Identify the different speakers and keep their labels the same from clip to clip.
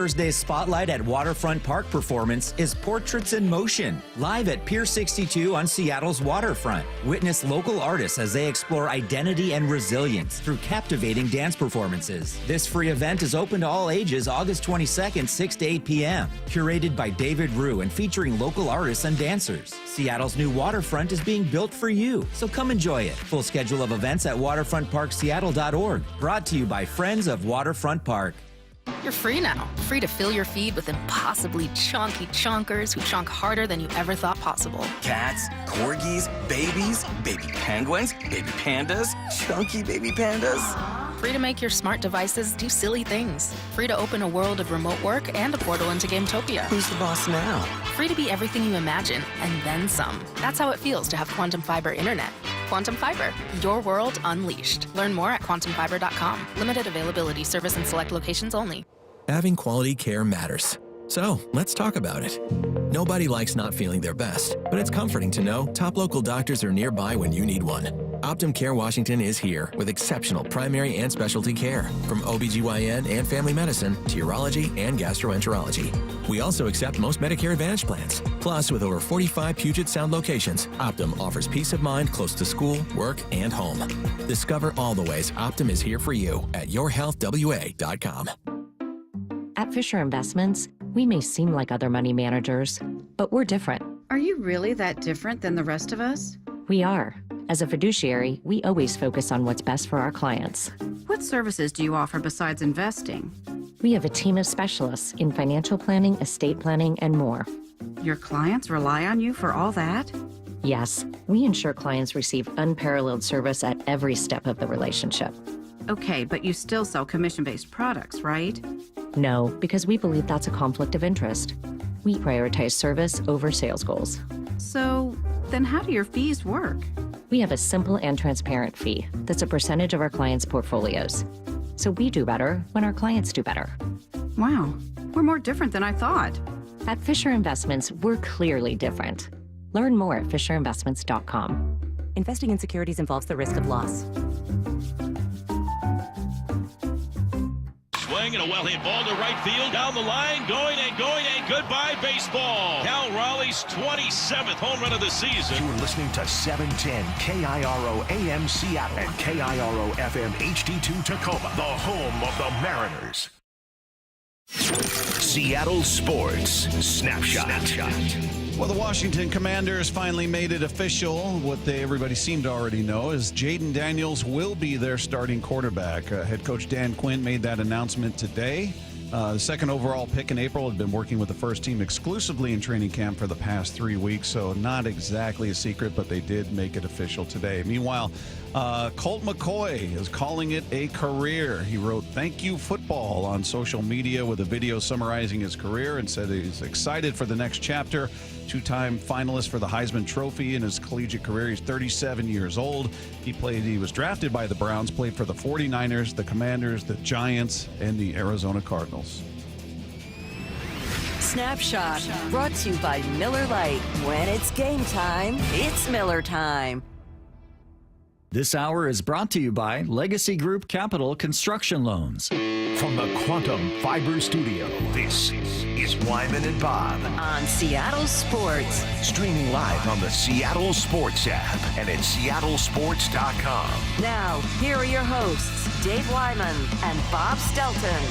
Speaker 1: Thursday's Spotlight at Waterfront Park performance is Portraits in Motion, live at Pier 62 on Seattle's waterfront. Witness local artists as they explore identity and resilience through captivating dance performances. This free event is open to all ages August 22nd, 6 to 8 p.m. Curated by David Rue and featuring local artists and dancers. Seattle's new waterfront is being built for you, so come enjoy it. Full schedule of events at waterfrontparkseattle.org. Brought to you by Friends of Waterfront Park.
Speaker 2: You're free now. Free to fill your feed with impossibly chunky chunkers who chunk harder than you ever thought possible.
Speaker 3: Cats, corgis, babies, baby penguins, baby pandas, chunky baby pandas.
Speaker 2: Free to make your smart devices do silly things. Free to open a world of remote work and a portal into Gametopia.
Speaker 3: Who's the boss now?
Speaker 2: Free to be everything you imagine, and then some. That's how it feels to have Quantum Fiber Internet. Quantum Fiber, your world unleashed. Learn more at quantumfiber.com. Limited availability, service in select locations only.
Speaker 4: Having quality care matters. So, let's talk about it. Nobody likes not feeling their best, but it's comforting to know top local doctors are nearby when you need one. Optum Care Washington is here with exceptional primary and specialty care, from OBGYN and family medicine to urology and gastroenterology. We also accept most Medicare Advantage plans. Plus, with over 45 Puget Sound locations, Optum offers peace of mind close to school, work, and home. Discover all the ways Optum is here for you at yourhealthwa.com.
Speaker 5: At Fisher Investments, we may seem like other money managers, but we're different.
Speaker 6: Are you really that different than the rest of us?
Speaker 5: We are. As a fiduciary, we always focus on what's best for our clients.
Speaker 6: What services do you offer besides investing?
Speaker 5: We have a team of specialists in financial planning, estate planning, and more.
Speaker 6: Your clients rely on you for all that?
Speaker 5: Yes, we ensure clients receive unparalleled service at every step of the relationship.
Speaker 6: Okay, but you still sell commission-based products, right?
Speaker 5: No, because we believe that's a conflict of interest. We prioritize service over sales goals.
Speaker 6: So, then how do your fees work?
Speaker 5: We have a simple and transparent fee that's a percentage of our clients' portfolios. So we do better when our clients do better.
Speaker 6: Wow, we're more different than I thought.
Speaker 5: At Fisher Investments, we're clearly different. Learn more at fisherinvestments.com.
Speaker 7: Investing in securities involves the risk of loss.
Speaker 8: Swing and a well-hit ball to right field, down the line, going and goodbye baseball. Cal Raleigh's 27th home run of the season.
Speaker 9: You're listening to 710 KIRO AM Seattle and KIRO FM HD2 Tacoma, the home of the Mariners. Seattle Sports Snapshot.
Speaker 10: Well, the Washington Commanders finally made it official. What everybody seemed to already know is Jaden Daniels will be their starting quarterback. Head coach Dan Quinn made that announcement today. The second overall pick in April, had been working with the first team exclusively in training camp for the past 3 weeks, so not exactly a secret, but they did make it official today. Meanwhile, Colt McCoy is calling it a career. He wrote "Thank you football" on social media with a video summarizing his career and said he's excited for the next chapter. Two-time finalist for the Heisman Trophy in his collegiate career. He's 37 years old. He was drafted by the Browns, played for the 49ers, the Commanders, the Giants, and the Arizona Cardinals.
Speaker 7: Snapshot, brought to you by Miller Lite. When it's game time, it's Miller time.
Speaker 1: This hour is brought to you by Legacy Group Capital Construction Loans.
Speaker 9: From the Quantum Fiber Studio, this is Wyman and Bob.
Speaker 7: On Seattle Sports.
Speaker 9: Streaming live on the Seattle Sports app and at seattlesports.com.
Speaker 7: Now, here are your hosts, Dave Wyman and Bob Stelton.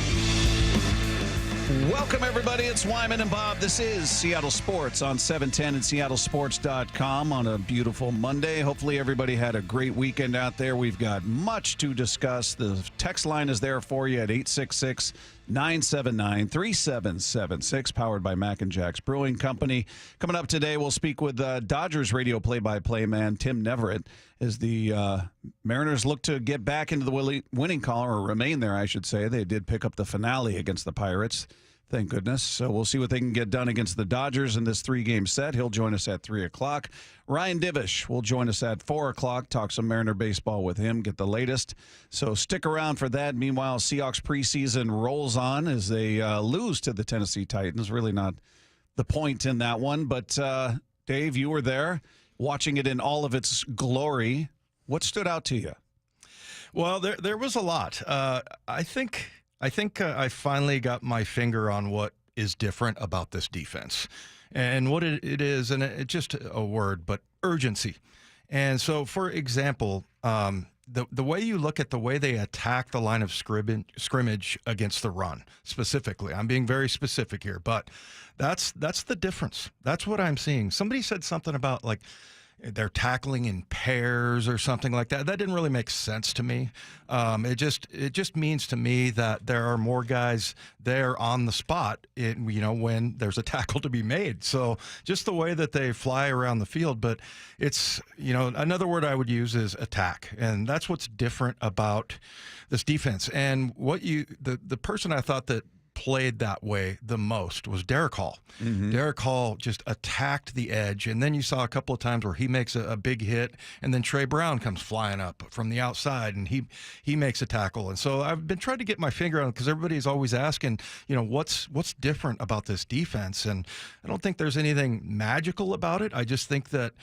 Speaker 10: Welcome, everybody. It's Wyman and Bob. This is Seattle Sports on 710 and seattlesports.com on a beautiful Monday. Hopefully, everybody had a great weekend out there. We've got much to discuss. The text line is there for you at 866-979-3776, powered by Mac and Jack's Brewing Company. Coming up today, we'll speak with Dodgers radio play-by-play man Tim Neverett as the Mariners look to get back into the winning column, or remain there, I should say. They did pick up the finale against the Pirates. Thank goodness. So we'll see what they can get done against the Dodgers in this three-game set. He'll join us at 3 o'clock. Ryan Divish will join us at 4 o'clock, talk some Mariner baseball with him, get the latest. So stick around for that. Meanwhile, Seahawks preseason rolls on as they lose to the Tennessee Titans. Really not the point in that one. But, Dave, you were there watching it in all of its glory. What stood out to you?
Speaker 11: Well, there was a lot. I think I think I finally got my finger on what is different about this defense. And what it is, and it's just a word, but urgency. And so, for example, the way you look at the way they attack the line of scrimmage against the run, specifically, I'm being very specific here, but that's the difference. That's what I'm seeing. Somebody said something about like they're tackling in pairs or something like that. That didn't really make sense to me. It just means to me that there are more guys there on the spot, when there's a tackle to be made. So just the way that they fly around the field. But it's, another word I would use is attack. And that's what's different about this defense. And the person I thought that played that way the most was Derek Hall. Mm-hmm. Derek Hall just attacked the edge, and then you saw a couple of times where he makes a big hit, and then Trey Brown comes flying up from the outside, and he makes a tackle. And so I've been trying to get my finger on it because everybody's always asking, what's different about this defense? And I don't think there's anything magical about it. I just think that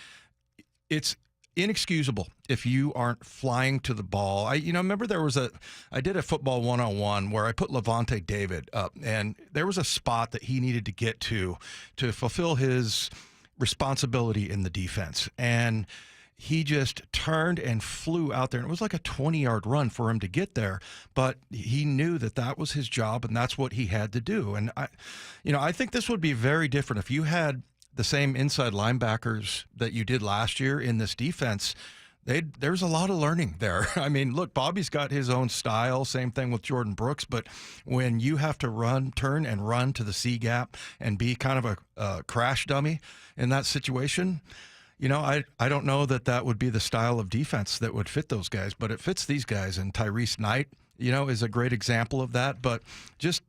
Speaker 11: it's inexcusable if you aren't flying to the ball. I remember I did a football 101 where I put Levante David up, and there was a spot that he needed to get to fulfill his responsibility in the defense. And he just turned and flew out there, and it was like a 20-yard run for him to get there, but he knew that was his job and that's what he had to do. And I think this would be very different if you had the same inside linebackers that you did last year in this defense. There's a lot of learning there. I mean, look, Bobby's got his own style. Same thing with Jordan Brooks. But when you have to turn and run to the C gap and be kind of a crash dummy in that situation, I don't know that would be the style of defense that would fit those guys. But it fits these guys. And Tyrese Knight, is a great example of that. But just,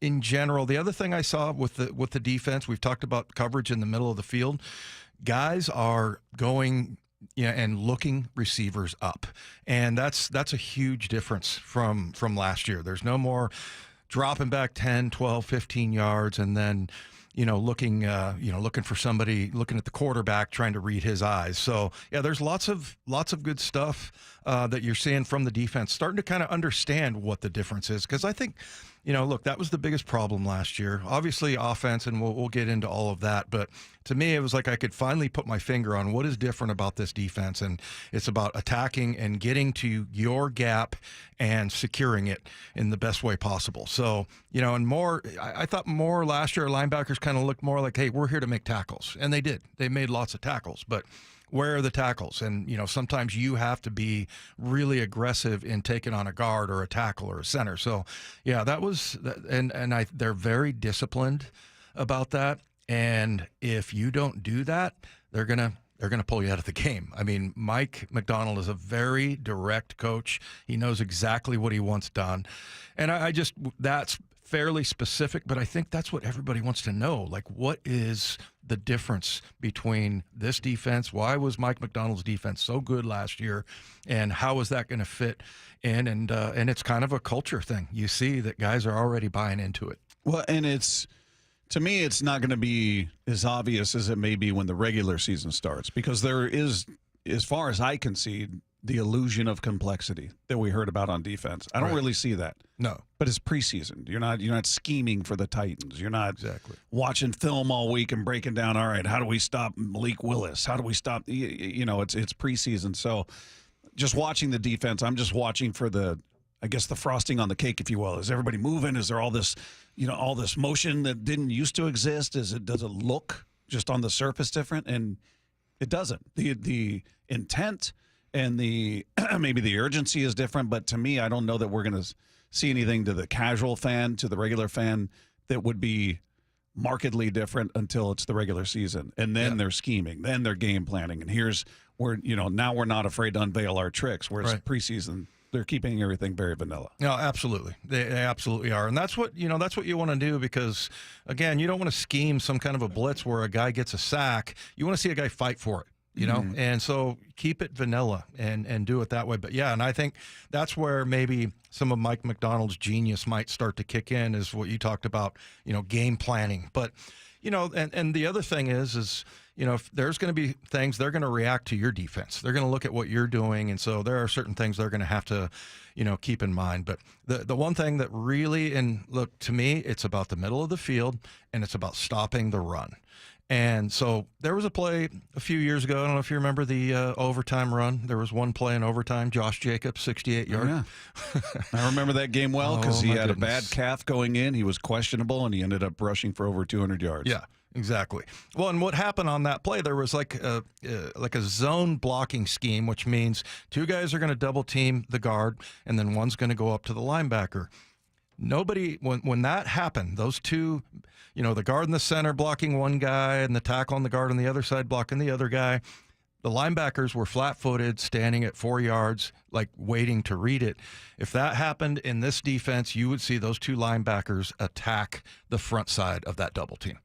Speaker 11: in general, the other thing I saw with the defense, we've talked about coverage in the middle of the field. Guys are going and looking receivers up, and that's a huge difference from last year. There's no more dropping back 10, 12, 15 yards and then looking for somebody, looking at the quarterback, trying to read his eyes. So yeah, there's lots of good stuff that you're seeing from the defense, starting to kind of understand what the difference is. Because I think, look, that was the biggest problem last year. Obviously, offense, and we'll get into all of that. But to me, it was like I could finally put my finger on what is different about this defense, and it's about attacking and getting to your gap and securing it in the best way possible. So, and more, I thought more last year, linebackers kind of looked more like, hey, we're here to make tackles. And they did. They made lots of tackles. But where are the tackles? And, sometimes you have to be really aggressive in taking on a guard or a tackle or a center. So, yeah, that was – and they're very disciplined about that. And if you don't do that, they're going to pull you out of the game. I mean, Mike McDonald is a very direct coach. He knows exactly what he wants done. And that's fairly specific, but I think that's what everybody wants to know. Like, what is the difference between this defense? Why was Mike McDonald's defense so good last year? And how is that going to fit in? And it's kind of a culture thing. You see that guys are already buying into it.
Speaker 10: Well, and to me, it's not going to be as obvious as it may be when the regular season starts, because there is, as far as I can see, the illusion of complexity that we heard about on defense. I don't really see that.
Speaker 11: No.
Speaker 10: But it's preseason. You're not scheming for the Titans. You're not watching film all week and breaking down, all right, how do we stop Malik Willis? How do we stop, it's preseason. So just watching the defense, I'm just watching for the frosting on the cake, if you will. Is everybody moving? Is there all this, all this motion that didn't used to exist? Does it look just on the surface different? And it doesn't. The intent and the maybe the urgency is different, but to me, I don't know that we're going to see anything to the casual fan, to the regular fan, that would be markedly different until it's the regular season. And then they're scheming, then they're game planning. And here's where, now we're not afraid to unveil our tricks, whereas preseason, they're keeping everything very vanilla.
Speaker 11: No, absolutely. They absolutely are. And that's what you want to do, because, again, you don't want to scheme some kind of a blitz where a guy gets a sack. You want to see a guy fight for it. know? And so keep it vanilla and do it that way. But yeah, and I think that's where maybe some of Mike McDonald's genius might start to kick in, is what you talked about, game planning. But, and the other thing is, if there's going to be things, they're going to react to your defense. They're going to look at what you're doing. And so there are certain things they're going to have to, keep in mind. But the one thing that really, and look, to me, it's about the middle of the field, and it's about stopping the run. And so there was a play a few years ago. I don't know if you remember the overtime run. There was one play in overtime. Josh Jacobs, 68-yard.
Speaker 10: Yeah. I remember that game well because he had a bad calf going in. He was questionable, and he ended up rushing for over 200 yards.
Speaker 11: Yeah, exactly. Well, and what happened on that play, there was like a zone blocking scheme, which means two guys are going to double team the guard, and then one's going to go up to the linebacker. Nobody, when that happened, those two, the guard in the center blocking one guy and the tackle on the guard on the other side blocking the other guy, the linebackers were flat-footed, standing at 4 yards, like waiting to read it. If that happened in this defense, you would see those two linebackers attack the front side of that double team.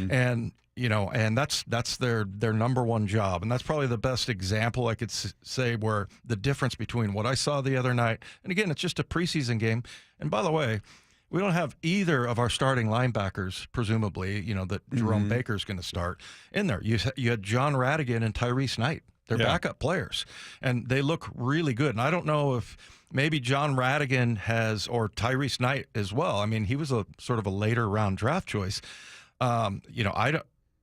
Speaker 11: And and that's their number one job. And that's probably the best example I could say where the difference between what I saw the other night, and again, it's just a preseason game. And by the way, we don't have either of our starting linebackers, presumably, that Jerome Baker's going to start in there. You had John Radigan and Tyrese Knight. They're backup players, and they look really good. And I don't know if maybe John Radigan or Tyrese Knight as well. I mean, he was a sort of a later round draft choice.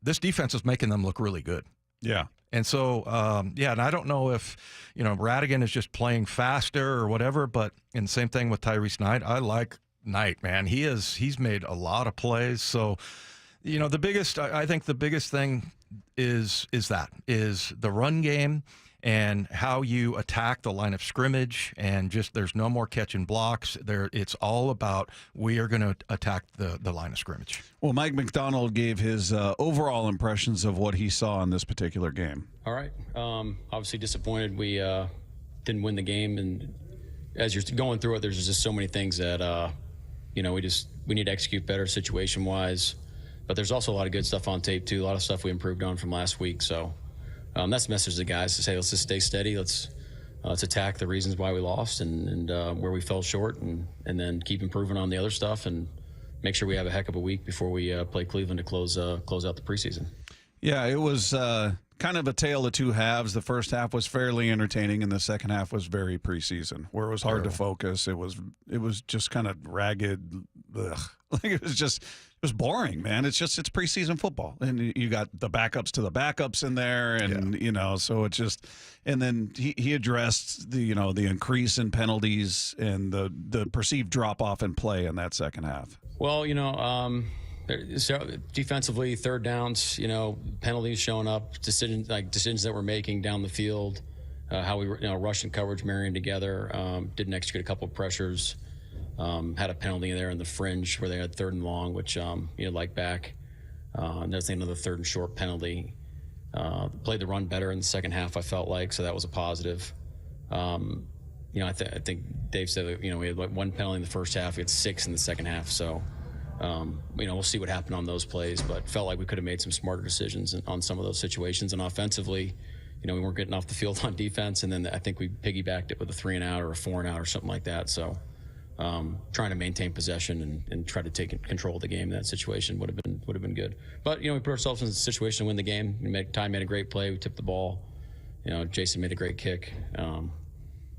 Speaker 11: This defense is making them look really good.
Speaker 10: Yeah.
Speaker 11: And so, and I don't know if, Radigan is just playing faster or whatever, but and same thing with Tyrese Knight. I like Knight, man. He's made a lot of plays. So, I think the biggest thing is the run game and how you attack the line of scrimmage, and just there's no more catching blocks. It's all about we are going to attack the line of scrimmage.
Speaker 10: Well, Mike McDonald gave his overall impressions of what he saw in this particular game.
Speaker 12: All right. Obviously disappointed we didn't win the game, and as you're going through it, there's just so many things that we need to execute better situation-wise. But there's also a lot of good stuff on tape too. A lot of stuff we improved on from last week. So that's the message to the guys, to say let's just stay steady. Let's attack the reasons why we lost and where we fell short, and then keep improving on the other stuff, and make sure we have a heck of a week before we play Cleveland to close out the preseason. Yeah,
Speaker 10: it was kind of a tale of two halves. The first half was fairly entertaining, and the second half was very preseason, where it was hard to focus. It was just kind of ragged. Ugh. Like it was boring, man. It's preseason football, and you got the backups to the backups in there, and so it just. And then he addressed the increase in penalties and the perceived drop off in play in that second half.
Speaker 12: Well, defensively, third downs, penalties showing up, decisions that we're making down the field, how we rush and coverage marrying together, didn't execute a couple of pressures. Had a penalty in there in the fringe where they had third and long, which like back. And there's another third and short penalty. Played the run better in the second half, I felt like, so that was a positive. I think Dave said that, we had like one penalty in the first half, we had 6 in the second half. So, we'll see what happened on those plays, but felt like we could have made some smarter decisions on some of those situations. And offensively, we weren't getting off the field on defense, and then I think we piggybacked it with a 3-and-out or a 4-and-out or something like that. So. Trying to maintain possession and try to take control of the game in that situation would have been good. But we put ourselves in a situation to win the game. Ty made a great play. We tipped the ball. Jason made a great kick, and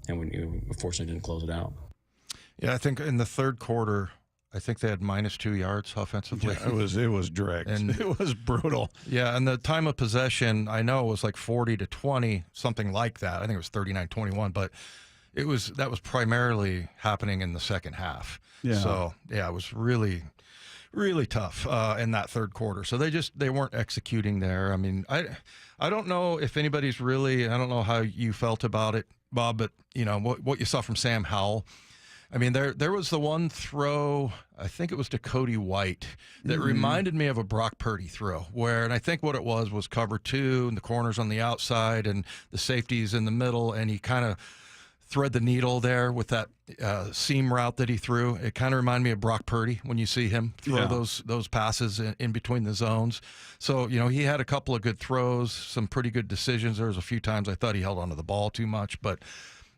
Speaker 12: we unfortunately didn't close it out.
Speaker 11: Yeah, I think in the third quarter, I think they had -2 yards offensively.
Speaker 10: Yeah, it was dragged. And it was brutal.
Speaker 11: Yeah, and the time of possession, I know it was like 40-20, something like that. I think it was 39-21, but. That was primarily happening in the second half. Yeah. So it was really, really tough in that third quarter. So they weren't executing there. I mean, I don't know if anybody's really. I don't know how you felt about it, Bob, but what you saw from Sam Howell. I mean, there was the one throw, I think it was to Cody White, that reminded me of a Brock Purdy throw, and I think what it was cover 2, and the corners on the outside, and the safeties in the middle, and he kind of thread the needle there with that seam route that he threw. It kind of reminded me of Brock Purdy when you see him throw those passes in between the zones. So, he had a couple of good throws, some pretty good decisions. There was a few times I thought he held onto the ball too much. But,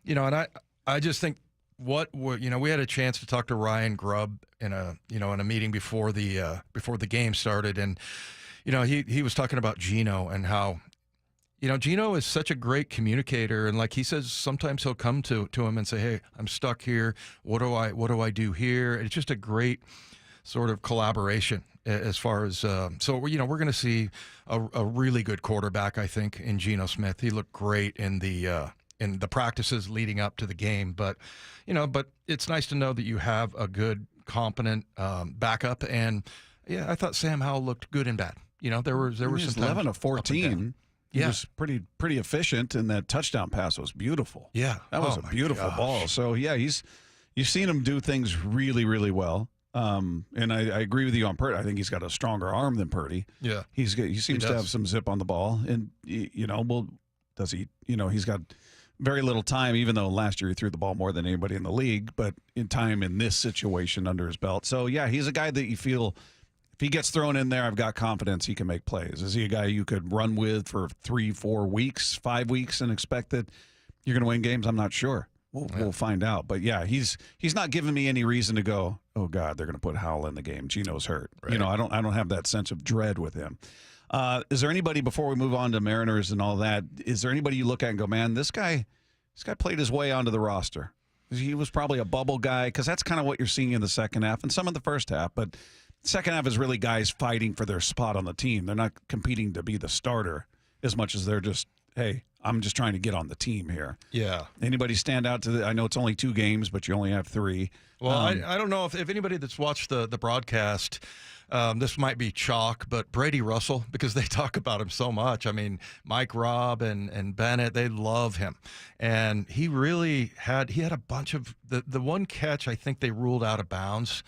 Speaker 11: and I just think we had a chance to talk to Ryan Grubb in a meeting before the game started. And, he was talking about Geno and how, Geno is such a great communicator, and like he says, sometimes he'll come to him and say, "Hey, I'm stuck here. What do I do here?" It's just a great sort of collaboration as far as so we're going to see a really good quarterback, I think, in Geno Smith. He looked great in the practices leading up to the game, but it's nice to know that you have a good, competent backup. And I thought Sam Howell looked good and bad. There were some
Speaker 10: 11 of 14. He was pretty efficient, and that touchdown pass was beautiful.
Speaker 11: Yeah.
Speaker 10: That was a beautiful ball. So, you've seen him do things really, really well. And I agree with you on Purdy. I think he's got a stronger arm than Purdy.
Speaker 11: Yeah.
Speaker 10: He seems to have some zip on the ball. And, does he? He's got very little time, even though last year he threw the ball more than anybody in the league, but in time in this situation under his belt. So, he's a guy that you feel – if he gets thrown in there, I've got confidence he can make plays. Is he a guy you could run with for 3-4 weeks, 5 weeks, and expect that you're going to win games? I'm not sure. We'll find out. But, he's not giving me any reason to go, oh, God, they're going to put Howell in the game. Geno's hurt. Right. I don't have that sense of dread with him. Is there anybody, before we move on to Mariners and all that, is there anybody you look at and go, man, this guy played his way onto the roster? He was probably a bubble guy, because that's kind of what you're seeing in the second half and some in the first half. But second half is really guys fighting for their spot on the team. They're not competing to be the starter as much as they're just, hey, I'm just trying to get on the team here.
Speaker 11: Yeah.
Speaker 10: Anybody stand out to I know it's only 2 games, but you only have 3.
Speaker 11: Well, I don't know if anybody that's watched the broadcast, this might be chalk, but Brady Russell, because they talk about him so much. I mean, Mike Robb and Bennett, they love him. And he really had a bunch of the one catch I think they ruled out of bounds.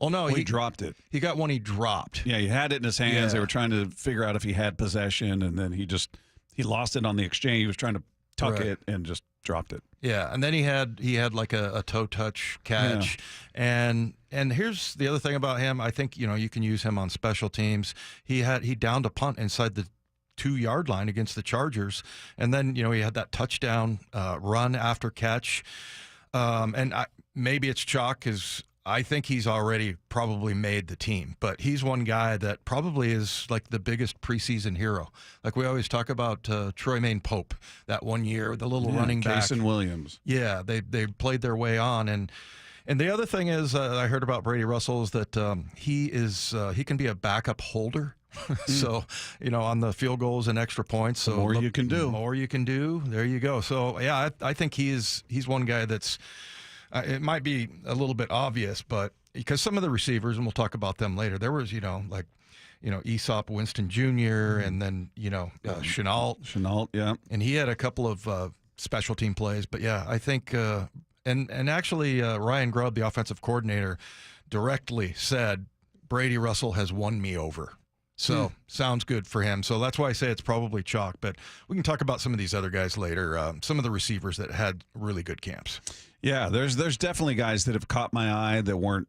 Speaker 11: Oh, no,
Speaker 10: he dropped it.
Speaker 11: He got one he dropped.
Speaker 10: Yeah, he had it in his hands.
Speaker 11: Yeah.
Speaker 10: They were trying to figure out if he had possession, and then he lost it on the exchange. He was trying to tuck it and just dropped it.
Speaker 11: Yeah, and then he had like a toe touch catch. Yeah. And here's the other thing about him. I think, you can use him on special teams. He downed a punt inside the 2-yard line against the Chargers, and then, he had that touchdown run after catch. Maybe it's chalk because I think he's already probably made the team, but he's one guy that probably is like the biggest preseason hero. Like we always talk about Troy Maine Pope that one year, the little running back.
Speaker 10: Jason Williams.
Speaker 11: Yeah, they played their way on. And the other thing is I heard about Brady Russell is that he can be a backup holder. So, on the field goals and extra points. So
Speaker 10: the more you can do.
Speaker 11: The more you can do, there you go. So, yeah, I think he's one guy that's it might be a little bit obvious, but because some of the receivers, and we'll talk about them later, there was, Aesop Winston Jr. and then, Chenault.
Speaker 10: Chenault, yeah.
Speaker 11: And he had a couple of special team plays. But, yeah, I think and actually Ryan Grubb, the offensive coordinator, directly said, Brady Russell has won me over. So sounds good for him. So that's why I say it's probably chalk. But we can talk about some of these other guys later, some of the receivers that had really good camps.
Speaker 10: Yeah, there's definitely guys that have caught my eye that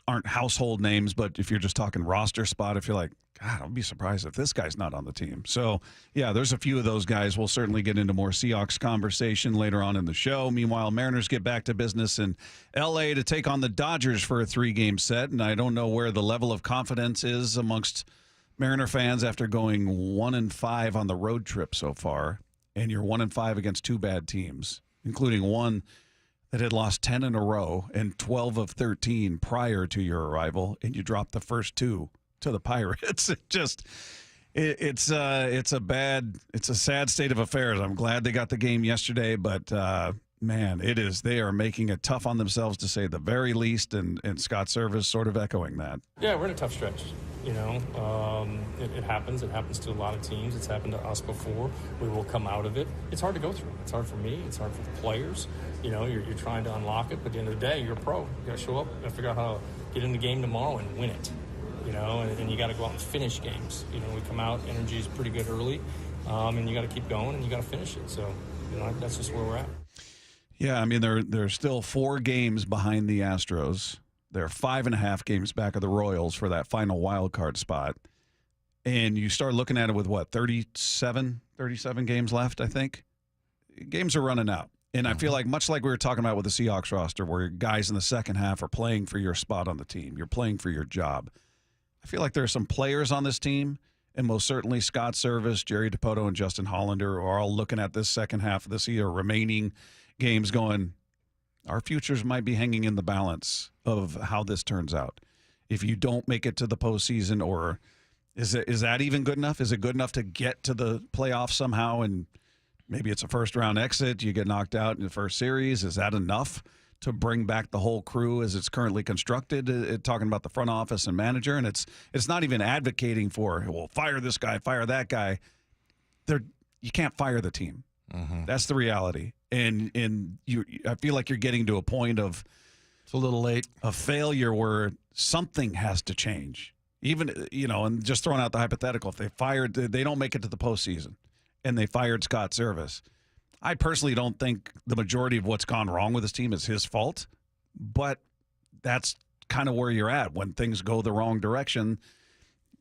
Speaker 10: aren't household names, but if you're just talking roster spot, if you're like, God, I'll be surprised if this guy's not on the team. So, yeah, there's a few of those guys. We'll certainly get into more Seahawks conversation later on in the show. Meanwhile, Mariners get back to business in L.A. to take on the Dodgers for a 3-game set, and I don't know where the level of confidence is amongst Mariner fans after going 1-5 on the road trip so far, and you're 1-5 against 2 bad teams, including one that had lost 10 in a row and 12 of 13 prior to your arrival, and you dropped the first 2 to the Pirates. It's a sad state of affairs. I'm glad they got the game yesterday, but man, they are making it tough on themselves to say the very least, and Scott Servais sort of echoing that.
Speaker 13: Yeah, we're in a tough stretch. It happens. It happens to a lot of teams. It's happened to us before. We will come out of it. It's hard to go through. It's hard for me. It's hard for the players. You're trying to unlock it, but at the end of the day, you're a pro. You got to show up. You got to figure out how to get in the game tomorrow and win it. And you got to go out and finish games. We come out, energy is pretty good early, and you got to keep going and you got to finish it. So, that's just where we're at.
Speaker 10: Yeah, I mean, they're still 4 games behind the Astros. They're 5.5 games back of the Royals for that final wild card spot. And you start looking at it with, 37 games left, I think? Games are running out. And I feel like, much like we were talking about with the Seahawks roster, where guys in the second half are playing for your spot on the team. You're playing for your job. I feel like there are some players on this team, and most certainly Scott Service, Jerry Dipoto, and Justin Hollander are all looking at this second half of this year, remaining games going, our futures might be hanging in the balance of how this turns out. If you don't make it to the postseason, or is that even good enough? Is it good enough to get to the playoffs somehow, and maybe it's a first-round exit, you get knocked out in the first series? Is that enough to bring back the whole crew as it's currently constructed? Talking about the front office and manager, and it's not even advocating for, well, fire this guy, fire that guy. You can't fire the team. Mm-hmm. That's the reality. And I feel like you're getting to a point of,
Speaker 11: it's a little late,
Speaker 10: a failure where something has to change. Even, and just throwing out the hypothetical, if they don't make it to the postseason and they fired Scott Service, I personally don't think the majority of what's gone wrong with this team is his fault, but that's kind of where you're at. When things go the wrong direction,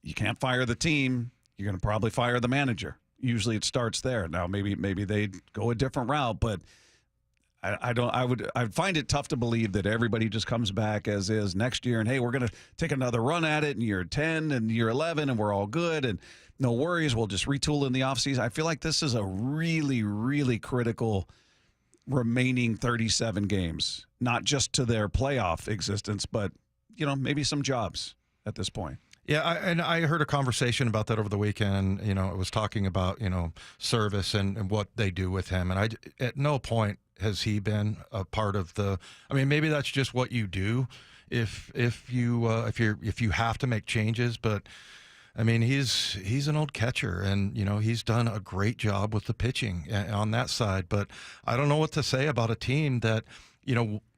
Speaker 10: you can't fire the team. You're going to probably fire the manager. Usually it starts there. Now maybe they go a different route, but I find it tough to believe that everybody just comes back as is next year and, hey, we're going to take another run at it in year 10 and year 11 and we're all good and no worries, we'll just retool in the offseason. I feel like this is a really, really critical remaining 37 games, not just to their playoff existence, but, maybe some jobs at this point.
Speaker 11: Yeah, I heard a conversation about that over the weekend. It was talking about, Service and what they do with him. And at no point has he been a part of maybe that's just what you do if you have to make changes. But I mean, he's an old catcher, and he's done a great job with the pitching on that side. But I don't know what to say about a team that,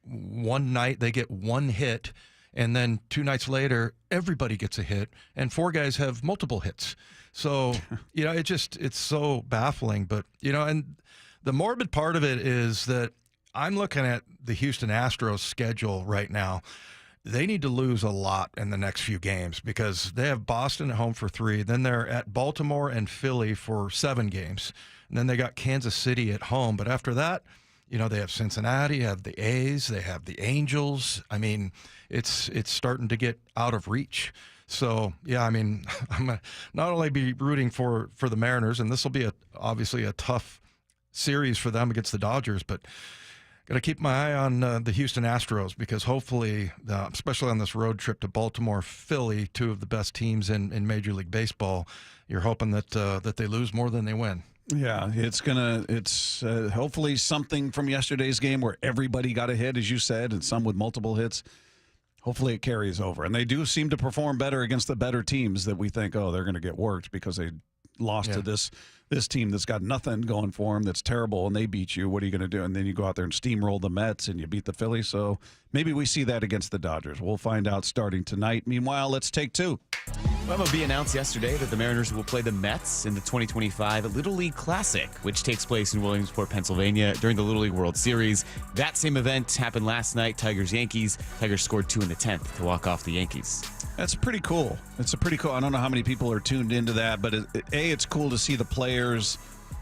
Speaker 11: one night they get one hit, and then 2 nights later, everybody gets a hit, and 4 guys have multiple hits. So, it's so baffling. But, and the morbid part of it is that I'm looking at the Houston Astros schedule right now. They need to lose a lot in the next few games because they have Boston at home for 3. Then they're at Baltimore and Philly for 7 games. And then they got Kansas City at home. But after that, they have Cincinnati, have the A's, they have the Angels. I mean, it's starting to get out of reach. So, yeah, I mean, I'm going to not only be rooting for the Mariners, and this will be obviously a tough series for them against the Dodgers, but got to keep my eye on the Houston Astros because hopefully, especially on this road trip to Baltimore, Philly, 2 of the best teams in Major League Baseball, you're hoping that they lose more than they win.
Speaker 10: Yeah, it's hopefully something from yesterday's game where everybody got a hit, as you said, and some with multiple hits. Hopefully it carries over. And they do seem to perform better against the better teams that we think, they're going to get worked because they lost to this team that's got nothing going for them, that's terrible, and they beat you. What are you going to do? And then you go out there and steamroll the Mets and you beat the Phillies. So maybe we see that against the Dodgers. We'll find out starting tonight. Meanwhile, let's take 2.
Speaker 14: MLB announced yesterday that the Mariners will play the Mets in the 2025 Little League Classic, which takes place in Williamsport, Pennsylvania during the Little League World Series. That same event happened last night, Tigers-Yankees. Tigers scored 2 in the 10th to walk off the Yankees.
Speaker 10: That's pretty cool. I don't know how many people are tuned into that, but it's cool to see the players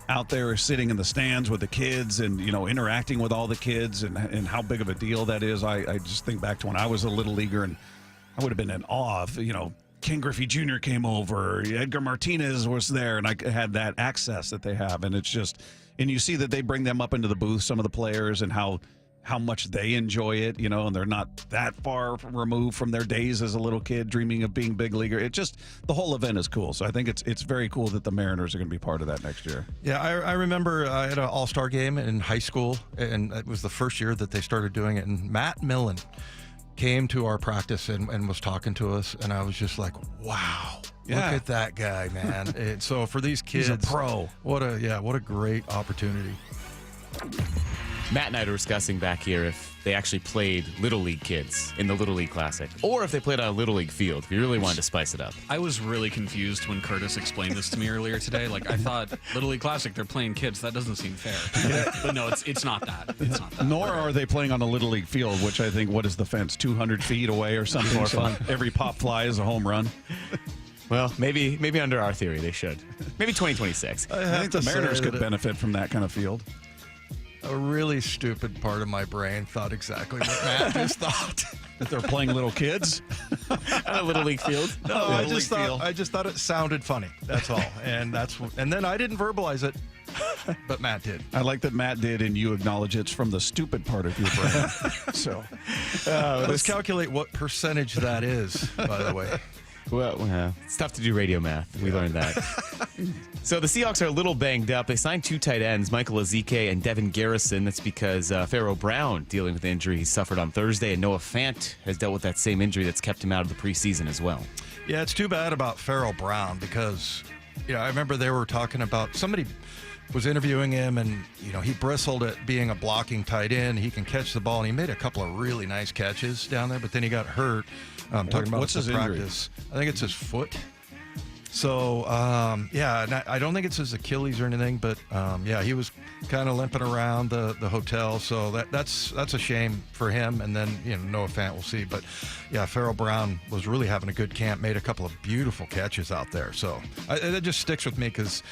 Speaker 10: out there sitting in the stands with the kids and, interacting with all the kids and how big of a deal that is. I just think back to when I was a little leaguer and I would have been in awe of, Ken Griffey Jr. came over, Edgar Martinez was there, and I had that access that they have. And it's just, and you see that they bring them up into the booth, some of the players, and how much they enjoy it, and they're not that far removed from their days as a little kid dreaming of being big leaguer. It just, the whole event is cool. So I think it's very cool that the Mariners are going to be part of that next year.
Speaker 11: Yeah, I remember I had an all-star game in high school, and it was the first year that they started doing it. And Matt Millen came to our practice and was talking to us, and I was just like, wow, look at that guy, man. So for these kids,
Speaker 10: he's a pro.
Speaker 11: What a great opportunity.
Speaker 14: Matt and I were discussing back here if they actually played Little League kids in the Little League Classic, or if they played on a Little League field, if you really wanted to spice it up.
Speaker 15: I was really confused when Curtis explained this to me earlier today. Like, I thought Little League Classic, they're playing kids. That doesn't seem fair. But no, it's not that. It's not that.
Speaker 10: Nor are they playing on a Little League field, which I think, what is the fence, 200 feet away or something?
Speaker 14: More fun.
Speaker 10: Every pop fly is a home run.
Speaker 14: Well, maybe under our theory they should. Maybe 2026.
Speaker 10: I think the Mariners could benefit from that kind of field.
Speaker 11: A really stupid part of my brain thought exactly what Matt just thought.
Speaker 10: That they're playing little kids
Speaker 14: on a Little League field.
Speaker 11: No, I just thought it sounded funny. That's all, and then I didn't verbalize it, but Matt did.
Speaker 10: I like that Matt did, and you acknowledge it's from the stupid part of your brain. So
Speaker 11: let's calculate what percentage that is. By the way.
Speaker 14: Well, it's tough to do radio math. We learned that. So the Seahawks are a little banged up. They signed 2 tight ends, Michael Ezike and Devin Garrison. That's because Pharaoh Brown dealing with the injury he suffered on Thursday, and Noah Fant has dealt with that same injury that's kept him out of the preseason as well.
Speaker 11: Yeah, it's too bad about Pharaoh Brown because, I remember they were talking about somebody was interviewing him, and he bristled at being a blocking tight end. He can catch the ball, and he made a couple of really nice catches down there, but then he got hurt. Talking about
Speaker 10: what's his
Speaker 11: practice. I think it's his foot. So, and I don't think it's his Achilles or anything, but he was kind of limping around the hotel. So that's a shame for him. And then, Noah Fant, we'll see. But, Pharaoh Brown was really having a good camp, made a couple of beautiful catches out there. So that just sticks with me because,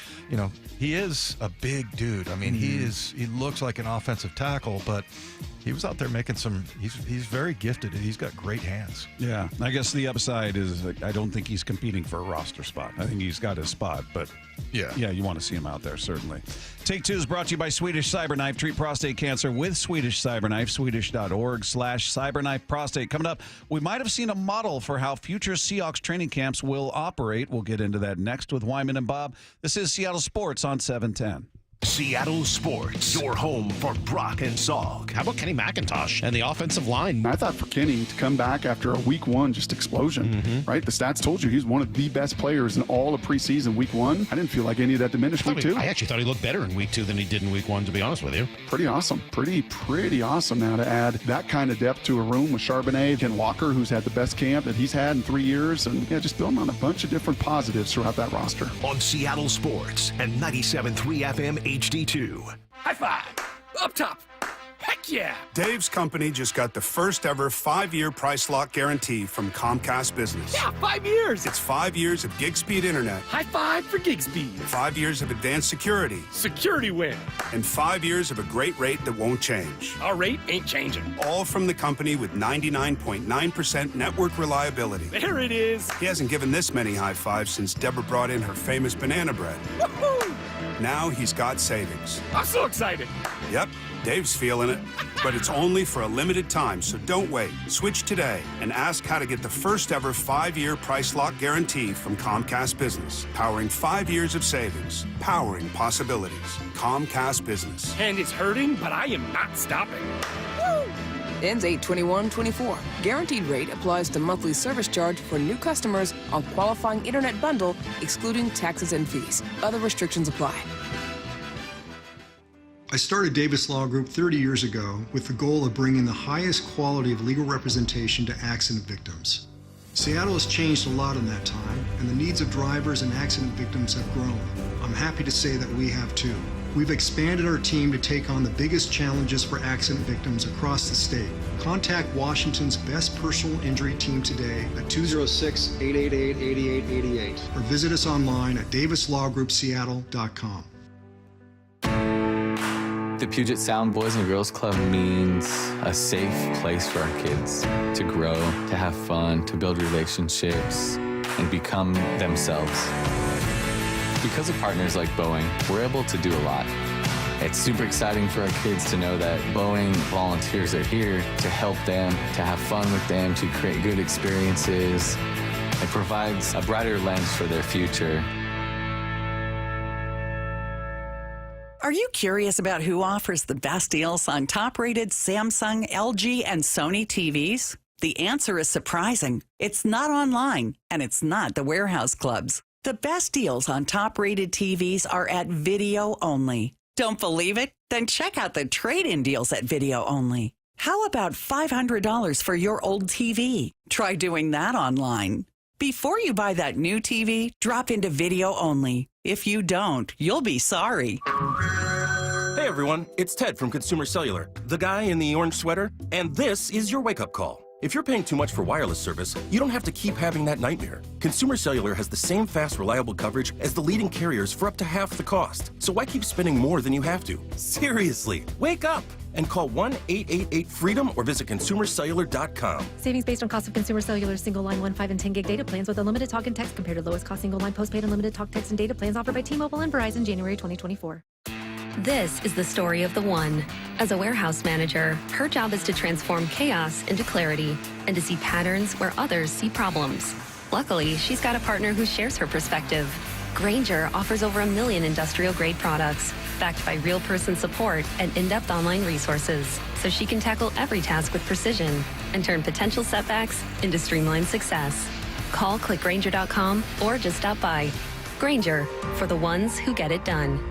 Speaker 11: he is a big dude. I mean, he looks like an offensive tackle, but he was out there making he's very gifted. He's got great hands.
Speaker 10: Yeah, I guess the upside is I don't think he's competing for a roster spot. I think he's got his spot, but yeah, you want to see him out there, certainly. Take Two is brought to you by Swedish Cyberknife. Treat prostate cancer with Swedish Cyberknife. Swedish.org/cyberknife prostate. Coming up, we might have seen a model for how future Seahawks training camps will operate. We'll get into that next with Wyman and Bob. This is Seattle Sports on 710.
Speaker 9: Seattle Sports, your home for Brock and Zog.
Speaker 16: How about Kenny McIntosh and the offensive line?
Speaker 17: I thought for Kenny to come back after a week one, just explosion, right? The stats told you he's one of the best players in all of preseason week one. I didn't feel like any of that diminished week two.
Speaker 16: I actually thought he looked better in week two than he did in week one, to be honest with you.
Speaker 17: Pretty awesome. Pretty awesome now to add that kind of depth to a room with Charbonnet, Ken Walker, who's had the best camp that he's had in 3 years, and just building on a bunch of different positives throughout that roster.
Speaker 9: On Seattle Sports and 97.3 FM HD2.
Speaker 18: High five! Up top! Heck yeah!
Speaker 19: Dave's company just got the first ever 5-year price lock guarantee from Comcast Business.
Speaker 18: Yeah, 5 years!
Speaker 19: It's 5 years of gig speed internet.
Speaker 18: High five for gig speed!
Speaker 19: 5 years of advanced security.
Speaker 18: Security win!
Speaker 19: And 5 years of a great rate that won't change.
Speaker 18: Our rate ain't changing.
Speaker 19: All from the company with 99.9% network reliability.
Speaker 18: There it is!
Speaker 19: He hasn't given this many high fives since Deborah brought in her famous banana bread.
Speaker 18: Woohoo!
Speaker 19: Now he's got savings.
Speaker 18: I'm so excited!
Speaker 19: Yep, Dave's feeling it. But it's only for a limited time, so don't wait. Switch today and ask how to get the first ever 5-year price lock guarantee from Comcast Business. Powering 5 years of savings. Powering possibilities. Comcast Business.
Speaker 18: And it's hurting, but I am not stopping.
Speaker 20: Woo! Ends 8/21/24. Guaranteed rate applies to monthly service charge for new customers on qualifying internet bundle, excluding taxes and fees. Other restrictions apply.
Speaker 21: I started Davis Law Group 30 years ago with the goal of bringing the highest quality of legal representation to accident victims. Seattle has changed a lot in that time, and the needs of drivers and accident victims have grown. I'm happy to say that we have too. We've expanded our team to take on the biggest challenges for accident victims across the state. Contact Washington's best personal injury team today at 206-888-8888 or visit us online at davislawgroupseattle.com.
Speaker 22: The Puget Sound Boys and Girls Club means a safe place for our kids to grow, to have fun, to build relationships, and become themselves. Because of partners like Boeing, we're able to do a lot. It's super exciting for our kids to know that Boeing volunteers are here to help them, to have fun with them, to create good experiences. It provides a brighter lens for their future.
Speaker 23: Are you curious about who offers the best deals on top-rated Samsung, LG, and Sony TVs? The answer is surprising. It's not online, and it's not the warehouse clubs. The best deals on top-rated TVs are at Video Only. Don't believe it? Then check out the trade-in deals at Video Only. How about $500 for your old TV? Try doing that online. Before you buy that new TV, drop into video only. If you don't, you'll be sorry.
Speaker 2: Hey everyone, it's Ted from Consumer Cellular, the guy in the orange sweater, and this is your wake-up call. If you're paying too much for wireless service, you don't have to keep having that nightmare. Consumer Cellular has the same fast, reliable coverage as the leading carriers for up to half the cost. So why keep spending more than you have to? Seriously, wake up and call 1-888-FREEDOM or visit consumercellular.com.
Speaker 3: Savings based on cost of Consumer Cellular single line 1, 5, and 10 gig data plans with unlimited talk and text compared to lowest cost single line postpaid unlimited talk, text, and data plans offered by T-Mobile and Verizon January 2024.
Speaker 4: This is the story of the one. As a warehouse manager, her job is to transform chaos into clarity and to see patterns where others see problems. Luckily, she's got a partner who shares her perspective. Grainger offers over 1 million industrial-grade products, backed by real-person support and in-depth online resources, so she can tackle every task with precision and turn potential setbacks into streamlined success. Call clickgrainger.com or just stop by. Grainger, for the ones who get it done.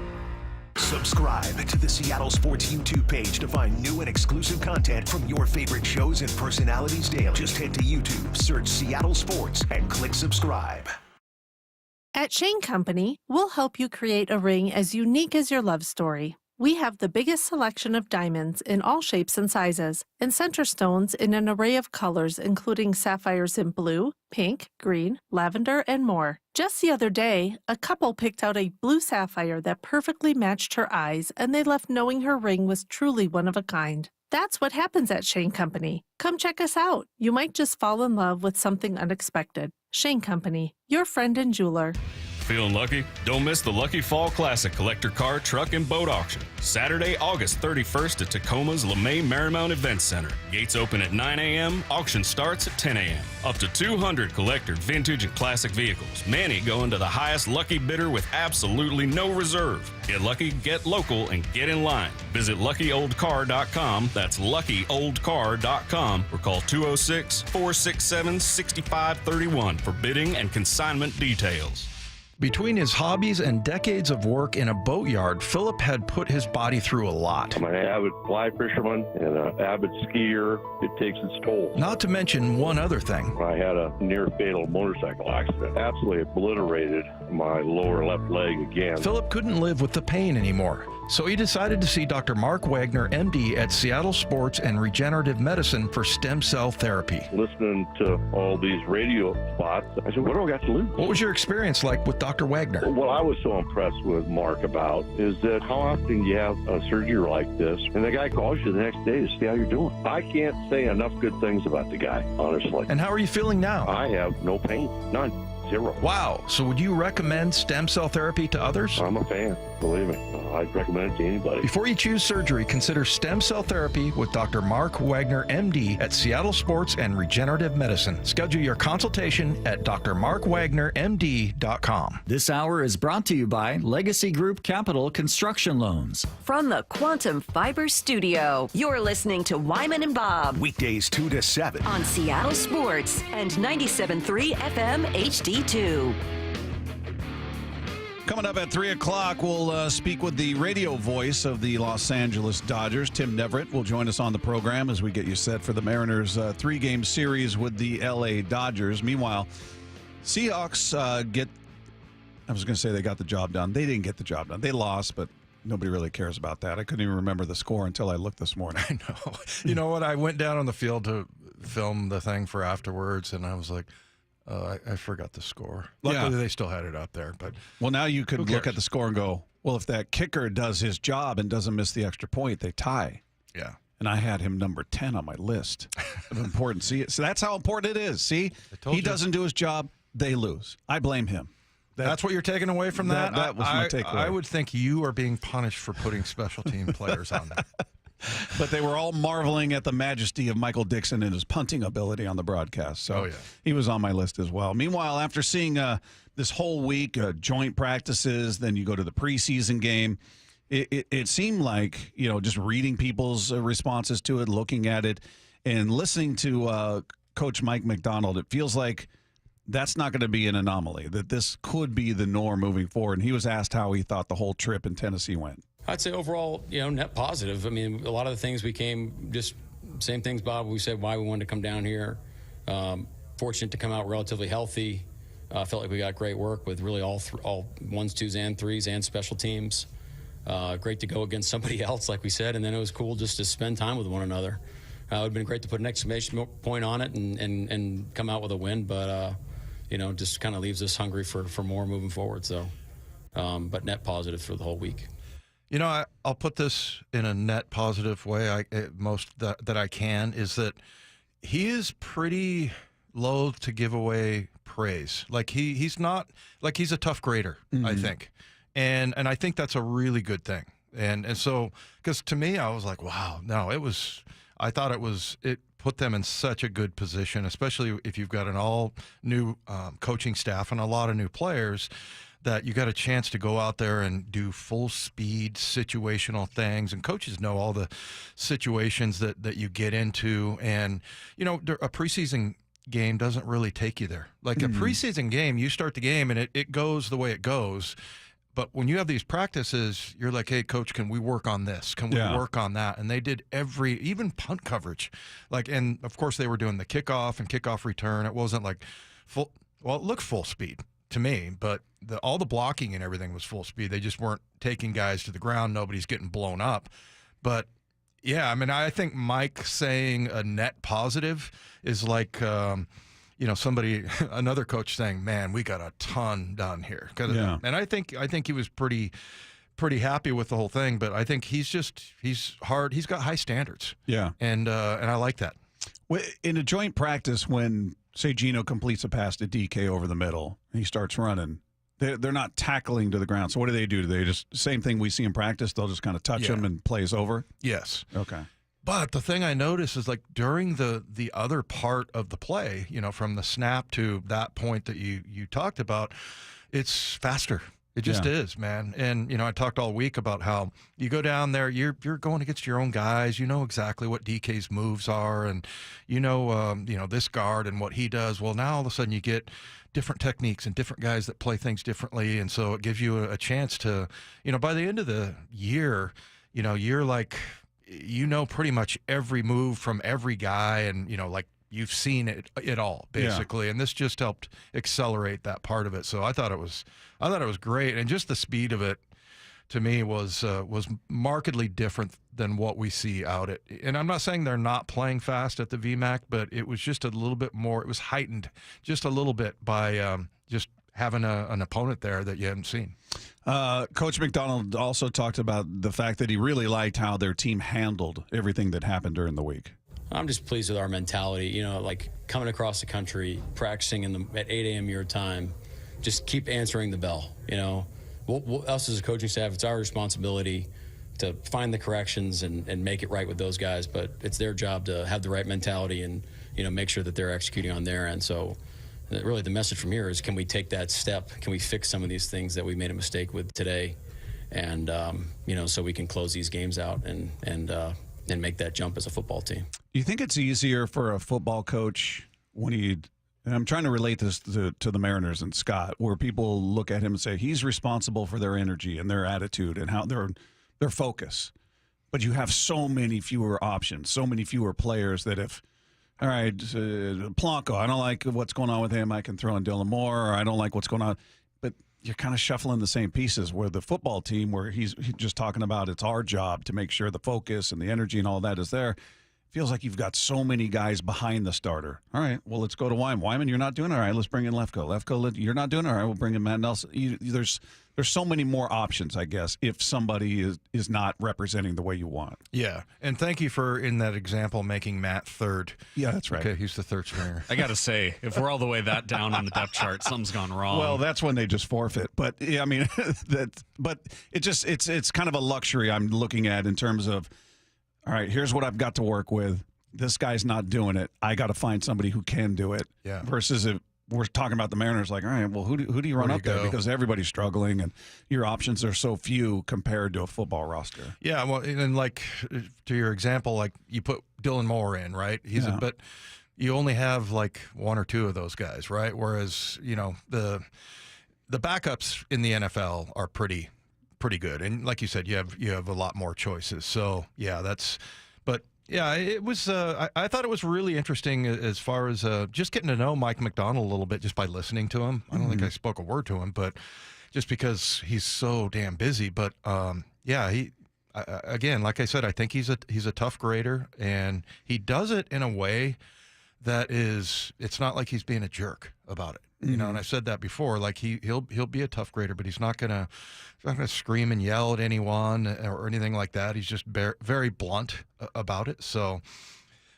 Speaker 9: Subscribe to the Seattle Sports YouTube page to find new and exclusive content from your favorite shows and personalities daily. Just head to YouTube, search Seattle Sports, and click subscribe.
Speaker 24: At Shane Company, we'll help you create a ring as unique as your love story. We have the biggest selection of diamonds in all shapes and sizes, and center stones in an array of colors, including sapphires in blue, pink, green, lavender, and more. Just the other day, a couple picked out a blue sapphire that perfectly matched her eyes, and they left knowing her ring was truly one of a kind. That's what happens at Shane Company. Come check us out. You might just fall in love with something unexpected. Shane Company, your friend and jeweler.
Speaker 25: Feeling lucky? Don't miss the Lucky Fall Classic collector car, truck, and boat auction. Saturday, August 31st at Tacoma's LeMay Marymount Events Center. Gates open at 9 a.m., auction starts at 10 a.m. Up to 200 collector, vintage, and classic vehicles. Many going to the highest lucky bidder with absolutely no reserve. Get lucky, get local, and get in line. Visit LuckyOldCar.com. That's LuckyOldCar.com or call 206-467-6531 for bidding and consignment details.
Speaker 11: Between his hobbies and decades of work in a boatyard, Philip had put his body through a lot.
Speaker 26: I'm an avid fly fisherman and an avid skier. It takes its toll.
Speaker 11: Not to mention one other thing.
Speaker 26: I had a near-fatal motorcycle accident. Absolutely obliterated my lower left leg again.
Speaker 11: Philip couldn't live with the pain anymore, so he decided to see Dr. Mark Wagner, MD, at Seattle Sports and Regenerative Medicine for stem cell therapy.
Speaker 26: Listening to all these radio spots, I said, what do I got to lose?
Speaker 11: What was your experience like with Dr. Wagner?
Speaker 26: What I was so impressed with Mark about is that how often you have a surgery like this, and the guy calls you the next day to see how you're doing. I can't say enough good things about the guy, honestly.
Speaker 11: And how are you feeling now?
Speaker 26: I have no pain, none. Zero.
Speaker 11: Wow. So would you recommend stem cell therapy to others?
Speaker 26: I'm a fan, believe me. I'd recommend it to anybody.
Speaker 11: Before you choose surgery, consider stem cell therapy with Dr. Mark Wagner, MD, at Seattle Sports and Regenerative Medicine. Schedule your consultation at drmarkwagnermd.com.
Speaker 27: This hour is brought to you by Legacy Group Capital Construction Loans.
Speaker 7: From the Quantum Fiber Studio, you're listening to Wyman and Bob.
Speaker 9: Weekdays 2 to 7.
Speaker 7: On Seattle Sports and 97.3 FM HD2.
Speaker 10: Coming up at 3 o'clock, we'll speak with the radio voice of the Los Angeles Dodgers. Tim Neverett will join us on the program as we get you set for the Mariners' three-game series with the L.A. Dodgers. Meanwhile, Seahawks I was going to say they got the job done. They didn't get the job done. They lost, but nobody really cares about that. I couldn't even remember the score until I looked this morning.
Speaker 11: I know. You know what? I went down on the field to film the thing for afterwards, and I was like, I forgot the score. Luckily, they still had it out there. But
Speaker 10: well, now you could look at the score and go, well, if that kicker does his job and doesn't miss the extra point, they tie.
Speaker 11: Yeah.
Speaker 10: And I had him number 10 on my list of important. See, so that's how important it is. See, he doesn't do his job, they lose. I blame him.
Speaker 11: That's what you're taking away from that?
Speaker 10: That was my takeaway.
Speaker 11: I would think you are being punished for putting special team players on that.
Speaker 10: But they were all marveling at the majesty of Michael Dixon and his punting ability on the broadcast. So he was on my list as well. Meanwhile, after seeing this whole week, joint practices, then you go to the preseason game, it seemed like, just reading people's responses to it, looking at it, and listening to Coach Mike McDonald, it feels like that's not going to be an anomaly, that this could be the norm moving forward. And he was asked how he thought the whole trip in Tennessee went.
Speaker 12: I'd say overall, net positive. I mean, a lot of the things we came just same things, Bob. We said why we wanted to come down here. Fortunate to come out relatively healthy. Felt like we got great work with really all ones, twos, and threes, and special teams. Great to go against somebody else, like we said, and then it was cool just to spend time with one another. It would have been great to put an exclamation point on it and come out with a win, but just kind of leaves us hungry for more moving forward. So, but net positive for the whole week.
Speaker 11: I'll put this in a net positive way. Most that I can is that he is pretty loath to give away praise. Like he's not like he's a tough grader, I think, and I think that's a really good thing. And so because to me, I was like, wow, no, I thought it put them in such a good position, especially if you've got an all new coaching staff and a lot of new players, that you got a chance to go out there and do full speed situational things. And coaches know all the situations that you get into. And, a preseason game doesn't really take you there. Like a preseason game, you start the game and it goes the way it goes. But when you have these practices, you're like, hey, coach, can we work on this? Can we work on that? And they did even punt coverage. And of course they were doing the kickoff and kickoff return. It wasn't like it looked full speed to me, but all the blocking and everything was full speed. They just weren't taking guys to the ground. Nobody's getting blown up. But yeah, I think Mike saying a net positive is like, another coach saying, man, we got a ton done here. And I think he was pretty happy with the whole thing, but I think he's hard. He's got high standards.
Speaker 10: Yeah.
Speaker 11: And I like that.
Speaker 10: In a joint practice, when, say, Gino completes a pass to DK over the middle and he starts running, they're not tackling to the ground. So what do? Do they just, same thing we see in practice, they'll just kind of touch him and plays over?
Speaker 11: Yes.
Speaker 10: Okay.
Speaker 11: But the thing I noticed is like during the other part of the play, from the snap to that point that you talked about, it's faster. It just is, man. And, I talked all week about how you go down there, you're going against your own guys. You know exactly what DK's moves are and, this guard and what he does. Well, now all of a sudden you get different techniques and different guys that play things differently. And so it gives you a chance to, by the end of the year, you're like, pretty much every move from every guy and, you've seen it all basically. And this just helped accelerate that part of it. So I thought it was great. And just the speed of it to me was markedly different than what we see out at, and I'm not saying they're not playing fast at the VMAC, but it was just a little bit more, it was heightened just a little bit by just having an opponent there that you hadn't seen.
Speaker 10: Coach McDonald also talked about the fact that he really liked how their team handled everything that happened during the week.
Speaker 12: I'm just pleased with our mentality, like coming across the country, practicing at 8 a.m. your time, just keep answering the bell. Us as a coaching staff, it's our responsibility to find the corrections and make it right with those guys, but it's their job to have the right mentality and, make sure that they're executing on their end. So really the message from here is, can we take that step? Can we fix some of these things that we made a mistake with today? And, so we can close these games out and make that jump as a football team.
Speaker 10: Do you think it's easier for a football coach and I'm trying to relate this to the Mariners and Scott, where people look at him and say he's responsible for their energy and their attitude and how their focus. But you have so many fewer options, so many fewer players that if, all right, Blanco, I don't like what's going on with him, I can throw in Dylan Moore, or I don't like what's going on. But you're kind of shuffling the same pieces, where the football team, where he's just talking about it's our job to make sure the focus and the energy and all that is there. Feels like you've got so many guys behind the starter. All right, well, let's go to Wyman. Wyman, you're not doing it. All right, let's bring in Lefko. Lefko, you're not doing it. All right, we'll bring in Matt Nelson. There's so many more options, I guess, if somebody is not representing the way you want.
Speaker 11: Yeah, and thank you for, in that example, making Matt third.
Speaker 10: Yeah, that's right.
Speaker 11: Okay, he's the third stringer.
Speaker 1: I got to say, if we're all the way that down on the depth chart, something's gone wrong.
Speaker 10: Well, that's when they just forfeit. But yeah, but it's kind of a luxury I'm looking at in terms of, all right, here's what I've got to work with. This guy's not doing it. I got to find somebody who can do it.
Speaker 11: Yeah.
Speaker 10: Versus if we're talking about the Mariners, like, all right, well, who do you run up there? Because everybody's struggling and your options are so few compared to a football roster.
Speaker 11: Yeah, well, and like to your example, like you put Dylan Moore in, right? But you only have like one or two of those guys, right? Whereas, the backups in the NFL are pretty good. And like you said, you have a lot more choices. So, yeah, but Yeah, it was. I thought it was really interesting as far as just getting to know Mike McDonald a little bit just by listening to him. I don't think I spoke a word to him, but just because he's so damn busy. But yeah, again, like I said, I think he's a tough grader, and he does it in a way that is, it's not like he's being a jerk about it. You know, and I said that before. Like he'll be a tough grader, but he's not gonna scream and yell at anyone or anything like that. He's just very blunt about it. So,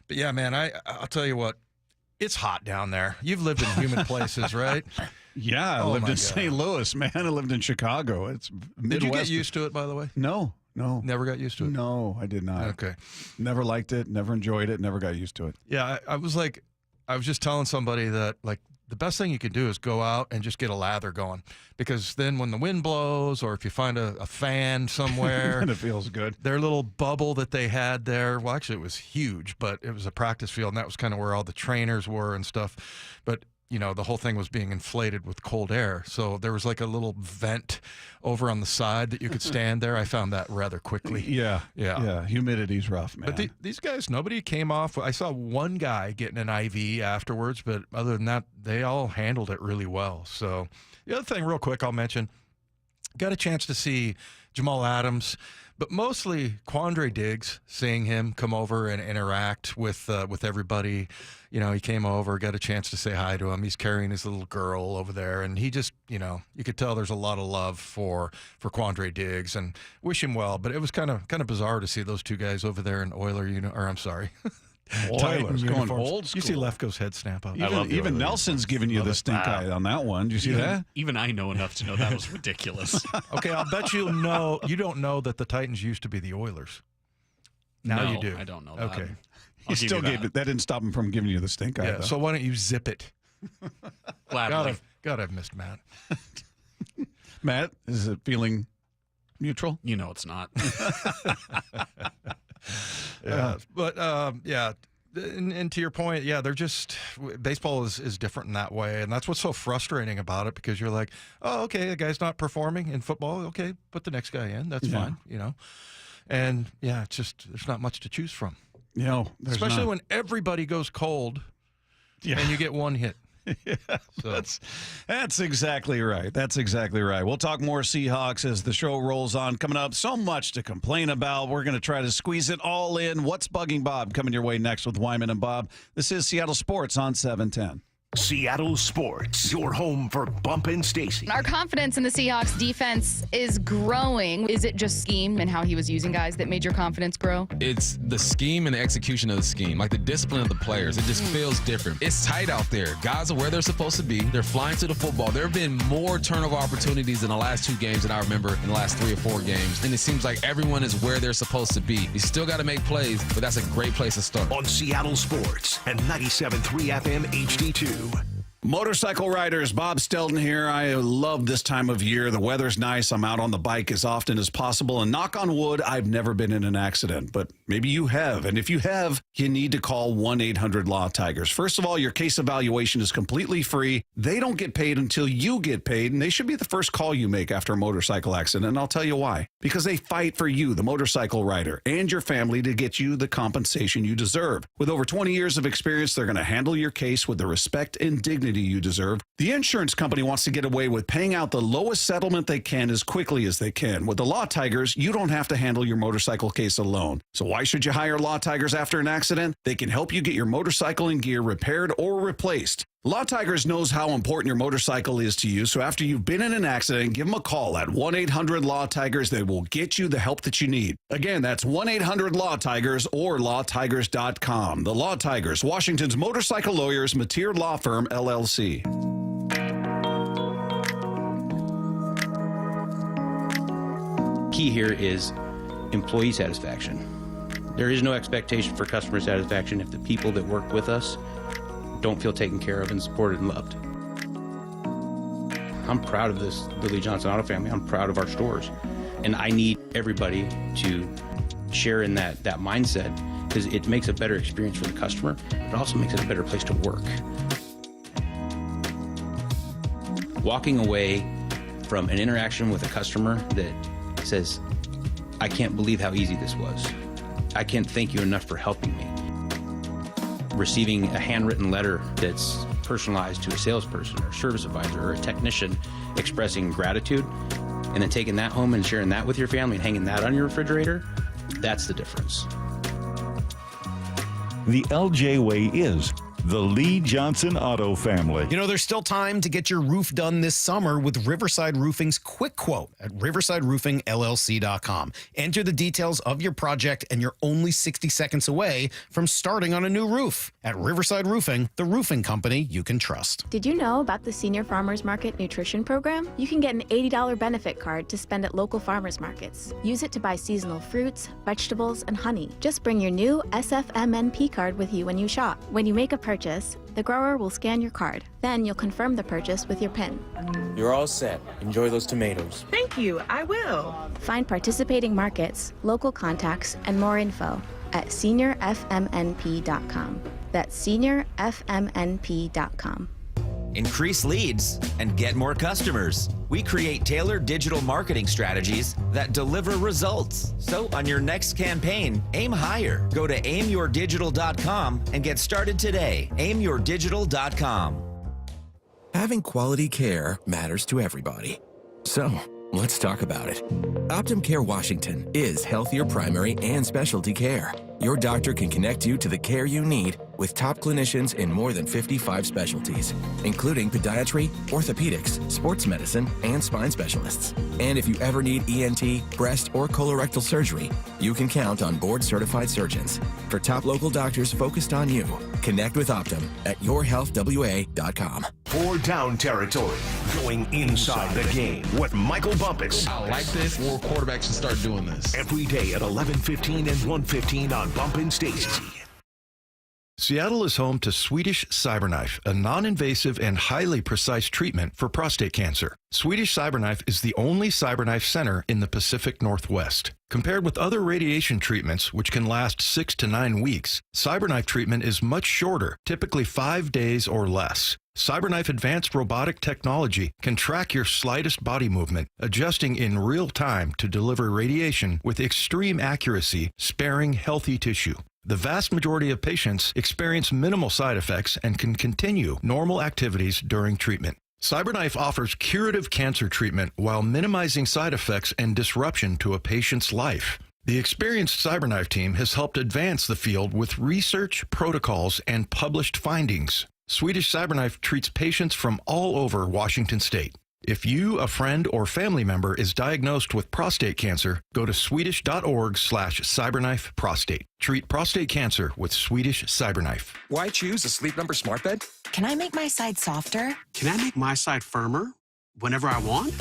Speaker 11: but yeah, man, I'll tell you what, it's hot down there. You've lived in humid places, right?
Speaker 10: Yeah, I lived in St. Louis, man. I lived in Chicago. It's Midwest.
Speaker 11: Did you get used to it, by the way?
Speaker 10: No.
Speaker 11: Never got used to it?
Speaker 10: No, I did not.
Speaker 11: Okay.
Speaker 10: Never liked it, never enjoyed it, never got used to it.
Speaker 11: Yeah, I was just telling somebody that, like, the best thing you can do is go out and just get a lather going, because then when the wind blows, or if you find a fan somewhere,
Speaker 10: and it feels good.
Speaker 11: Their little bubble that they had there, well, actually it was huge, but it was a practice field, and that was kind of where all the trainers were and stuff. But you know, the whole thing was being inflated with cold air. So there was like a little vent over on the side that you could stand there. I found that rather quickly.
Speaker 10: Yeah. Humidity's rough, man.
Speaker 11: But these guys, nobody came off. I saw one guy getting an IV afterwards, but other than that, they all handled it really well. So the other thing real quick I'll mention, got a chance to see Jamal Adams, but mostly Quandre Diggs, seeing him come over and interact with everybody. You know, he came over, got a chance to say hi to him. He's carrying his little girl over there, and he just, you know, you could tell there's a lot of love for Quandre Diggs, and wish him well. But it was kind of bizarre to see those two guys over there in Oiler
Speaker 10: Oilers going old school.
Speaker 11: You see Lefko's head snap up.
Speaker 10: Even Nelson's giving you the stink eye on that one. Did you see that?
Speaker 1: Even I know enough to know that was ridiculous.
Speaker 11: Okay, I'll bet you don't know that the Titans used to be the Oilers. Now you do.
Speaker 1: I don't know
Speaker 11: that.
Speaker 1: Okay.
Speaker 10: He still gave it. That didn't stop him from giving you the stink eye.
Speaker 11: Yeah, so why don't you zip it?
Speaker 1: Gladly.
Speaker 11: God, I've missed Matt.
Speaker 10: Matt, is it feeling neutral?
Speaker 1: You know it's not.
Speaker 11: Yeah, but yeah, and to your point, yeah, they're just, baseball is different in that way, and that's what's so frustrating about it, because you're like, oh, okay, the guy's not performing in football, okay, put the next guy in, that's fine, you know, and yeah, it's just, there's not much to choose from.
Speaker 10: You know,
Speaker 11: especially when everybody goes cold, and you get one hit.
Speaker 10: Yeah, so. That's exactly right. That's exactly right. We'll talk more Seahawks as the show rolls on. Coming up, so much to complain about. We're going to try to squeeze it all in. What's bugging Bob? Coming your way next with Wyman and Bob. This is Seattle Sports on 710.
Speaker 9: Seattle Sports, your home for Bump and Stacy.
Speaker 5: Our confidence in the Seahawks defense is growing. Is it just scheme and how he was using guys that made your confidence grow?
Speaker 6: It's the scheme and the execution of the scheme, like the discipline of the players. It just feels different. It's tight out there. Guys are where they're supposed to be. They're flying to the football. There have been more turnover opportunities in the last 2 games than I remember in the last 3 or 4 games. And it seems like everyone is where they're supposed to be. You still got to make plays, but that's a great place to start.
Speaker 9: On Seattle Sports and 97.3 FM HD2.
Speaker 10: Motorcycle riders, Bob Stelton here. I love this time of year. The weather's nice. I'm out on the bike as often as possible. And knock on wood, I've never been in an accident. But maybe you have. And if you have, you need to call 1-800-LAW-TIGERS. First of all, your case evaluation is completely free. They don't get paid until you get paid. And they should be the first call you make after a motorcycle accident. And I'll tell you why. Because they fight for you, the motorcycle rider, and your family to get you the compensation you deserve. With over 20 years of experience, they're going to handle your case with the respect and dignity you deserve. The insurance company wants to get away with paying out the lowest settlement they can as quickly as they can. With the Law Tigers, you don't have to handle your motorcycle case alone. So why should you hire Law Tigers after an accident? They can help you get your motorcycle and gear repaired or replaced. Law Tigers knows how important your motorcycle is to you, so after you've been in an accident, give them a call at 1-800-LAW-TIGERS. They will get you the help that you need. Again, that's 1-800-LAW-TIGERS or lawtigers.com. The Law Tigers, Washington's motorcycle lawyers, Mateer Law Firm, LLC.
Speaker 8: Key here is employee satisfaction. There is no expectation for customer satisfaction if the people that work with us don't feel taken care of and supported and loved. I'm proud of this Lily Johnson Auto family. I'm proud of our stores. And I need everybody to share in that mindset, because it makes a better experience for the customer, but it also makes it a better place to work. Walking away from an interaction with a customer that says, I can't believe how easy this was. I can't thank you enough for helping me. Receiving a handwritten letter that's personalized to a salesperson or service advisor or a technician expressing gratitude, and then taking that home and sharing that with your family and hanging that on your refrigerator, that's the difference.
Speaker 13: The LJ way is the Lee Johnson Auto family.
Speaker 14: You know, there's still time to get your roof done this summer with Riverside Roofing's quick quote at riversideroofingllc.com. Enter the details of your project and you're only 60 seconds away from starting on a new roof. At Riverside Roofing, the roofing company you can trust.
Speaker 15: Did you know about the Senior Farmers Market Nutrition Program? You can get an $80 benefit card to spend at local farmers markets. Use it to buy seasonal fruits, vegetables, and honey. Just bring your new SFMNP card with you when you shop. When you make a purchase, the grower will scan your card. Then you'll confirm the purchase with your PIN.
Speaker 16: You're all set. Enjoy those tomatoes.
Speaker 15: Thank you, I will. Find participating markets, local contacts, and more info at seniorfmnp.com. That's seniorfmnp.com.
Speaker 17: Increase leads and get more customers. We create tailored digital marketing strategies that deliver results. So on your next campaign, aim higher. Go to aimyourdigital.com and get started today. aimyourdigital.com.
Speaker 18: Having quality care matters to everybody. So, let's talk about it. Optum Care Washington is healthier primary and specialty care. Your doctor can connect you to the care you need with top clinicians in more than 55 specialties, including podiatry, orthopedics, sports medicine, and spine specialists. And if you ever need ENT, breast, or colorectal surgery, you can count on board-certified surgeons. For top local doctors focused on you, connect with Optum at yourhealthwa.com.
Speaker 9: For Down Territory, going inside the game. What Michael Bumpus.
Speaker 6: I like this. More quarterbacks should start doing this.
Speaker 9: Every day at 11:15 and 1:15 on Bumpin' Stacy.
Speaker 11: Seattle is home to Swedish CyberKnife, a non-invasive and highly precise treatment for prostate cancer. Swedish CyberKnife is the only CyberKnife center in the Pacific Northwest. Compared with other radiation treatments, which can last 6 to 9 weeks, CyberKnife treatment is much shorter, typically 5 days or less. CyberKnife advanced robotic technology can track your slightest body movement, adjusting in real time to deliver radiation with extreme accuracy, sparing healthy tissue. The vast majority of patients experience minimal side effects and can continue normal activities during treatment. CyberKnife offers curative cancer treatment while minimizing side effects and disruption to a patient's life. The experienced CyberKnife team has helped advance the field with research, protocols, and published findings. Swedish CyberKnife treats patients from all over Washington state. If you, a friend, or family member is diagnosed with prostate cancer, go to swedish.org/cyberknife prostate. Treat prostate cancer with Swedish CyberKnife.
Speaker 19: Why choose a Sleep Number smart bed?
Speaker 28: Can I make my side softer?
Speaker 19: Can I make my side firmer whenever I want?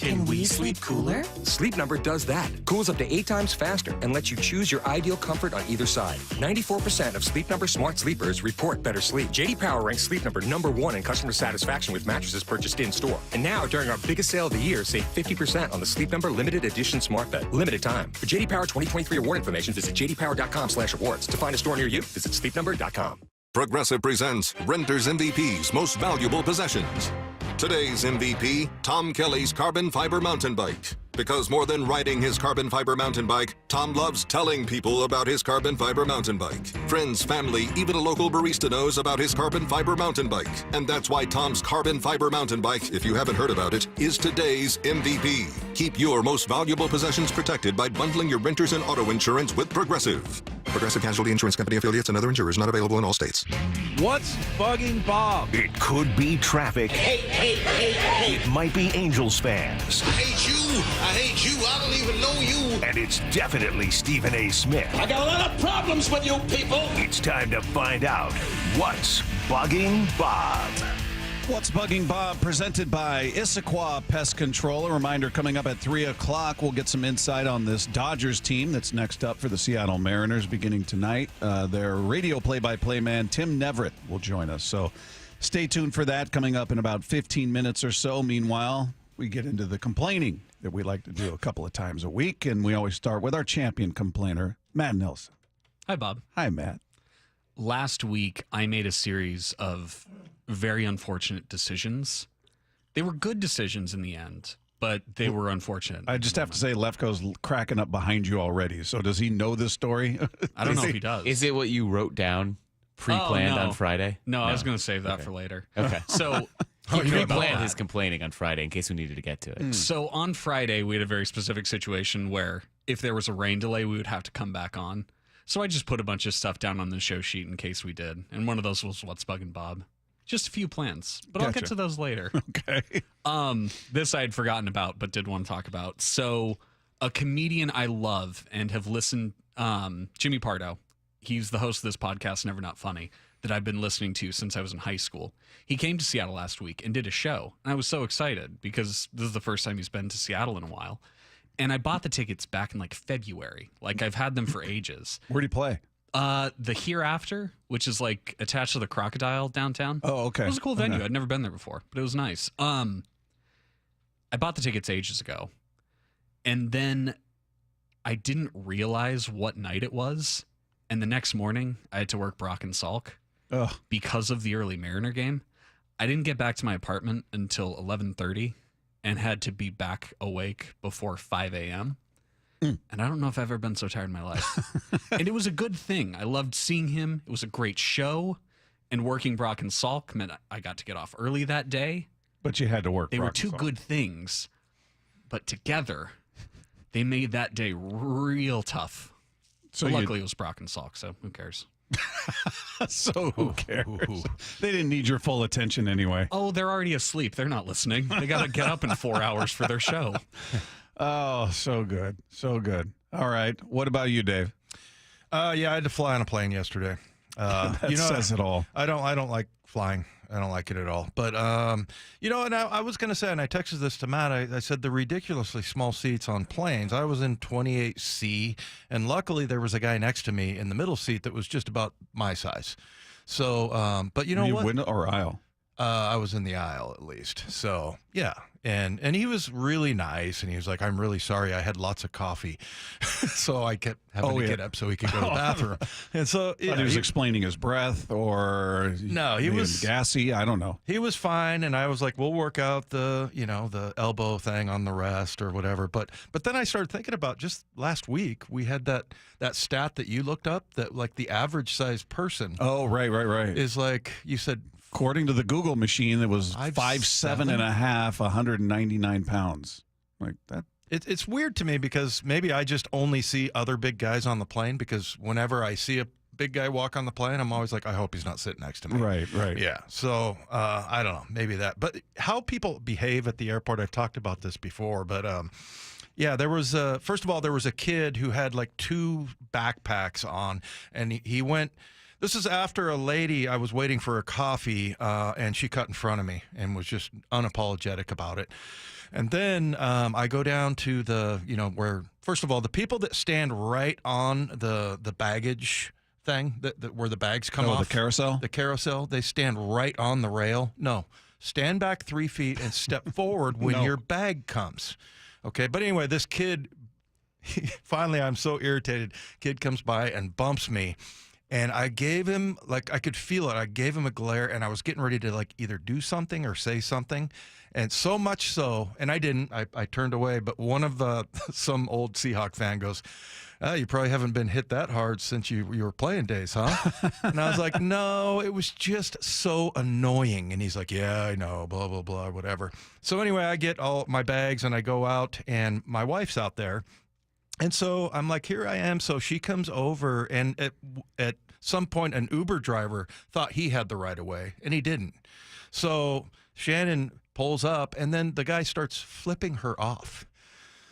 Speaker 28: Can we sleep cooler?
Speaker 19: Sleep Number does that. Cools up to 8 times faster and lets you choose your ideal comfort on either side. 94% of Sleep Number smart sleepers report better sleep. J.D. Power ranks Sleep Number #1 in customer satisfaction with mattresses purchased in-store. And now, during our biggest sale of the year, save 50% on the Sleep Number Limited Edition smart bed. Limited time. For J.D. Power 2023 award information, visit jdpower.com/awards. To find a store near you, visit sleepnumber.com.
Speaker 29: Progressive presents Renter's MVP's Most Valuable Possessions. Today's MVP, Tom Kelly's carbon fiber mountain bike. Because more than riding his carbon fiber mountain bike, Tom loves telling people about his carbon fiber mountain bike. Friends, family, even a local barista knows about his carbon fiber mountain bike. And that's why Tom's carbon fiber mountain bike, if you haven't heard about it, is today's MVP. Keep your most valuable possessions protected by bundling your renters and auto insurance with Progressive. Progressive Casualty Insurance Company affiliates and other insurers not available in all states.
Speaker 9: What's bugging Bob? It could be traffic. It might be Angels fans.
Speaker 30: I hate you. I hate you. I don't even know you.
Speaker 9: And it's definitely Stephen A. Smith.
Speaker 30: I got a lot of problems with you people.
Speaker 9: It's time to find out what's bugging Bob.
Speaker 10: What's Bugging Bob, presented by Issaquah Pest Control. A reminder, coming up at 3 o'clock, we'll get some insight on this Dodgers team that's next up for the Seattle Mariners beginning tonight. Their radio play-by-play man, Tim Neverett, will join us. So stay tuned for that coming up in about 15 minutes or so. Meanwhile, we get into the complaining that we like to do a couple of times a week, and we always start with our champion complainer, Matt Nelson.
Speaker 1: Hi, Bob.
Speaker 10: Hi, Matt.
Speaker 1: Last week, I made a series of very unfortunate decisions. They were good decisions in the end, but they were unfortunate.
Speaker 10: I just have to say, Lefko's cracking up behind you already. So does he know this story?
Speaker 1: I don't know if he does.
Speaker 2: Is it what you wrote down pre-planned on Friday?
Speaker 1: No, I was going to save that for later.
Speaker 2: Okay.
Speaker 1: So
Speaker 2: he
Speaker 1: knew about
Speaker 2: pre-planned
Speaker 1: that.
Speaker 2: his complaining on Friday in case we needed to get to it.
Speaker 1: So on Friday, we had a very specific situation where if there was a rain delay, we would have to come back on. So I just put a bunch of stuff down on the show sheet in case we did. And one of those was What's Buggin' Bob. Just a few plans, but I'll get to those later.
Speaker 10: Okay.
Speaker 1: This I had forgotten about, but did want to talk about. So a comedian I love and have listened, Jimmy Pardo. He's the host of this podcast, Never Not Funny, that I've been listening to since I was in high school. He came to Seattle last week and did a show. And I was so excited because this is the first time he's been to Seattle in a while. And I bought the tickets back in like February. Like I've had them for ages.
Speaker 10: Where'd he play?
Speaker 1: The Hereafter, which is like attached to the Crocodile downtown.
Speaker 10: Oh, okay.
Speaker 1: It was a cool venue.
Speaker 10: Okay.
Speaker 1: I'd never been there before, but it was nice. I bought the tickets ages ago, and then I didn't realize what night it was. And the next morning, I had to work Brock and Salk because of the early Mariner game. I didn't get back to my apartment until 11:30 and had to be back awake before 5 a.m. And I don't know if I've ever been so tired in my life. And it was a good thing. I loved seeing him. It was a great show. And working Brock and Salk meant I got to get off early that day.
Speaker 10: But you had to work
Speaker 1: They
Speaker 10: Brock
Speaker 1: were two
Speaker 10: and Salk.
Speaker 1: good things. But together, they made that day real tough.
Speaker 10: So
Speaker 1: But
Speaker 10: you-
Speaker 1: luckily, it was Brock and Salk, so who cares?
Speaker 10: So who cares? They didn't need your full attention anyway.
Speaker 1: Oh, they're already asleep. They're not listening. They got to get up in 4 hours for their show.
Speaker 10: Oh, so good. So good. All right. What about you, Dave?
Speaker 11: Yeah, I had to fly on a plane yesterday.
Speaker 10: That says it all.
Speaker 11: I don't like flying. I don't like it at all. But, and I was going to say, and I texted this to Matt, I said the ridiculously small seats on planes. I was in 28C, and luckily there was a guy next to me in the middle seat that was just about my size. So, but you know what?
Speaker 10: Window or aisle?
Speaker 11: I was in the aisle at least. So, yeah. And he was really nice, and he was like, "I'm really sorry. I had lots of coffee." So I kept having to get up so he could go to the bathroom. And so
Speaker 10: He was explaining his breath, or
Speaker 11: No, he
Speaker 10: made
Speaker 11: was-
Speaker 10: him gassy. I don't know.
Speaker 11: He was fine, and I was like, "We'll work out the elbow thing on the rest or whatever." But then I started thinking about just last week we had that stat that you looked up that like the average sized person.
Speaker 10: Oh, right.
Speaker 11: Is like you said.
Speaker 10: According to the Google machine, it was 5'7" and a half, 199 pounds. Like that.
Speaker 11: It's weird to me because maybe I just only see other big guys on the plane because whenever I see a big guy walk on the plane, I'm always like, I hope he's not sitting next to me.
Speaker 10: Right.
Speaker 11: Yeah. So I don't know, maybe that. But how people behave at the airport, I've talked about this before, but yeah, there was first of all, there was a kid who had like 2 backpacks on, and he went. This is after a lady, I was waiting for a coffee, and she cut in front of me and was just unapologetic about it. And then I go down to the, where, first of all, the people that stand right on the baggage thing, where the bags come off.
Speaker 10: The carousel?
Speaker 11: The carousel, they stand right on the rail. No, stand back 3 feet and step forward when your bag comes. Okay, but anyway, this kid, finally, I'm so irritated. Kid comes by and bumps me. And I gave him, like, I could feel it. I gave him a glare, and I was getting ready to, like, either do something or say something. And so much so, and I didn't. I turned away. But one of some old Seahawk fan goes, you probably haven't been hit that hard since you were playing days, huh? And I was like, no, it was just so annoying. And he's like, yeah, I know, blah, blah, blah, whatever. So anyway, I get all my bags, and I go out, and my wife's out there. And so I'm like, here I am. So she comes over, and at some point, an Uber driver thought he had the right of way, and he didn't. So Shannon pulls up, and then the guy starts flipping her off.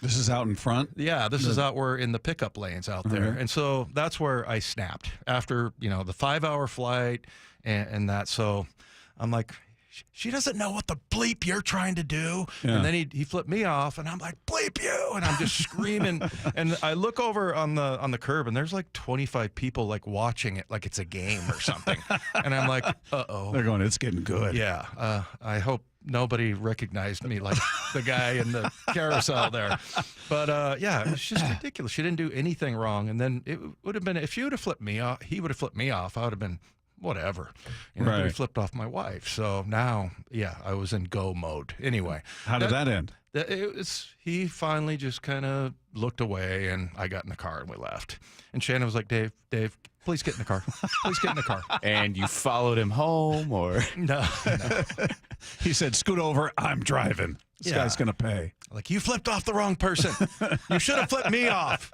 Speaker 10: This is out in front?
Speaker 11: Yeah, this is out where in the pickup lanes out there.
Speaker 10: Okay.
Speaker 11: And so that's where I snapped after, the 5-hour flight and that. So I'm like, she doesn't know what the bleep you're trying to do.
Speaker 10: Yeah.
Speaker 11: And then he flipped me off, and I'm like, bleep you. And I'm just screaming. And I look over on the curb, and there's like 25 people like watching it like it's a game or something. And I'm like, uh-oh.
Speaker 10: They're going, it's getting good.
Speaker 11: Yeah. I hope nobody recognized me like the guy in the carousel there. But yeah, it was just ridiculous. She didn't do anything wrong. And then it would have been, if she would have flipped me off, he would have flipped me off. I would have been whatever. You know,
Speaker 10: Right.
Speaker 11: He flipped off my wife. So now, yeah, I was in go mode. Anyway.
Speaker 10: How did that end?
Speaker 11: He finally just kind of looked away, and I got in the car and we left. And Shannon was like, Dave, please get in the car. Please get in the car.
Speaker 2: And you followed him home, or?
Speaker 11: No.
Speaker 10: He said, scoot over, I'm driving. This guy's going to pay.
Speaker 11: Like, you flipped off the wrong person. You should have flipped me off.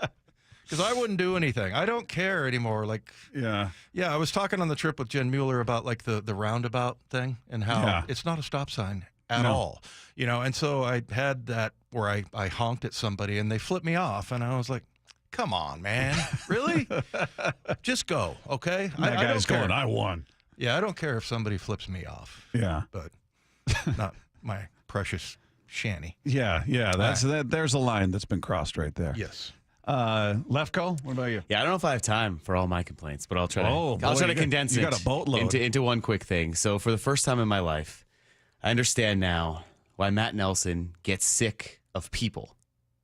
Speaker 11: Because I wouldn't do anything. I don't care anymore. Like,
Speaker 10: yeah,
Speaker 11: I was talking on the trip with Jen Mueller about like the roundabout thing and how
Speaker 10: Yeah.
Speaker 11: it's not a stop sign at
Speaker 10: No.
Speaker 11: all. You know, and so I had that where I honked at somebody and they flipped me off, and I was like, come on, man. Really? Just go, okay?
Speaker 10: That
Speaker 11: I
Speaker 10: guy's
Speaker 11: don't care.
Speaker 10: going, I won.
Speaker 11: Yeah, I don't care if somebody flips me off.
Speaker 10: Yeah.
Speaker 11: But not my precious Shanny.
Speaker 10: Yeah. There's a line that's been crossed right there.
Speaker 11: Yes.
Speaker 10: Lefko, what about you?
Speaker 2: Yeah, I don't know if I have time for all my complaints, but I'll try
Speaker 10: Oh,
Speaker 2: to. I'll
Speaker 10: boy,
Speaker 2: try to
Speaker 10: you got-
Speaker 2: condense
Speaker 10: you
Speaker 2: it
Speaker 10: got a boatload.
Speaker 2: into one quick thing. So for the first time in my life, I understand now why Matt Nelson gets sick of people.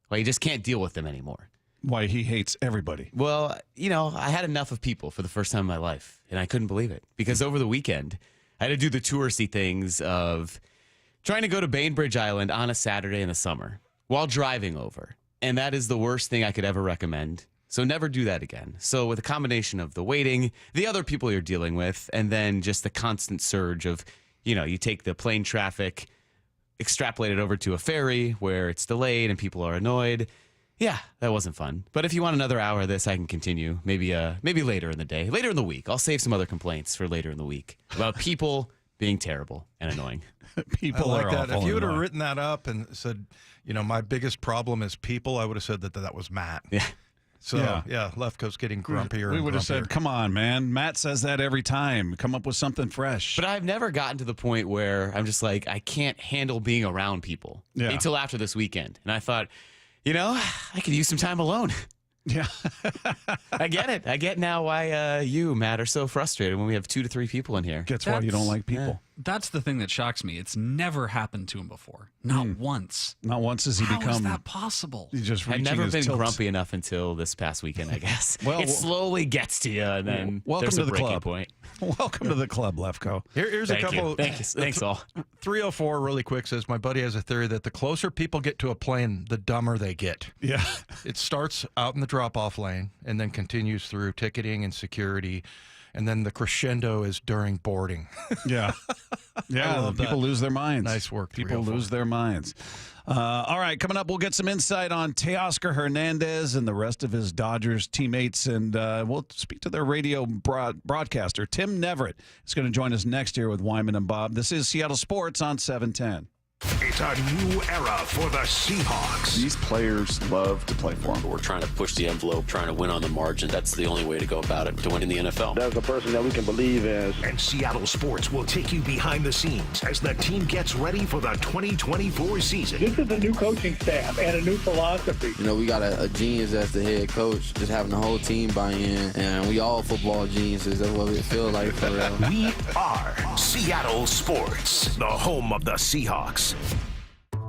Speaker 2: Why he just can't deal with them anymore.
Speaker 10: Why he hates everybody.
Speaker 2: Well, you know, I had enough of people for the first time in my life, and I couldn't believe it because over the weekend, I had to do the touristy things of trying to go to Bainbridge Island on a Saturday in the summer while driving over. And that is the worst thing I could ever recommend. So never do that again. So with a combination of the waiting, the other people you're dealing with, and then just the constant surge of, you know, you take the plane traffic, extrapolate it over to a ferry where it's delayed and people are annoyed. Yeah, that wasn't fun. But if you want another hour of this, I can continue. Maybe later in the day, later in the week. I'll save some other complaints for later in the week about people being terrible and annoying.
Speaker 10: People
Speaker 11: I like
Speaker 10: are
Speaker 11: that.
Speaker 10: awful
Speaker 11: If you would have
Speaker 10: annoying.
Speaker 11: written that up and said, you know, my biggest problem is people, I would have said that was Matt.
Speaker 2: Yeah.
Speaker 11: So, yeah, Lefko's getting grumpier
Speaker 10: We
Speaker 11: and
Speaker 10: would have
Speaker 11: grumpier.
Speaker 10: said, come on, man. Matt says that every time. Come up with something fresh.
Speaker 2: But I've never gotten to the point where I'm just like, I can't handle being around people
Speaker 10: Yeah.
Speaker 2: until after this weekend. And I thought, you know, I could use some time alone.
Speaker 10: Yeah.
Speaker 2: I get it. I get now why you, Matt, are so frustrated when we have 2 to 3 people in here.
Speaker 10: That's why you don't like people.
Speaker 1: That's the thing that shocks me. It's never happened to him before. Not once.
Speaker 10: Not once has he
Speaker 1: How
Speaker 10: become.
Speaker 1: is that possible?
Speaker 10: He's just
Speaker 2: I've
Speaker 10: reaching
Speaker 2: never
Speaker 10: his
Speaker 2: been
Speaker 10: tilts.
Speaker 2: grumpy enough until this past weekend, I guess.
Speaker 10: Well,
Speaker 2: it slowly gets to you, and then
Speaker 10: welcome
Speaker 2: there's
Speaker 10: to
Speaker 2: a
Speaker 10: the
Speaker 2: breaking
Speaker 10: club.
Speaker 2: point.
Speaker 10: Welcome to the club, Lefko.
Speaker 11: Here's
Speaker 2: Thank
Speaker 11: a couple.
Speaker 2: you. Thanks all.
Speaker 11: 304 really quick says, my buddy has a theory that the closer people get to a plane, the dumber they get.
Speaker 10: Yeah.
Speaker 11: It starts out in the drop-off lane and then continues through ticketing and security, and then the crescendo is during boarding.
Speaker 10: Yeah. Yeah.
Speaker 11: love
Speaker 10: People
Speaker 11: that.
Speaker 10: lose their minds.
Speaker 11: Nice work,
Speaker 10: People
Speaker 11: 304.
Speaker 10: lose their minds. All right. Coming up, we'll get some insight on Teoscar Hernandez and the rest of his Dodgers teammates. And we'll speak to their radio broadcaster. Tim Neverett is going to join us next year with Wyman and Bob. This is Seattle Sports on 710.
Speaker 9: It's a new era for the Seahawks.
Speaker 3: These players love to play for them.
Speaker 4: We're trying to push the envelope, trying to win on the margin. That's the only way to go about it, to win in the NFL.
Speaker 9: There's a person that we can believe in. And Seattle Sports will take you behind the scenes as the team gets ready for the 2024 season.
Speaker 20: This is a new coaching staff and a new philosophy.
Speaker 21: You know, we got a genius as the head coach, just having the whole team buy in, and we all football geniuses. That's what it feels like for real.
Speaker 9: We are Seattle Sports, the home of the Seahawks.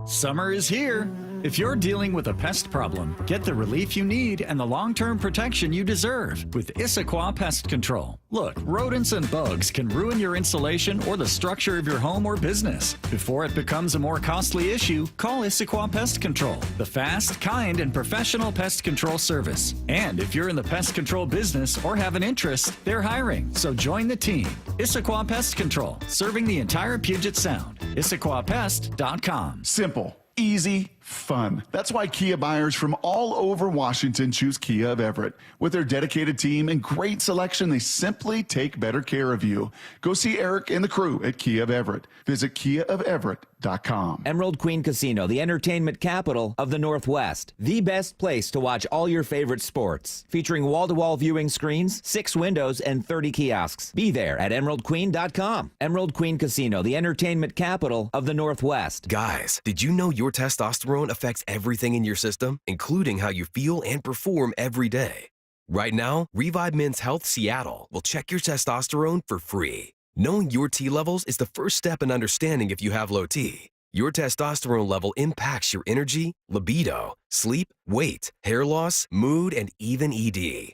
Speaker 22: Summer is here. If you're dealing with a pest problem, get the relief you need and the long-term protection you deserve with Issaquah Pest Control. Look, rodents and bugs can ruin your insulation or the structure of your home or business. Before it becomes a more costly issue, call Issaquah Pest Control, the fast, kind, and professional pest control service. And if you're in the pest control business or have an interest, they're hiring, so join the team. Issaquah Pest Control, serving the entire Puget Sound. IssaquahPest.com.
Speaker 3: Simple, easy, fun. That's why Kia buyers from all over Washington choose Kia of Everett. With their dedicated team and great selection, they simply take better care of you. Go see Eric and the crew at Kia of Everett. Visit KiaofEverett.com.
Speaker 23: Emerald Queen Casino, the entertainment capital of the Northwest. The best place to watch all your favorite sports. Featuring wall-to-wall viewing screens, 6 windows, and 30 kiosks. Be there at EmeraldQueen.com. Emerald Queen Casino, the entertainment capital of the Northwest.
Speaker 24: Guys, did you know your testosterone affects everything in your system, including how you feel and perform every day? Right now, Revive Men's Health Seattle will check your testosterone for free. Knowing your T levels is the first step in understanding if you have low T. Your testosterone level impacts your energy, libido, sleep, weight, hair loss, mood, and even ED.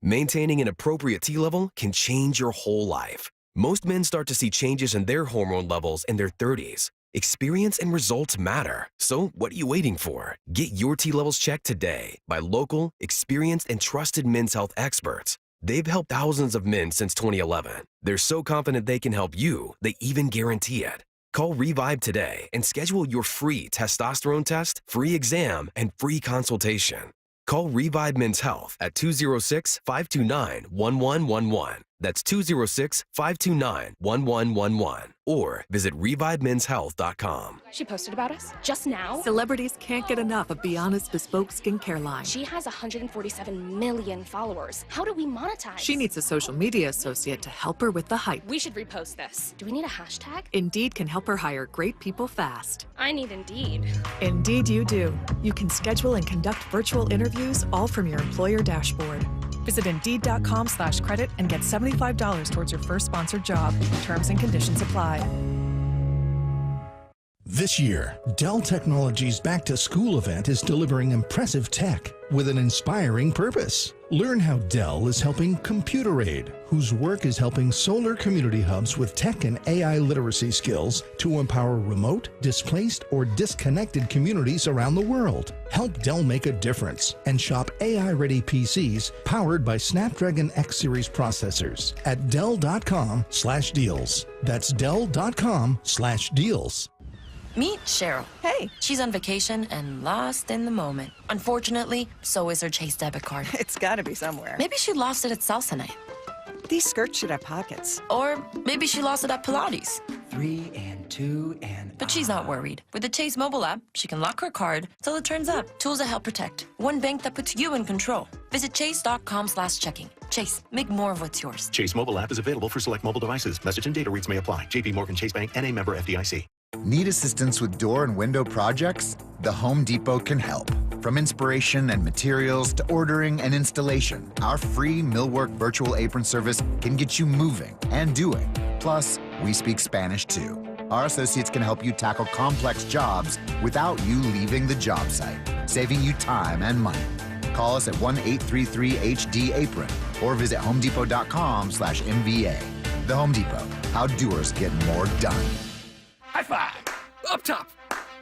Speaker 24: Maintaining an appropriate T level can change your whole life. Most men start to see changes in their hormone levels in their 30s. Experience and results matter. So what are you waiting for? Get your T levels checked today by local, experienced, and trusted men's health experts. They've helped thousands of men since 2011. They're so confident they can help you, they even guarantee it. Call Revive today and schedule your free testosterone test, free exam, and free consultation. Call Revive Men's Health at 206-529-1111. That's 206-529-1111. Or visit ReviveMen'sHealth.com.
Speaker 5: She posted about us just now.
Speaker 7: Celebrities can't get enough of Beyond's bespoke skincare line.
Speaker 5: She has 147 million followers. How do we monetize?
Speaker 7: She needs a social media associate to help her with the hype.
Speaker 5: We should repost this. Do we need a hashtag?
Speaker 7: Indeed can help her hire great people fast.
Speaker 5: I need Indeed.
Speaker 7: Indeed you do. You can schedule and conduct virtual interviews all from your employer dashboard. Visit Indeed.com/credit and get $75 towards your first sponsored job. Terms and conditions apply.
Speaker 8: This year, Dell Technologies Back to School event is delivering impressive tech with an inspiring purpose. Learn how Dell is helping Computer Aid, whose work is helping solar community hubs with tech and AI literacy skills to empower remote, displaced, or disconnected communities around the world. Help Dell make a difference and shop AI-ready PCs powered by Snapdragon X Series processors at Dell.com/deals. That's Dell.com/deals.
Speaker 28: Meet Cheryl. Hey. She's on vacation and lost in the moment. Unfortunately, so is her Chase debit card.
Speaker 12: It's gotta be somewhere.
Speaker 28: Maybe she lost it at salsa night.
Speaker 12: These skirts should have pockets.
Speaker 28: Or maybe she lost it at Pilates.
Speaker 12: 3 and 2 and...
Speaker 28: But she's not worried. With the Chase mobile app, she can lock her card till it turns up. Tools that help protect. One bank that puts you in control. Visit chase.com/checking. Chase, make more of what's yours.
Speaker 9: Chase mobile app is available for select mobile devices. Message and data rates may apply. JP Morgan Chase Bank, N.A. member FDIC.
Speaker 13: Need assistance with door and window projects? The Home Depot can help. From inspiration and materials to ordering and installation, our free Millwork virtual apron service can get you moving and doing. Plus, we speak Spanish too. Our associates can help you tackle complex jobs without you leaving the job site, saving you time and money. Call us at 1-833-HD-APRON or visit homedepot.com/MVA. The Home Depot, how doers get more done.
Speaker 14: High five! Up top!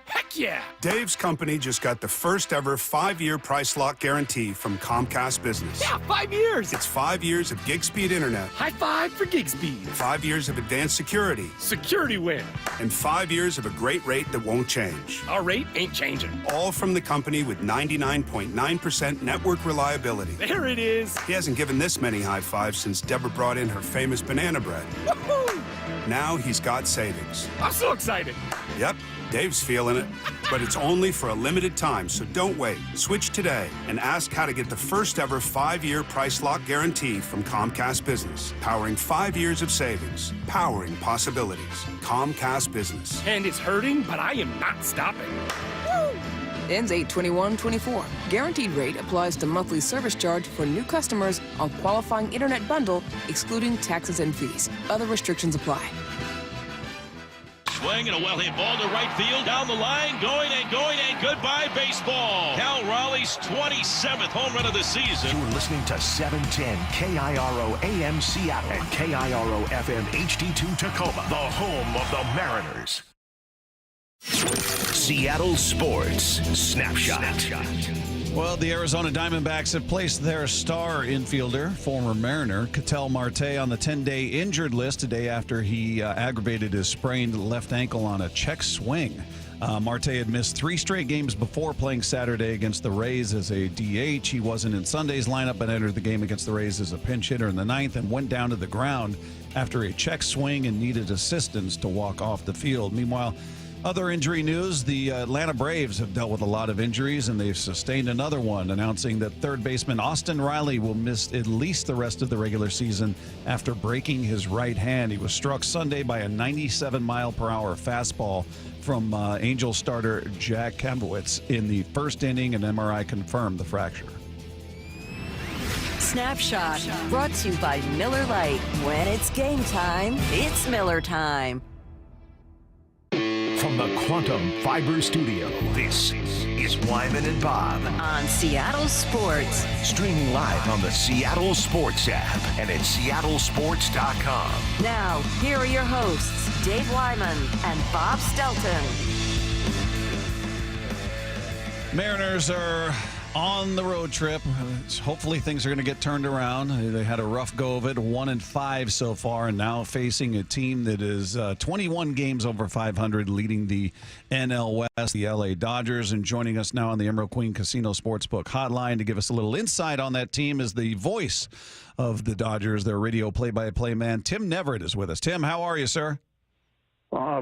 Speaker 14: Heck yeah!
Speaker 16: Dave's company just got the first ever 5-year price lock guarantee from Comcast Business.
Speaker 14: Yeah, 5 years!
Speaker 16: It's 5 years of gig speed internet.
Speaker 14: High five for gig speed.
Speaker 16: 5 years of advanced security.
Speaker 14: Security win.
Speaker 16: And 5 years of a great rate that won't change.
Speaker 14: Our rate ain't changing.
Speaker 16: All from the company with 99.9% network reliability.
Speaker 14: There it is.
Speaker 16: He hasn't given this many high fives since Deborah brought in her famous banana bread.
Speaker 14: Woohoo!
Speaker 16: Now he's got savings.
Speaker 14: I'm so excited.
Speaker 16: Yep, Dave's feeling it. But it's only for a limited time, so don't wait. Switch today and ask how to get the first ever 5-year price lock guarantee from Comcast Business. Powering 5 years of savings. Powering possibilities. Comcast Business.
Speaker 14: And it's hurting, but I am not stopping.
Speaker 25: Woo! Ends 8/21/24. Guaranteed rate applies to monthly service charge for new customers on qualifying internet bundle, excluding taxes and fees. Other restrictions apply.
Speaker 26: Swing and a well-hit ball to right field, down the line, going and goodbye baseball. Cal Raleigh's 27th home run of the season.
Speaker 9: You're listening to 710 KIRO AM Seattle and KIRO FM HD2 Tacoma, the home of the Mariners. Seattle Sports Snapshot.
Speaker 10: Well, the Arizona Diamondbacks have placed their star infielder, former Mariner, Ketel Marte, on the 10-day injured list a day after he aggravated his sprained left ankle on a check swing. Marte had missed 3 straight games before playing Saturday against the Rays as a DH. He wasn't in Sunday's lineup but entered the game against the Rays as a pinch hitter in the 9th and went down to the ground after a check swing and needed assistance to walk off the field. Meanwhile, other injury news, the Atlanta Braves have dealt with a lot of injuries, and they've sustained another one, announcing that third baseman Austin Riley will miss at least the rest of the regular season after breaking his right hand. He was struck Sunday by a 97-mile-per-hour fastball from Angels starter Jack Kemowitz in the first inning, and MRI confirmed the fracture.
Speaker 27: Snapshot, brought to you by Miller Lite. When it's game time, it's Miller time.
Speaker 9: From the Quantum Fiber Studio, this is Here's Wyman and Bob
Speaker 27: on Seattle Sports.
Speaker 9: Streaming live on the Seattle Sports app and at seattlesports.com.
Speaker 27: Now, here are your hosts, Dave Wyman and Bob Stelton.
Speaker 10: Mariners are on the road trip. Hopefully things are going to get turned around. They had a rough go of it, 1-5 so far, and now facing a team that is 21 games over 500, leading the NL West, the LA Dodgers. And joining us now on the Emerald Queen Casino Sportsbook hotline to give us a little insight on that team is the voice of the Dodgers, their radio play-by-play man, Tim Neverett is with us. Tim, how are you, sir?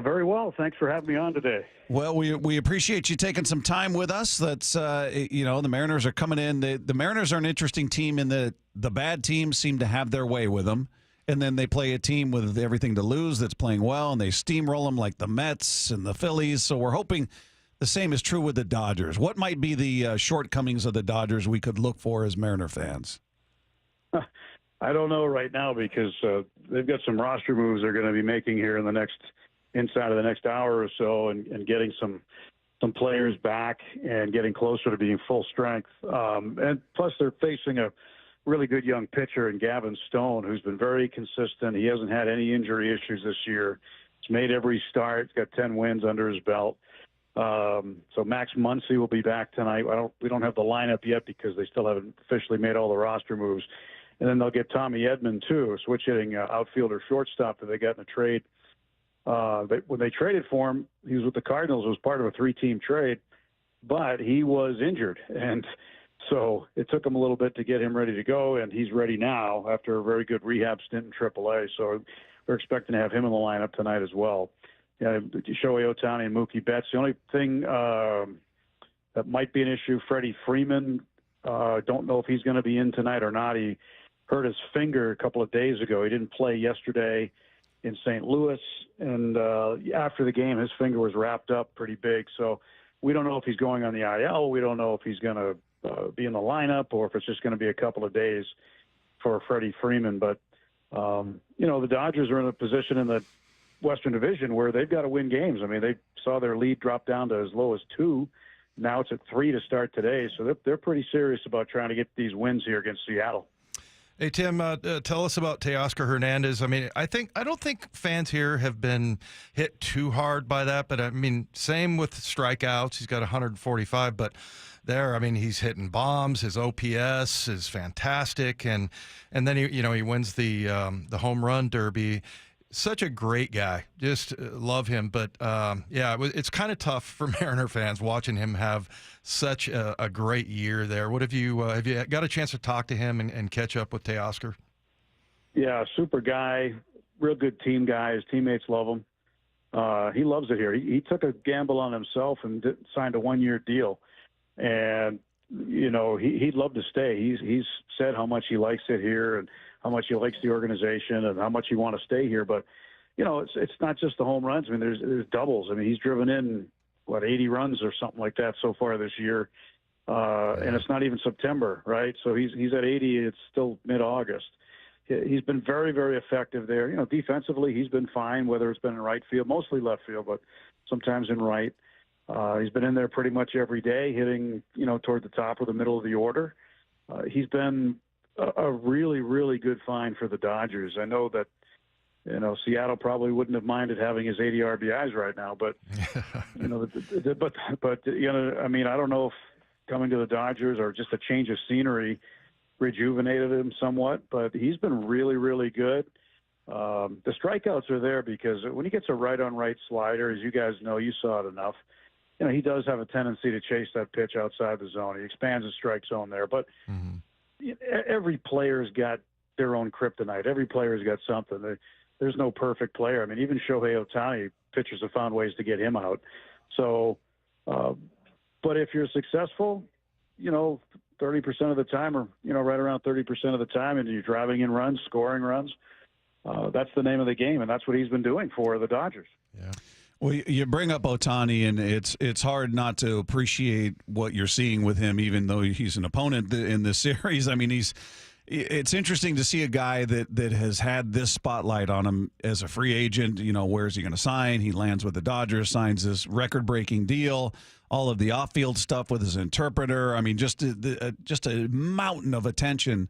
Speaker 20: Very well. Thanks for having me on today.
Speaker 10: Well, we appreciate you taking some time with us. That's, the Mariners are coming in. The Mariners are an interesting team in that the bad teams seem to have their way with them. And then they play a team with everything to lose that's playing well, and they steamroll them like the Mets and the Phillies. So we're hoping the same is true with the Dodgers. What might be the shortcomings of the Dodgers we could look for as Mariner fans?
Speaker 20: I don't know right now because they've got some roster moves they're going to be making here in the inside of the next hour or so, and getting some players back and getting closer to being full strength. And plus they're facing a really good young pitcher in Gavin Stone, who's been very consistent. He hasn't had any injury issues this year. He's made every start. He's got 10 wins under his belt. So Max Muncy will be back tonight. We don't have the lineup yet because they still haven't officially made all the roster moves. And then they'll get Tommy Edman too, a switch hitting outfielder shortstop that they got in a trade. When they traded for him, he was with the Cardinals. It was part of a 3-team trade, but he was injured. And so it took him a little bit to get him ready to go, and he's ready now after a very good rehab stint in AAA. So we're expecting to have him in the lineup tonight as well. Shohei Ohtani and Mookie Betts. The only thing that might be an issue, Freddie Freeman, don't know if he's going to be in tonight or not. He hurt his finger a couple of days ago. He didn't play yesterday in St. Louis, and after the game, his finger was wrapped up pretty big. So we don't know if he's going on the IL. We don't know if he's going to be in the lineup or if it's just going to be a couple of days for Freddie Freeman. But, the Dodgers are in a position in the Western Division where they've got to win games. I mean, they saw their lead drop down to as low as 2. Now it's at 3 to start today. So they're pretty serious about trying to get these wins here against Seattle.
Speaker 1: Hey, Tim, tell us about Teoscar Hernandez. I mean, I don't think fans here have been hit too hard by that, but I mean, same with strikeouts. He's got 145, but there, I mean, he's hitting bombs. His OPS is fantastic, and then he wins the home run derby. Such a great guy. Just love him. But, it's kind of tough for Mariner fans watching him have such a great year there. What have you got a chance to talk to him and catch up with Teoscar?
Speaker 20: Yeah, super guy, real good team guy. His teammates love him. He loves it here. He took a gamble on himself and signed a 1-year deal. And, he'd love to stay. He's said how much he likes it here and how much he likes the organization and how much he want to stay here. But, it's not just the home runs. I mean, there's doubles. I mean, he's driven in, 80 runs or something like that so far this year. And it's not even September, right? So he's at 80. It's still mid-August. He's been very, very effective there. Defensively, he's been fine, whether it's been in right field, mostly left field, but sometimes in right. He's been in there pretty much every day, hitting, toward the top or the middle of the order. He's been a really, really good find for the Dodgers. I know that, Seattle probably wouldn't have minded having his 80 RBIs right now, but, I mean, I don't know if coming to the Dodgers or just a change of scenery rejuvenated him somewhat, but he's been really, really good. The strikeouts are there because when he gets a right-on-right slider, as you guys know, you saw it enough, he does have a tendency to chase that pitch outside the zone. He expands his strike zone there, but every player's got their own kryptonite. Every player's got something. There's no perfect player. I mean, even Shohei Ohtani, pitchers have found ways to get him out. So, but if you're successful, 30% of the time or, right around 30% of the time, and you're driving in runs, scoring runs, that's the name of the game, and that's what he's been doing for the Dodgers.
Speaker 10: Yeah. Well, you bring up Ohtani, and it's hard not to appreciate what you're seeing with him, even though he's an opponent in this series. I mean, it's interesting to see a guy that has had this spotlight on him as a free agent. Where is he going to sign? He lands with the Dodgers, signs this record-breaking deal. all of the off-field stuff with his interpreter. I mean, just a mountain of attention.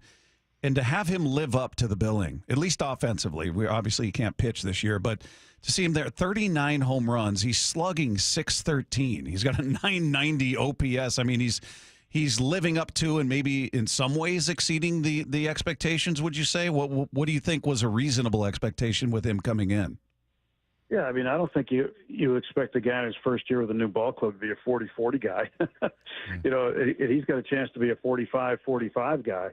Speaker 10: And to have him live up to the billing, at least offensively, we obviously he can't pitch this year, but to see him there, 39 home runs, he's slugging .613. He's got a .990 OPS. I mean, he's living up to and maybe in some ways exceeding the expectations. Would you say? What do you think was a reasonable expectation with him coming in?
Speaker 20: Yeah, I mean, I don't think you expect a guy in his first year with a new ball club to be a 40-40 guy. You know, he's got a chance to be a 45-45 guy.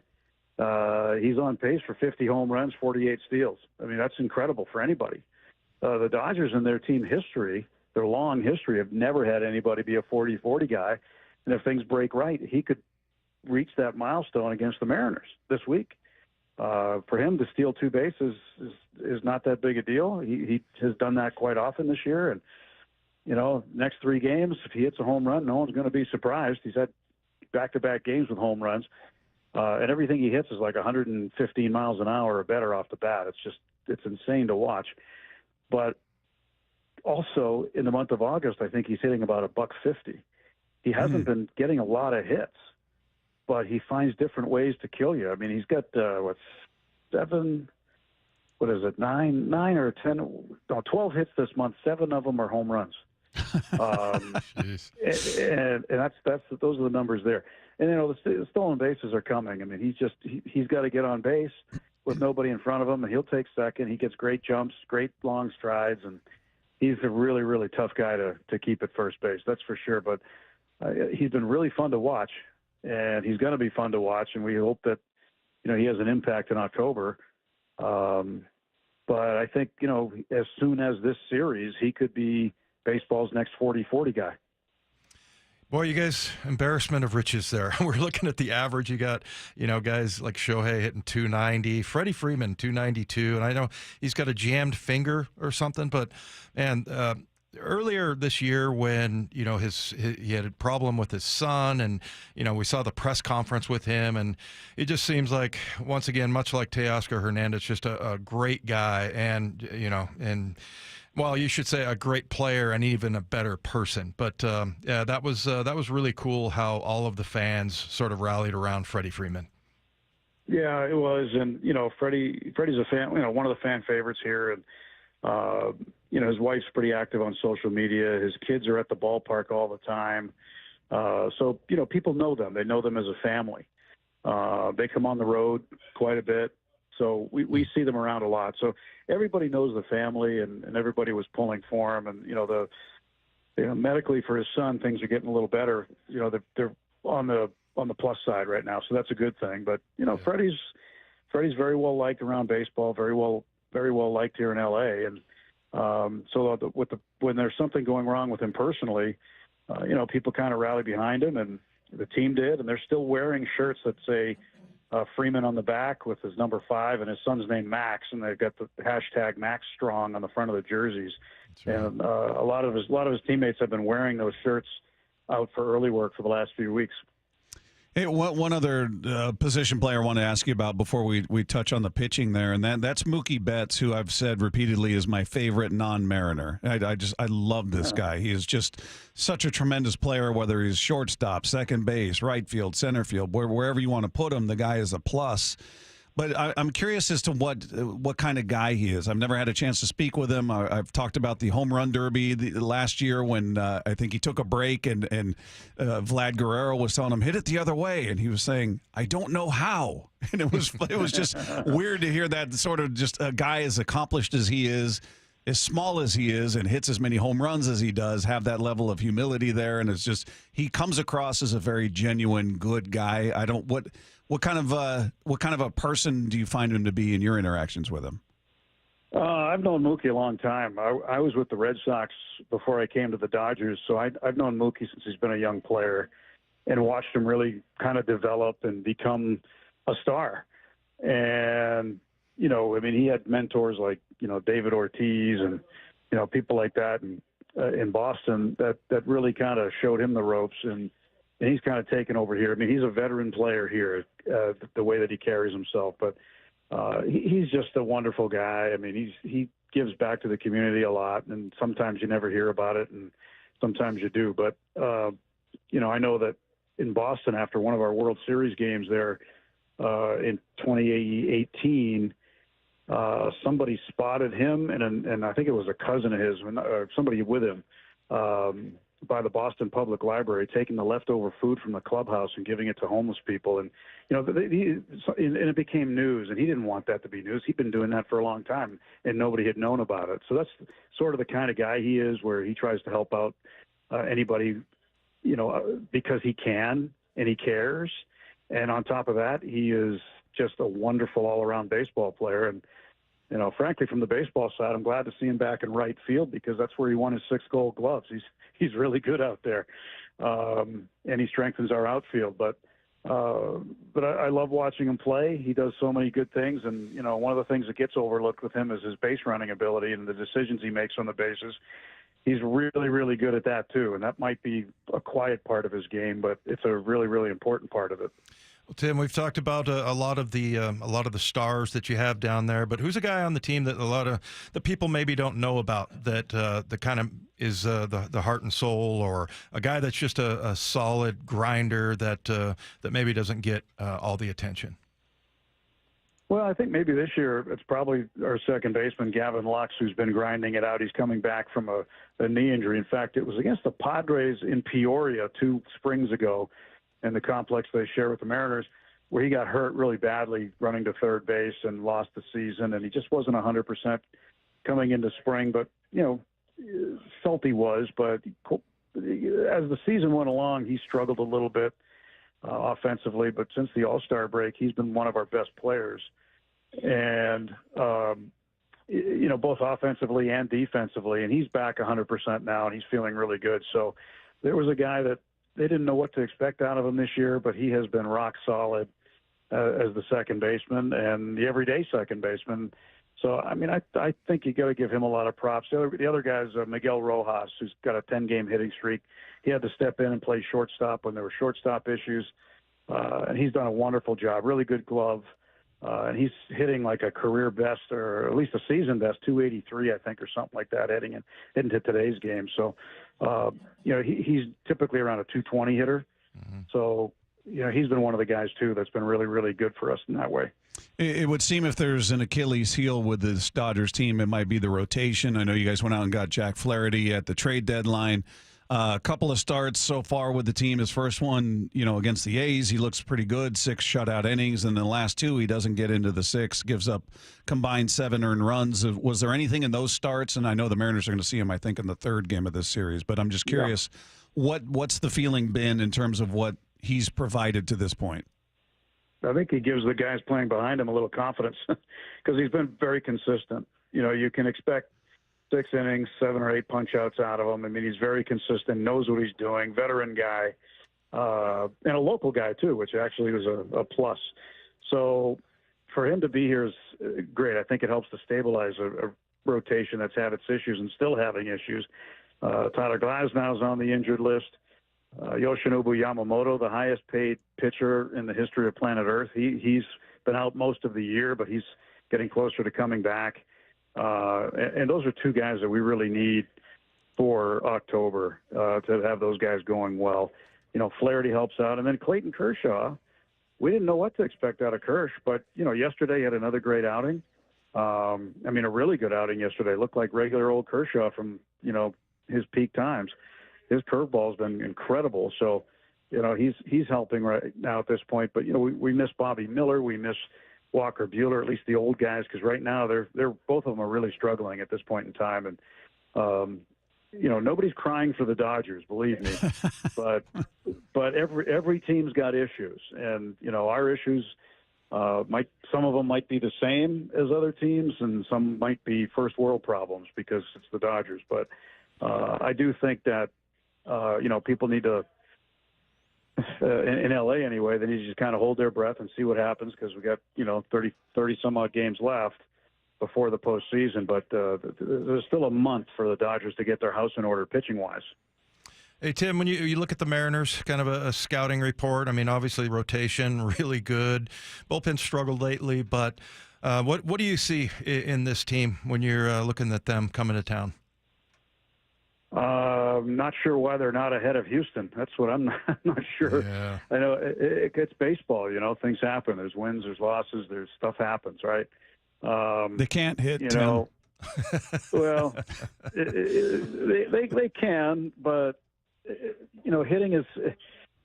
Speaker 20: He's on pace for 50 home runs, 48 steals. I mean, that's incredible for anybody. The Dodgers in their team history, their long history, have never had anybody be a 40-40 guy. And if things break right, he could reach that milestone against the Mariners this week. For him to steal 2 bases is not that big a deal. He has done that quite often this year. And, you know, next 3 games, if he hits a home run, no one's going to be surprised. He's had back-to-back games with home runs. And everything he hits is like 115 miles an hour or better off the bat. It's insane to watch. But also in the month of August, I think he's hitting about $150. He hasn't been getting a lot of hits, but he finds different ways to kill you. I mean, he's got 9 or 10, no, 12 hits this month. 7 of them are home runs. And those are the numbers there. And, you know, the stolen bases are coming. I mean, he's got to get on base with nobody in front of him, and he'll take second. He gets great jumps, great long strides, and he's a really, really tough guy to keep at first base. That's for sure. But he's been really fun to watch, and he's going to be fun to watch, and we hope that, you know, he has an impact in October. But I think, you know, as soon as this series, he could be baseball's next 40-40 guy.
Speaker 1: Boy, you guys, embarrassment of riches there. We're looking at the average. You got, you know, guys like Shohei hitting 290, Freddie Freeman 292, and I know he's got a jammed finger or something, but, and earlier this year when, you know, he had a problem with his son, and, you know, we saw the press conference with him, and it just seems like, once again, much like Teoscar Hernandez, just a great guy, and, you know, and, well, you should say a great player and even a better person. But yeah, that was really cool how all of the fans sort of rallied around Freddie Freeman.
Speaker 20: Yeah, it was, and you know, Freddie's a fan, you know, one of the fan favorites here, and you know, his wife's pretty active on social media. His kids are at the ballpark all the time, so you know, people know them. They know them as a family. They come on the road quite a bit. So we see them around a lot. So everybody knows the family, and everybody was pulling for him. And, you know, medically for his son, things are getting a little better. You know, they're on the plus side right now. So that's a good thing. But, you know, Freddie's very well liked around baseball, very well liked here in L.A. And so when there's something going wrong with him personally, you know, people kind of rally behind him, and the team did. And they're still wearing shirts that say Freeman on the back with his number 5 and his son's name Max, and they've got the hashtag Max Strong on the front of the jerseys. Right. And a lot of his teammates have been wearing those shirts out for early work for the last few weeks.
Speaker 10: Hey, one other position player I want to ask you about before we touch on the pitching there, and that's Mookie Betts, who I've said repeatedly is my favorite non-Mariner. I love this guy. He is just such a tremendous player, whether he's shortstop, second base, right field, center field, wherever you want to put him, the guy is a plus. But I'm curious as to what kind of guy he is. I've never had a chance to speak with him. I've talked about the home run derby last year when I think he took a break and Vlad Guerrero was telling him, hit it the other way. And he was saying, I don't know how. And it was just weird to hear that sort of just a guy as accomplished as he is, as small as he is, and hits as many home runs as he does, have that level of humility there. And it's just, he comes across as a very genuine, good guy. What kind of a person do you find him to be in your interactions with him?
Speaker 20: I've known Mookie a long time. I was with the Red Sox before I came to the Dodgers, so I've known Mookie since he's been a young player, and watched him really kind of develop and become a star. And you know, I mean, he had mentors like, you know, David Ortiz and, you know, people like that in Boston that really kind of showed him the ropes, and he's kind of taken over here. I mean, he's a veteran player here, the way that he carries himself, but he's just a wonderful guy. I mean, he gives back to the community a lot, and sometimes you never hear about it. And sometimes you do. But I know that in Boston, after one of our World Series games there in 2018, somebody spotted him, and I think it was a cousin of his, somebody with him, by the Boston Public Library, taking the leftover food from the clubhouse and giving it to homeless people. And, and it became news, and he didn't want that to be news. He'd been doing that for a long time, and nobody had known about it. So that's sort of the kind of guy he is, where he tries to help out anybody, because he can and he cares. And on top of that, he is just a wonderful all-around baseball player. And, frankly, from the baseball side, I'm glad to see him back in right field, because that's where he won his 6 Gold Gloves. He's really good out there, and he strengthens our outfield. But I love watching him play. He does so many good things, and one of the things that gets overlooked with him is his base running ability and the decisions he makes on the bases. He's really, really good at that too, and that might be a quiet part of his game, but it's a really, really important part of it.
Speaker 1: Well, Tim, we've talked about a lot of the stars that you have down there, but who's a guy on the team that a lot of the people maybe don't know about, that the kind of is the heart and soul, or a guy that's just a solid grinder that maybe doesn't get all the attention?
Speaker 20: Well, I think maybe this year it's probably our second baseman, Gavin Lux, who's been grinding it out. He's coming back from a knee injury. In fact, it was against the Padres in Peoria 2 springs ago in the complex they share with the Mariners, where he got hurt really badly running to third base and lost the season. And he just wasn't 100% coming into spring, but, felt he was. But as the season went along, he struggled a little bit offensively. But since the All-Star break, he's been one of our best players. And, both offensively and defensively. And he's back 100% now, and he's feeling really good. So there was a guy that they didn't know what to expect out of him this year, but he has been rock solid as the second baseman and the everyday second baseman. So, I think you got to give him a lot of props. The other guy is Miguel Rojas, who's got a 10-game hitting streak. He had to step in and play shortstop when there were shortstop issues, and he's done a wonderful job. Really good glove. And he's hitting like a career best, or at least a season best, 283, I think, or something like that, heading into today's game. So, he's typically around a 220 hitter. Mm-hmm. So, he's been one of the guys, too, that's been really, really good for us in that way.
Speaker 10: It would seem if there's an Achilles heel with this Dodgers team, it might be the rotation. I know you guys went out and got Jack Flaherty at the trade deadline. A couple of starts so far with the team. His first one, against the A's, he looks pretty good, 6 shutout innings. And the last 2, he doesn't get into the 6, gives up combined 7 earned runs. Was there anything in those starts? And I know the Mariners are going to see him, I think, in the 3rd game of this series. But I'm just curious, what's the feeling been in terms of what he's provided to this point?
Speaker 20: I think he gives the guys playing behind him a little confidence, because he's been very consistent. You can expect 6 innings, 7 or 8 punch-outs out of him. He's very consistent, knows what he's doing, veteran guy, and a local guy, too, which actually was a plus. So for him to be here is great. I think it helps to stabilize a rotation that's had its issues and still having issues. Tyler Glasnow's on the injured list. Yoshinobu Yamamoto, the highest-paid pitcher in the history of planet Earth. He's been out most of the year, but he's getting closer to coming back. And those are 2 guys that we really need for October, to have those guys going well. Flaherty helps out. And then Clayton Kershaw, we didn't know what to expect out of Kersh, but, yesterday he had another great outing. A really good outing yesterday. Looked like regular old Kershaw from, his peak times. His curveball's been incredible. So, he's helping right now at this point. But, we miss Bobby Miller. We miss Walker Buehler, at least the old guys, because right now they're both of them are really struggling at this point in time. And nobody's crying for the Dodgers, believe me, but every team's got issues, and our issues some of them might be the same as other teams, and some might be first world problems because it's the Dodgers. But I do think that people need to. In LA anyway, they need to just kind of hold their breath and see what happens, because we got 30 some odd games left before the postseason. But there's still a month for the Dodgers to get their house in order pitching wise.
Speaker 1: Hey, Tim, when you look at the Mariners, kind of a scouting report, obviously rotation really good. Bullpen struggled lately, but what do you see in this team when you're looking at them coming to town?
Speaker 20: Not sure why they're not ahead of Houston. That's what I'm not sure.
Speaker 1: Yeah.
Speaker 20: I know it's baseball. Things happen. There's wins, there's losses, there's stuff happens, right?
Speaker 10: They can't hit.
Speaker 20: Well, they can, but hitting is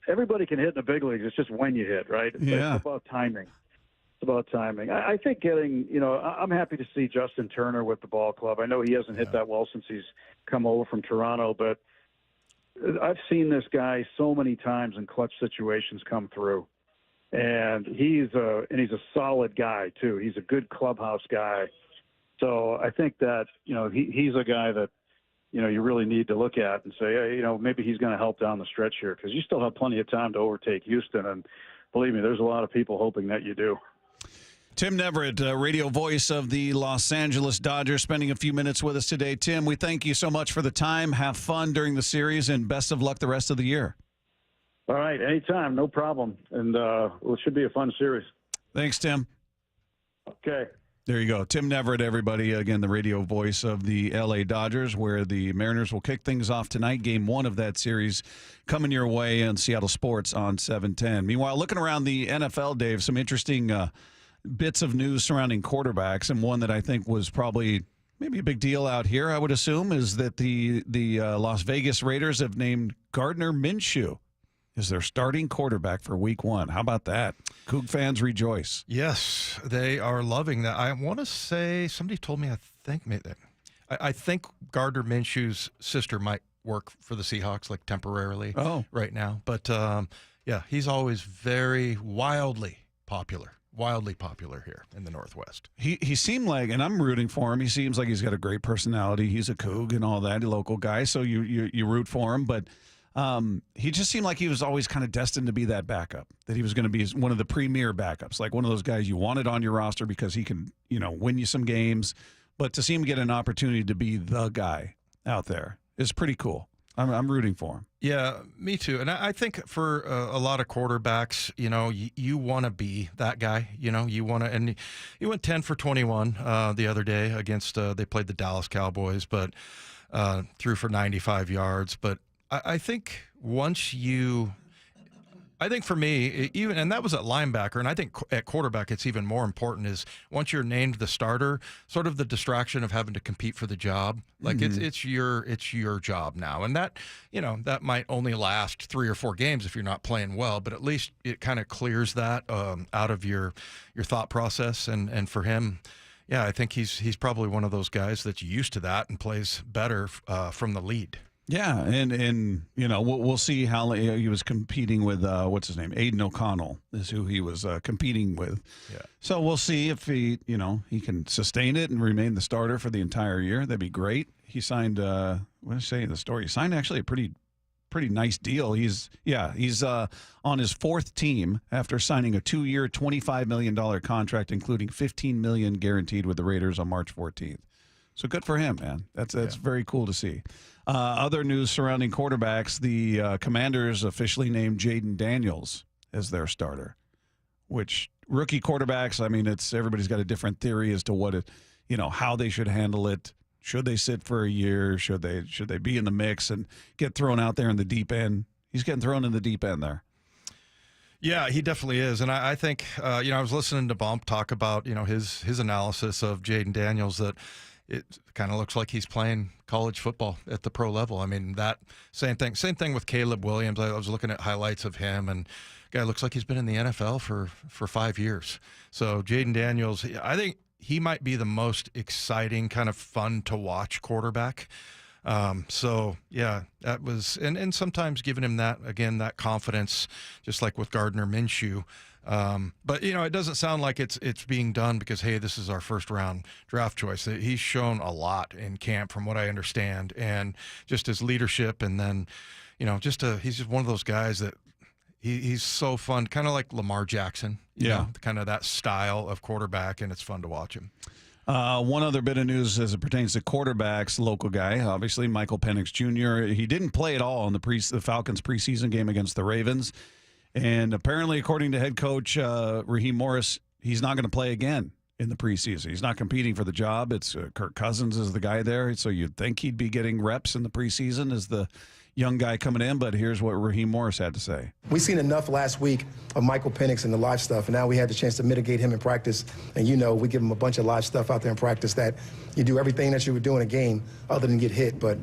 Speaker 20: everybody can hit in the big leagues. It's just when you hit, right? It's about timing. It's about timing. I think I'm happy to see Justin Turner with the ball club. I know he hasn't hit that well since he's come over from Toronto, but I've seen this guy so many times in clutch situations come through, and he's a solid guy too. He's a good clubhouse guy. So I think that he's a guy that you really need to look at and say, hey, maybe he's going to help down the stretch here, because you still have plenty of time to overtake Houston, and believe me, there's a lot of people hoping that you do.
Speaker 10: Tim Neverett, radio voice of the Los Angeles Dodgers, spending a few minutes with us today. Tim, we thank you so much for the time. Have fun during the series, and best of luck the rest of the year.
Speaker 20: All right, anytime, no problem. And it should be a fun series.
Speaker 10: Thanks, Tim.
Speaker 20: Okay.
Speaker 10: There you go. Tim Neverett, everybody. Again, the radio voice of the L.A. Dodgers, where the Mariners will kick things off tonight. Game 1 of that series coming your way on Seattle Sports on 710. Meanwhile, looking around the NFL, Dave, some interesting bits of news surrounding quarterbacks, and one that I think was probably maybe a big deal out here, I would assume, is that the Las Vegas Raiders have named Gardner Minshew as their starting quarterback for Week 1. How about that? Coug fans rejoice.
Speaker 1: Yes, they are loving that. I want to say, somebody told me, I think Gardner Minshew's sister might work for the Seahawks, like temporarily right now. But, yeah, he's always very wildly popular here in the Northwest.
Speaker 10: He seemed like, and I'm rooting for him, he seems like he's got a great personality. He's a Coug and all that, a local guy, so you root for him. But he just seemed like he was always kind of destined to be that backup, that he was going to be one of the premier backups, like one of those guys you wanted on your roster because he can, win you some games. But to see him get an opportunity to be the guy out there is pretty cool. I'm rooting for him.
Speaker 1: Yeah, me too. And I think for a lot of quarterbacks, you want to be that guy. You want to. And he went 10 for 21 the other day against. They played the Dallas Cowboys, but threw for 95 yards. But I think I think for me, even, and that was at linebacker, and I think at quarterback it's even more important, is once you're named the starter, sort of the distraction of having to compete for the job. Like it's your job now, and that that might only last 3 or 4 games if you're not playing well, but at least it kind of clears that out of your thought process. And for him, yeah, I think he's probably one of those guys that's used to that and plays better from the lead.
Speaker 10: Yeah, and we'll see how he was competing with what's his name, Aiden O'Connell is who he was competing with.
Speaker 1: Yeah.
Speaker 10: So we'll see if he can sustain it and remain the starter for the entire year. That'd be great. He signed what did I say in the story? He signed actually a pretty nice deal. He's on his 4th team after signing a 2-year, $25 million contract, including $15 million guaranteed with the Raiders on March 14th. So good for him, man. That's very cool to see. Other news surrounding quarterbacks, the Commanders officially named Jaden Daniels as their starter, which rookie quarterbacks, I mean, everybody's got a different theory as to how they should handle it. Should they sit for a year? Should they be in the mix and get thrown out there in the deep end? He's getting thrown in the deep end there.
Speaker 1: Yeah, he definitely is. And I think, I was listening to Bump talk about, his analysis of Jaden Daniels, that it kind of looks like he's playing college football at the pro level. I mean, that same thing with Caleb Williams. I was looking at highlights of him, and guy looks like he's been in the NFL for 5 years. So Jaden Daniels, I think he might be the most exciting, kind of fun to watch quarterback. So yeah, that was, and sometimes giving him that confidence, just like with Gardner Minshew. But it doesn't sound like it's being done because, hey, this is our first round draft choice. He's shown a lot in camp from what I understand, and just his leadership. And then, he's just one of those guys that he's so fun, kind of like Lamar Jackson, kind of that style of quarterback, and it's fun to watch him.
Speaker 10: One other bit of news as it pertains to quarterbacks, local guy, obviously Michael Penix Jr. He didn't play at all in the Falcons preseason game against the Ravens. And apparently, according to head coach Raheem Morris, he's not going to play again in the preseason. He's not competing for the job. It's Kirk Cousins is the guy there, so you'd think he'd be getting reps in the preseason as the young guy coming in, but here's what Raheem Morris had to say.
Speaker 2: We seen enough last week of Michael Penix and the live stuff, and now we had the chance to mitigate him in practice. And we give him a bunch of live stuff out there in practice that you do everything that you would do in a game other than get hit. But,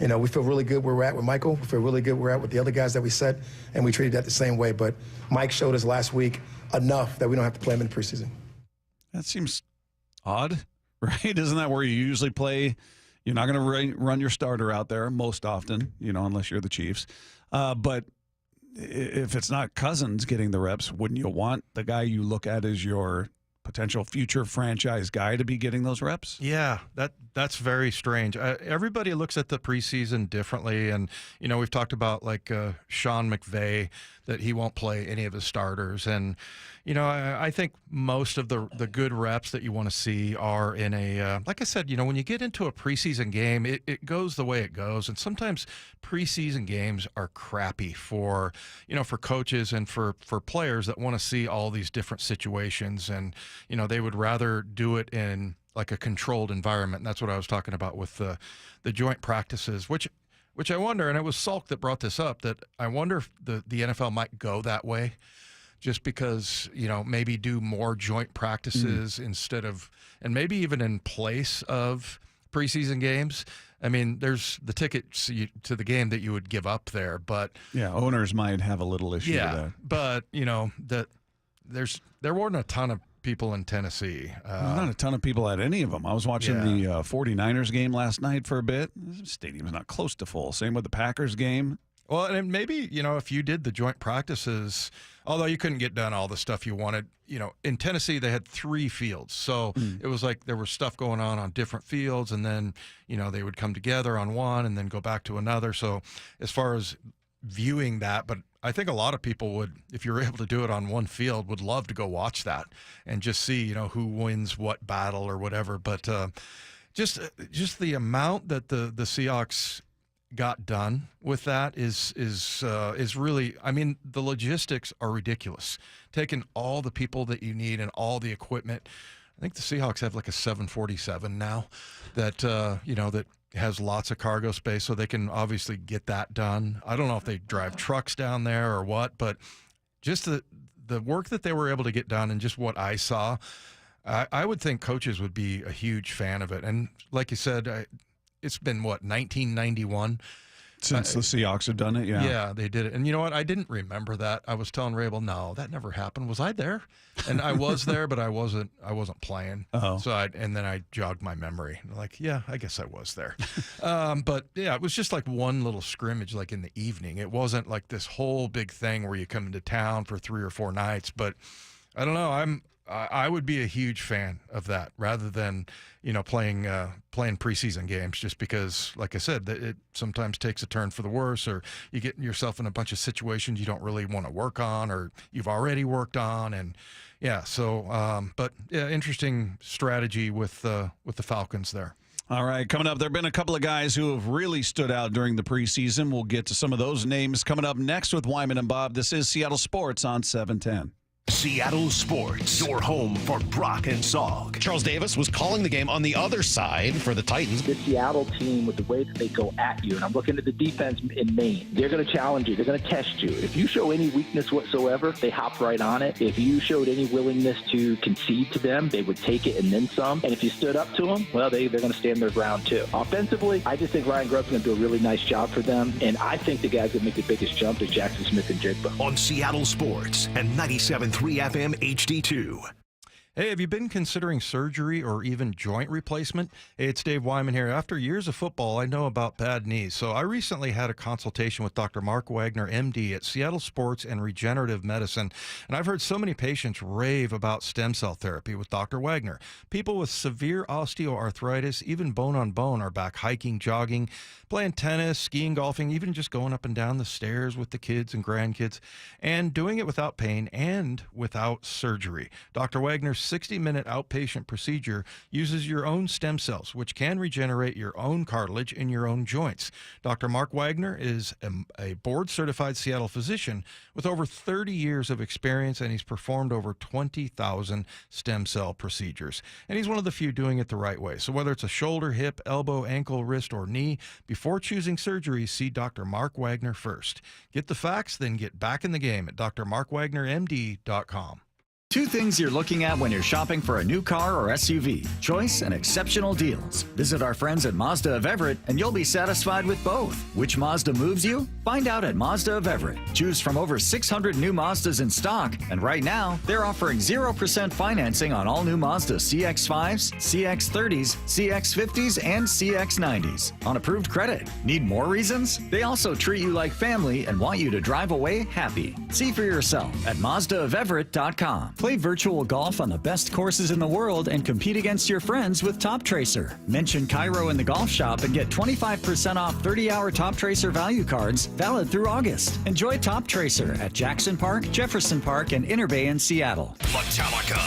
Speaker 2: we feel really good where we're at with Michael. We feel really good where we're at with the other guys that we set, and we treated that the same way. But Mike showed us last week enough that we don't have to play him in the preseason.
Speaker 10: That seems odd, right? Isn't that where you usually play? You're not going to run your starter out there most often, unless you're the Chiefs. But if it's not Cousins getting the reps, wouldn't you want the guy you look at as your potential future franchise guy to be getting those reps?
Speaker 1: Yeah, that's very strange. Everybody looks at the preseason differently, and we've talked about like Sean McVay, that he won't play any of his starters, and I think most of the good reps that you want to see are in a like I said, when you get into a preseason game, it goes the way it goes, and sometimes preseason games are crappy for for coaches and for players that want to see all these different situations, and they would rather do it in like a controlled environment. And that's what I was talking about with the joint practices, which I wonder, and it was Salk that brought this up, that I wonder if the NFL might go that way, just because, maybe do more joint practices instead of, and maybe even in place of preseason games. I mean, there's the tickets to the game that you would give up there, but
Speaker 10: yeah, owners might have a little issue with that.
Speaker 1: But that there weren't a ton of people in Tennessee.
Speaker 10: Not a ton of people at any of them. I was watching the 49ers game last night for a bit. The stadium's not close to full. Same with the Packers game.
Speaker 1: Well, and maybe, if you did the joint practices, although you couldn't get done all the stuff you wanted, in Tennessee they had 3 fields. So it was like there was stuff going on different fields, and then, they would come together on one and then go back to another. So as far as viewing that, but I think a lot of people would, if you were able to do it on one field, would love to go watch that and just see, who wins what battle or whatever. But just the amount that the Seahawks got done with that is really, I mean, the logistics are ridiculous. Taking all the people that you need and all the equipment. I think the Seahawks have like a 747 now that that has lots of cargo space, so they can obviously get that done. I don't know if they drive trucks down there or what, but just the work that they were able to get done and just what I saw, I would think coaches would be a huge fan of it. And like you said, it's been, 1991?
Speaker 10: Since the Seahawks have done it, yeah.
Speaker 1: Yeah, they did it. And you know what? I didn't remember that. I was telling Rabel, no, that never happened. Was I there? And I was there, but I wasn't playing.
Speaker 10: Oh.
Speaker 1: So and then I jogged my memory. Like, yeah, I guess I was there. But yeah, it was just like one little scrimmage like in the evening. It wasn't like this whole big thing where you come into town for 3 or 4 nights. But I don't know. I would be a huge fan of that rather than, playing preseason games, just because, like I said, it sometimes takes a turn for the worse, or you get yourself in a bunch of situations you don't really want to work on or you've already worked on. And yeah, so, but yeah, interesting strategy with the Falcons there.
Speaker 10: All right, coming up, there have been a couple of guys who have really stood out during the preseason. We'll get to some of those names coming up next with Wyman and Bob. This is Seattle Sports on 710.
Speaker 9: Seattle Sports, your home for Brock and Salk.
Speaker 4: Charles Davis was calling the game on the other side for the Titans.
Speaker 6: The Seattle team, with the way that they go at you, and I'm looking at the defense in Maine, they're going to challenge you. They're going to test you. If you show any weakness whatsoever, they hop right on it. If you showed any willingness to concede to them, they would take it and then some. And if you stood up to them, well, they're going to stand their ground too. Offensively, I just think Ryan Grubb's going to do a really nice job for them, and I think the guys that make the biggest jump is Jackson Smith and Jigba.
Speaker 9: On Seattle Sports and 97.3 FM HD2.
Speaker 1: Hey, have you been considering surgery or even joint replacement? Hey, it's Dave Wyman here. After years of football, I know about bad knees. So I recently had a consultation with Dr. Mark Wagner, MD, at Seattle Sports and Regenerative Medicine. And I've heard so many patients rave about stem cell therapy with Dr. Wagner. People with severe osteoarthritis, even bone on bone, are back hiking, jogging, playing tennis, skiing, golfing, even just going up and down the stairs with the kids and grandkids, and doing it without pain and without surgery. Dr. Wagner 60-minute outpatient procedure uses your own stem cells, which can regenerate your own cartilage in your own joints. Dr. Mark Wagner is a board-certified Seattle physician with over 30 years of experience, and he's performed over 20,000 stem cell procedures. And he's one of the few doing it the right way. So whether it's a shoulder, hip, elbow, ankle, wrist, or knee, before choosing surgery, see Dr. Mark Wagner first. Get the facts, then get back in the game at drmarkwagnermd.com.
Speaker 3: Two things you're looking at when you're shopping for a new car or SUV: choice and exceptional deals. Visit our friends at Mazda of Everett and you'll be satisfied with both. Which Mazda moves you? Find out at Mazda of Everett. Choose from over 600 new Mazdas in stock, and right now they're offering 0% financing on all new Mazda CX-5s, CX-30s, CX-50s, and CX-90s on approved credit. Need more reasons? They also treat you like family and want you to drive away happy. See for yourself at MazdaofEverett.com. Play virtual golf on the best courses in the world and compete against your friends with Top Tracer. Mention KIRO in the golf shop and get 25% off 30-hour Top Tracer value cards valid through August. Enjoy Top Tracer at Jackson Park, Jefferson Park, and Inner Bay in Seattle.
Speaker 11: Metallica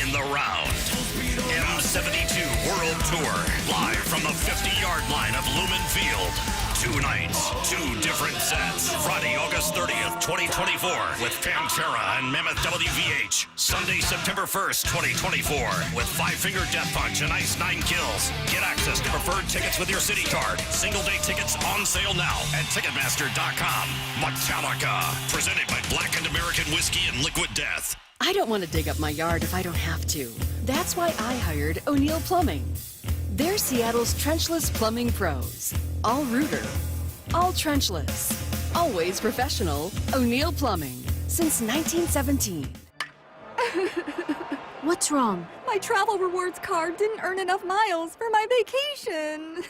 Speaker 11: in the round. M72 World Tour. Live from the 50-yard line of Lumen Field. 2 nights, 2 different sets. Friday, August 30th, 2024 with Pantera and Mammoth WVH. Sunday, September 1st, 2024 with Five Finger Death Punch and Ice 9 Kills. Get access to preferred tickets with your city card. Single-day tickets on sale now at Ticketmaster.com. Metallica, presented by Blackened American Whiskey and Liquid Death.
Speaker 15: I don't want to dig up my yard if I don't have to. That's why I hired O'Neill Plumbing. They're Seattle's trenchless plumbing pros. All rooter, all trenchless, always professional. O'Neill Plumbing since 1917.
Speaker 17: What's wrong?
Speaker 18: My travel rewards card didn't earn enough miles for my vacation.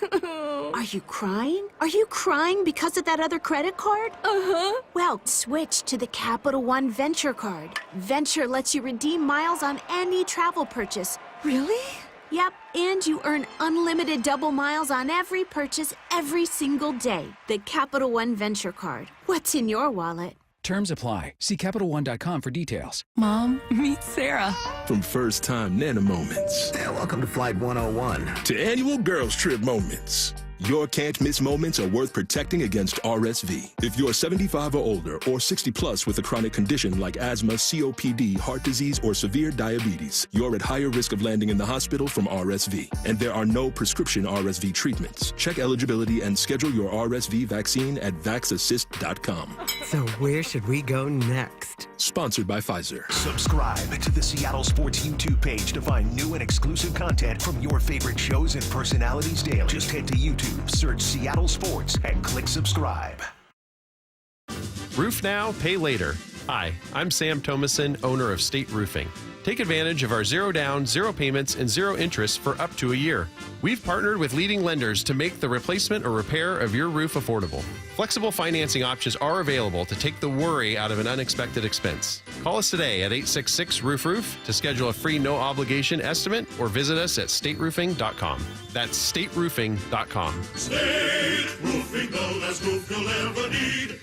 Speaker 17: Are you crying? Are you crying because of that other credit card?
Speaker 18: Uh-huh.
Speaker 17: Well, switch to the Capital One Venture card. Venture lets you redeem miles on any travel purchase.
Speaker 18: Really?
Speaker 17: Yep, and you earn unlimited double miles on every purchase every single day. The Capital One Venture card. What's in your wallet?
Speaker 19: Terms apply. See CapitalOne.com for details.
Speaker 18: Mom, meet Sarah.
Speaker 21: From first-time Nana moments.
Speaker 22: Welcome to Flight 101.
Speaker 21: To annual girls trip moments. Your can't-miss moments are worth protecting against RSV. If you're 75 or older or 60 plus with a chronic condition like asthma, COPD, heart disease, or severe diabetes, you're at higher risk of landing in the hospital from RSV. And there are no prescription RSV treatments. Check eligibility and schedule your RSV vaccine at vaxassist.com.
Speaker 22: So where should we go next?
Speaker 21: Sponsored by Pfizer.
Speaker 9: Subscribe to the Seattle Sports YouTube page to find new and exclusive content from your favorite shows and personalities daily. Just head to YouTube, search Seattle Sports, and click subscribe.
Speaker 29: Roof now, pay later. Hi, I'm Sam Thomason, owner of State Roofing. Take advantage of our 0 down, 0 payments, and 0 interest for up to a year. We've partnered with leading lenders to make the replacement or repair of your roof affordable. Flexible financing options are available to take the worry out of an unexpected expense. Call us today at 866-ROOF-ROOF to schedule a free no-obligation estimate or visit us at stateroofing.com. That's stateroofing.com.
Speaker 30: State Roofing, the best roof you'll ever need.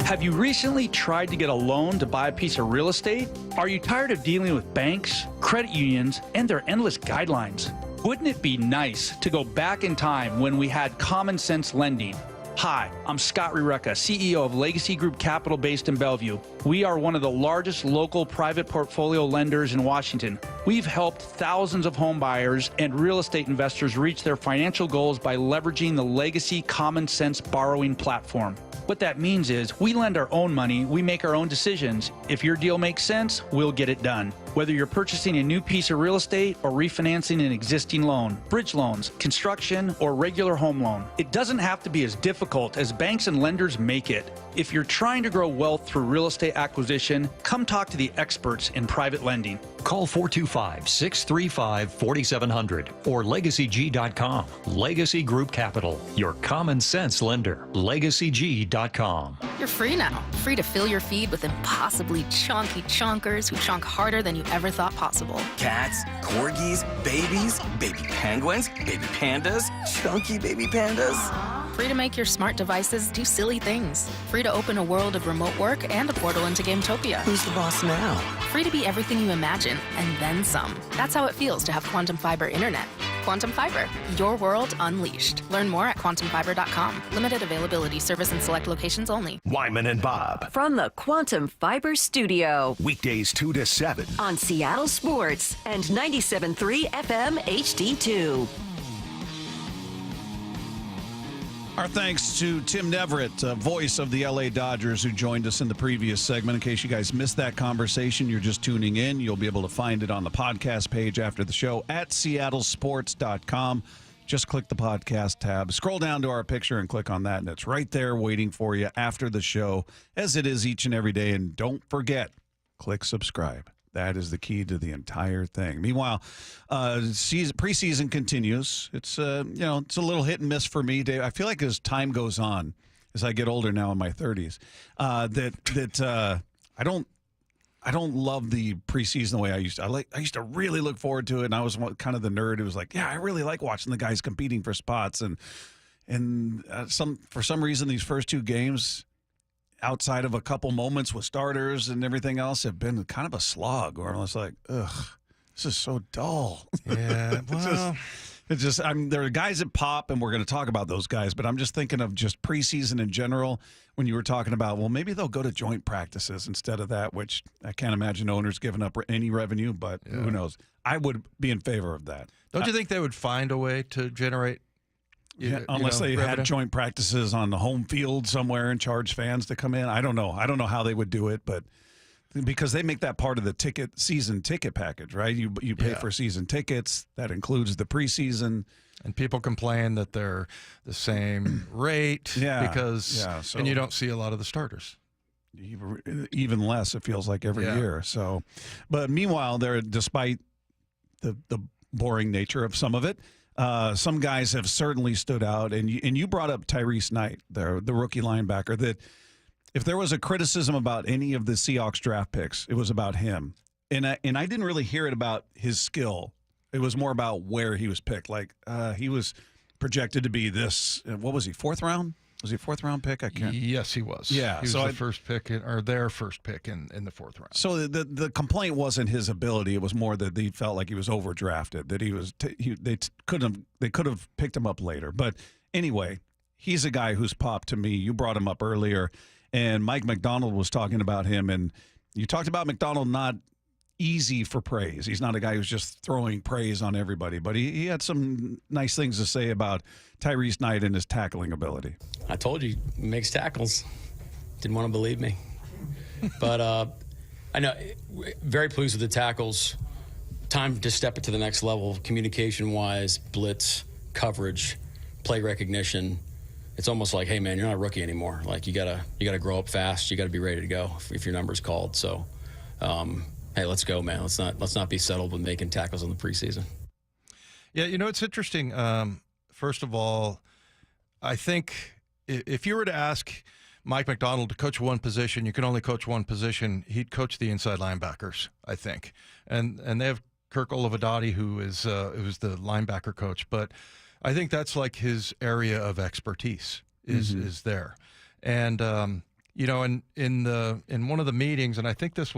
Speaker 31: Have you recently tried to get a loan to buy a piece of real estate? Are you tired of dealing with banks, credit unions, and their endless guidelines? Wouldn't it be nice to go back in time when we had common sense lending? Hi, I'm Scott Riereka, CEO of Legacy Group Capital based in Bellevue. We are one of the largest local private portfolio lenders in Washington. We've helped thousands of home buyers and real estate investors reach their financial goals by leveraging the Legacy Common Sense borrowing platform. What that means is we lend our own money, we make our own decisions. If your deal makes sense, we'll get it done. Whether you're purchasing a new piece of real estate or refinancing an existing loan, bridge loans, construction, or regular home loan, it doesn't have to be as difficult as banks and lenders make it. If you're trying to grow wealth through real estate acquisition, come talk to the experts in private lending.
Speaker 32: Call 425-635-4700 or LegacyG.com. Legacy Group Capital, your common sense lender. LegacyG.com.
Speaker 33: You're free now. Free to fill your feed with impossibly chunky chunkers who chunk harder than you ever thought possible.
Speaker 14: Cats, corgis, babies, baby penguins, baby pandas, chunky baby pandas.
Speaker 33: Free to make your smart devices do silly things. Free to open a world of remote work and a portal into Gametopia.
Speaker 22: Who's the boss now?
Speaker 33: Free to be everything you imagine, and then some. That's how it feels to have Quantum Fiber Internet. Quantum Fiber, your world unleashed. Learn more at quantumfiber.com. Limited availability, service in select locations only.
Speaker 9: Wyman and Bob.
Speaker 5: From the Quantum Fiber Studio.
Speaker 9: Weekdays 2 to 7.
Speaker 5: On Seattle Sports and 97.3 FM HD2.
Speaker 10: Our thanks to Tim Neverett, voice of the LA Dodgers, who joined us in the previous segment. In case you guys missed that conversation, you're just tuning in. You'll be able to find it on the podcast page after the show at seattlesports.com. Just click the podcast tab, scroll down to our picture and click on that, and it's right there waiting for you after the show, as it is each and every day. And don't forget, click subscribe. That is the key to the entire thing. Meanwhile, preseason continues. It's it's a little hit and miss for me, Dave. I feel like as time goes on, as I get older now in my 30s, that I don't love the preseason the way I used to. I used to really look forward to it, and I was kind of the nerd who was like, yeah, I really like watching the guys competing for spots, and for some reason these first two games, outside of a couple moments with starters and everything else, have been kind of a slog where I was like, ugh, this is so dull.
Speaker 1: Yeah, well,
Speaker 10: there are guys that pop, and we're going to talk about those guys, but I'm just thinking of just preseason in general when you were talking about, well, maybe they'll go to joint practices instead of that, which I can't imagine owners giving up any revenue, but who knows? I would be in favor of that.
Speaker 1: Don't you think they would find a way to generate?
Speaker 10: Unless they
Speaker 1: revenue?
Speaker 10: had joint practices on the home field somewhere and charge fans to come in. I don't know. I don't know how they would do it, but because they make that part of the season ticket package, right? You pay for season tickets. That includes the preseason.
Speaker 1: And people complain that they're the same rate because and you don't see a lot of the starters.
Speaker 10: Even less, it feels like every year. So, but meanwhile, despite the boring nature of some of it, some guys have certainly stood out, and you brought up Tyrese Knight, the rookie linebacker, that if there was a criticism about any of the Seahawks draft picks, it was about him. And I didn't really hear it about his skill. It was more about where he was picked. Like he was projected to be this. What was he? Fourth round? Was he a fourth-round pick? I can't.
Speaker 1: Yes, he was.
Speaker 10: Yeah,
Speaker 1: he was the first pick, or their first pick in the fourth round.
Speaker 10: So the complaint wasn't his ability; it was more that they felt like he was overdrafted. That he was they could have picked him up later. But anyway, he's a guy who's popped to me. You brought him up earlier, and Mike McDonald was talking about him, and you talked about McDonald not easy for praise. He's not a guy who's just throwing praise on everybody, but he had some nice things to say about Tyrese Knight and his tackling ability.
Speaker 7: I told you, he makes tackles. Didn't want to believe me. But I know, very pleased with the tackles. Time to step it to the next level, communication-wise, blitz, coverage, play recognition. It's almost like, hey, man, you're not a rookie anymore. Like, you gotta grow up fast. You got to be ready to go if your number's called. So, hey, let's go, man. Let's not be settled with making tackles in the preseason.
Speaker 1: Yeah, it's interesting. First of all, I think if you were to ask Mike McDonald to coach one position, you can only coach one position. He'd coach the inside linebackers, I think. And they have Kirk Olivadotti, who's the linebacker coach. But I think that's like his area of expertise is there. And in one of the meetings, and I think this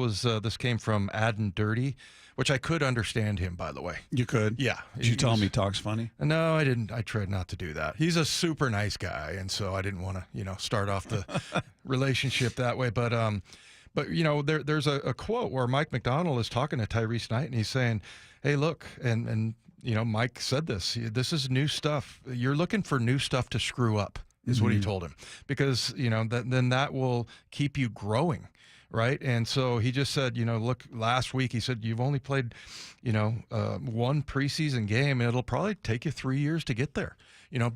Speaker 1: came from Adden Dirty, which I could understand him, by the way.
Speaker 10: You could?
Speaker 1: Yeah.
Speaker 10: Did you tell him he talks funny?
Speaker 1: No, I didn't. I tried not to do that. He's a super nice guy, and so I didn't want to, start off the relationship that way. But there's a quote where Mike McDonald is talking to Tyrese Knight, and he's saying, "Hey, look," and Mike said this. This is new stuff. You're looking for new stuff to screw up. Is what he told him, because then that will keep you growing, right? And so he just said, look, last week he said you've only played, one preseason game, and it'll probably take you 3 years to get there,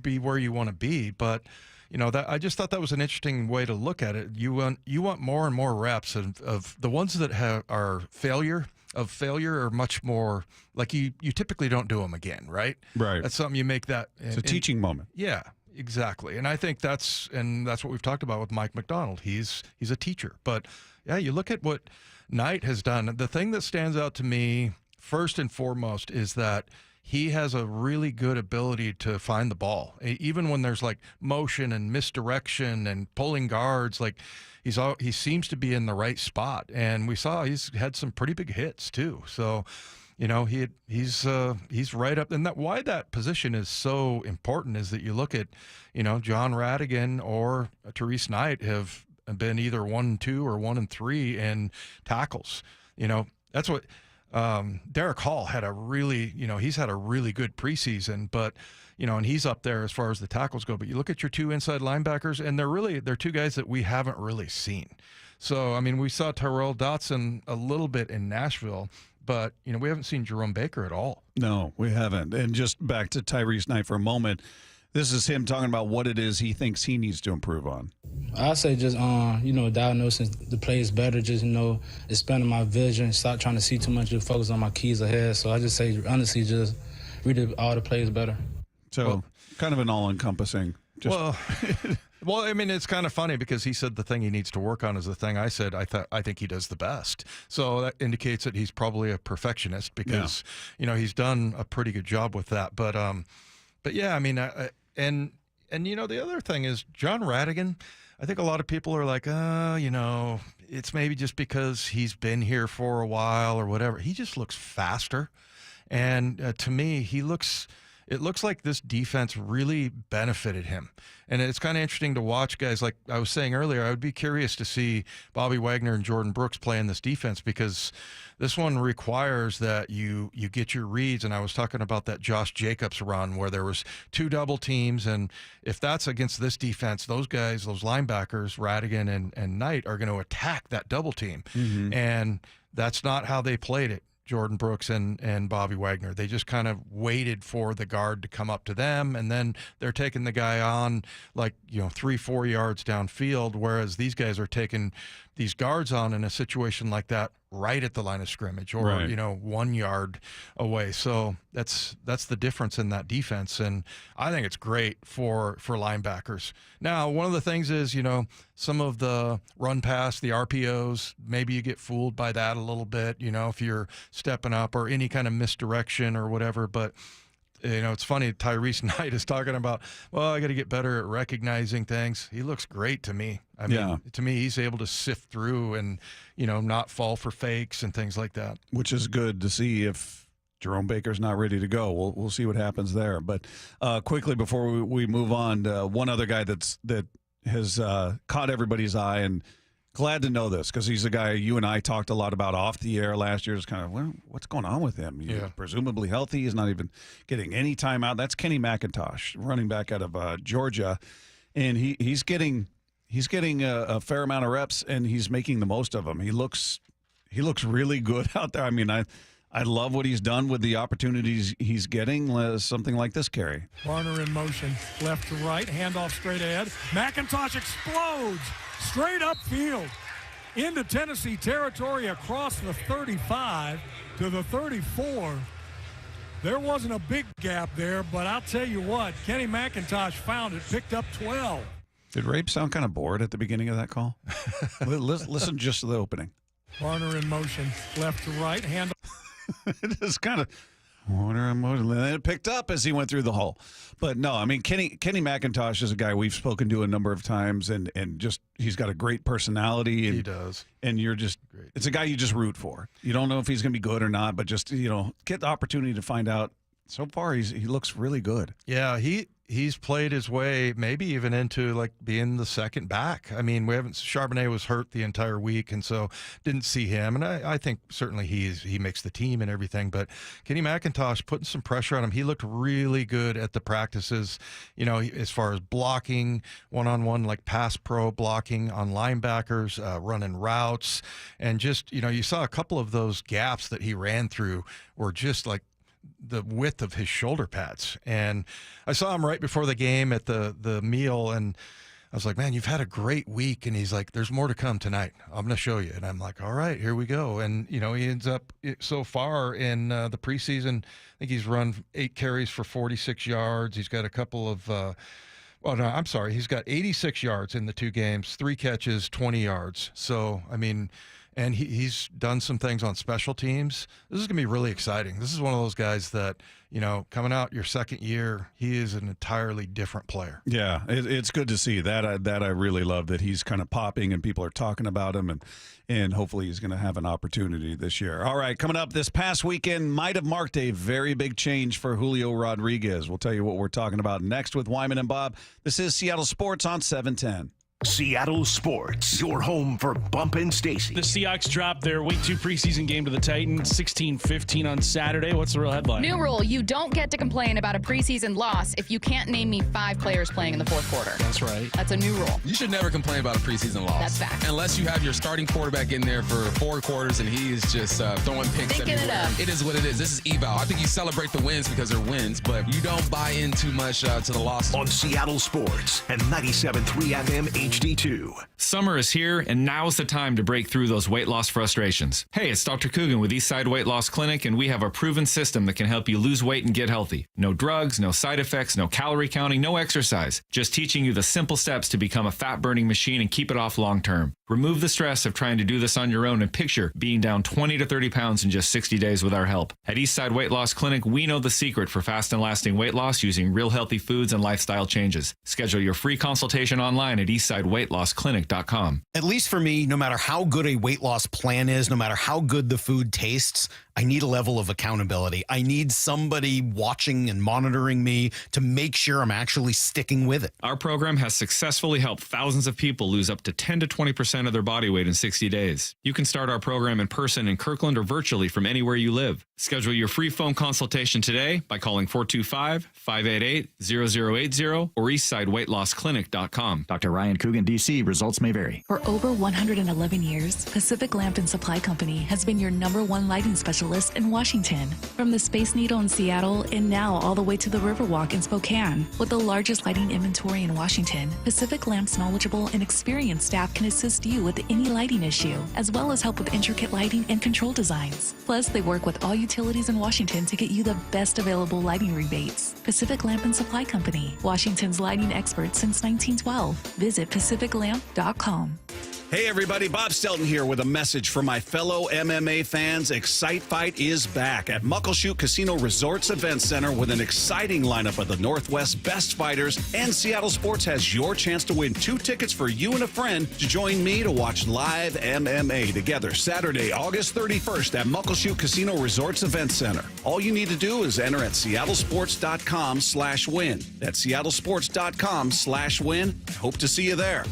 Speaker 1: be where you want to be. But that I just thought that was an interesting way to look at it. You want more and more reps of the ones that are failure are much more like you typically don't do them again, right?
Speaker 10: Right.
Speaker 1: That's something you make that.
Speaker 10: It's a teaching moment.
Speaker 1: Yeah. Exactly. And I think that's what we've talked about with Mike McDonald. He's a teacher. But yeah, you look at what Knight has done. The thing that stands out to me first and foremost is that he has a really good ability to find the ball, even when there's like motion and misdirection and pulling guards. Like he seems to be in the right spot, and we saw he's had some pretty big hits too. So, you know, he's right up. And why that position is so important is that you look at, you know, John Radigan or Therese Knight have been either 1-2 or 1-3 in tackles. You know, that's what Derek Hall had he's had a really good preseason, but, you know, and he's up there as far as the tackles go. But you look at your two inside linebackers, and they're two guys that we haven't really seen. So, I mean, we saw Tyrell Dotson a little bit in Nashville, but, you know, we haven't seen Jerome Baker at all.
Speaker 10: No, we haven't. And just back to Tyrese Knight for a moment. This is him talking about what it is he thinks he needs to improve on.
Speaker 2: I say just, diagnosing the plays better, just, expanding my vision, stop trying to see too much, just focus on my keys ahead. So I just say, honestly, just read all the plays better.
Speaker 10: So kind of an all-encompassing.
Speaker 1: Well, I mean, it's kind of funny because he said the thing he needs to work on is the thing I said I think he does the best. So that indicates that he's probably a perfectionist because, you know, he's done a pretty good job with that. But yeah, I mean, and you know, the other thing is John Radigan. I think a lot of people are like, you know, it's maybe just because he's been here for a while or whatever. He just looks faster, and to me, it looks like this defense really benefited him. And it's kind of interesting to watch guys like I was saying earlier. I would be curious to see Bobby Wagner and Jordan Brooks play in this defense because this one requires that you get your reads. And I was talking about that Josh Jacobs run where there was two double teams. And if that's against this defense, those guys, those linebackers, Radigan and Knight, are going to attack that double team. Mm-hmm. And that's not how they played it. Jordan Brooks and Bobby Wagner. They just kind of waited for the guard to come up to them, and then they're taking the guy on 3-4 yards downfield, whereas these guys are taking these guards on in a situation like that right at the line of scrimmage or, 1 yard away. So that's the difference in that defense, and I think it's great for linebackers. Now, one of the things is, some of the run pass, the RPOs, maybe you get fooled by that a little bit, if you're stepping up or any kind of misdirection or whatever, but it's funny. Tyrese Knight is talking about, I got to get better at recognizing things. He looks great to me. I mean, to me, he's able to sift through and, not fall for fakes and things like that.
Speaker 10: Which is good to see if Jerome Baker's not ready to go. We'll see what happens there. But quickly before we move on, one other guy that has caught everybody's eye, and glad to know this because he's a guy you and I talked a lot about off the air last year. It's kind of, what's going on with him? He's presumably healthy. He's not even getting any time out. That's Kenny McIntosh, running back out of Georgia, and he's getting a fair amount of reps, and he's making the most of them. He looks really good out there. I mean, I love what he's done with the opportunities he's getting. Something like this carry.
Speaker 4: Varner in motion, left to right, handoff straight ahead. McIntosh explodes straight upfield into Tennessee territory across the 35 to the 34. There wasn't a big gap there, but I'll tell you what, Kenny McIntosh found it, picked up 12.
Speaker 10: Did Rape sound kind of bored at the beginning of that call? Listen just to the opening.
Speaker 4: Varner in motion, left to right, handoff.
Speaker 10: It is kind of and then it picked up as he went through the hole. But no, I mean, Kenny McIntosh is a guy we've spoken to a number of times, and just he's got a great personality. And,
Speaker 1: he does.
Speaker 10: And it's a guy you just root for. You don't know if he's going to be good or not, but just, get the opportunity to find out. So far, he looks really good.
Speaker 1: Yeah, he's played his way maybe even into being the second back. I mean, Charbonnet was hurt the entire week, and so didn't see him. And I think certainly he makes the team and everything. But Kenny McIntosh putting some pressure on him. He looked really good at the practices, as far as blocking, one-on-one, pass pro blocking on linebackers, running routes. And just, you saw a couple of those gaps that he ran through were just the width of his shoulder pads. And I saw him right before the game at the meal, and I was like, man, you've had a great week. And he's like, there's more to come tonight. I'm going to show you. And I'm like, all right, here we go. And, he ends up so far in the preseason, I think he's run 8 carries for 46 yards. He's got a couple of he's got 86 yards in the 2 games, 3 catches, 20 yards. So, I mean, and he's done some things on special teams. This is going to be really exciting. This is one of those guys that, coming out your second year, he is an entirely different player.
Speaker 10: Yeah, it's good to see that. I really love that he's kind of popping and people are talking about him, and hopefully he's going to have an opportunity this year. All right, coming up, this past weekend might have marked a very big change for Julio Rodriguez. We'll tell you what we're talking about next with Wyman and Bob. This is Seattle Sports on 710.
Speaker 9: Seattle Sports, your home for Bump and Stacy.
Speaker 3: The Seahawks dropped their Week 2 preseason game to the Titans, 16-15 on Saturday. What's the real headline?
Speaker 6: New rule, you don't get to complain about a preseason loss if you can't name me 5 players playing in the fourth quarter.
Speaker 3: That's right.
Speaker 6: That's a new rule.
Speaker 8: You should never complain about a preseason loss.
Speaker 6: That's fact.
Speaker 8: Unless you have your starting quarterback in there for 4 quarters and he is just throwing picks
Speaker 6: Thinking
Speaker 8: everywhere.
Speaker 6: it up.
Speaker 8: It is what it is. This is eval. I think you celebrate the wins because they're wins, but you don't buy in too much to the losses.
Speaker 9: On Seattle Sports and 97.3 FM HD2.
Speaker 12: Summer is here, and now's the time to break through those weight loss frustrations. Hey, it's Dr. Coogan with Eastside Weight Loss Clinic, and we have a proven system that can help you lose weight and get healthy. No drugs, no side effects, no calorie counting, no exercise. Just teaching you the simple steps to become a fat-burning machine and keep it off long term. Remove the stress of trying to do this on your own and picture being down 20 to 30 pounds in just 60 days with our help. At Eastside Weight Loss Clinic, we know the secret for fast and lasting weight loss using real healthy foods and lifestyle changes. Schedule your free consultation online at eastsideweightlossclinic.com.
Speaker 13: At least for me, no matter how good a weight loss plan is, no matter how good the food tastes, I need a level of accountability. I need somebody watching and monitoring me to make sure I'm actually sticking with it.
Speaker 12: Our program has successfully helped thousands of people lose up to 10 to 20% of their body weight in 60 days. You can start our program in person in Kirkland or virtually from anywhere you live. Schedule your free phone consultation today by calling 425-588-0080 or eastsideweightlossclinic.com.
Speaker 16: Dr. Ryan Coogan, D.C. Results may vary.
Speaker 20: For over 111 years, Pacific Lamp and Supply Company has been your #1 lighting specialist in Washington. From the Space Needle in Seattle and now all the way to the Riverwalk in Spokane. With the largest lighting inventory in Washington, Pacific Lamp's knowledgeable and experienced staff can assist you with any lighting issue, as well as help with intricate lighting and control designs. Plus, they work with all utilities in Washington to get you the best available lighting rebates. Pacific Lamp and Supply Company, Washington's lighting expert since 1912. Visit pacificlamp.com.
Speaker 10: Hey everybody, Bob Stelton here with a message for my fellow MMA fans. Excite Fight is back at Muckleshoot Casino Resorts Event Center with an exciting lineup of the Northwest's best fighters, and Seattle Sports has your chance to win 2 tickets for you and a friend to join me to watch live MMA together Saturday, August 31st at Muckleshoot Casino Resorts Event Center. All you need to do is enter at seattlesports.com/win. That's seattlesports.com/win. I hope to see you there.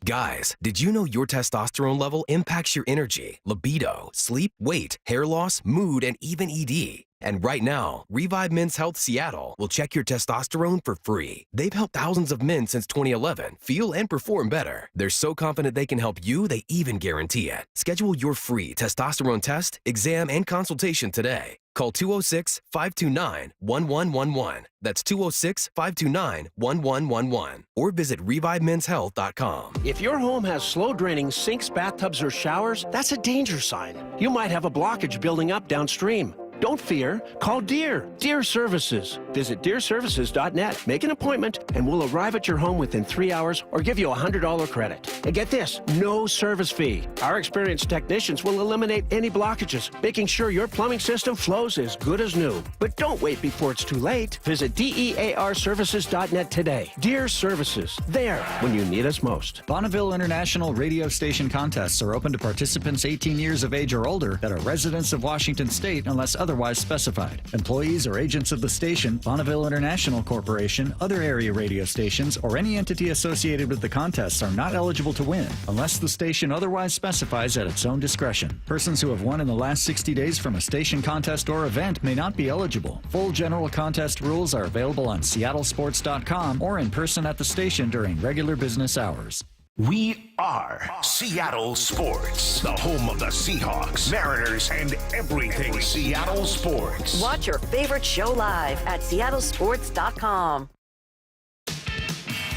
Speaker 23: Guys, did you know your testosterone level impacts your energy, libido, sleep, weight, hair loss, mood, and even ED? And right now, Revive Men's Health Seattle will check your testosterone for free. They've helped thousands of men since 2011 feel and perform better. They're so confident they can help you, they even guarantee it. Schedule your free testosterone test, exam, and consultation today. Call 206-529-1111. That's 206-529-1111. Or visit ReviveMen'sHealth.com.
Speaker 24: If your home has slow-draining sinks, bathtubs, or showers, that's a danger sign. You might have a blockage building up downstream. Don't fear. Call Deere Services. Visit DeereServices.net. Make an appointment, and we'll arrive at your home within 3 hours or give you a $100 credit. And get this, no service fee. Our experienced technicians will eliminate any blockages, making sure your plumbing system flows as good as new. But don't wait before it's too late. Visit DearServices.net today. Deere Services. There when you need us most.
Speaker 16: Bonneville International radio station contests are open to participants 18 years of age or older that are residents of Washington State unless otherwise specified. Employees or agents of the station, Bonneville International Corporation, other area radio stations, or any entity associated with the contests are not eligible to win unless the station otherwise specifies at its own discretion. Persons who have won in the last 60 days from a station contest or event may not be eligible. Full general contest rules are available on seattlesports.com or in person at the station during regular business hours.
Speaker 9: We are Seattle Sports, the home of the Seahawks, Mariners, and everything Seattle sports.
Speaker 5: Watch your favorite show live at seattlesports.com.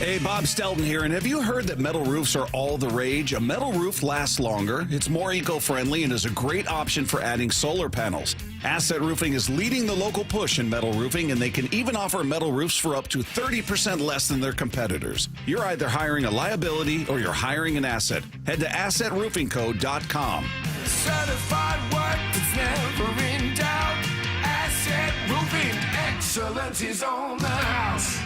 Speaker 10: Hey, Bob Stelton here, and have you heard that metal roofs are all the rage? A metal roof lasts longer, it's more eco-friendly, and is a great option for adding solar panels. Asset Roofing is leading the local push in metal roofing, and they can even offer metal roofs for up to 30% less than their competitors. You're either hiring a liability or you're hiring an asset. Head to AssetRoofingCo.com.
Speaker 14: Certified work that's never in doubt. Asset Roofing, excellence is on the house.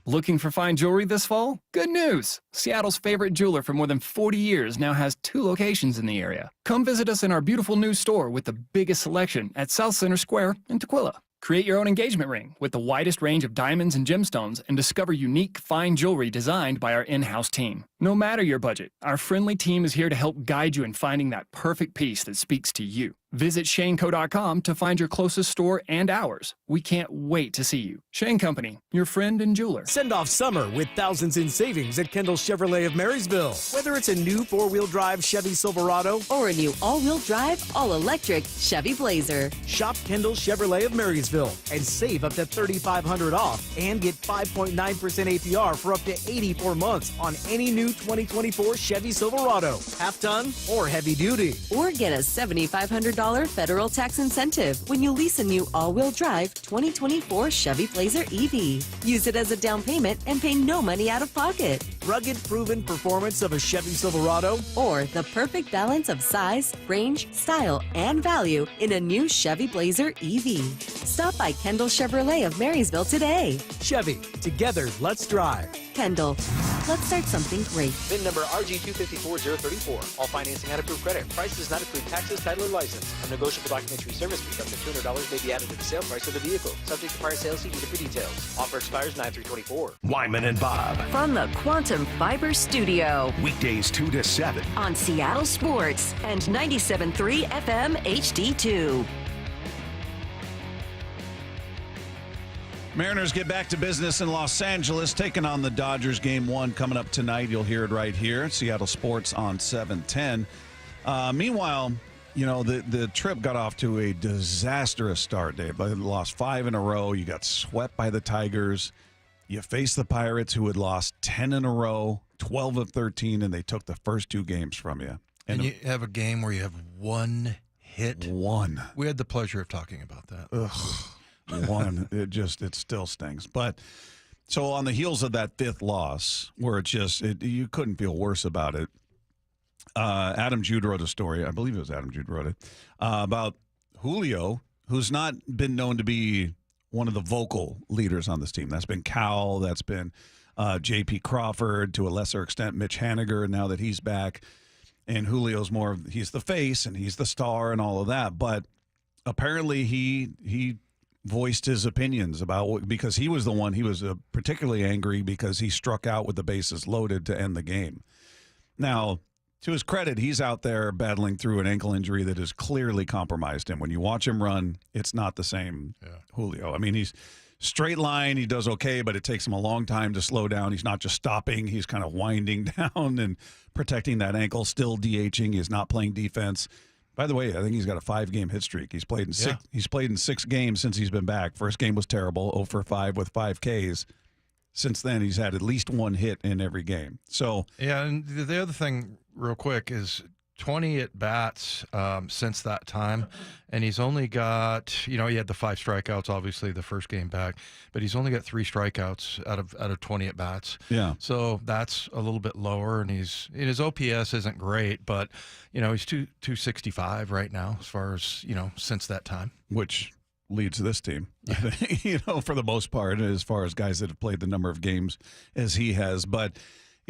Speaker 11: Looking for fine jewelry this fall? Good news! Seattle's favorite jeweler for more than 40 years now has 2 locations in the area. Come visit us in our beautiful new store with the biggest selection at South Center Square in Tukwila. Create your own engagement ring with the widest range of diamonds and gemstones and discover unique, fine jewelry designed by our in-house team. No matter your budget, our friendly team is here to help guide you in finding that perfect piece that speaks to you. Visit ShaneCo.com to find your closest store and hours. We can't wait to see you. Shane Company, your friend and jeweler.
Speaker 15: Send off summer with thousands in savings at Kendall Chevrolet of Marysville. Whether it's a new 4-wheel-drive Chevy Silverado
Speaker 5: or a new all-wheel drive, all-electric Chevy Blazer.
Speaker 15: Shop Kendall Chevrolet of Marysville and save up to $3,500 off and get 5.9% APR for up to 84 months on any new 2024 Chevy Silverado, half-ton or heavy-duty.
Speaker 5: Or get a $7,500 federal tax incentive when you lease a new all-wheel drive 2024 Chevy Blazer EV. Use it as a down payment and pay no money out of pocket.
Speaker 15: Rugged, proven performance of a Chevy Silverado,
Speaker 5: or the perfect balance of size, range, style, and value in a new Chevy Blazer EV. Stop by Kendall Chevrolet of Marysville today.
Speaker 15: Chevy, together, let's drive.
Speaker 5: Kendall, let's start something great.
Speaker 17: VIN number RG254034. All financing at approved credit. Price does not include taxes, title, or license. A negotiable documentary service fee up to $200 may be added to the sale price of the vehicle. Subject to prior sales, see dealer for details. Offer expires 9/3/24.
Speaker 9: Wyman and Bob.
Speaker 5: From the Quantum Fiber Studio.
Speaker 9: Weekdays 2 to 7.
Speaker 5: On Seattle Sports and 97.3 FM HD2.
Speaker 10: Mariners get back to business in Los Angeles, taking on the Dodgers. Game 1 coming up tonight. You'll hear it right here. Seattle Sports on 710. Meanwhile, you know, the trip got off to a disastrous start, Dave. They lost 5 in a row. You got swept by the Tigers. You faced the Pirates, who had lost 10 in a row, 12 of 13, and they took the first 2 games from you.
Speaker 1: And you have a game where you have one hit.
Speaker 10: One.
Speaker 1: We had the pleasure of talking about that.
Speaker 10: Ugh. One. It still stings. But so on the heels of that 5th loss, where you couldn't feel worse about it, Adam Jude wrote a story, I believe it was Adam Jude wrote it, about Julio, who's not been known to be one of the vocal leaders on this team. That's been Cal, that's been J.P. Crawford, to a lesser extent Mitch Haniger, now that he's back. And Julio's he's the face and he's the star and all of that. But apparently he voiced his opinions because he was particularly angry because he struck out with the bases loaded to end the game. Now, to his credit, he's out there battling through an ankle injury that has clearly compromised him. When you watch him run, it's not the same Julio. I mean, he's straight line, he does okay, but it takes him a long time to slow down. He's not just stopping, he's kind of winding down and protecting that ankle, still DHing. He's not playing defense. By the way, I think he's got a 5-game hit streak. He's played in 6. He's played in 6 games since he's been back. First game was terrible, 0 for 5 with 5 Ks. Since then, he's had at least 1 hit in every game. So
Speaker 1: yeah, and the other thing, real quick, is 20 at bats since that time, and he's only got, he had the 5 strikeouts, obviously the first game back, but he's only got 3 strikeouts out of 20 at bats.
Speaker 10: Yeah.
Speaker 1: So that's a little bit lower, and his OPS isn't great, but he's 265 right now as far as since that time,
Speaker 10: which leads this team, for the most part, as far as guys that have played the number of games as he has, but.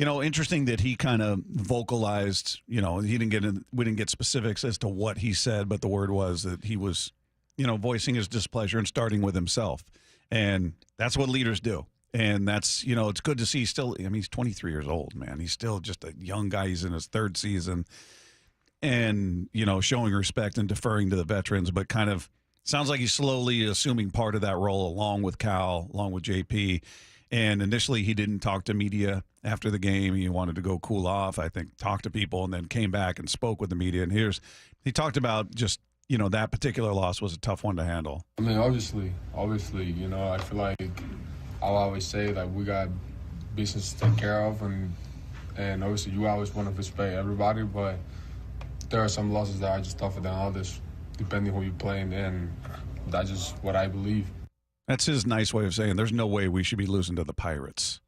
Speaker 10: Interesting that he kind of vocalized, we didn't get specifics as to what he said, but the word was that he was, voicing his displeasure and starting with himself. And that's what leaders do. And that's, it's good to see still, he's 23 years old, man. He's still just a young guy. He's in his 3rd season and, showing respect and deferring to the veterans, but kind of sounds like he's slowly assuming part of that role along with Cal, along with JP. And initially, he didn't talk to media after the game. He wanted to go cool off, I think, talk to people, and then came back and spoke with the media. And he talked about just, that particular loss was a tough one to handle.
Speaker 18: I mean, obviously, I feel like I'll always say, like, we got business to take care of, and obviously you always want to respect everybody, but there are some losses that are just tougher than others, depending who you're playing, and that's just what I believe.
Speaker 10: That's his nice way of saying there's no way we should be losing to the Pirates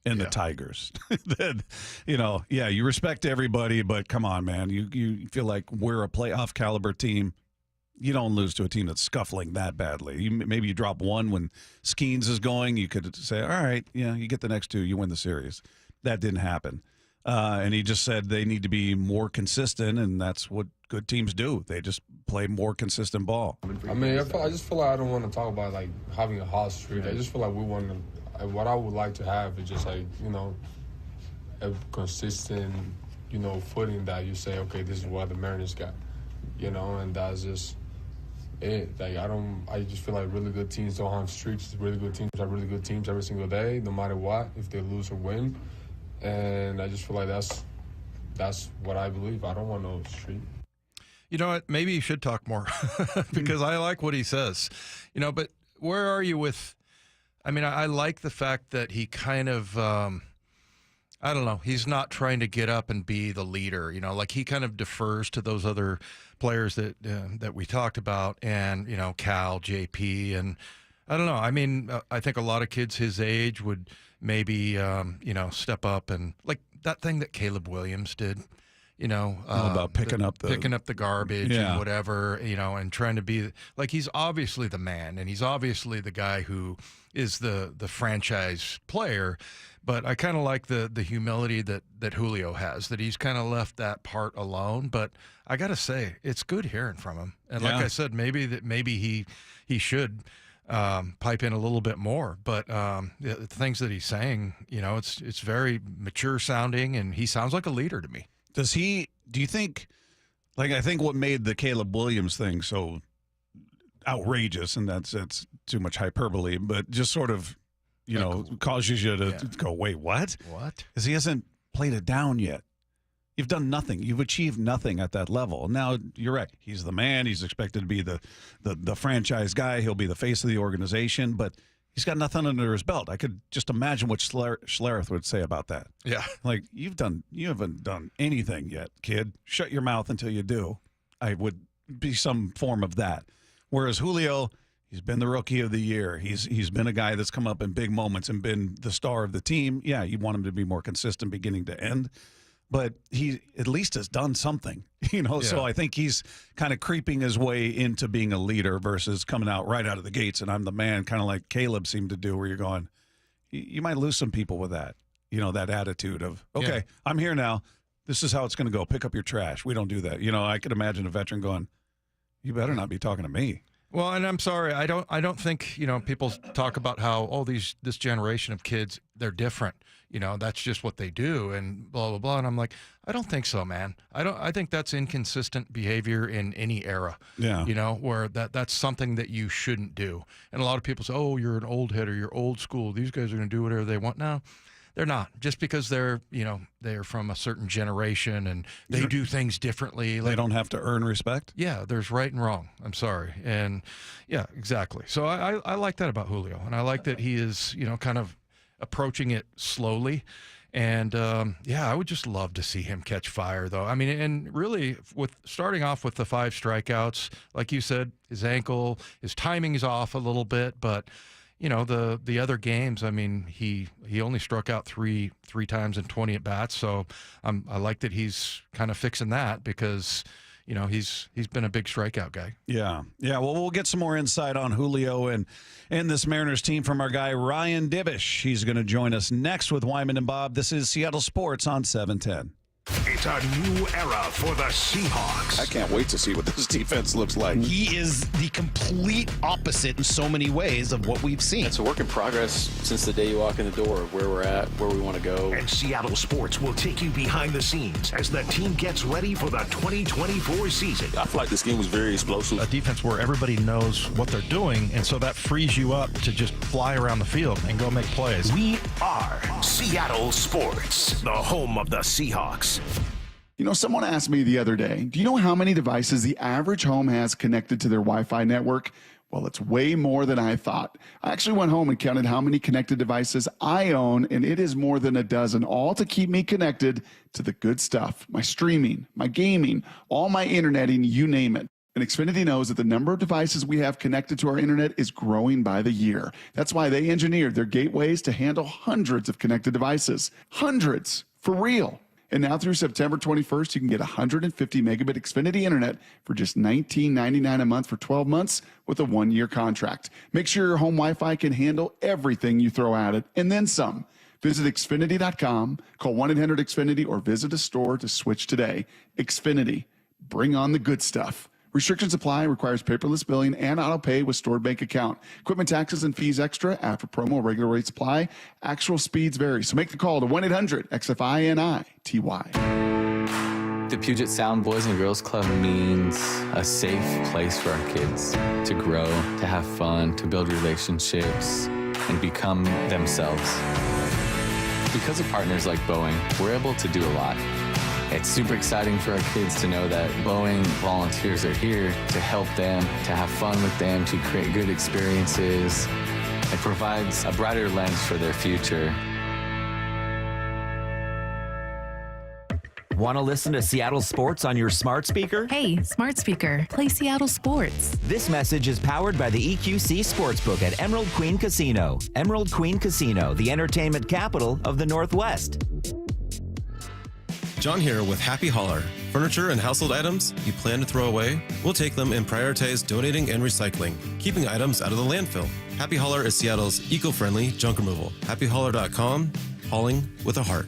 Speaker 10: and the Tigers. You respect everybody, but come on, man. You feel like we're a playoff caliber team. You don't lose to a team that's scuffling that badly. Maybe you drop one when Skeens is going. You could say, all right, you get the next two, you win the series. That didn't happen. And he just said they need to be more consistent, and that's what good teams do. They just play more consistent ball.
Speaker 18: I mean, I just feel like I don't want to talk about, like, having a hot streak. I just feel like we want to – what I would like to have is just, like, a consistent, footing that you say, okay, this is what the Mariners got, and that's just it. Like, I just feel like really good teams don't have streaks. Really good teams have really good teams every single day, no matter what, if they lose or win. And I just feel like that's what I believe. I don't want no streak.
Speaker 1: You know what? Maybe you should talk more because I like what he says. But where are you with? I mean, I like the fact that he kind of, I don't know. He's not trying to get up and be the leader. Like he kind of defers to those other players that we talked about, and Cal, JP, and I don't know. I mean, I think a lot of kids his age would maybe, step up and like that thing that Caleb Williams did,
Speaker 10: about picking up
Speaker 1: the garbage and whatever, and trying to be like, he's obviously the man and he's obviously the guy who is the franchise player. But I kind of like the humility that Julio has, that he's kind of left that part alone. But I got to say, it's good hearing from him. And like I said, maybe he should pipe in a little bit more, but the things that he's saying, it's very mature sounding, and he sounds like a leader to me.
Speaker 10: Do you think, like, I think what made the Caleb Williams thing so outrageous, and that's too much hyperbole, but just sort of, causes you to go, wait, what?
Speaker 1: What?
Speaker 10: Because he hasn't played it down yet. You've done nothing. You've achieved nothing at that level. Now, you're right. He's the man. He's expected to be the franchise guy. He'll be the face of the organization, but he's got nothing under his belt. I could just imagine what Schlereth would say about that.
Speaker 1: Yeah.
Speaker 10: Like, you haven't done anything yet, kid. Shut your mouth until you do. I would be some form of that. Whereas Julio, he's been the rookie of the year. He's been a guy that's come up in big moments and been the star of the team. Yeah, you want him to be more consistent beginning to end. But he at least has done something, So I think he's kind of creeping his way into being a leader versus coming out right out of the gates, and I'm the man, kind of like Caleb seemed to do, where you're going, you might lose some people with that, that attitude of, okay, I'm here now. This is how it's going to go. Pick up your trash. We don't do that. I could imagine a veteran going, you better not be talking to me.
Speaker 1: Well, and I'm sorry, I don't think, people talk about how, this generation of kids, they're different. That's just what they do and blah, blah, blah. And I'm like, I don't think so, man. I think that's inconsistent behavior in any era.
Speaker 10: Yeah.
Speaker 1: Where that's something that you shouldn't do. And a lot of people say, oh, you're an old head or you're old school. These guys are going to do whatever they want. No, they're not. Just because they're from a certain generation and they do things differently.
Speaker 10: They don't have to earn respect?
Speaker 1: Yeah, there's right and wrong. I'm sorry. And yeah, exactly. So I like that about Julio. And I like that he is, kind of approaching it slowly. And I would just love to see him catch fire, though. I mean, and really, with starting off with the 5 strikeouts, like you said, his ankle, his timing is off a little bit, but the other games, I mean, he only struck out three times in 20 at bats. So I like that he's kind of fixing that because he's been a big strikeout guy.
Speaker 10: Yeah. Well, we'll get some more insight on Julio and this Mariners team from our guy Ryan Divish. He's going to join us next with Wyman and Bob. This is Seattle Sports on 710.
Speaker 9: It's a new era for the Seahawks.
Speaker 10: I can't wait to see what this defense looks like.
Speaker 13: He is the complete opposite in so many ways of what we've seen.
Speaker 19: It's a work in progress since the day you walk in the door, where we're at, where we want to go.
Speaker 9: And Seattle Sports will take you behind the scenes as the team gets ready for the 2024 season.
Speaker 21: I feel like this game was very explosive.
Speaker 1: A defense where everybody knows what they're doing, and so that frees you up to just fly around the field and go make plays.
Speaker 9: We are Seattle Sports, the home of the Seahawks.
Speaker 22: Someone asked me the other day, do you know how many devices the average home has connected to their Wi-Fi network?
Speaker 2: Well, it's way more than I thought. I actually went home and counted how many connected devices I own, and it is more than a dozen, all to keep me connected to the good stuff. My streaming, my gaming, all my interneting, you name it. And Xfinity knows that the number of devices we have connected to our internet is growing by the year. That's why they engineered their gateways to handle hundreds of connected devices. Hundreds, for real. And now through September 21st, you can get 150 megabit Xfinity internet for just $19.99 a month for 12 months with a 1-year contract. Make sure your home Wi-Fi can handle everything you throw at it, and then some. Visit Xfinity.com, call 1-800-XFINITY, or visit a store to switch today. Xfinity, bring on the good stuff. Restrictions apply, requires paperless billing and auto pay with stored bank account. Equipment taxes and fees extra after promo, regular rates apply. Actual speeds vary. So make the call to 1-800-XFINI-TY.
Speaker 4: The Puget Sound Boys and Girls Club means a safe place for our kids to grow, to have fun, to build relationships, and become themselves. Because of partners like Boeing, we're able to do a lot. It's super exciting for our kids to know that Boeing volunteers are here to help them, to have fun with them, to create good experiences. It provides a brighter lens for their future.
Speaker 7: Want to listen to Seattle sports on your smart speaker?
Speaker 20: Hey, smart speaker, play Seattle sports.
Speaker 7: This message is powered by the EQC Sportsbook at Emerald Queen Casino. Emerald Queen Casino, the entertainment capital of the Northwest.
Speaker 22: John here with Happy Hauler. Furniture and household items you plan to throw away? We'll take them and prioritize donating and recycling, keeping items out of the landfill. Happy Hauler is Seattle's eco-friendly junk removal. HappyHauler.com, hauling with a heart.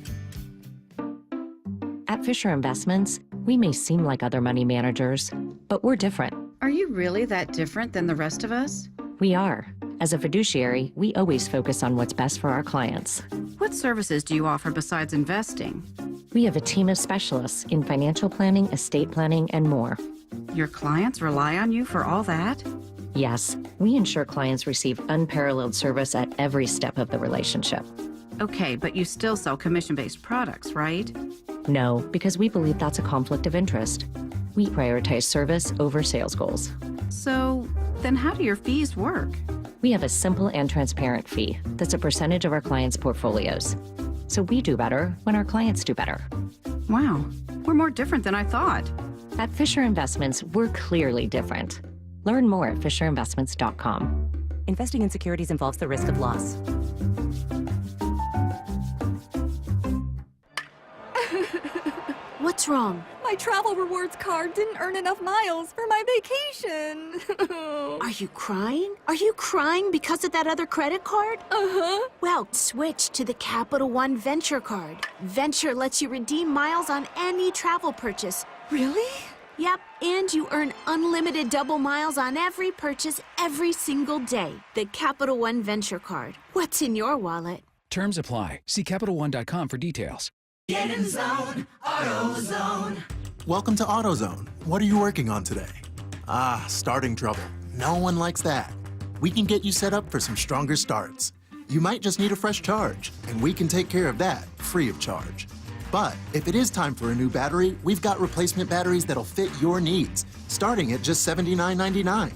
Speaker 25: At Fisher Investments, we may seem like other money managers, but we're different.
Speaker 26: Are you really that different than the rest of us?
Speaker 25: We are. As a fiduciary, we always focus on what's best for our clients.
Speaker 26: What services do you offer besides investing?
Speaker 25: We have a team of specialists in financial planning, estate planning, and more.
Speaker 26: Your clients rely on you for all that?
Speaker 25: Yes, we ensure clients receive unparalleled service at every step of the relationship.
Speaker 26: Okay, but you still sell commission-based products, right?
Speaker 25: No, because we believe that's a conflict of interest. We prioritize service over sales goals.
Speaker 26: So, then how do your fees work?
Speaker 25: We have a simple and transparent fee that's a percentage of our clients' portfolios. So we do better when our clients do better.
Speaker 26: Wow, we're more different than I thought.
Speaker 25: At Fisher Investments, we're clearly different. Learn more at FisherInvestments.com. Investing in securities involves the risk of loss.
Speaker 27: What's wrong?
Speaker 28: My travel rewards card didn't earn enough miles for my vacation.
Speaker 27: Are you crying? Are you crying because of that other credit card?
Speaker 28: Uh-huh.
Speaker 27: Well, switch to the Capital One Venture card. Venture lets you redeem miles on any travel purchase.
Speaker 28: Really?
Speaker 27: Yep, and you earn unlimited double miles on every purchase every single day. The Capital One Venture card. What's in your wallet?
Speaker 29: Terms apply. See CapitalOne.com for details.
Speaker 14: Get in zone, AutoZone.
Speaker 30: Welcome to AutoZone. What are you working on today? Starting trouble. No one likes that. We can get you set up for some stronger starts. You might just need a fresh charge, and we can take care of that free of charge. But if it is time for a new battery, we've got replacement batteries that'll fit your needs, starting at just $79.99.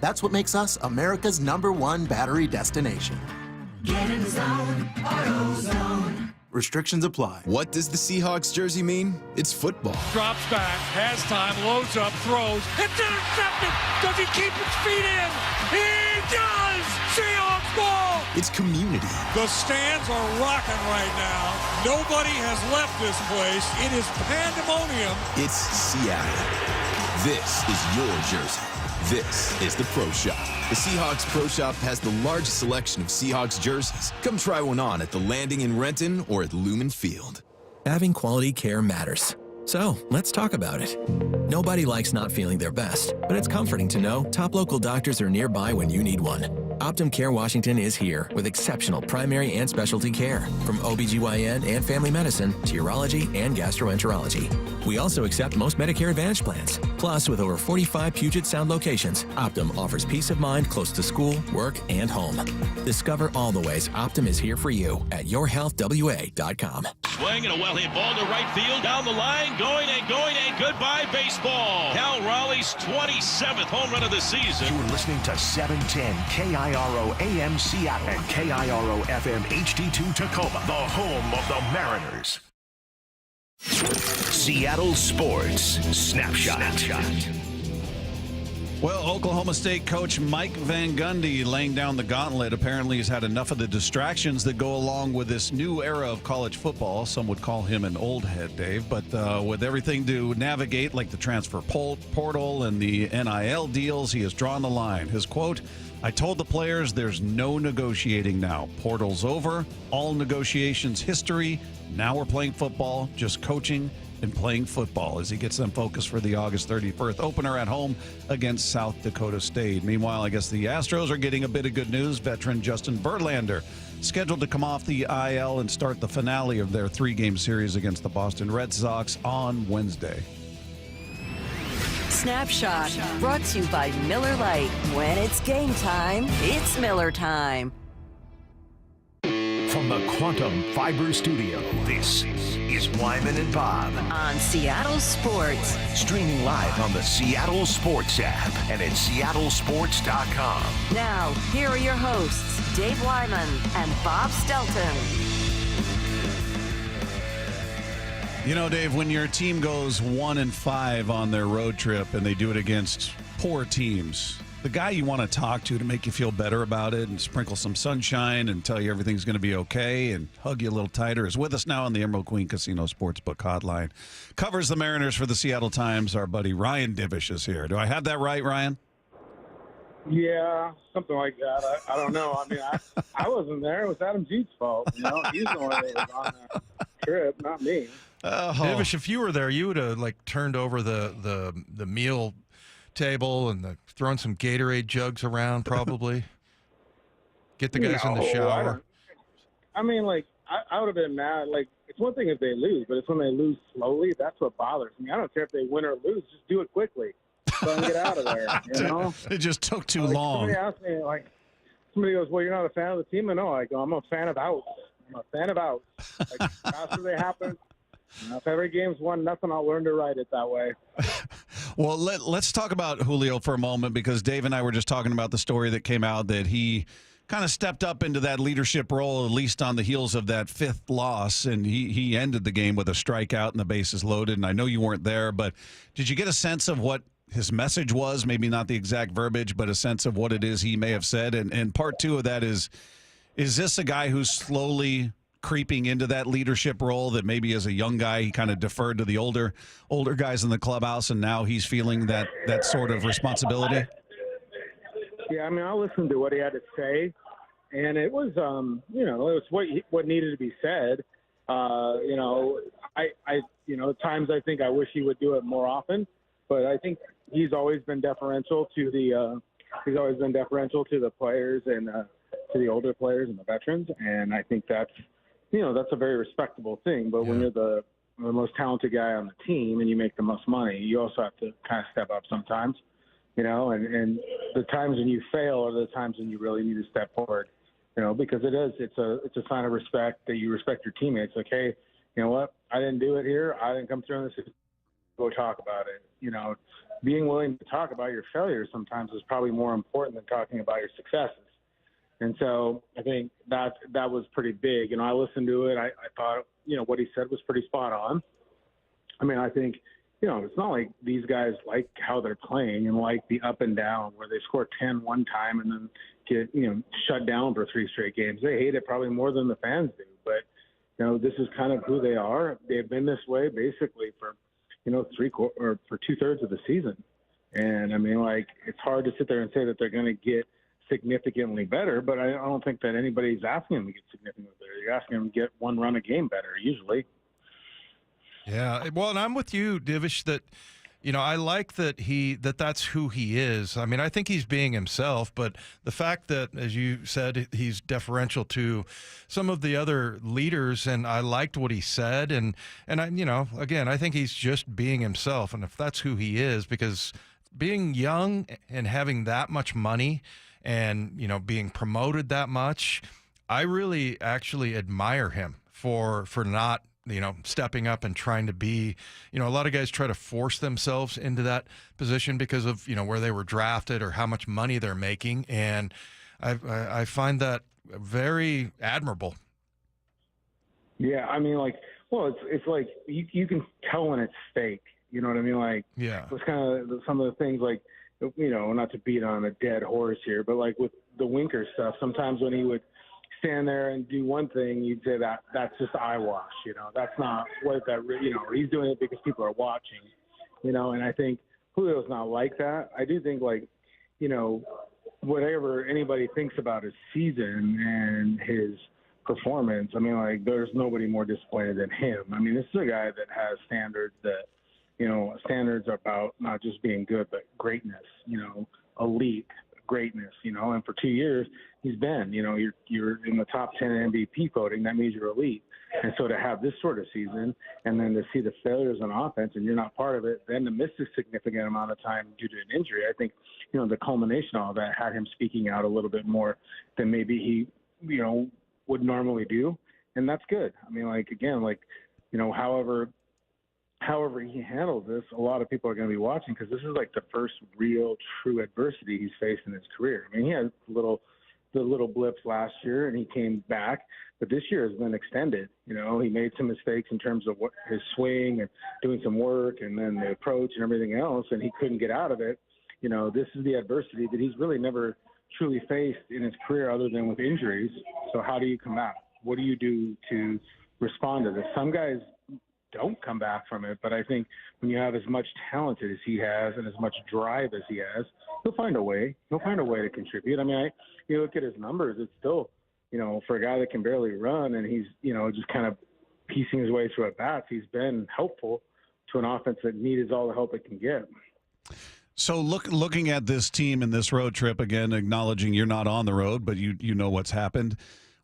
Speaker 30: That's what makes us America's #1 battery destination.
Speaker 14: Get in zone, AutoZone.
Speaker 30: Restrictions apply.
Speaker 31: What does the Seahawks jersey mean? It's football.
Speaker 32: Drops back, has time, loads up, throws. It's intercepted! Does he keep his feet in? He does! Seahawks ball!
Speaker 31: It's community.
Speaker 32: The stands are rocking right now. Nobody has left this place. It is pandemonium.
Speaker 31: It's Seattle. This is your jersey. This is the Pro Shop. The Seahawks Pro Shop has the largest selection of Seahawks jerseys. Come try one on at the Landing in Renton or at Lumen Field.
Speaker 33: Having quality care matters. So, let's talk about it. Nobody likes not feeling their best, but it's comforting to know top local doctors are nearby when you need one. Optum Care Washington is here with exceptional primary and specialty care, from OBGYN and family medicine to urology and gastroenterology. We also accept most Medicare Advantage plans. Plus, with over 45 Puget Sound locations, Optum offers peace of mind close to school, work, and home. Discover all the ways Optum is here for you at yourhealthwa.com.
Speaker 34: Swing and a well-hit ball to right field, down the line, going and goodbye baseball. Cal Raleigh
Speaker 3: Riley's 27th home run of the season.
Speaker 9: You're listening to 710 KIRO AM Seattle and KIRO FM HD2 Tacoma, the home of the Mariners. Seattle Sports Snapshot.
Speaker 5: Well, Oklahoma State coach Mike Van Gundy laying down the gauntlet apparently has had enough of the distractions that go along with this new era of college football. Some would call him an old head, Dave, but with everything to navigate like the transfer portal and the NIL deals, he has drawn the line. His quote, "I told the players there's no negotiating now. Portal's over, all negotiations history. Now we're playing football, just coaching and playing football," as he gets them focused for the August 31st opener at home against South Dakota State. Meanwhile, I guess the Astros are getting a bit of good news. Veteran Justin Verlander scheduled to come off the IL and start the finale of their 3-game series against the Boston Red Sox on Wednesday.
Speaker 6: Snapshot brought to you by Miller Lite. When it's game time, it's Miller time.
Speaker 9: From the Quantum Fiber Studio, this is Wyman and Bob
Speaker 6: on Seattle Sports.
Speaker 9: Streaming live on the Seattle Sports app and at seattlesports.com.
Speaker 6: Now, here are your hosts, Dave Wyman and Bob Stelton.
Speaker 5: You know, Dave, when your team goes 1-5 on their road trip and they do it against poor teams, the guy you want to talk to make you feel better about it and sprinkle some sunshine and tell you everything's going to be okay and hug you a little tighter is with us now on the Emerald Queen Casino Sportsbook Hotline. Covers the Mariners for the Seattle Times. Our buddy Ryan Divish is here. Do I have that right, Ryan?
Speaker 8: Yeah, something like that. I don't know. I mean, I wasn't there. It was Adam Jeet's fault. You know, he's the one that was on that trip, not me.
Speaker 1: Divish, if you were there, you would have turned over the meal table and thrown some Gatorade jugs around, probably. Get the guys in the shower.
Speaker 8: I mean, I would have been mad. It's one thing if they lose, but it's when they lose slowly. That's what bothers me. I don't care if they win or lose. Just do it quickly. So I can get out of there, you know?
Speaker 5: It just took too long.
Speaker 8: Somebody asked me, somebody goes, well, you're not a fan of the team? And no, I go, I'm a fan of outs. I'm a fan of outs. After they happen, if every game's 1-0, I'll learn to write it that way.
Speaker 5: Well, let's talk about Julio for a moment, because Dave and I were just talking about the story that came out that he kind of stepped up into that leadership role, at least on the heels of that 5th loss, and he ended the game with a strikeout and the bases loaded. And I know you weren't there, but did you get a sense of what his message was? Maybe not the exact verbiage, but a sense of what it is he may have said. And part 2 of that is this a guy who's slowly creeping into that leadership role that maybe as a young guy he kind of deferred to the older guys in the clubhouse, and now he's feeling that sort of responsibility?
Speaker 8: Yeah, I mean, I listened to what he had to say, and it was, it was what needed to be said. At times I think I wish he would do it more often, but I think he's always been deferential to the players and to the older players and the veterans, and I think that's a very respectable thing. But when you're the most talented guy on the team and you make the most money, you also have to kind of step up sometimes, and the times when you fail are the times when you really need to step forward, because it's a sign of respect that you respect your teammates. Like, hey, you know what? I didn't do it here. I didn't come through on this. Go talk about it. Being willing to talk about your failures sometimes is probably more important than talking about your successes. And so I think that was pretty big. I listened to it. I thought, what he said was pretty spot on. I mean, I think, it's not like these guys like how they're playing and like the up and down where they score 10 one time and then get, shut down for 3 straight games. They hate it probably more than the fans do. But, this is kind of who they are. They've been this way basically for, for 2/3 of the season. And I mean, it's hard to sit there and say that they're going to get significantly better, but I don't think that anybody's asking them to get significantly better. You're asking them to get 1 run a game better, usually.
Speaker 1: Yeah, well, and I'm with you, Divish, that, I like that that's who he is. I mean, I think he's being himself, but the fact that, as you said, he's deferential to some of the other leaders, and I liked what he said, and I, again, I think he's just being himself, and if that's who he is, because being young and having that much money and, being promoted that much, I really actually admire him for not stepping up and trying to be, a lot of guys try to force themselves into that position because of, where they were drafted or how much money they're making. And I find that very admirable.
Speaker 8: Yeah, I mean, it's like you can tell when it's fake. You know what I mean? Like,
Speaker 1: yeah,
Speaker 8: it's kind of some of the things, like, not to beat on a dead horse here, but like with the Winker stuff, sometimes when he would stand there and do one thing, you'd say that's just eyewash. That's not what that. He's doing it because people are watching. And I think Julio's not like that. I do think, like, whatever anybody thinks about his season and his performance, I mean, like, there's nobody more disappointed than him. I mean, this is a guy that has standards that, standards are about not just being good, but greatness, elite greatness, and for 2 years he's been, you're in the top 10 MVP voting. That means you're elite. And so to have this sort of season and then to see the failures on offense and you're not part of it, then to miss a significant amount of time due to an injury, I think, the culmination of all that had him speaking out a little bit more than maybe he, would normally do. And that's good. I mean, like, again, like, however he handles this, a lot of people are going to be watching because this is like the first real true adversity he's faced in his career. I mean, he had the little blips last year and he came back, but this year has been extended. He made some mistakes in terms of what his swing and doing some work and then the approach and everything else, and he couldn't get out of it. This is the adversity that he's really never truly faced in his career other than with injuries. So how do you come out? What do you do to respond to this? Some guys don't come back from it, but I think when you have as much talent as he has and as much drive as he has, he'll find a way. He'll find a way to contribute. I mean, you look at his numbers, it's still, for a guy that can barely run and he's, just kind of piecing his way through at bats, he's been helpful to an offense that needs all the help it can get.
Speaker 5: So looking at this team and this road trip, again, acknowledging you're not on the road, but you know what's happened.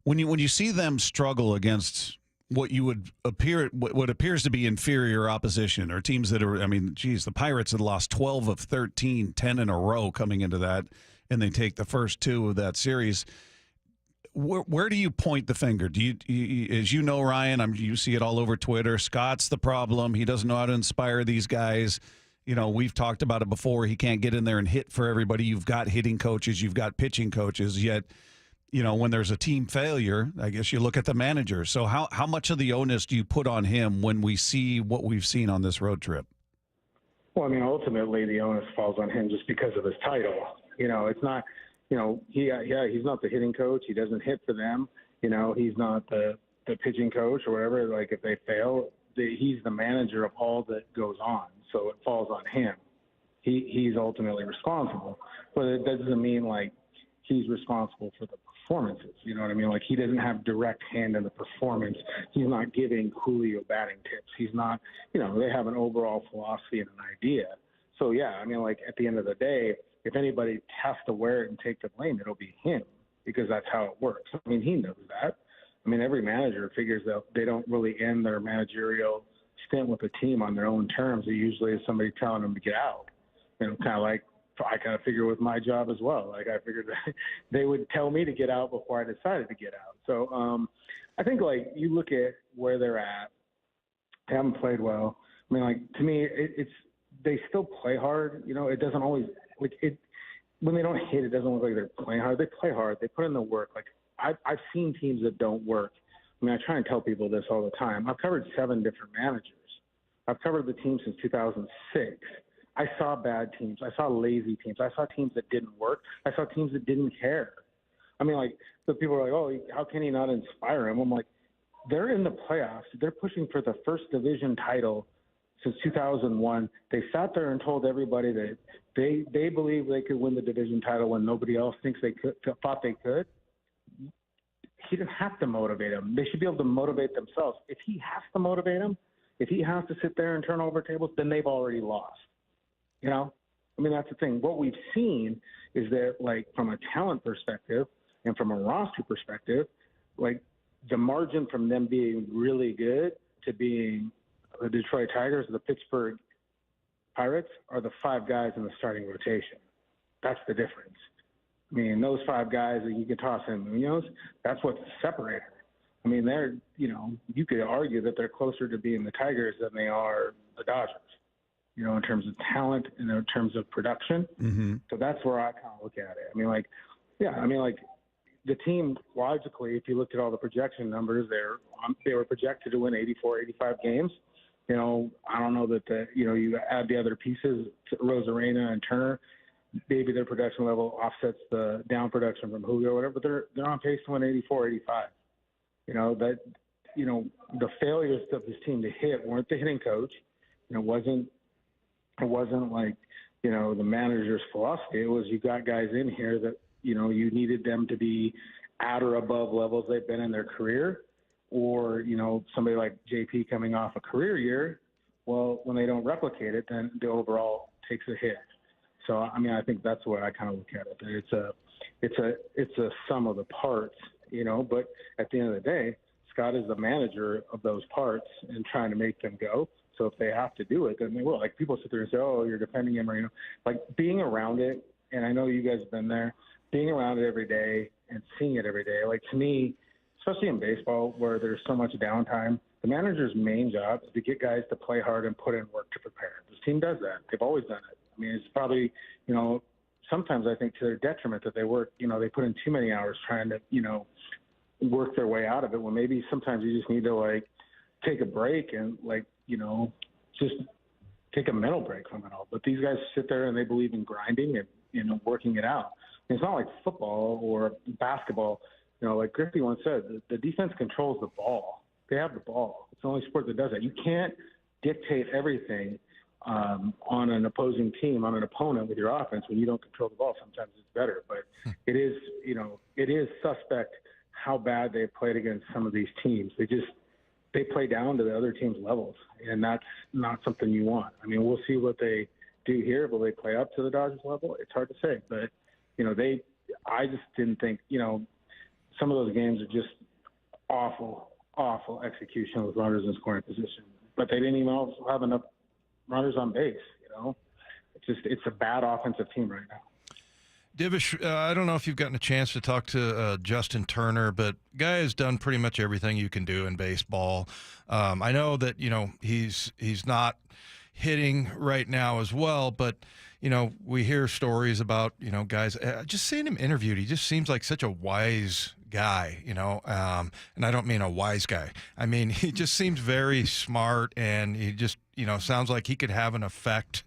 Speaker 5: When you see them struggle against what appears to be inferior opposition or teams that are, I mean, geez, the Pirates had lost 12 of 13, 10 in a row coming into that, and they take the first two of that series. Where do you point the finger? Do you as you know, Ryan, you see it all over Twitter. Scott's the problem. He doesn't know how to inspire these guys. We've talked about it before. He can't get in there and hit for everybody. You've got hitting coaches. You've got pitching coaches. Yet, when there's a team failure, I guess you look at the manager. So how much of the onus do you put on him when we see what we've seen on this road trip?
Speaker 8: Well, I mean, ultimately the onus falls on him just because of his title. It's not, he's not the hitting coach. He doesn't hit for them. He's not the pitching coach or whatever. Like, if they fail, he's the manager of all that goes on. So it falls on him. He's ultimately responsible, but it doesn't mean like he's responsible for the performances. You know what I mean? Like, he doesn't have direct hand in the performance. He's not giving Julio batting tips. He's not, they have an overall philosophy and an idea. So yeah, I mean, like, at the end of the day, if anybody has to wear it and take the blame, it'll be him because that's how it works. I mean, he knows that. I mean, every manager figures that they don't really end their managerial stint with a team on their own terms. It usually is somebody telling them to get out. Kind of like I kind of figure with my job as well. Like, I figured that they would tell me to get out before I decided to get out. So I think, like, you look at where they're at, they haven't played well. I mean, like, to me, it's they still play hard. It doesn't always like it when they don't hit. It doesn't look like they're playing hard. They play hard. They put in the work. Like, I've seen teams that don't work. I mean, I try and tell people this all the time. I've covered 7 different managers. I've covered the team since 2006. I saw bad teams. I saw lazy teams. I saw teams that didn't work. I saw teams that didn't care. I mean, like, the people are like, oh, how can he not inspire him? I'm like, they're in the playoffs. They're pushing for the first division title since 2001. They sat there and told everybody that they believe they could win the division title when nobody else thought they could. He didn't have to motivate them. They should be able to motivate themselves. If he has to motivate them, if he has to sit there and turn over tables, then they've already lost. I mean, that's the thing. What we've seen is that, like, from a talent perspective and from a roster perspective, like, the margin from them being really good to being the Detroit Tigers or the Pittsburgh Pirates are the 5 guys in the starting rotation. That's the difference. I mean, those 5 guys that you can toss in Munoz, that's what's the separator. I mean, you could argue that they're closer to being the Tigers than they are the Dodgers, in terms of talent and in terms of production.
Speaker 5: Mm-hmm.
Speaker 8: So that's where I kind of look at it. I mean, the team, logically, if you looked at all the projection numbers, they were projected to win 84, 85 games. I don't know that you add the other pieces, Rosarena and Turner, maybe their production level offsets the down production from Julio or whatever, but they're on pace to win 84, 85. The failures of this team to hit weren't the hitting coach. It wasn't like, the manager's philosophy. It was, you got guys in here that, you needed them to be at or above levels they've been in their career, or, somebody like JP coming off a career year. Well, when they don't replicate it, then the overall takes a hit. So, I mean, I think that's the way I kind of look at it. It's a sum of the parts, but at the end of the day, Scott is the manager of those parts and trying to make them go. So if they have to do it, then they will. Like, people sit there and say, oh, you're defending him, or, like, being around it. And I know you guys have been there, being around it every day and seeing it every day. Like, to me, especially in baseball where there's so much downtime, the manager's main job is to get guys to play hard and put in work to prepare. This team does that. They've always done it. I mean, it's probably, sometimes I think to their detriment that they work, they put in too many hours trying to, work their way out of it, when maybe sometimes you just need to, like, take a break and, like, just take a mental break from it all. But these guys sit there and they believe in grinding and, working it out. And it's not like football or basketball. Like Griffey once said, the defense controls the ball. They have the ball. It's the only sport that does that. You can't dictate everything on an opposing team, on an opponent with your offense when you don't control the ball. Sometimes it's better. But it is suspect how bad they played against some of these teams. They play down to the other team's levels, and that's not something you want. I mean, we'll see what they do here. Will they play up to the Dodgers level? It's hard to say. But, I just didn't think, some of those games are just awful execution with runners in scoring position. But they didn't even also have enough runners on base, It's a bad offensive team right now.
Speaker 1: Divish, I don't know if you've gotten a chance to talk to Justin Turner, but guy has done pretty much everything you can do in baseball. I know that, he's not hitting right now as well, but, we hear stories about, guys, just seeing him interviewed, he just seems like such a wise guy, and I don't mean a wise guy. I mean, he just seems very smart, and he just, sounds like he could have an effect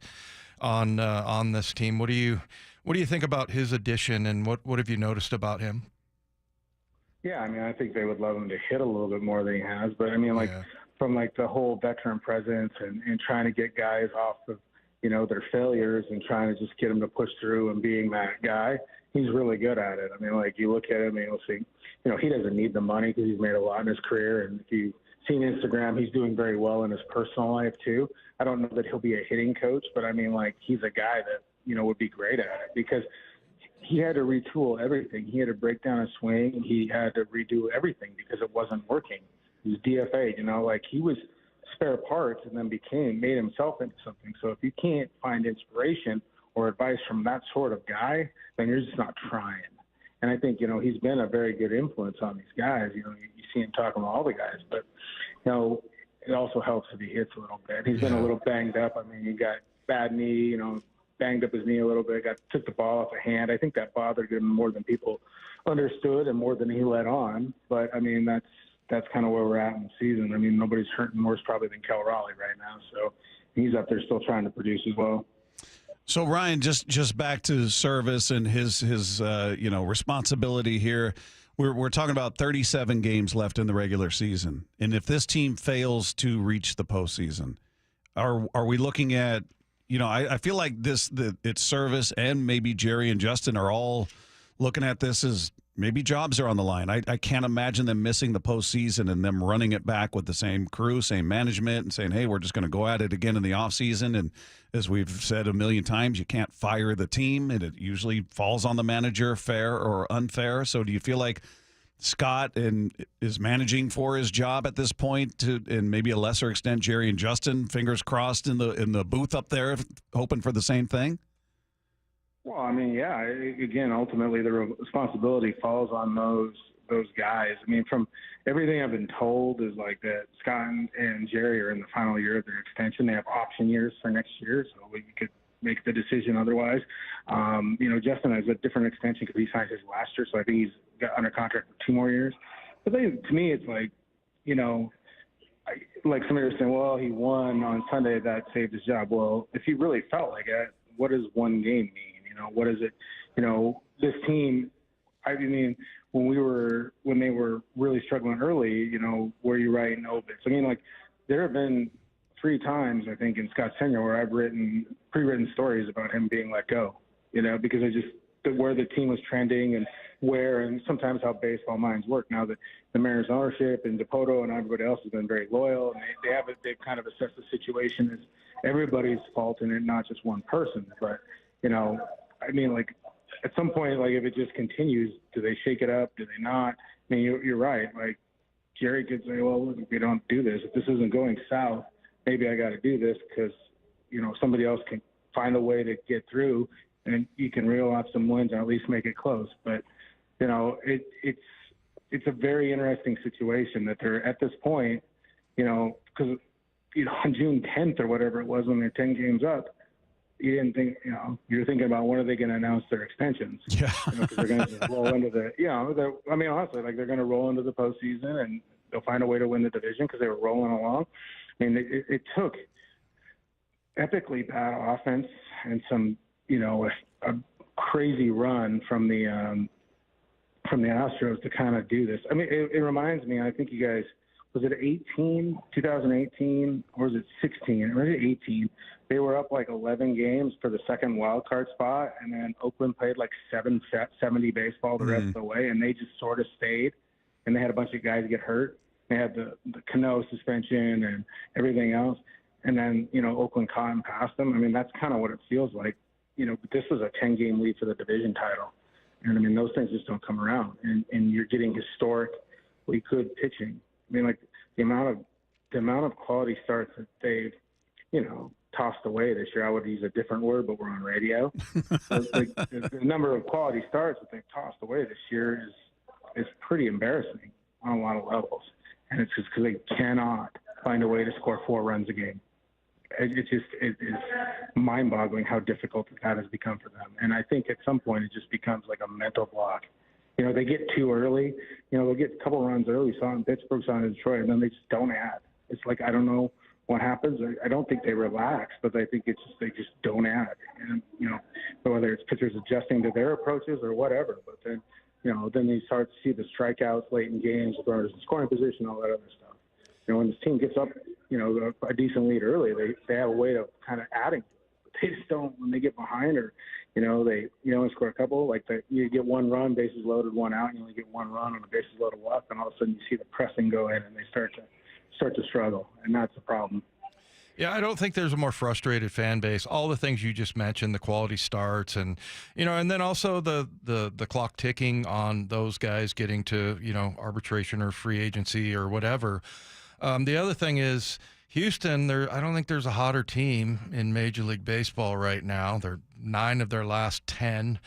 Speaker 1: on this team. What do you think about his addition, and what have you noticed about him?
Speaker 8: Yeah, I mean, I think they would love him to hit a little bit more than he has, but I mean, from like the whole veteran presence and trying to get guys off of, their failures and trying to just get them to push through and being that guy, he's really good at it. I mean, like, you look at him and you'll see, he doesn't need the money because he's made a lot in his career. And if you've seen Instagram, he's doing very well in his personal life too. I don't know that he'll be a hitting coach, but I mean, like, he's a guy that, would be great at it because he had to retool everything. He had to break down his swing. He had to redo everything because it wasn't working. He was DFA, like, he was spare parts and then made himself into something. So if you can't find inspiration or advice from that sort of guy, then you're just not trying. And I think, he's been a very good influence on these guys. You see him talking to all the guys, but, it also helps if he hits a little bit. He's been a little banged up. I mean, he got bad knee, banged up his knee a little bit, took the ball off a hand. I think that bothered him more than people understood and more than he let on. But, I mean, that's kind of where we're at in the season. I mean, nobody's hurting worse probably than Cal Raleigh right now. So he's up there still trying to produce as well.
Speaker 5: So, Ryan, just back to service and his responsibility here. We're talking about 37 games left in the regular season. And if this team fails to reach the postseason, are we looking at, I feel like it's service and maybe Jerry and Justin are all looking at this as maybe jobs are on the line. I can't imagine them missing the postseason and them running it back with the same crew, same management, and saying, hey, we're just going to go at it again in the offseason. And as we've said a million times, you can't fire the team, and it usually falls on the manager, fair or unfair. So do you feel like Scott is managing for his job at this point, and maybe a lesser extent Jerry and Justin, fingers crossed in the booth up there, hoping for the same thing? Well,
Speaker 8: I mean, yeah. Again, ultimately, the responsibility falls on those guys. I mean, from everything I've been told is like that Scott and Jerry are in the final year of their extension. They have option years for next year, so we could make the decision otherwise. Justin has a different extension because he signed his last year, so I think he's got under contract for 2 more years. But to me, it's like, like somebody was saying, well, he won on Sunday, that saved his job. Well, if he really felt like it, what does one game mean? What is it? This team, I mean, when they were really struggling early, were you right in obits? I mean, like, there have been 3 times, I think, in Scott's tenure where I've pre-written stories about him being let go, because of just where the team was trending and sometimes how baseball minds work. Now that the Mariners ownership and Dipoto and everybody else has been very loyal, and they've kind of assessed the situation as everybody's fault and not just one person. But, I mean, like, at some point, like, if it just continues, do they shake it up? Do they not? I mean, you're right. Like, Jerry could say, well, look, if we don't do this, if this isn't going south, maybe I got to do this because, somebody else can find a way to get through and you can reel off some wins and at least make it close. But, it's a very interesting situation that they're at this point, because, on June 10th or whatever it was when they're 10 games up, you didn't think, you're thinking about when are they going to announce their extensions?
Speaker 5: Yeah.
Speaker 8: Because they're going to roll into honestly, like, they're going to roll into the postseason and they'll find a way to win the division because they were rolling along. I mean, it took epically bad offense and some, a crazy run from the Astros to kind of do this. I mean, it reminds me, I think you guys, was it 2018, or was it 16, or was it 18? They were up like 11 games for the second wild card spot, and then Oakland played like 70 baseball the rest of the way, and they just sort of stayed, and they had a bunch of guys get hurt. They had the Cano suspension and everything else, and then, Oakland caught and passed them. I mean, that's kind of what it feels like. But this was a 10-game lead for the division title. And, I mean, those things just don't come around. And you're getting historically good pitching. I mean, like, the amount of quality starts that they've, tossed away this year. I would use a different word, but we're on radio. The number of quality starts that they've tossed away this year is pretty embarrassing on a lot of levels. And it's just because they cannot find a way to score 4 runs a game. It is mind-boggling how difficult that has become for them. And I think at some point it just becomes like a mental block. They get too early. They'll get a couple runs early. Saw in Pittsburgh, saw in Detroit, and then they just don't add. It's like, I don't know what happens. I don't think they relax, but I think they just don't add. And, whether it's pitchers adjusting to their approaches or whatever, but then, then they start to see the strikeouts late in games, runners in scoring position, all that other stuff. When this team gets up, a decent lead early, they have a way of kind of adding. But they just don't when they get behind, or they only score a couple. Like you get 1 run, bases loaded, 1 out, and you only get 1 run on a bases loaded walk, and all of a sudden you see the pressing go in, and they start to struggle, and that's the problem.
Speaker 1: Yeah, I don't think there's a more frustrated fan base. All the things you just mentioned, the quality starts, and and then also the clock ticking on those guys getting to arbitration or free agency or whatever. The other thing is Houston. I don't think there's a hotter team in Major League Baseball right now. They're 9 of their last 10.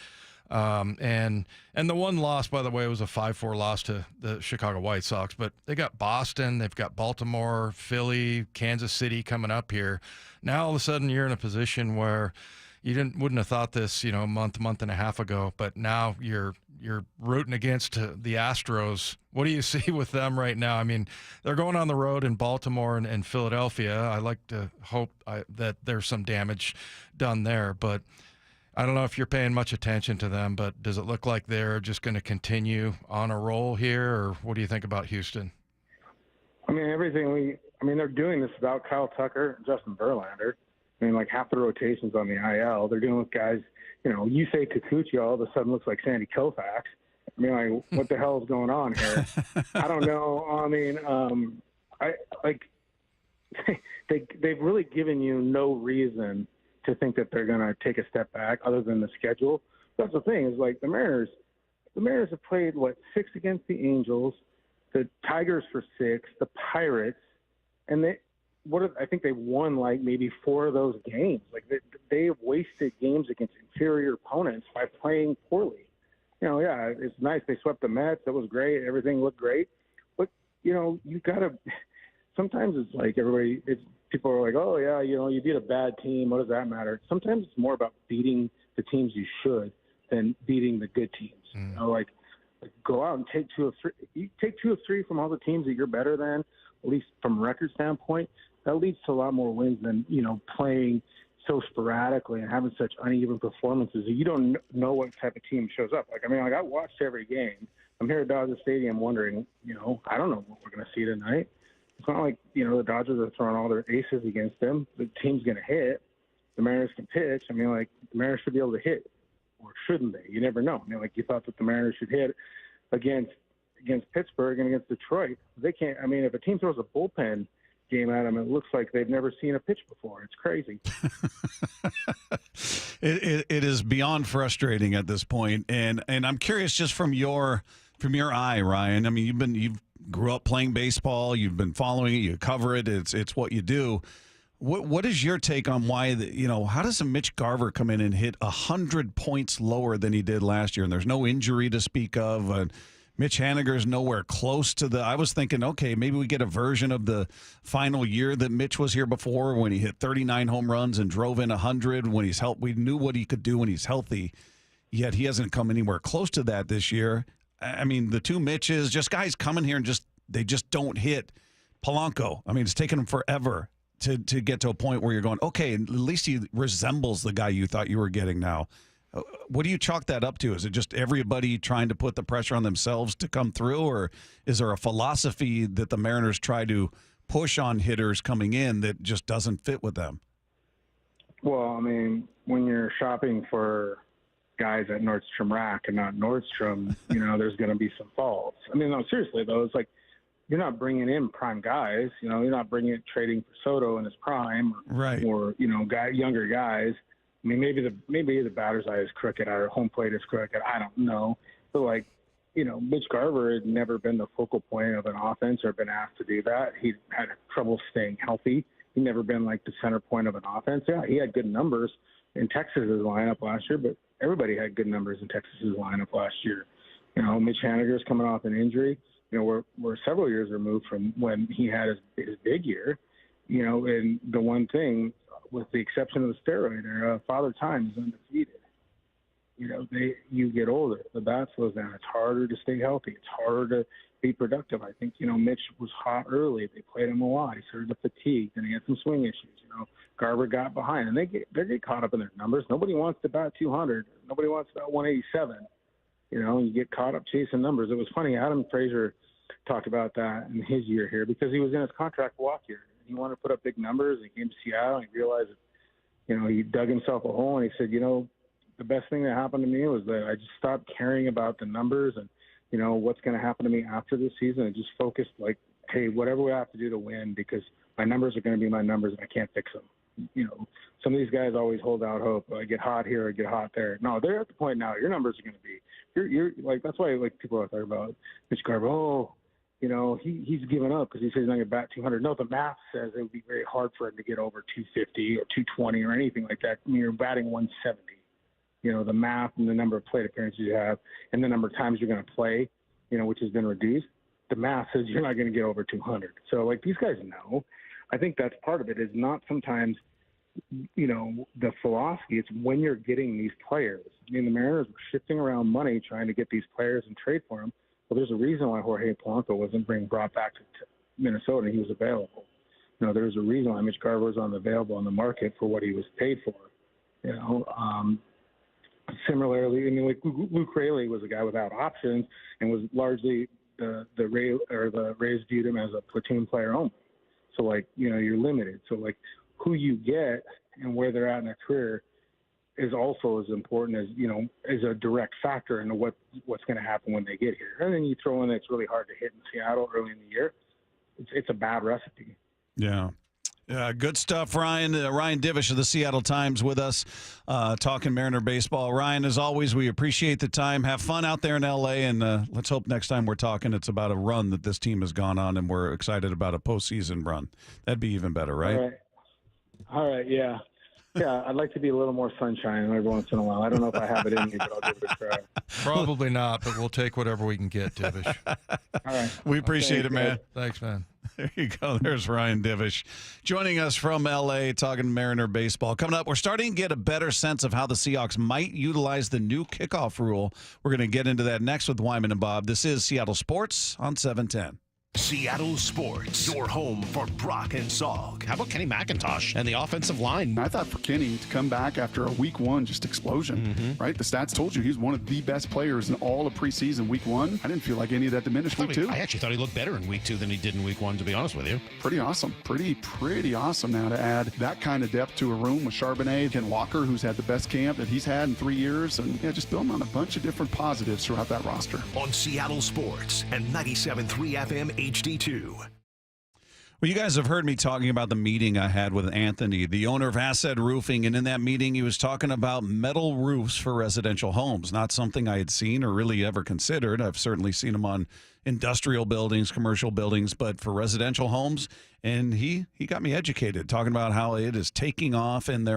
Speaker 1: And the one loss, by the way, was a 5-4 loss to the Chicago White Sox. But they got Boston, they've got Baltimore, Philly, Kansas City coming up here. Now all of a sudden you're in a position where you wouldn't have thought this, a month and a half ago. But now you're rooting against the Astros. What do you see with them right now? I mean, they're going on the road in Baltimore and Philadelphia. I like to hope that there's some damage done there, but I don't know if you're paying much attention to them, but does it look like they're just going to continue on a roll here, or what do you think about Houston?
Speaker 8: I mean, they're doing this without Kyle Tucker and Justin Verlander. I mean, like, half the rotations on the IL, they're doing with guys, you say Kikuchi, all of a sudden looks like Sandy Koufax. I mean, like, what the hell is going on here? I don't know. I mean, they've really given you no reason to think that they're going to take a step back other than the schedule. That's the thing, is like the Mariners have played, 6 against the Angels, the Tigers for 6, the Pirates, and I think they've won maybe 4 of those games. Like they have wasted games against inferior opponents by playing poorly. yeah, it's nice. They swept the Mets. That was great. Everything looked great. But, you got to – sometimes it's like people are like, oh, yeah, you beat a bad team. What does that matter? Sometimes it's more about beating the teams you should than beating the good teams. Like go out and take 2 of 3. You take 2 of 3 from all the teams that you're better than, at least from a record standpoint. That leads to a lot more wins than, playing so sporadically and having such uneven performances that you don't know what type of team shows up. I watched every game. I'm here at Dodger Stadium wondering, I don't know what we're going to see tonight. It's not like, the Dodgers are throwing all their aces against them. The team's going to hit. The Mariners can pitch. The Mariners should be able to hit, or shouldn't they? You never know. You thought that the Mariners should hit against Pittsburgh and against Detroit. They can't. If a team throws a bullpen game at them, it looks like they've never seen a pitch before. It's crazy.
Speaker 5: It is beyond frustrating at this point. And I'm curious, just from your eye, Ryan. You grew up playing baseball. You've been following it. You cover it. It's what you do. What is your take on why how does a Mitch Garver come in and hit 100 points lower than he did last year? And there's no injury to speak of. Mitch Haniger's nowhere close to I was thinking, okay, maybe we get a version of the final year that Mitch was here before, when he hit 39 home runs and drove in 100 when he's healthy. We knew what he could do when he's healthy, yet he hasn't come anywhere close to that this year. The 2 Mitches, just guys coming here and they just don't hit. Polanco, it's taken him forever to get to a point where you're going, okay, at least he resembles the guy you thought you were getting now. What do you chalk that up to? Is it just everybody trying to put the pressure on themselves to come through, or is there a philosophy that the Mariners try to push on hitters coming in that just doesn't fit with them?
Speaker 8: Well, when you're shopping for guys at Nordstrom Rack and not Nordstrom, there's going to be some faults. No, seriously, though, it's like you're not bringing in prime guys. You're not trading for Soto in his prime,
Speaker 5: right?
Speaker 8: Or younger guys. Maybe the batter's eye is crooked or home plate is crooked. I don't know. But Mitch Garver had never been the focal point of an offense or been asked to do that. He had trouble staying healthy. He'd never been the center point of an offense. Yeah, he had good numbers in Texas's lineup last year, but everybody had good numbers in Texas's lineup last year. Mitch Haniger's coming off an injury. We're several years removed from when he had his big year. And the one thing, with the exception of the steroid era, Father Time is undefeated. You get older, the bat slows down. It's harder to stay healthy. It's harder to be productive. I think, Mitch was hot early. They played him a lot. He started to fatigue, and he had some swing issues. Garver got behind, and they get caught up in their numbers. Nobody wants to bat 200. Nobody wants to bat 187. And you get caught up chasing numbers. It was funny. Adam Frazier talked about that in his year here because he was in his contract walk year. He wanted to put up big numbers. He came to Seattle and he realized that, he dug himself a hole, and he said, the best thing that happened to me was that I just stopped caring about the numbers and, what's going to happen to me after this season, and just focused hey, whatever we have to do to win, because my numbers are going to be my numbers and I can't fix them. Some of these guys always hold out hope. I get hot here, I get hot there. No, they're at the point now. Your numbers are going to be, you're that's why people are talking about Mitch Garver. Oh, he's given up because he says he's not going to bat 200. No, the math says it would be very hard for him to get over 250 or 220 or anything like that. You're batting 170. The math and the number of plate appearances you have and the number of times you're going to play, which has been reduced. The math says you're not going to get over 200. So, these guys know. I think that's part of it, is not sometimes, the philosophy. It's when you're getting these players. The Mariners were shifting around money trying to get these players and trade for them. Well, there's a reason why Jorge Polanco wasn't brought back to Minnesota. He was available. There's a reason why Mitch Garver was available on the market for what he was paid for. Similarly, Luke Raley was a guy without options and was largely the Rays viewed him as a platoon player only. So you're limited. So who you get and where they're at in their career is also as important as, is a direct factor into what's going to happen when they get here. And then you throw in it's really hard to hit in Seattle early in the year. It's a bad recipe.
Speaker 5: Yeah. Good stuff, Ryan. Ryan Divish of the Seattle Times with us, talking Mariner baseball. Ryan, as always, we appreciate the time. Have fun out there in L.A., and let's hope next time we're talking it's about a run that this team has gone on, and we're excited about a postseason run. That'd be even better, right?
Speaker 8: All right. Yeah. Yeah, I'd like to be a little more sunshine every once in a while. I don't know if I have it in me, but I'll give it a try.
Speaker 1: Probably not, but we'll take whatever we can get, Divish.
Speaker 8: All right.
Speaker 5: We appreciate it, man.
Speaker 1: Thanks, man.
Speaker 5: There you go. There's Ryan Divish joining us from L.A. talking Mariner baseball. Coming up, we're starting to get a better sense of how the Seahawks might utilize the new kickoff rule. We're going to get into that next with Wyman and Bob. This is Seattle Sports on 710.
Speaker 9: Seattle Sports, your home for Brock and Salk.
Speaker 3: How about Kenny McIntosh and the offensive line?
Speaker 2: I thought for Kenny to come back after a week one, just explosion, right? The stats told you he's one of the best players in all of preseason week one. I didn't feel like any of that diminished week two.
Speaker 3: I actually thought he looked better in week two than he did in week one, to be honest with you.
Speaker 2: Pretty awesome. Pretty awesome now to add that kind of depth to a room with Charbonnet, Ken Walker, who's had the best camp that he's had in 3 years, and just building on a bunch of different positives throughout that roster.
Speaker 9: On Seattle Sports and 97.3 FM HD2.
Speaker 5: Well, you guys have heard me talking about the meeting I had with Anthony, the owner of Asset Roofing, and in that meeting he was talking about metal roofs for residential homes. Not something I had seen or really ever considered. I've certainly seen them on industrial buildings, commercial buildings, but for residential homes, and he got me educated, talking about how it is taking off, and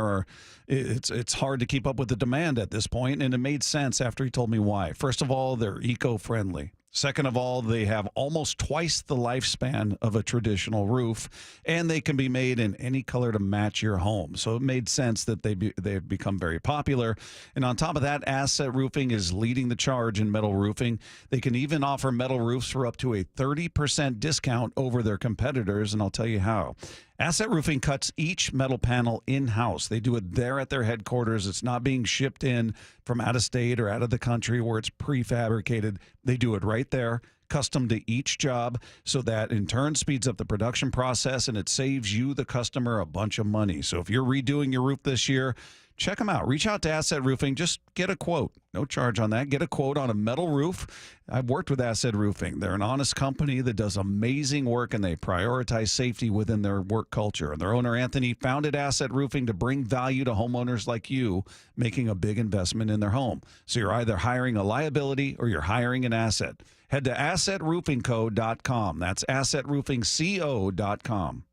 Speaker 5: it's hard to keep up with the demand at this point, and it made sense after he told me why. First of all, they're eco-friendly. Second of all, they have almost twice the lifespan of a traditional roof, and they can be made in any color to match your home. So it made sense that they've become very popular. And on top of that, Asset Roofing is leading the charge in metal roofing. They can even offer metal roofs for up to a 30% discount over their competitors, and I'll tell you how. Asset Roofing cuts each metal panel in-house. They do it there at their headquarters. It's not being shipped in from out of state or out of the country where it's prefabricated. They do it right there, custom to each job, so that in turn speeds up the production process and it saves you, the customer, a bunch of money. So if you're redoing your roof this year, check them out. Reach out to Asset Roofing. Just get a quote. No charge on that. Get a quote on a metal roof. I've worked with Asset Roofing. They're an honest company that does amazing work, and they prioritize safety within their work culture. And their owner, Anthony, founded Asset Roofing to bring value to homeowners like you making a big investment in their home. So you're either hiring a liability or you're hiring an asset. Head to AssetRoofingCo.com. That's AssetRoofingCo.com.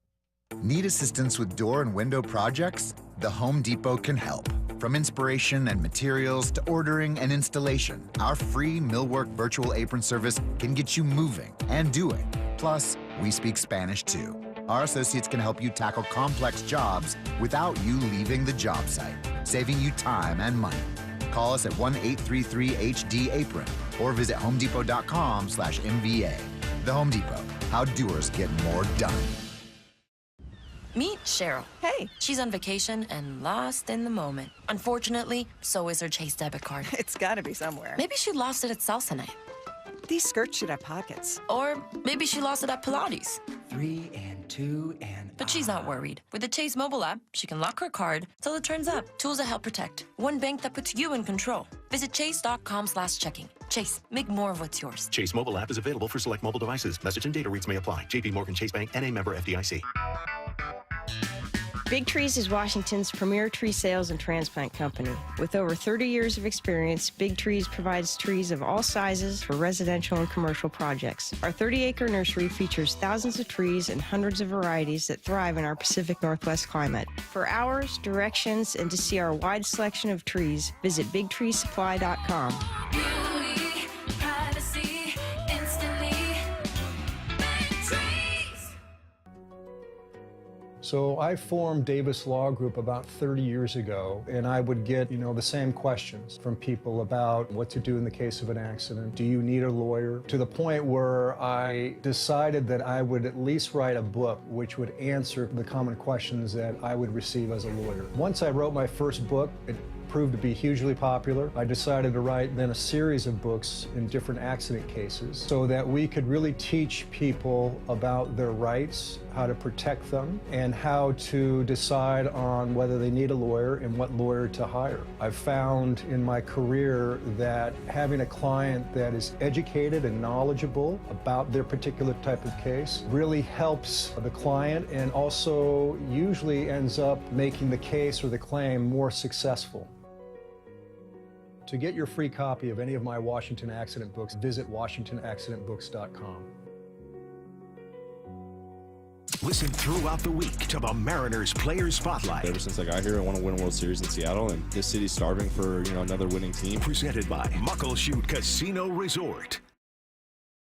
Speaker 10: Need assistance with door and window projects? The Home Depot can help. From inspiration and materials to ordering and installation, our free Millwork virtual apron service can get you moving and doing. Plus, we speak Spanish too. Our associates can help you tackle complex jobs without you leaving the job site, saving you time and money. Call us at 1-833-HD-APRON or visit homedepot.com/MVA. The Home Depot, how doers get more done.
Speaker 11: Meet Cheryl. Hey. She's on vacation and lost in the moment. Unfortunately, so is her Chase debit card.
Speaker 12: It's gotta be somewhere.
Speaker 11: Maybe she lost it at salsa night.
Speaker 12: These skirts should have pockets.
Speaker 11: Or maybe she lost it at Pilates.
Speaker 12: 3 and 2 and...
Speaker 11: But she's not worried. With the Chase mobile app, she can lock her card till it turns up. Tools that help protect. One bank that puts you in control. Visit chase.com/checking. Chase, make more of what's yours.
Speaker 13: Chase mobile app is available for select mobile devices. Message and data rates may apply. JP Morgan Chase Bank, N.A. member FDIC.
Speaker 15: Big Trees is Washington's premier tree sales and transplant company. With over 30 years of experience, Big Trees provides trees of all sizes for residential and commercial projects. Our 30-acre nursery features thousands of trees and hundreds of varieties that thrive in our Pacific Northwest climate. For hours, directions, and to see our wide selection of trees, visit BigTreeSupply.com.
Speaker 16: So I formed Davis Law Group about 30 years ago, and I would get, the same questions from people about what to do in the case of an accident. Do you need a lawyer? To the point where I decided that I would at least write a book which would answer the common questions that I would receive as a lawyer. Once I wrote my first book, it proved to be hugely popular. I decided to write then a series of books in different accident cases so that we could really teach people about their rights, how to protect them, and how to decide on whether they need a lawyer and what lawyer to hire. I've found in my career that having a client that is educated and knowledgeable about their particular type of case really helps the client and also usually ends up making the case or the claim more successful. To get your free copy of any of my Washington accident books, visit WashingtonAccidentBooks.com.
Speaker 9: Listen throughout the week to the Mariners Player Spotlight.
Speaker 4: Ever since I got here, I want to win a World Series in Seattle, and this city's starving for another winning team.
Speaker 9: Presented by Muckleshoot Casino Resort.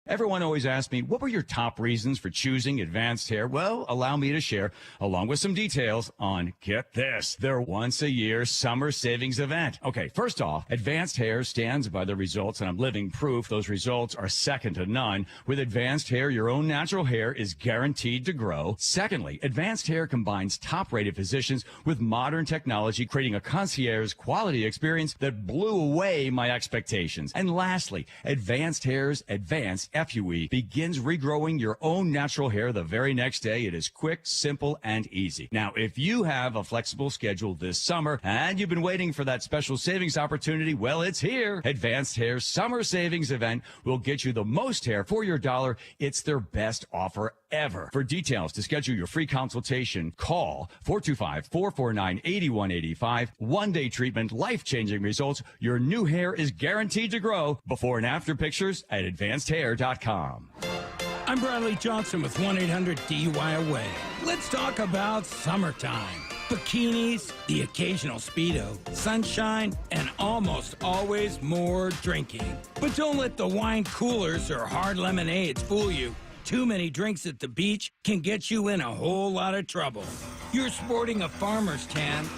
Speaker 7: Everyone always asks me, what were your top reasons for choosing Advanced Hair? Well, allow me to share, along with some details on, get this, their once-a-year summer savings event. Okay, first off, Advanced Hair stands by the results, and I'm living proof those results are second to none. With Advanced Hair, your own natural hair is guaranteed to grow. Secondly, Advanced Hair combines top-rated physicians with modern technology, creating a concierge quality experience that blew away my expectations. And lastly, Advanced Hair's Advanced FUE begins regrowing your own natural hair the very next day. It is quick, simple, and easy. Now, if you have a flexible schedule this summer and you've been waiting for that special savings opportunity, well, it's here. Advanced Hair's Summer Savings Event will get you the most hair for your dollar. It's their best offer ever. For details to schedule your free consultation, call 425-449-8185. One-day treatment, life-changing results. Your new hair is guaranteed to grow. Before and after pictures at advancedhair.com.
Speaker 17: I'm Bradley Johnson with 1-800-DUI-AWAY. Let's talk about summertime. Bikinis, the occasional Speedo, sunshine, and almost always more drinking. But don't let the wine coolers or hard lemonades fool you. Too many drinks at the beach can get you in a whole lot of trouble. You're sporting a farmer's tan,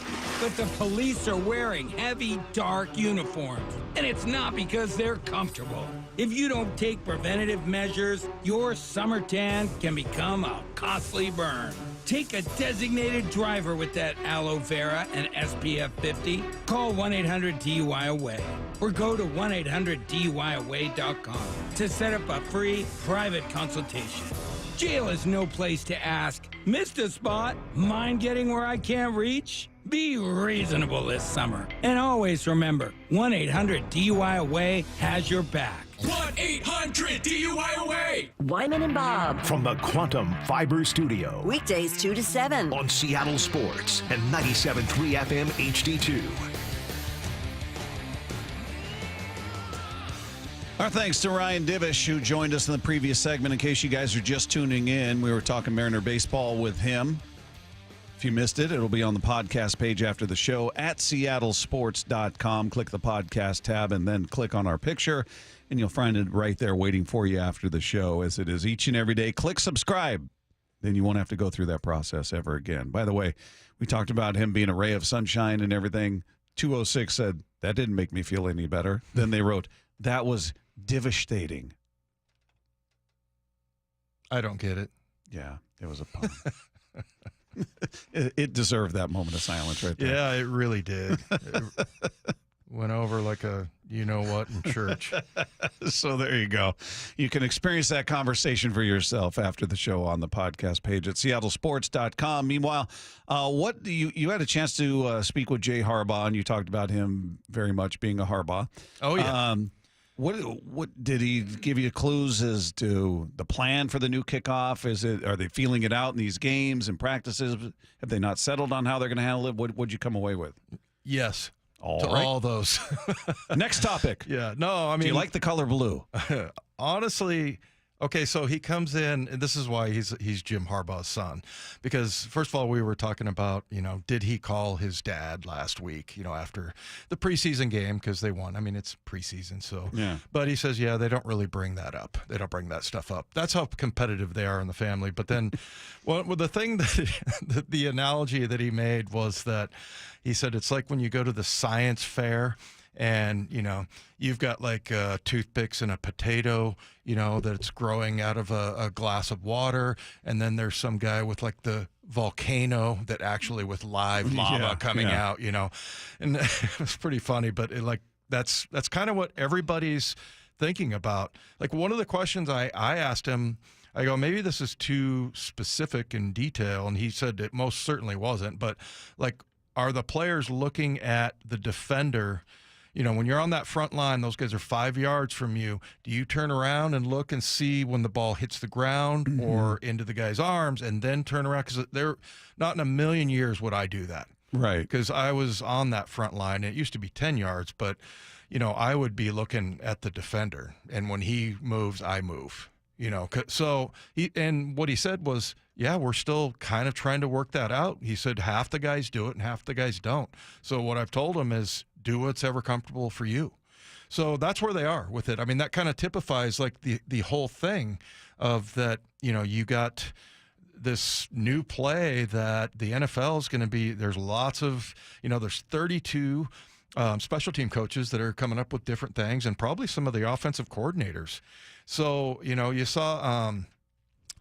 Speaker 17: but the police are wearing heavy, dark uniforms. And it's not because they're comfortable. If you don't take preventative measures, your summer tan can become a costly burn. Take a designated driver with that aloe vera and SPF 50. Call 1-800-DUI-AWAY or go to 1-800-DUI-AWAY.com to set up a free private consultation. Jail is no place to ask, missed a spot? Mind getting where I can't reach? Be reasonable this summer. And always remember, 1-800-DUI-AWAY has your back.
Speaker 14: 1-800-DUI-AWAY.
Speaker 6: Wyman and Bob.
Speaker 9: From the Quantum Fiber Studio.
Speaker 6: Weekdays 2 to 7.
Speaker 9: On Seattle Sports and 97.3 FM HD2.
Speaker 5: Our thanks to Ryan Divish, who joined us in the previous segment. In case you guys are just tuning in, we were talking Mariner baseball with him. If you missed it, it'll be on the podcast page after the show at seattlesports.com. Click the podcast tab and then click on our picture, and you'll find it right there waiting for you after the show, as it is each and every day. Click subscribe. Then you won't have to go through that process ever again. By the way, we talked about him being a ray of sunshine and everything. 206 said, that didn't make me feel any better. Then they wrote, that was devastating.
Speaker 1: I don't get it.
Speaker 5: Yeah, it was a pun. It deserved that moment of silence right there.
Speaker 1: Yeah, it really did. It went over like a you-know-what in church.
Speaker 5: So there you go. You can experience that conversation for yourself after the show on the podcast page at seattlesports.com. Meanwhile, what do you had a chance to speak with Jay Harbaugh, and you talked about him very much being a Harbaugh.
Speaker 1: Oh, yeah.
Speaker 5: What did he give you clues as to the plan for the new kickoff? Are they feeling it out in these games and practices? Have they not settled on how they're going to handle it? What'd you come away with?
Speaker 1: Yes.
Speaker 5: All
Speaker 1: those.
Speaker 5: Next topic.
Speaker 1: Yeah. No, I mean,
Speaker 5: do you like the color blue?
Speaker 1: Honestly, okay, so he comes in, and this is why he's Jim Harbaugh's son. Because, first of all, we were talking about, did he call his dad last week, after the preseason game, because they won. I mean, it's preseason, so.
Speaker 5: Yeah.
Speaker 1: But he says, yeah, they don't really bring that up. They don't bring that stuff up. That's how competitive they are in the family. But then, well, the thing that, the analogy that he made was that he said it's like when you go to the science fair, and, you've got like toothpicks and a potato, that's growing out of a glass of water. And then there's some guy with like the volcano that actually with live lava coming out, And it was pretty funny, but that's kind of what everybody's thinking about. Like one of the questions I asked him, I go, maybe this is too specific in detail. And he said it most certainly wasn't. But like, are the players looking at the defender? When you're on that front line, those guys are 5 yards from you. Do you turn around and look and see when the ball hits the ground or into the guy's arms and then turn around? Because they're not in a million years would I do that.
Speaker 5: Right.
Speaker 1: Because I was on that front line. It used to be 10 yards, but, I would be looking at the defender. And when he moves, I move. So what he said was, yeah, we're still kind of trying to work that out. He said half the guys do it and half the guys don't. So what I've told him is do what's ever comfortable for you. So that's where they are with it. I mean, that kind of typifies like the whole thing of that, you got this new play that the NFL is going to be, there's lots of, there's 32 special team coaches that are coming up with different things and probably some of the offensive coordinators. So, you saw,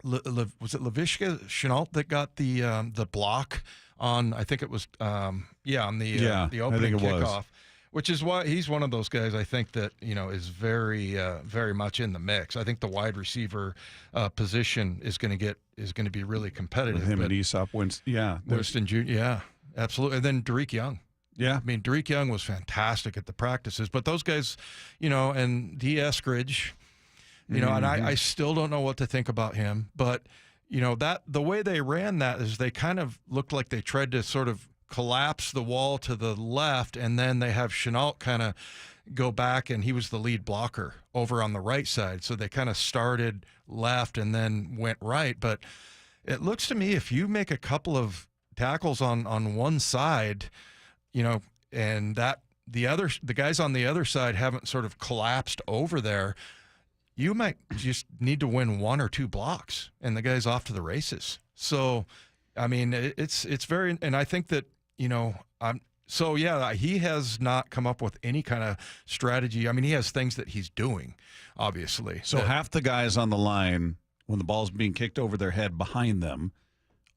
Speaker 1: was it Laviska Shenault that got the block on, I think it was, on the opening kickoff, which is why he's one of those guys I think that, is very, very much in the mix. I think the wide receiver position is going to be really competitive.
Speaker 5: With him and Aesop
Speaker 1: Winston Jr., yeah, absolutely. And then Derek Young.
Speaker 5: Yeah.
Speaker 1: I mean, Derek Young was fantastic at the practices, but those guys, and D. Eskridge, and I still don't know what to think about him, but, that the way they ran that is they kind of looked like they tried to sort of collapse the wall to the left, and then they have Shenault kind of go back, and he was the lead blocker over on the right side. So they kind of started left and then went right. But it looks to me if you make a couple of tackles on one side, and that the guys on the other side haven't sort of collapsed over there, you might just need to win one or two blocks, and the guy's off to the races. So, I mean, it's very, and I think that, he has not come up with any kind of strategy. I mean, he has things that he's doing, obviously.
Speaker 5: So half the guys on the line, when the ball's being kicked over their head behind them,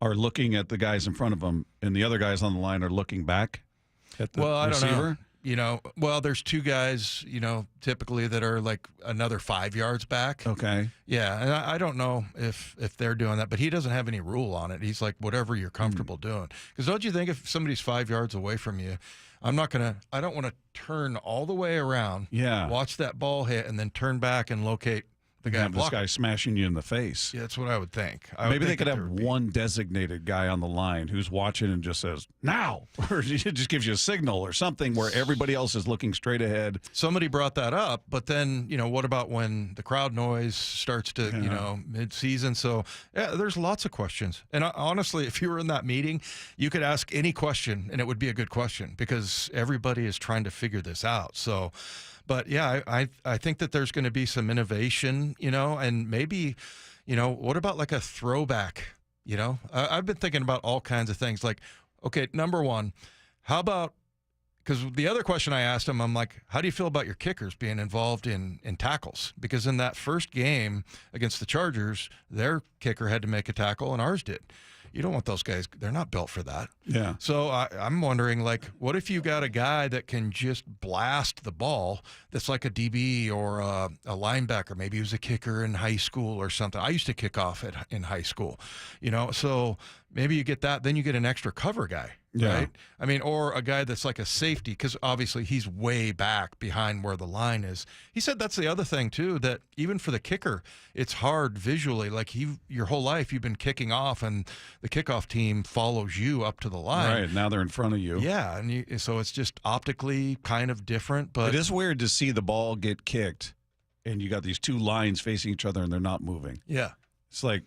Speaker 5: are looking at the guys in front of them, and the other guys on the line are looking back at the receiver?
Speaker 1: I don't know. There's two guys, typically that are like another 5 yards back.
Speaker 5: Okay.
Speaker 1: Yeah, and I don't know if they're doing that, but he doesn't have any rule on it. He's like, whatever you're comfortable doing. Because don't you think if somebody's 5 yards away from you, I don't want to turn all the way around, watch that ball hit, and then turn back and locate the guy.
Speaker 5: This guy smashing you in the face.
Speaker 1: Yeah, that's what I would think.
Speaker 5: Maybe they could have one designated guy on the line who's watching and just says, now, or it just gives you a signal or something where everybody else is looking straight ahead.
Speaker 1: Somebody brought that up, but then, what about when the crowd noise starts to, mid-season? So, yeah, there's lots of questions. And honestly, if you were in that meeting, you could ask any question, and it would be a good question because everybody is trying to figure this out. So, but yeah, I think that there's going to be some innovation, and maybe, what about like a throwback? I've been thinking about all kinds of things. Like, okay, number one, how about, because the other question I asked him, I'm like, how do you feel about your kickers being involved in tackles? Because in that first game against the Chargers, their kicker had to make a tackle and ours did. You don't want those guys. They're not built for that.
Speaker 5: Yeah.
Speaker 1: So I'm wondering, like, what if you got a guy that can just blast the ball that's like a DB or a linebacker? Maybe he was a kicker in high school or something. I used to kick off in high school, so maybe you get that. Then you get an extra cover guy, right? I mean, or a guy that's like a safety because obviously he's way back behind where the line is. He said that's the other thing, too, that even for the kicker, it's hard visually. Like your whole life you've been kicking off and the kickoff team follows you up to the line.
Speaker 5: Right, now they're in front of you.
Speaker 1: Yeah, and so it's just optically kind of different. But
Speaker 5: it is weird to see the ball get kicked and you got these two lines facing each other and they're not moving.
Speaker 1: Yeah.
Speaker 5: It's like,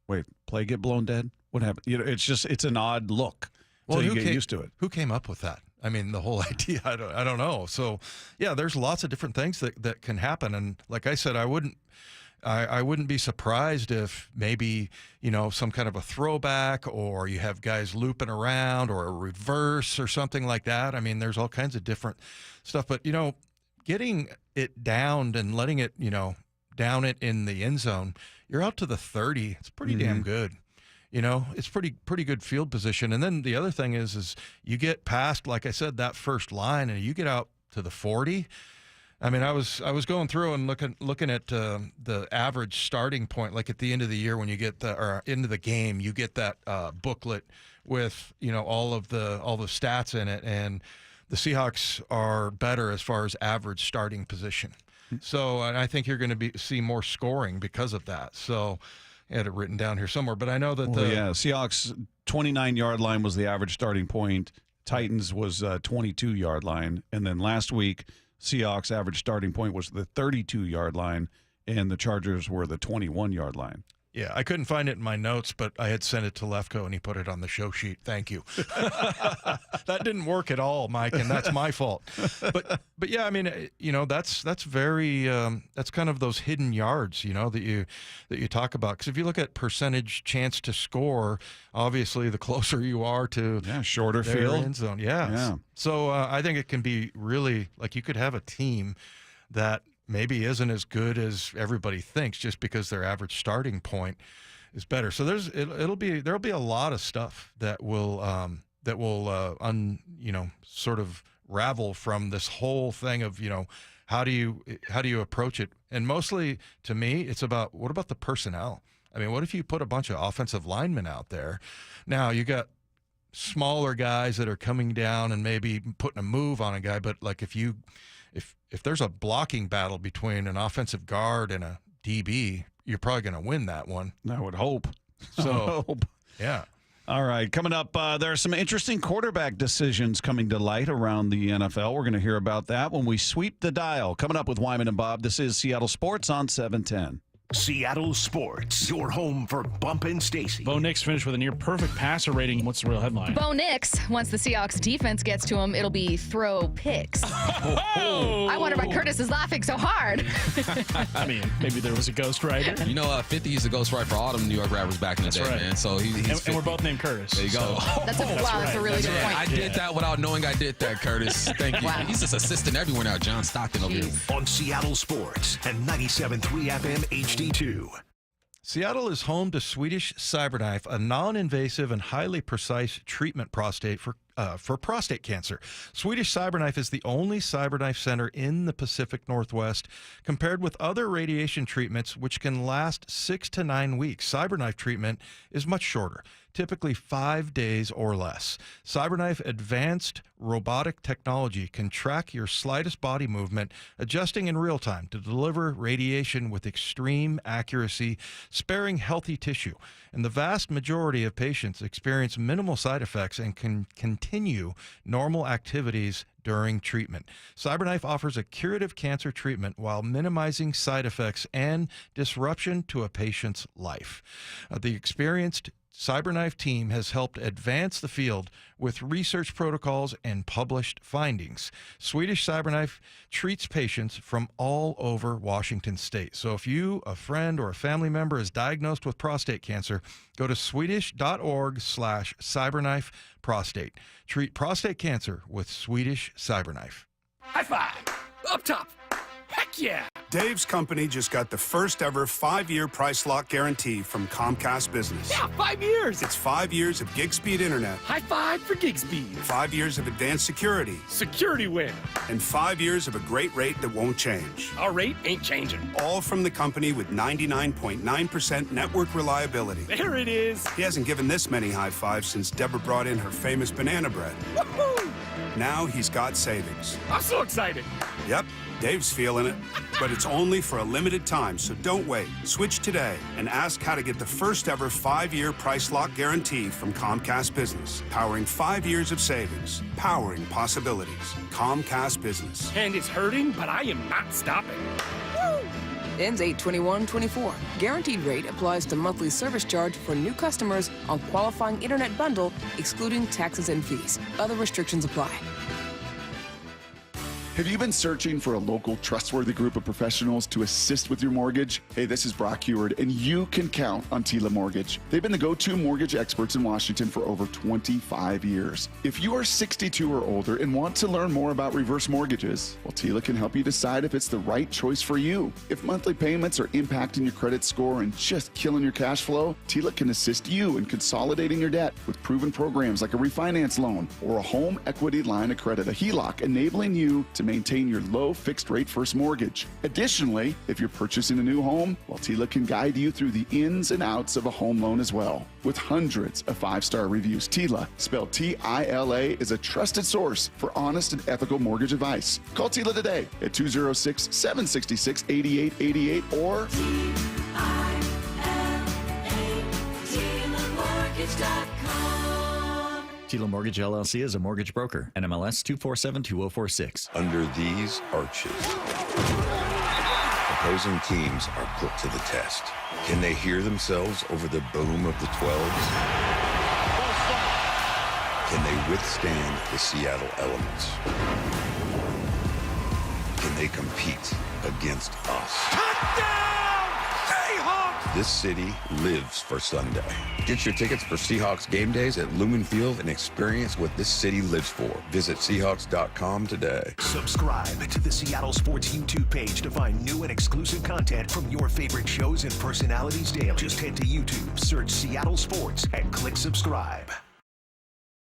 Speaker 5: wait, play get blown dead? What happened? It's an odd look until you get used to it.
Speaker 1: Who came up with that? I mean, the whole idea, I don't know. So, yeah, there's lots of different things that can happen. And like I said, I wouldn't be surprised if maybe, some kind of a throwback or you have guys looping around or a reverse or something like that. I mean, there's all kinds of different stuff. But, getting it downed and letting it, down it in the end zone, you're out to the 30. It's pretty damn good. It's pretty good field position. And then the other thing is you get past, like I said, that first line and you get out to the 40. I mean, I was going through and looking at the average starting point, like at the end of the year when you get or into the game, you get that booklet with, all the stats in it. And the Seahawks are better as far as average starting position. So, and I think you're going to see more scoring because of that. So, I had it written down here somewhere, but I know that
Speaker 5: Seahawks 29-yard line was the average starting point. Titans was 22-yard line, and then last week Seahawks average starting point was the 32-yard line, and the Chargers were the 21-yard line.
Speaker 1: Yeah, I couldn't find it in my notes, but I had sent it to Lefko, and he put it on the show sheet. Thank you. That didn't work at all, Mike, and that's my fault. But yeah, I mean, that's very that's kind of those hidden yards, that you talk about. Because if you look at percentage chance to score, obviously the closer you are to
Speaker 5: shorter
Speaker 1: their
Speaker 5: field
Speaker 1: end zone. Yeah. So I think it can be really like you could have a team that maybe isn't as good as everybody thinks just because their average starting point is better. So there'll be a lot of stuff that will sort of ravel from this whole thing of, how do you approach it? And mostly to me, it's about, what about the personnel? I mean, what if you put a bunch of offensive linemen out there? Now you got smaller guys that are coming down and maybe putting a move on a guy, but like if there's a blocking battle between an offensive guard and a DB, you're probably going to win that one.
Speaker 5: I would hope.
Speaker 1: So, yeah.
Speaker 5: All right, coming up, there are some interesting quarterback decisions coming to light around the NFL. We're going to hear about that when we sweep the dial. Coming up with Wyman and Bob, this is Seattle Sports on 710.
Speaker 9: Seattle Sports, your home for Bump and Stacy.
Speaker 18: Bo Nix finished with a near-perfect passer rating. What's the real headline?
Speaker 19: Bo Nix, once the Seahawks defense gets to him, it'll be throw picks. I wonder why Curtis is laughing so hard.
Speaker 18: I mean, maybe there was a ghostwriter.
Speaker 20: 50 is a ghostwriter for all them New York rappers back in the day,
Speaker 18: right.
Speaker 20: man. So he's
Speaker 18: and we're both named Curtis.
Speaker 20: There you go.
Speaker 19: That's a really good point.
Speaker 20: I did that without knowing I did that, Curtis. Thank you.
Speaker 19: Wow.
Speaker 20: He's just assisting everyone out. John Stockton over here.
Speaker 9: On Seattle Sports and 97.3 FM HD2.
Speaker 1: Seattle is home to Swedish CyberKnife, a non-invasive and highly precise treatment for prostate cancer. Swedish CyberKnife is the only CyberKnife center in the Pacific Northwest. Compared with other radiation treatments, which can last 6 to 9 weeks, CyberKnife treatment is much shorter, typically 5 days or less. CyberKnife advanced robotic technology can track your slightest body movement, adjusting in real time to deliver radiation with extreme accuracy, sparing healthy tissue. And the vast majority of patients experience minimal side effects and can continue normal activities during treatment. CyberKnife offers a curative cancer treatment while minimizing side effects and disruption to a patient's life. The experienced CyberKnife team has helped advance the field with research protocols and published findings. Swedish CyberKnife treats patients from all over Washington state. So if you, a friend, or a family member is diagnosed with prostate cancer, go to swedish.org/CyberKnife prostate. Treat prostate cancer with Swedish CyberKnife.
Speaker 14: High five! Up top! Heck yeah!
Speaker 21: Dave's company just got the first ever 5-year price lock guarantee from Comcast Business.
Speaker 14: Yeah, 5 years!
Speaker 21: It's 5 years of gig speed internet.
Speaker 14: High five for gig speed.
Speaker 21: 5 years of advanced security.
Speaker 14: Security win.
Speaker 21: And 5 years of a great rate that won't change.
Speaker 14: Our rate ain't changing.
Speaker 21: All from the company with 99.9% network reliability.
Speaker 14: There it is.
Speaker 21: He hasn't given this many high fives since Deborah brought in her famous banana bread.
Speaker 14: Woohoo!
Speaker 21: Now he's got savings.
Speaker 14: I'm so excited.
Speaker 21: Yep. Dave's feeling it, but it's only for a limited time, so don't wait. Switch today and ask how to get the first ever 5-year price lock guarantee from Comcast Business. Powering 5 years of savings, powering possibilities. Comcast Business.
Speaker 14: And it's hurting, but I am not stopping.
Speaker 22: Woo! Ends 8/21/24. Guaranteed rate applies to monthly service charge for new customers on qualifying internet bundle, excluding taxes and fees. Other restrictions apply.
Speaker 2: Have you been searching for a local, trustworthy group of professionals to assist with your mortgage? Hey, this is Brock Heward, and you can count on Tila Mortgage. They've been the go-to mortgage experts in Washington for over 25 years. If you are 62 or older and want to learn more about reverse mortgages, well, Tila can help you decide if it's the right choice for you. If monthly payments are impacting your credit score and just killing your cash flow, Tila can assist you in consolidating your debt with proven programs like a refinance loan or a home equity line of credit, a HELOC, enabling you to maintain your low fixed rate first mortgage. Additionally, if you're purchasing a new home, well, Tila can guide you through the ins and outs of a home loan as well. With hundreds of 5-star reviews, Tila, spelled T-I-L-A, is a trusted source for honest and ethical mortgage advice. Call Tila today at 206-766-8888 or
Speaker 23: Tila Mortgage LLC is a mortgage broker. NMLS 2472046.
Speaker 24: Under these arches, the
Speaker 3: opposing teams are put to the test. Can they hear themselves over the boom of the 12s? Can they withstand the Seattle elements? Can they compete against us? Touchdown, Seahawks! This city lives for Sunday. Get your tickets for Seahawks game days at Lumen Field and experience what this city lives for. Visit Seahawks.com today.
Speaker 9: Subscribe to the Seattle Sports YouTube page to find new and exclusive content from your favorite shows and personalities daily. Just head to YouTube, search Seattle Sports, and click subscribe.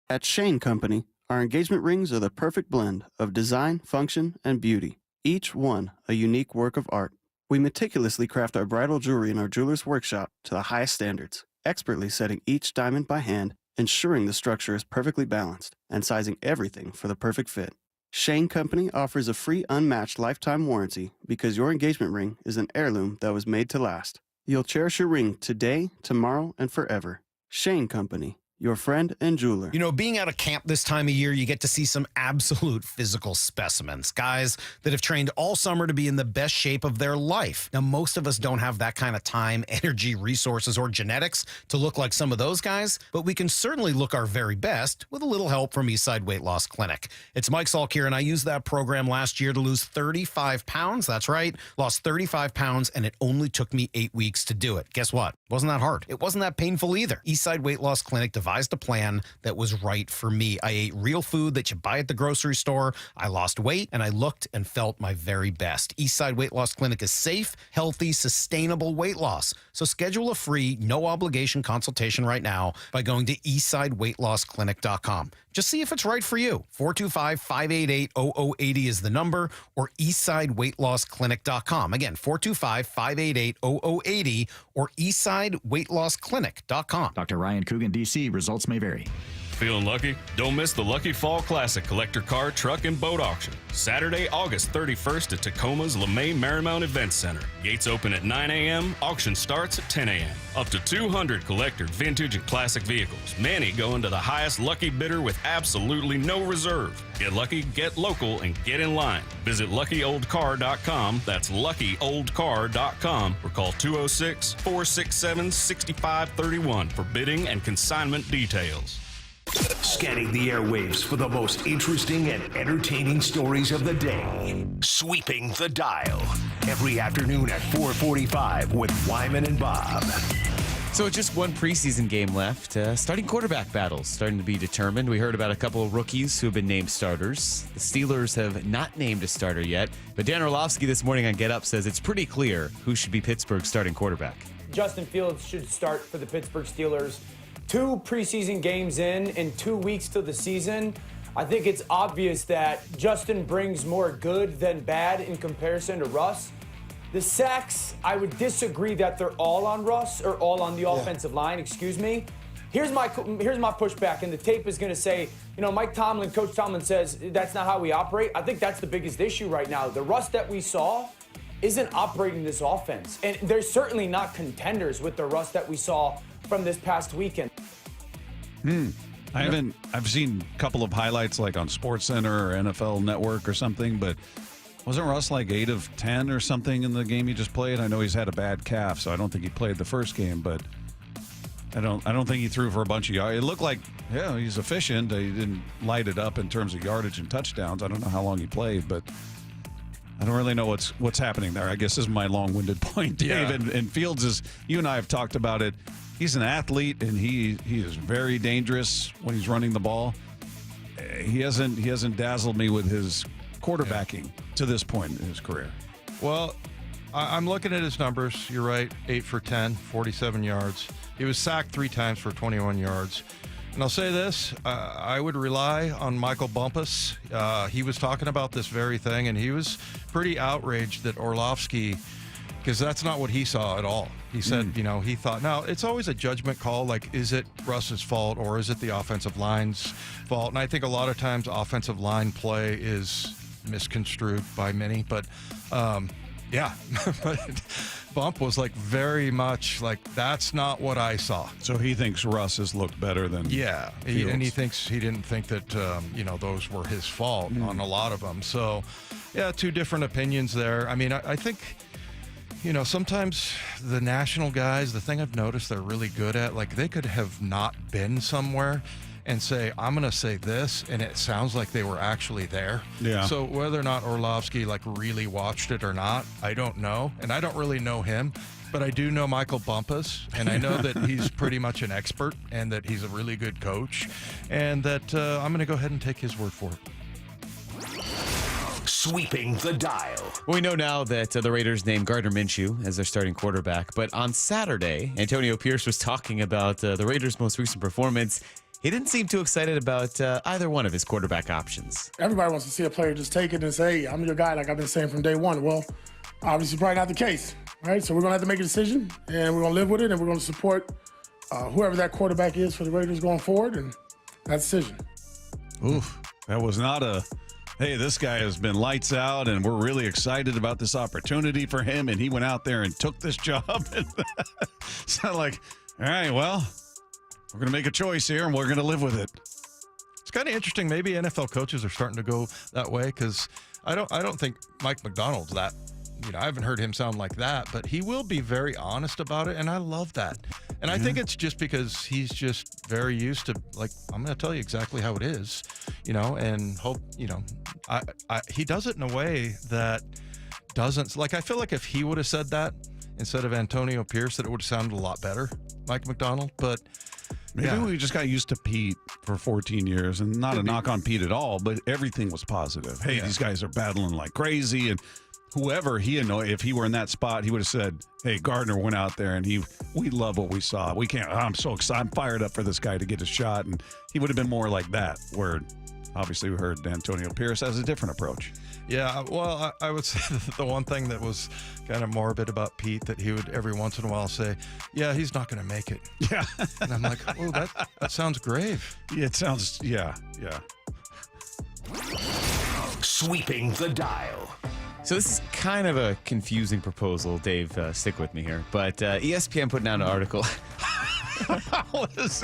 Speaker 8: At Shane Company, our engagement rings are the perfect blend of design, function, and beauty, each one a unique work of art. We meticulously craft our bridal jewelry in our jeweler's workshop to the highest standards, expertly setting each diamond by hand, ensuring the structure is perfectly balanced, and sizing everything for the perfect fit. Shane Company offers a free unmatched lifetime warranty because your engagement ring is an heirloom that was made to last. You'll cherish your ring today, tomorrow, and forever. Shane Company, your friend and jeweler.
Speaker 10: You know, being out of camp this time of year, you get to see some absolute physical specimens. Guys that have trained all summer to be in the best shape of their life. Now, most of us don't have that kind of time, energy, resources, or genetics to look like some of those guys, but we can certainly look our very best with a little help from Eastside Weight Loss Clinic. It's Mike Salk here, and I used that program last year to lose 35 pounds. That's right, lost 35 pounds, and it only took me 8 weeks to do it. Guess what? It wasn't that hard. It wasn't that painful either. Eastside Weight Loss Clinic devised a plan that was right for me. I ate real food that you buy at the grocery store. I lost weight, and I looked and felt my very best. Eastside Weight Loss Clinic is safe, healthy, sustainable weight loss. So schedule a free, no-obligation consultation right now by going to eastsideweightlossclinic.com. Just see if it's right for you. 425-588-0080 is the number, or eastsideweightlossclinic.com. Again, 425-588-0080 or eastsideweightlossclinic.com.
Speaker 23: Dr. Ryan Coogan, D.C. Results may vary.
Speaker 24: Feeling lucky? Don't miss the Lucky Fall Classic Collector Car, Truck, and Boat Auction. Saturday, August 31st at Tacoma's LeMay Marymount Event Center. Gates open at 9 a.m. Auction starts at 10 a.m. Up to 200 collector, vintage, and classic vehicles. Many going to the highest lucky bidder with absolutely no reserve. Get lucky, get local, and get in line. Visit LuckyOldCar.com. That's LuckyOldCar.com or call 206-467-6531 for bidding and consignment details.
Speaker 9: Scanning the airwaves for the most interesting and entertaining stories of the day. Sweeping the dial. Every afternoon at 4:45 with Wyman and Bob.
Speaker 25: So just one preseason game left. Starting quarterback battles starting to be determined. We heard about a couple of rookies who have been named starters. The Steelers have not named a starter yet, but Dan Orlovsky this morning on Get Up says it's pretty clear who should be Pittsburgh's starting quarterback.
Speaker 26: Justin Fields should start for the Pittsburgh Steelers. 2 preseason games in 2 weeks to the season. I think it's obvious that Justin brings more good than bad in comparison to Russ. The sacks, I would disagree that they're all on Russ or all on the offensive line, excuse me. Here's my pushback, and the tape is going to say, you know, Coach Tomlin says that's not how we operate. I think that's the biggest issue right now. The Russ that we saw isn't operating this offense, and they're certainly not contenders with the Russ that we saw from this past weekend.
Speaker 5: I've seen a couple of highlights like on SportsCenter or NFL Network or something, but wasn't Russ like 8 of 10 or something in the game he just played? I know he's had a bad calf, so I don't think he played the first game, but I don't think he threw for a bunch of yards. It looked like, yeah, he's efficient. He didn't light it up in terms of yardage and touchdowns. I don't know how long he played, but I don't really know what's happening there. I guess this is my long-winded point, Dave. Yeah. And Fields is, you and I have talked about it. He's an athlete, and he is very dangerous when he's running the ball. He hasn't dazzled me with his quarterbacking to this point in his career.
Speaker 1: Well, I'm looking at his numbers. You're right, 8 for 10, 47 yards. He was sacked 3 times for 21 yards. And I'll say this, I would rely on Michael Bumpus. He was talking about this very thing, and he was pretty outraged that Orlovsky, because that's not what he saw at all. He said, you know, he thought, now, it's always a judgment call, like, is it Russ's fault or is it the offensive line's fault? And I think a lot of times offensive line play is misconstrued by many, but yeah, but Bump was like very much like, that's not what I saw.
Speaker 5: So he thinks Russ has looked better than
Speaker 1: and he didn't think that you know, those were his fault on a lot of them. So yeah, 2 different opinions there. I mean, I think sometimes the national guys, the thing I've noticed they're really good at, like they could have not been somewhere and say, I'm going to say this, and it sounds like they were actually there.
Speaker 5: Yeah.
Speaker 1: So whether or not Orlovsky really watched it or not, I don't know. And I don't really know him, but I do know Michael Bumpus, and I know that he's pretty much an expert and that he's a really good coach, and that I'm going to go ahead and take his word for it.
Speaker 9: Sweeping the dial.
Speaker 25: We know now that the Raiders named Gardner Minshew as their starting quarterback, but on Saturday, Antonio Pierce was talking about the Raiders' most recent performance. He didn't seem too excited about either one of his quarterback options.
Speaker 4: Everybody wants to see a player just take it and say, hey, I'm your guy, like I've been saying from day one. Well, obviously probably not the case, right? So we're going to have to make a decision, and we're going to live with it, and we're going to support whoever that quarterback is for the Raiders going forward, and that decision.
Speaker 5: Oof, that was not a, hey, this guy has been lights out, and we're really excited about this opportunity for him, and he went out there and took this job. Sound like, all right, well, we're going to make a choice here, and we're going to live with it.
Speaker 1: It's kind of interesting. Maybe NFL coaches are starting to go that way, because I don't think Mike McDonald's that. I haven't heard him sound like that, but he will be very honest about it, and I love that. And I think it's just because he's just very used to, I'm going to tell you exactly how it is, and hope, he does it in a way that doesn't, I feel like if he would have said that instead of Antonio Pierce, that it would have sounded a lot better, Mike McDonald, but
Speaker 5: maybe we just got used to Pete for 14 years, and not a knock on Pete at all, but everything was positive. Hey, these guys are battling like crazy, and whoever if he were in that spot, he would have said, hey, Gardner went out there and we love what we saw. I'm so excited. I'm fired up for this guy to get a shot. And he would have been more like that, where obviously we heard Antonio Pierce has a different approach.
Speaker 1: Yeah, well, I would say the one thing that was kind of morbid about Pete, that he would every once in a while say, yeah, he's not going to make it.
Speaker 5: Yeah.
Speaker 1: And I'm like, oh, that sounds grave.
Speaker 5: Yeah, it sounds, yeah.
Speaker 9: Sweeping the dial.
Speaker 25: So this is kind of a confusing proposal, Dave. Stick with me here. But ESPN put out an article.
Speaker 5: Dave's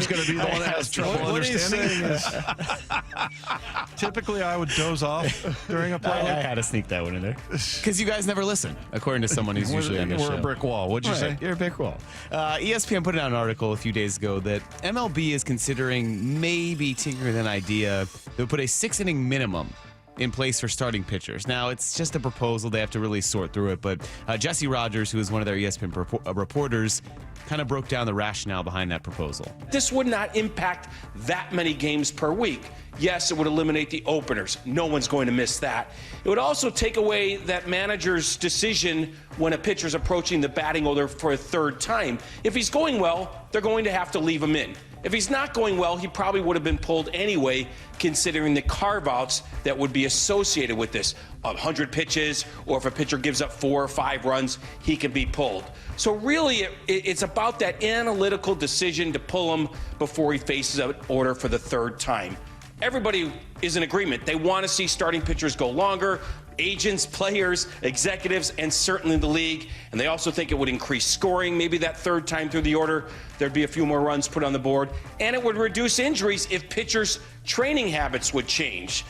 Speaker 5: going to be the one that has trouble understanding.
Speaker 1: What he's saying is, typically I would doze off during a play.
Speaker 25: I had to sneak that one in there. Because you guys never listen, according to someone who's usually on this show.
Speaker 5: We're a brick wall. What'd you say?
Speaker 25: You're a brick wall. ESPN put out an article a few days ago that MLB is considering maybe tinkering with an idea that would put a 6-inning minimum in place for starting pitchers. Now, it's just a proposal. They have to really sort through it. But Jesse Rogers, who is one of their ESPN reporters, kind of broke down the rationale behind that proposal.
Speaker 11: This would not impact that many games per week. Yes, it would eliminate the openers. No one's going to miss that. It would also take away that manager's decision when a pitcher's approaching the batting order for a third time. If he's going well, they're going to have to leave him in. If he's not going well, he probably would have been pulled anyway, considering the carve-outs that would be associated with this. 100 pitches, or if a pitcher gives up 4 or 5 runs, he can be pulled. So really, it's about that analytical decision to pull him before he faces an order for the third time. Everybody is in agreement. They want to see starting pitchers go longer. Agents, players, executives, and certainly the league. And they also think it would increase scoring, maybe that third time through the order. There'd be a few more runs put on the board. And it would reduce injuries if pitchers' training habits would change.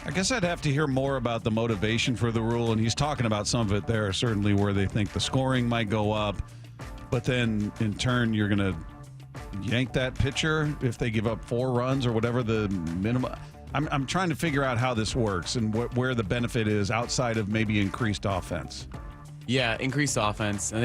Speaker 5: I guess I'd have to hear more about the motivation for the rule, and he's talking about some of it there, certainly where they think the scoring might go up. But then, in turn, you're going to yank that pitcher if they give up 4 runs or whatever the minimum. I'm trying to figure out how this works and where the benefit is outside of maybe increased offense.
Speaker 25: Yeah, increased offense. And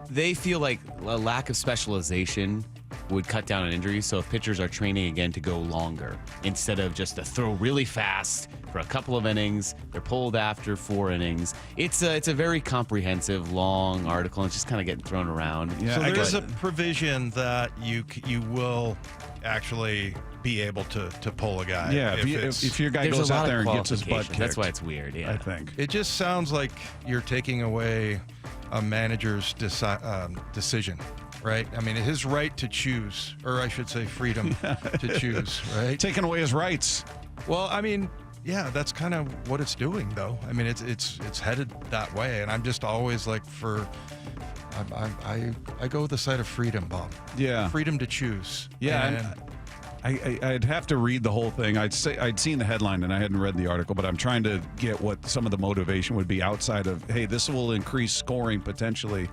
Speaker 25: they feel like a lack of specialization would cut down on injuries. So if pitchers are training again to go longer, instead of just to throw really fast for a couple of innings, they're pulled after 4 innings. It's a very comprehensive, long article. And it's just kind of getting thrown around.
Speaker 1: Yeah, so there's a provision that you will actually be able to pull a guy.
Speaker 5: Yeah, if your guy goes out there and gets his butt kicked.
Speaker 25: That's why it's weird, yeah.
Speaker 5: I think.
Speaker 1: It just sounds like you're taking away a manager's decision, right? I mean, his right to choose, or I should say freedom to choose, right?
Speaker 5: Taking away his rights.
Speaker 1: Well, I mean, yeah, that's kind of what it's doing, though. I mean, it's headed that way, and I'm just always like I go with the side of freedom, Bob.
Speaker 5: Yeah.
Speaker 1: Freedom to choose.
Speaker 5: Yeah.
Speaker 1: And
Speaker 5: I'd have to read the whole thing. I'd seen the headline and I hadn't read the article, but I'm trying to get what some of the motivation would be outside of, hey, this will increase scoring potentially,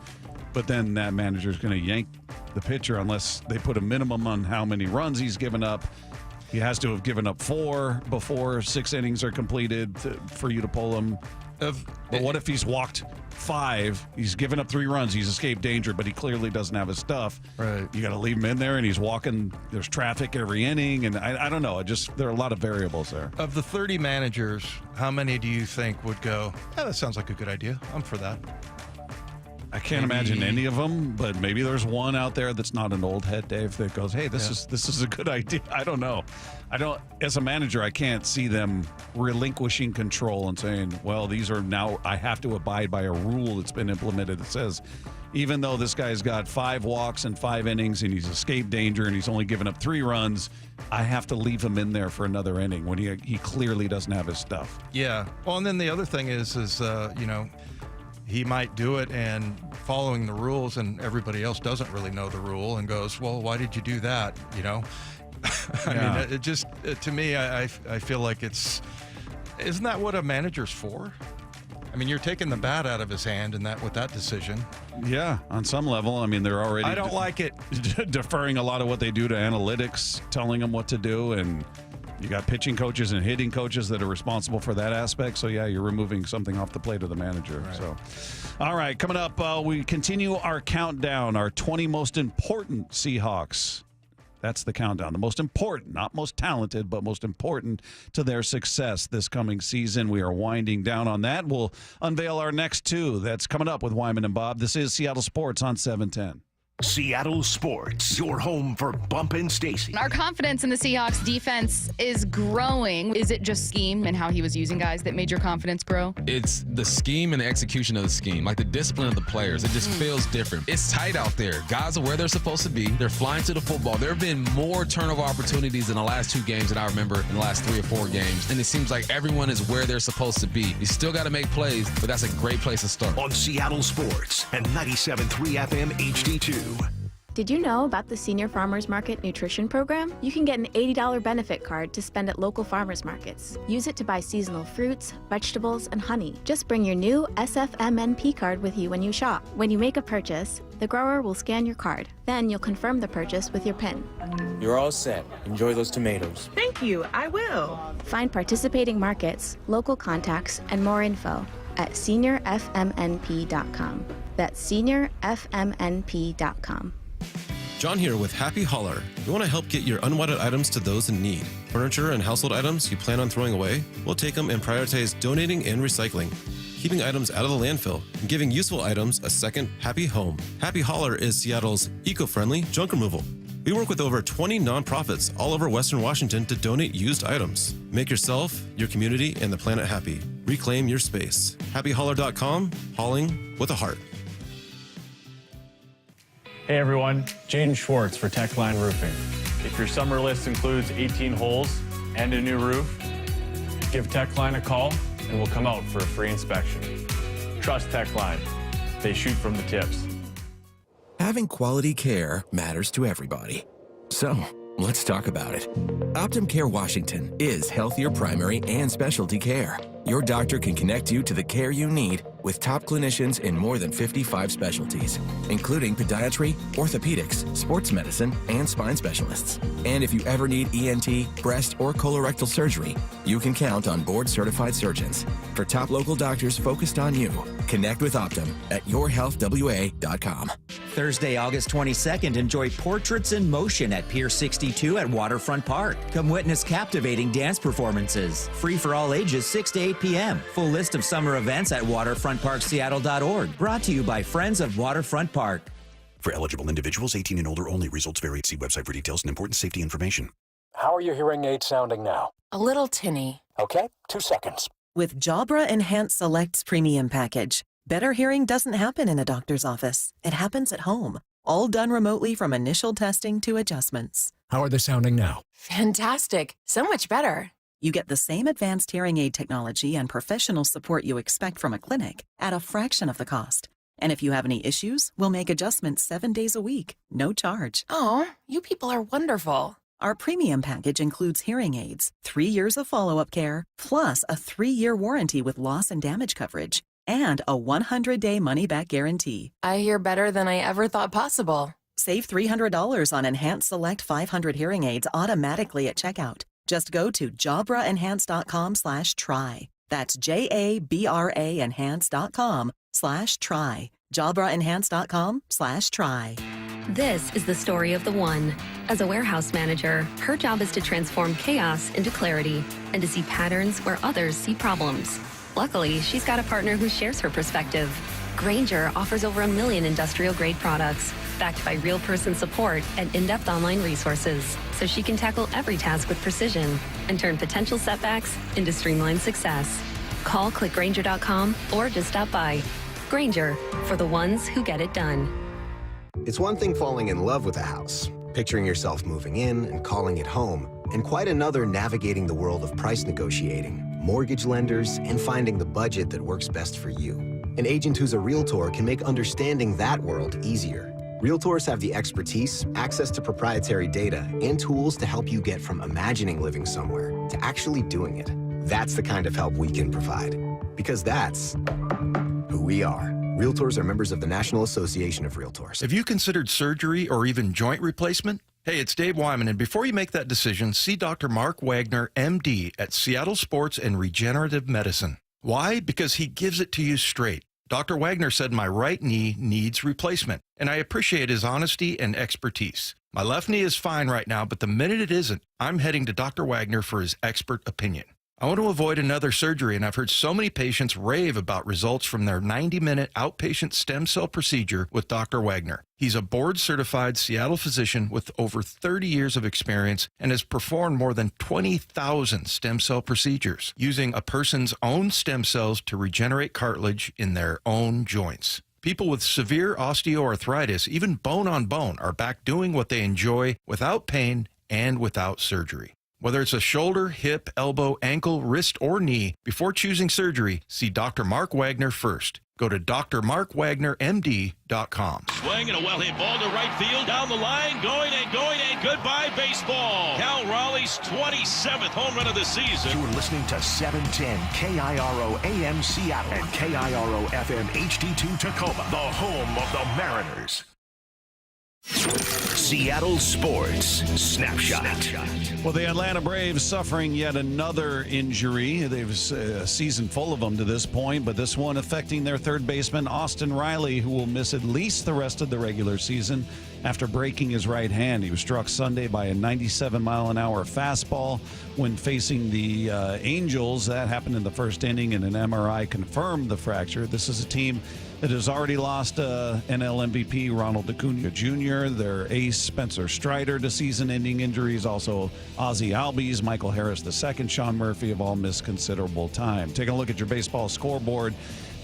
Speaker 5: but then that manager's going to yank the pitcher unless they put a minimum on how many runs he's given up. He has to have given up 4 before 6 innings are completed for you to pull him. But what if he's walked 5, he's given up 3 runs, he's escaped danger, but he clearly doesn't have his stuff.
Speaker 1: Right.
Speaker 5: You got to leave him in there, and he's walking. There's traffic every inning, and I don't know. There are a lot of variables there.
Speaker 1: Of the 30 managers, how many do you think would go, yeah, that sounds like a good idea. I'm for that.
Speaker 5: I can't imagine any of them, but maybe there's one out there that's not an old head, Dave, that goes, hey, this is a good idea. I don't know. As a manager, I can't see them relinquishing control and saying, well, these are now, I have to abide by a rule that's been implemented that says, even though this guy's got 5 walks and 5 innings and he's escaped danger and he's only given up 3 runs, I have to leave him in there for another inning when he clearly doesn't have his stuff.
Speaker 1: Yeah. Well, and then the other thing is he might do it and following the rules, and everybody else doesn't really know the rule and goes, well, why did you do that? I mean, it just, to me, I feel like isn't that what a manager's for? I mean, you're taking the bat out of his hand with that decision.
Speaker 5: Yeah, on some level. I mean, they're already...
Speaker 1: I don't like it.
Speaker 5: Deferring a lot of what they do to analytics, telling them what to do, and you got pitching coaches and hitting coaches that are responsible for that aspect. So, yeah, you're removing something off the plate of the manager. Right. So, all right, coming up, we continue our countdown, our 20 most important Seahawks. That's the countdown. The most important, not most talented, but most important to their success this coming season. We are winding down on that. We'll unveil our next 2. That's coming up with Wyman and Bob. This is Seattle Sports on 710.
Speaker 9: Seattle Sports, your home for Bump and Stacy.
Speaker 19: Our confidence in the Seahawks defense is growing. Is it just scheme and how he was using guys that made your confidence grow?
Speaker 20: It's the scheme and the execution of the scheme, like the discipline of the players. It just feels different. It's tight out there. Guys are where they're supposed to be. They're flying to the football. There have been more turnover opportunities in the last 2 games than I remember in the last 3 or 4 games. And it seems like everyone is where they're supposed to be. You still got to make plays, but that's a great place to start.
Speaker 9: On Seattle Sports and 97.3 FM HD2.
Speaker 7: Did you know about the Senior Farmers Market Nutrition Program? You can get an $80 benefit card to spend at local farmers markets. Use it to buy seasonal fruits, vegetables, and honey. Just bring your new SFMNP card with you when you shop. When you make a purchase, the grower will scan your card. Then you'll confirm the purchase with your PIN.
Speaker 12: You're all set. Enjoy those tomatoes.
Speaker 13: Thank you. I will.
Speaker 7: Find participating markets, local contacts, and more info at seniorfmnp.com. That's seniorfmnp.com.
Speaker 15: John here with Happy Hauler. We want to help get your unwanted items to those in need. Furniture and household items you plan on throwing away? We'll take them and prioritize donating and recycling, keeping items out of the landfill, and giving useful items a second happy home. Happy Hauler is Seattle's eco-friendly junk removal. We work with over 20 nonprofits all over Western Washington to donate used items. Make yourself, your community, and the planet happy. Reclaim your space. HappyHauler.com, hauling with a heart.
Speaker 16: Hey everyone, Jaden Schwartz for Techline Roofing. If your summer list includes 18 holes and a new roof, give Techline a call and we'll come out for a free inspection. Trust Techline. They shoot from the tips.
Speaker 17: Having quality care matters to everybody. So, let's talk about it. Optum Care Washington is healthier primary and specialty care. Your doctor can connect you to the care you need with top clinicians in more than 55 specialties, including podiatry, orthopedics, sports medicine, and spine specialists. And if you ever need ENT, breast, or colorectal surgery, you can count on board-certified surgeons. For top local doctors focused on you, connect with Optum at yourhealthwa.com.
Speaker 27: Thursday, August 22nd, enjoy Portraits in Motion at Pier 62 at Waterfront Park. Come witness captivating dance performances. Free for all ages, 6 to 8 p.m. Full list of summer events at waterfrontparkseattle.org. Brought to you by Friends of Waterfront Park.
Speaker 28: For eligible individuals, 18 and older only. Results vary. See website for details and important safety information.
Speaker 29: How are your hearing aids sounding now?
Speaker 30: A little tinny.
Speaker 29: Okay, 2 seconds.
Speaker 30: With Jabra Enhanced Selects Premium Package, better hearing doesn't happen in a doctor's office. It happens at home. All done remotely from initial testing to adjustments.
Speaker 29: How are they sounding now?
Speaker 30: Fantastic. So much better. You get the same advanced hearing aid technology and professional support you expect from a clinic at a fraction of the cost. And if you have any issues, we'll make adjustments 7 days a week, no charge. Oh, you people are wonderful. Our premium package includes hearing aids, 3 years of follow-up care, plus a 3-year warranty with loss and damage coverage, and a 100-day money-back guarantee.
Speaker 2: I hear better than I ever thought possible.
Speaker 30: Save $300 on Enhanced Select 500 hearing aids automatically at checkout. Just go to jabraenhance.com/try. That's JABRA enhance.com/try. jabraenhance.com/try.
Speaker 3: This is the story of the one. As a warehouse manager, her job is to transform chaos into clarity and to see patterns where others see problems. Luckily, she's got a partner who shares her perspective. Grainger offers over 1 million industrial-grade products, backed by real person support and in-depth online resources, so she can tackle every task with precision and turn potential setbacks into streamlined success. Call clickgrainger.com or just stop by. Grainger, for the ones who get it done.
Speaker 6: It's one thing falling in love with a house, picturing yourself moving in and calling it home, and quite another navigating the world of price negotiating, mortgage lenders, and finding the budget that works best for you. An agent who's a Realtor can make understanding that world easier. Realtors have the expertise, access to proprietary data, and tools to help you get from imagining living somewhere to actually doing it. That's the kind of help we can provide, because that's who we are. Realtors are members of the National Association of Realtors.
Speaker 1: Have you considered surgery or even joint replacement? Hey, it's Dave Wyman, and before you make that decision, see Dr. Mark Wagner, MD, at Seattle Sports and Regenerative Medicine. Why? Because he gives it to you straight. Dr. Wagner said my right knee needs replacement, and I appreciate his honesty and expertise. My left knee is fine right now, but the minute it isn't, I'm heading to Dr. Wagner for his expert opinion. I want to avoid another surgery, and I've heard so many patients rave about results from their 90-minute outpatient stem cell procedure with Dr. Wagner. He's a board-certified Seattle physician with over 30 years of experience and has performed more than 20,000 stem cell procedures using a person's own stem cells to regenerate cartilage in their own joints. People with severe osteoarthritis, even bone on bone, are back doing what they enjoy without pain and without surgery. Whether it's a shoulder, hip, elbow, ankle, wrist, or knee, before choosing surgery, see Dr. Mark Wagner first. Go to drmarkwagnermd.com.
Speaker 8: Swing and a well-hit ball to right field, down the line, going, and goodbye baseball. Cal Raleigh's 27th home run of the season.
Speaker 9: You're listening to 710 KIRO AM Seattle and KIRO FM HD2 Tacoma, the home of the Mariners. Seattle Sports Snapshot.
Speaker 5: Well, the Atlanta Braves suffering yet another injury. They've a season full of them to this point, but this one affecting their third baseman, Austin Riley, who will miss at least the rest of the regular season after breaking his right hand. He was struck Sunday by a 97-mile-an-hour fastball when facing the Angels. That happened in the first inning, and an MRI confirmed the fracture. This is a team that has already lost NL MVP Ronald Acuna Jr., their ace Spencer Strider to season-ending injuries. Also, Ozzie Albies, Michael Harris II, Sean Murphy have all missed considerable time. Taking a look at your baseball scoreboard.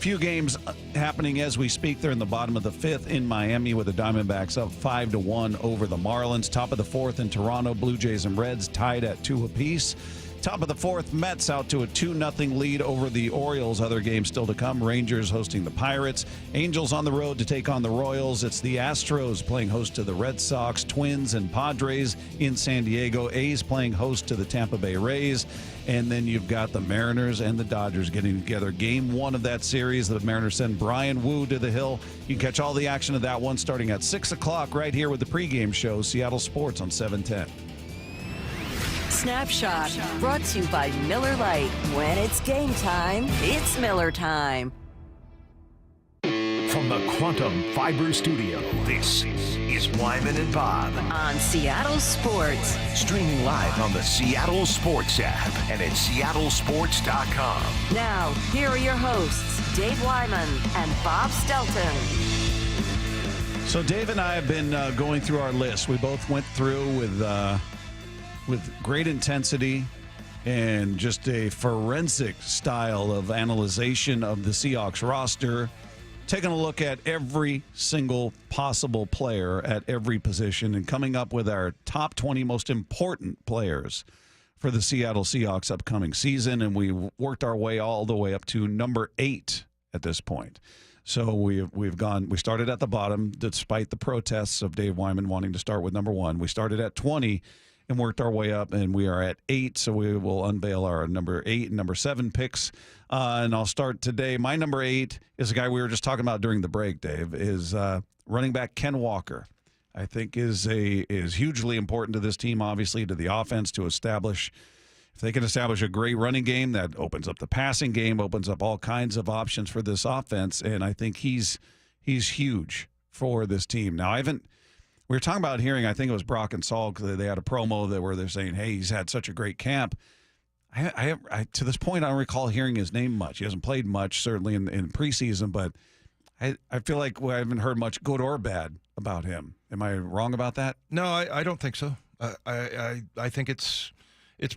Speaker 5: Few games happening as we speak. They're in the bottom of the fifth in Miami with the Diamondbacks up 5-1 over the Marlins. Top of the fourth in Toronto, Blue Jays and Reds tied at 2 apiece. Top of the fourth, Mets out to a 2-0 lead over the Orioles. Other games still to come. Rangers hosting the Pirates. Angels on the road to take on the Royals. It's the Astros playing host to the Red Sox. Twins and Padres in San Diego. A's playing host to the Tampa Bay Rays. And then you've got the Mariners and the Dodgers getting together. Game one of that series. The Mariners send Brian Wu to the hill. You can catch all the action of that one starting at 6 o'clock right here with the pregame show, Seattle Sports on 710.
Speaker 10: Snapshot, brought to you by Miller Lite. When it's game time, it's Miller time.
Speaker 9: From the Quantum Fiber Studio, this is Wyman and Bob.
Speaker 10: On Seattle Sports.
Speaker 9: Streaming live on the Seattle Sports app and at seattlesports.com.
Speaker 10: Now, here are your hosts, Dave Wyman and Bob Stelton.
Speaker 5: So Dave and I have been going through our list. We both went through with great intensity and just a forensic style of analyzation of the Seahawks roster, taking a look at every single possible player at every position and coming up with our top 20 most important players for the Seattle Seahawks upcoming season. And we worked our way all the way up to number 8 at this point. So we started at the bottom despite the protests of Dave Wyman wanting to start with number 1. We started at 20. and worked our way up, and we are at 8, so we will unveil our number 8 and number 7 picks. And I'll start today. My number 8 is a guy we were just talking about during the break, Dave, is running back Ken Walker. I think is hugely important to this team, obviously, to the offense, to establish. If they can establish a great running game, that opens up the passing game, opens up all kinds of options for this offense, and I think he's huge for this team. Now, we were talking about hearing, I think it was Brock and Saul, because they had a promo where they're saying, hey, he's had such a great camp. I to this point, I don't recall hearing his name much. He hasn't played much, certainly in preseason, but I feel like I haven't heard much good or bad about him. Am I wrong about that?
Speaker 1: No, I don't think so. I think it's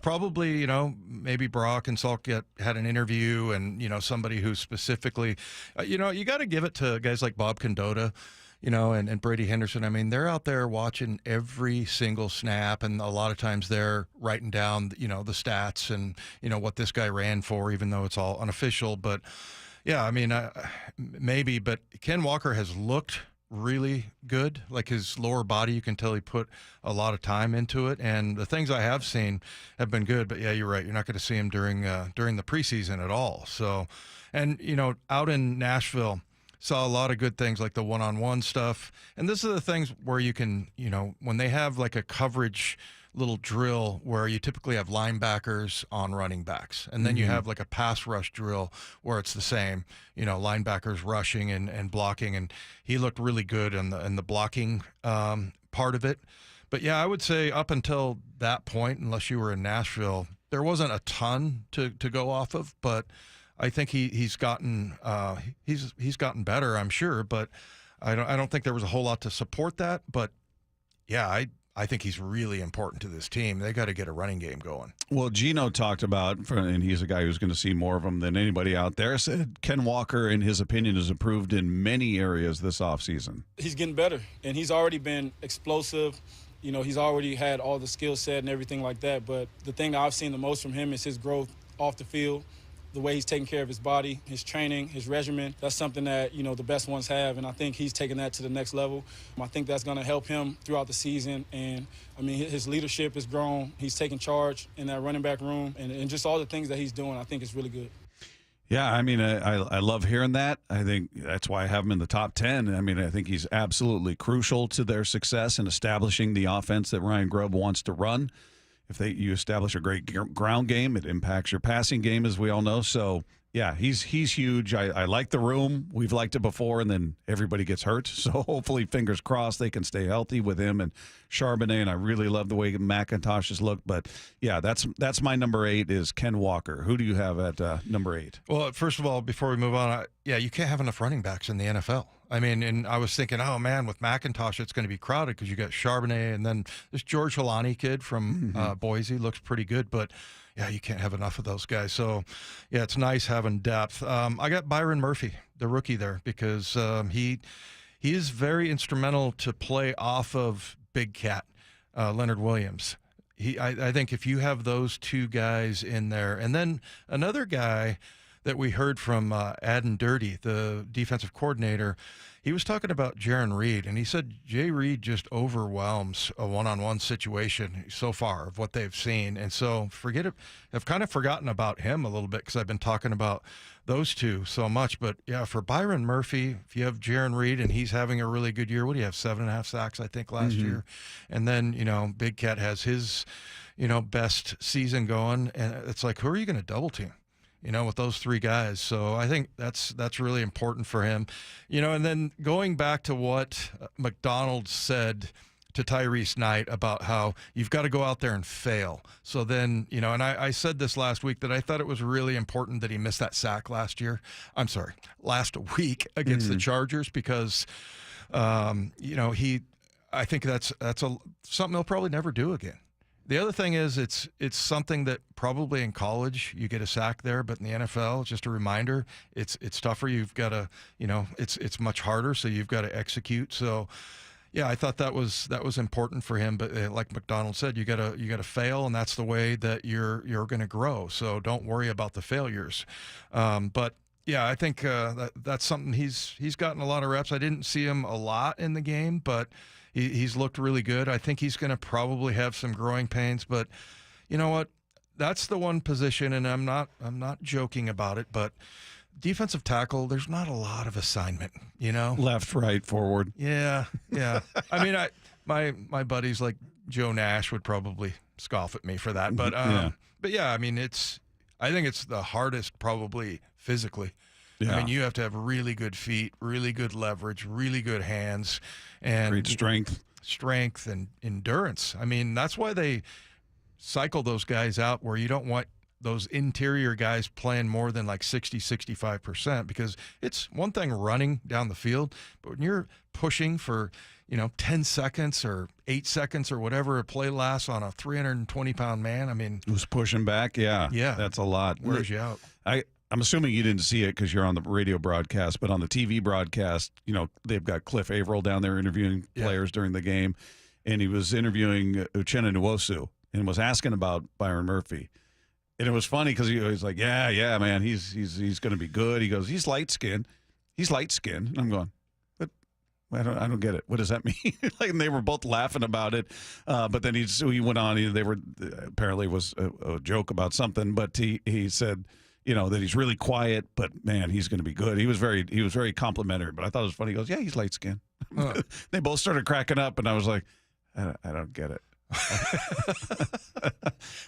Speaker 1: probably, maybe Brock and Salk had an interview and, somebody who specifically, you got to give it to guys like Bob Condotta, and Brady Henderson. I mean, they're out there watching every single snap, and a lot of times they're writing down, the stats and, what this guy ran for, even though it's all unofficial. But, yeah, I mean, maybe. But Ken Walker has looked really good. Like his lower body, you can tell he put a lot of time into it. And the things I have seen have been good. But, yeah, you're right. You're not going to see him during the preseason at all. So, and, out in Nashville, saw a lot of good things like the one-on-one stuff. And this is the things where you can, when they have like a coverage little drill where you typically have linebackers on running backs. And then you have like a pass rush drill where it's the same, linebackers rushing and blocking. And he looked really good in the blocking part of it. But, yeah, I would say up until that point, unless you were in Nashville, there wasn't a ton to go off of. But I think he's gotten better, I'm sure, but I don't think there was a whole lot to support that. But yeah, I think he's really important to this team. They got to get a running game going.
Speaker 5: Well, Gino talked about, and he's a guy who's going to see more of them than anybody out there, said Ken Walker, in his opinion, has improved in many areas this offseason.
Speaker 4: He's getting better, and he's already been explosive. He's already had all the skill set and everything like that. But the thing I've seen the most from him is his growth off the field. The way he's taking care of his body, his training, his regimen, that's something that, the best ones have, and I think he's taking that to the next level. I think that's going to help him throughout the season, and, his leadership has grown. He's taking charge in that running back room, and just all the things that he's doing, I think is really good.
Speaker 5: Yeah, I love hearing that. I think that's why I have him in the top 10. I think he's absolutely crucial to their success in establishing the offense that Ryan Grubb wants to run. If you establish a great ground game, it impacts your passing game, as we all know. So, yeah, he's huge. I like the room. We've liked it before, and then everybody gets hurt. So hopefully, fingers crossed, they can stay healthy with him and Charbonnet. And I really love the way McIntosh has looked. But, yeah, that's my number 8 is Ken Walker. Who do you have at number 8?
Speaker 1: Well, first of all, before we move on, you can't have enough running backs in the NFL. And I was thinking, oh, man, with McIntosh, it's going to be crowded because you got Charbonnet, and then this George Holani kid from Boise looks pretty good. But, yeah, you can't have enough of those guys. So, yeah, it's nice having depth. I got Byron Murphy, the rookie there, because he is very instrumental to play off of Big Cat, Leonard Williams. I think if you have those two guys in there, and then another guy that we heard from Adden Dirty, the defensive coordinator, he was talking about Jaron Reed, and he said Jay Reed just overwhelms a one-on-one situation so far of what they've seen. And so I've kind of forgotten about him a little bit because I've been talking about those two so much. But, yeah, for Byron Murphy, if you have Jaron Reed and he's having a really good year, what do you have, 7.5 sacks, I think, last year? And then, Big Cat has his, best season going. And it's like, who are you going to double team? With those three guys. So I think that's really important for him. And then going back to what McDonald said to Tyrese Knight about how you've got to go out there and fail. So then, and I said this last week that I thought it was really important that he missed that sack last week against the Chargers because, I think that's something he'll probably never do again. The other thing is it's something that probably in college you get a sack there, but in the NFL, just a reminder, it's tougher. You've got to, it's much harder, so you've got to execute. So, yeah, I thought that was important for him. But like McDonald said, you gotta fail, and that's the way that you're going to grow. So don't worry about the failures. But Yeah, I think that's something he's gotten a lot of reps. I didn't see him a lot in the game, but he's looked really good. I think he's going to probably have some growing pains, but you know what? That's the one position, and I'm not joking about it, but defensive tackle, there's not a lot of assignment, you know?
Speaker 5: Left, right, forward.
Speaker 1: Yeah. I mean, my buddies like Joe Nash would probably scoff at me for that, but yeah, I mean, I think it's the hardest probably physically.
Speaker 5: Yeah.
Speaker 1: I mean, you have to have really good feet, really good leverage, really good hands, and
Speaker 5: great
Speaker 1: strength and endurance. I mean, that's why they cycle those guys out where you don't want those interior guys playing more than like 60-65%, because it's one thing running down the field, but when you're pushing for 10 seconds or 8 seconds or whatever a play lasts on a 320-pound man, I mean,
Speaker 5: who's pushing back? Yeah, that's a lot.
Speaker 1: Wears you out.
Speaker 5: I'm assuming you didn't see it because you're on the radio broadcast, but on the TV broadcast, they've got Cliff Averill down there interviewing players during the game, and he was interviewing Uchenna Nwosu and was asking about Byron Murphy. And it was funny because he was like, yeah, man, he's going to be good. He goes, he's light skinned. And I'm going, but I don't get it. What does that mean? And they were both laughing about it. But then he went on. They were apparently it was a joke about something. But he said, that he's really quiet. But man, he's going to be good. He was very complimentary. But I thought it was funny. He goes, yeah, he's light skinned. They both started cracking up, and I was like, I don't get it.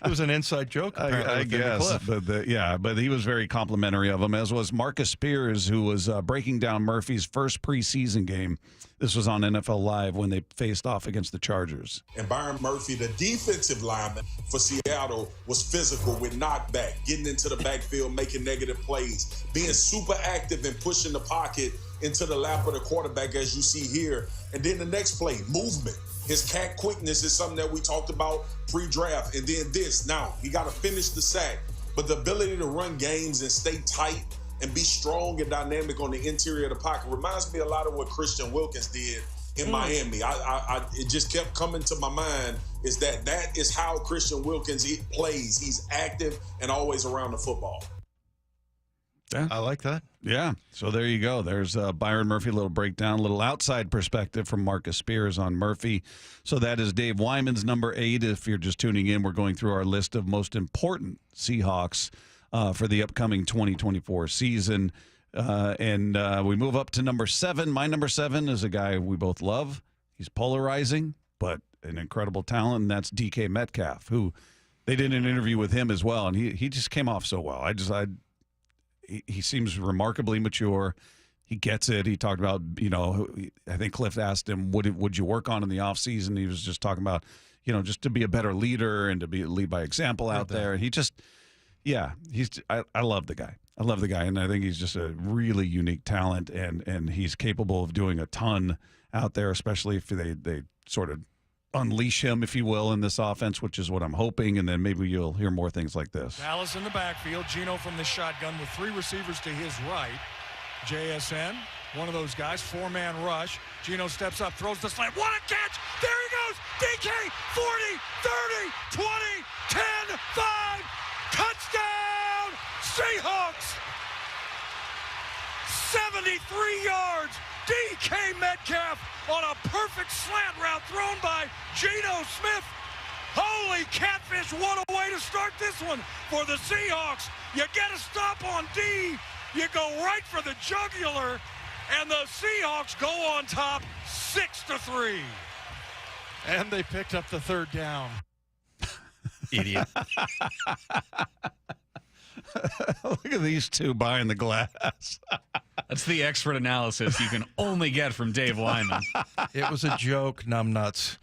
Speaker 1: It was an inside joke, apparently,
Speaker 5: I guess, but he was very complimentary of him, as was Marcus Spears, who was breaking down Murphy's first preseason game. This was on NFL Live when they faced off against the Chargers.
Speaker 11: And Byron Murphy, the defensive lineman for Seattle, was physical with knockback, getting into the backfield, making negative plays, being super active and pushing the pocket into the lap of the quarterback, as you see here. And then the next play, movement. His cat quickness is something that we talked about pre-draft. And then this. Now, he got to finish the sack. But the ability to run games and stay tight and be strong and dynamic on the interior of the pocket reminds me a lot of what Christian Wilkins did in Miami. It just kept coming to my mind is that is how Christian Wilkins plays. He's active and always around the football.
Speaker 5: Yeah.
Speaker 1: I like that.
Speaker 5: Yeah. So there you go. There's Byron Murphy, a little breakdown, a little outside perspective from Marcus Spears on Murphy. So that is Dave Wyman's number 8. If you're just tuning in, we're going through our list of most important Seahawks for the upcoming 2024 season. And we move up to number 7. My number 7 is a guy we both love. He's polarizing, but an incredible talent, and that's DK Metcalf, who they did an interview with him as well, and he just came off so well. He seems remarkably mature. He gets it. He talked about, I think Cliff asked him, what would you work on in the offseason? He was just talking about, just to be a better leader and to lead by example out there. And he just, I love the guy. I love the guy, and I think he's just a really unique talent, and he's capable of doing a ton out there, especially if they sort of unleash him, if you will, in this offense, which is what I'm hoping, and then maybe you'll hear more things like this.
Speaker 13: Dallas in the backfield. Gino from the shotgun with 3 receivers to his right. JSN, one of those guys, 4-man rush. Gino steps up, throws the slant. What a catch! There he goes! DK, 40, 30, 20, 10, 5. Touchdown! Seahawks! 73 yards. DK Metcalf on a perfect slant route thrown by Geno Smith. Holy catfish, what a way to start this one for the Seahawks. You get a stop on D, you go right for the jugular, and the Seahawks go on top 6-3. And they picked up the 3rd down.
Speaker 5: Idiot. Look at these two buying the glass.
Speaker 14: That's the expert analysis you can only get from Dave Wyman.
Speaker 1: It was a joke, numbnuts.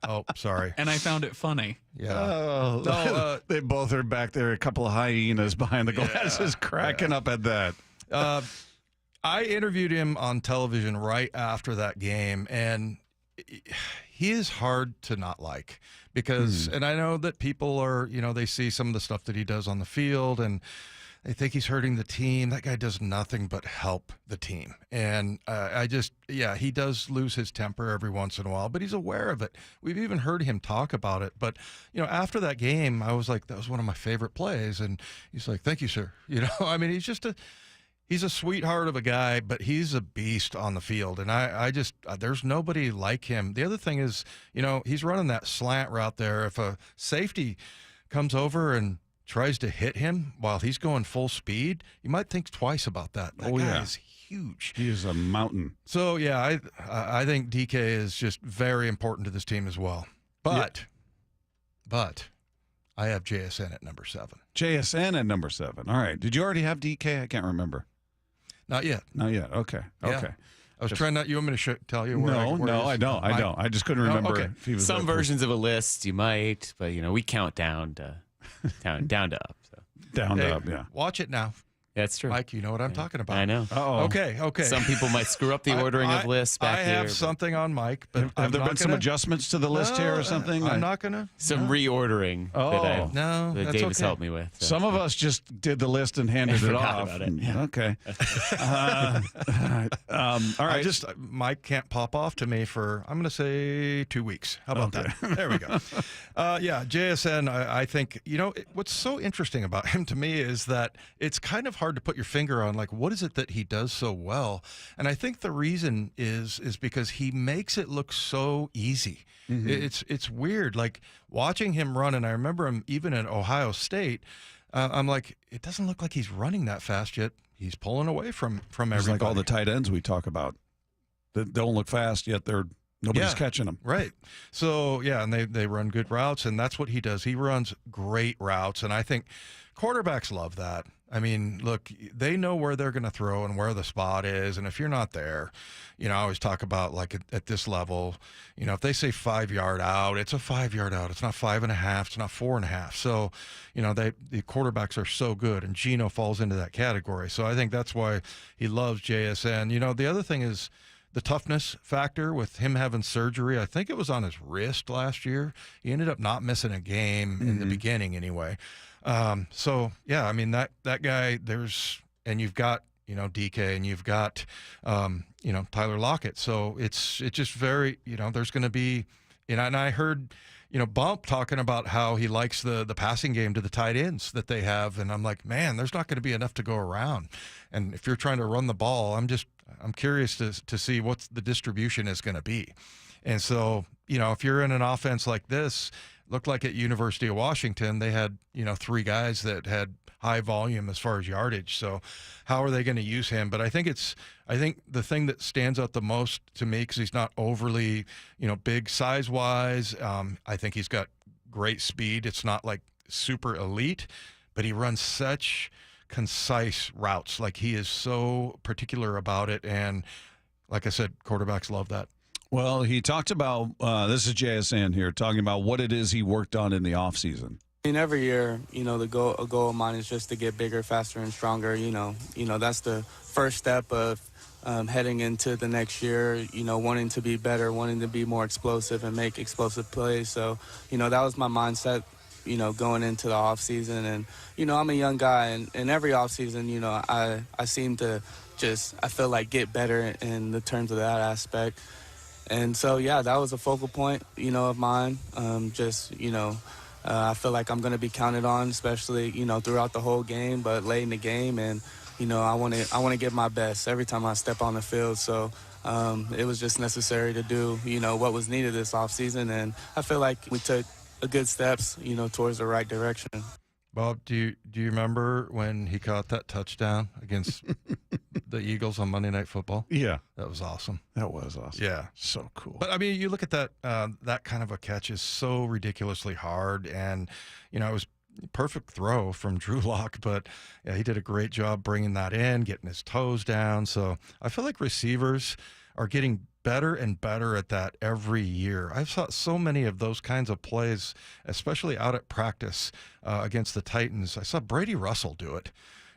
Speaker 1: Oh, sorry.
Speaker 14: And I found it funny.
Speaker 1: Yeah.
Speaker 5: Oh, no, they both are back there, a couple of hyenas behind the glasses, cracking up at that.
Speaker 1: I interviewed him on television right after that game, and he is hard to not like because, and I know that people are, they see some of the stuff that he does on the field and they think he's hurting the team. That guy does nothing but help the team. And he does lose his temper every once in a while, but he's aware of it. We've even heard him talk about it. But, after that game, I was like, that was one of my favorite plays. And he's like, thank you, sir. I mean, He's a sweetheart of a guy, but he's a beast on the field. And I just, there's nobody like him. The other thing is, he's running that slant route there. If a safety comes over and tries to hit him while he's going full speed, you might think twice about that. That guy is huge.
Speaker 5: He is a mountain.
Speaker 1: So, yeah, I think DK is just very important to this team as well. But I have JSN at number 7.
Speaker 5: JSN at number 7. All right. Did you already have DK? I can't remember.
Speaker 1: Not yet.
Speaker 5: Not yet. Okay.
Speaker 1: Yeah.
Speaker 5: Okay.
Speaker 1: I was trying not. You want me to tell you where?
Speaker 5: No, I don't. I just couldn't remember.
Speaker 1: Okay.
Speaker 5: If he was
Speaker 12: Some versions of a list you might, but we count down to down to up. So.
Speaker 5: Down to up. Yeah.
Speaker 1: Watch it now.
Speaker 12: That's true.
Speaker 1: Mike, you know what I'm talking about.
Speaker 12: I know.
Speaker 5: Uh-oh.
Speaker 1: Okay.
Speaker 12: Some people might screw up the ordering of lists back
Speaker 1: here.
Speaker 12: here.
Speaker 1: I have something on Mike, but
Speaker 5: have there been some adjustments to the list here or something?
Speaker 1: I'm not going to.
Speaker 12: Some reordering that
Speaker 1: that's
Speaker 12: Davis
Speaker 1: okay.
Speaker 12: helped me with. So.
Speaker 5: Some of us just did the list and handed it off.
Speaker 12: About it. Yeah.
Speaker 5: Okay. All right.
Speaker 1: Mike can't pop off to me for, I'm going to say 2 weeks. How about that? There we go. Yeah, JSN, I think, what's so interesting about him to me is that it's kind of hard to put your finger on, like, what is it that he does so well? And I think the reason is because he makes it look so easy. Mm-hmm. It's weird, like watching him run, and I remember him even at Ohio State. I'm like, it doesn't look like he's running that fast yet. He's pulling away from everybody.
Speaker 5: It's like all the tight ends we talk about that don't look fast yet nobody's catching them.
Speaker 1: Right. So, yeah, and they run good routes, and that's what he does. He runs great routes, and I think quarterbacks love that. I mean, look, they know where they're going to throw and where the spot is, and if you're not there, I always talk about, like, at this level, if they say 5-yard out, it's a 5-yard out. It's not 5.5. It's not 4.5. So, the quarterbacks are so good, and Geno falls into that category. So I think that's why he loves JSN. The other thing is the toughness factor with him having surgery. I think it was on his wrist last year. He ended up not missing a game in the beginning anyway. So, yeah, I mean, that guy, and you've got, DK, and you've got, Tyler Lockett. So it's just very, there's going to be, and I heard, Bump talking about how he likes the passing game to the tight ends that they have. And I'm like, man, there's not going to be enough to go around. And if you're trying to run the ball, I'm curious to see what the distribution is going to be. And so, if you're in an offense like this, looked like at University of Washington, they had, 3 guys that had high volume as far as yardage. So how are they going to use him? But I think the thing that stands out the most to me, because he's not overly, big size-wise, I think he's got great speed. It's not like super elite, but he runs such concise routes. Like, he is so particular about it. And like I said, quarterbacks love that.
Speaker 5: Well, he talked about, this is JSN here, talking about what it is he worked on in the offseason.
Speaker 18: Every year, a goal of mine is just to get bigger, faster, and stronger. That's the first step of heading into the next year, wanting to be better, wanting to be more explosive and make explosive plays. So, that was my mindset, going into the offseason. And, I'm a young guy, and in every offseason, I seem to I feel like get better in the terms of that aspect. And so, yeah, that was a focal point, of mine. I feel like I'm going to be counted on, especially, throughout the whole game, but late in the game. And, I want to give my best every time I step on the field. So it was just necessary to do, what was needed this offseason. And I feel like we took a good steps, towards the right direction.
Speaker 1: Bob, do you remember when he caught that touchdown against the Eagles on Monday Night Football?
Speaker 5: Yeah.
Speaker 1: That was awesome.
Speaker 5: That was awesome.
Speaker 1: Yeah.
Speaker 5: So cool.
Speaker 1: But, I mean, you look at that, that kind of a catch is so ridiculously hard. And, it was a perfect throw from Drew Lock, but yeah, he did a great job bringing that in, getting his toes down. So I feel like receivers are getting better and better at that every year. I've saw so many of those kinds of plays, especially out at practice against the Titans. I saw Brady Russell do it,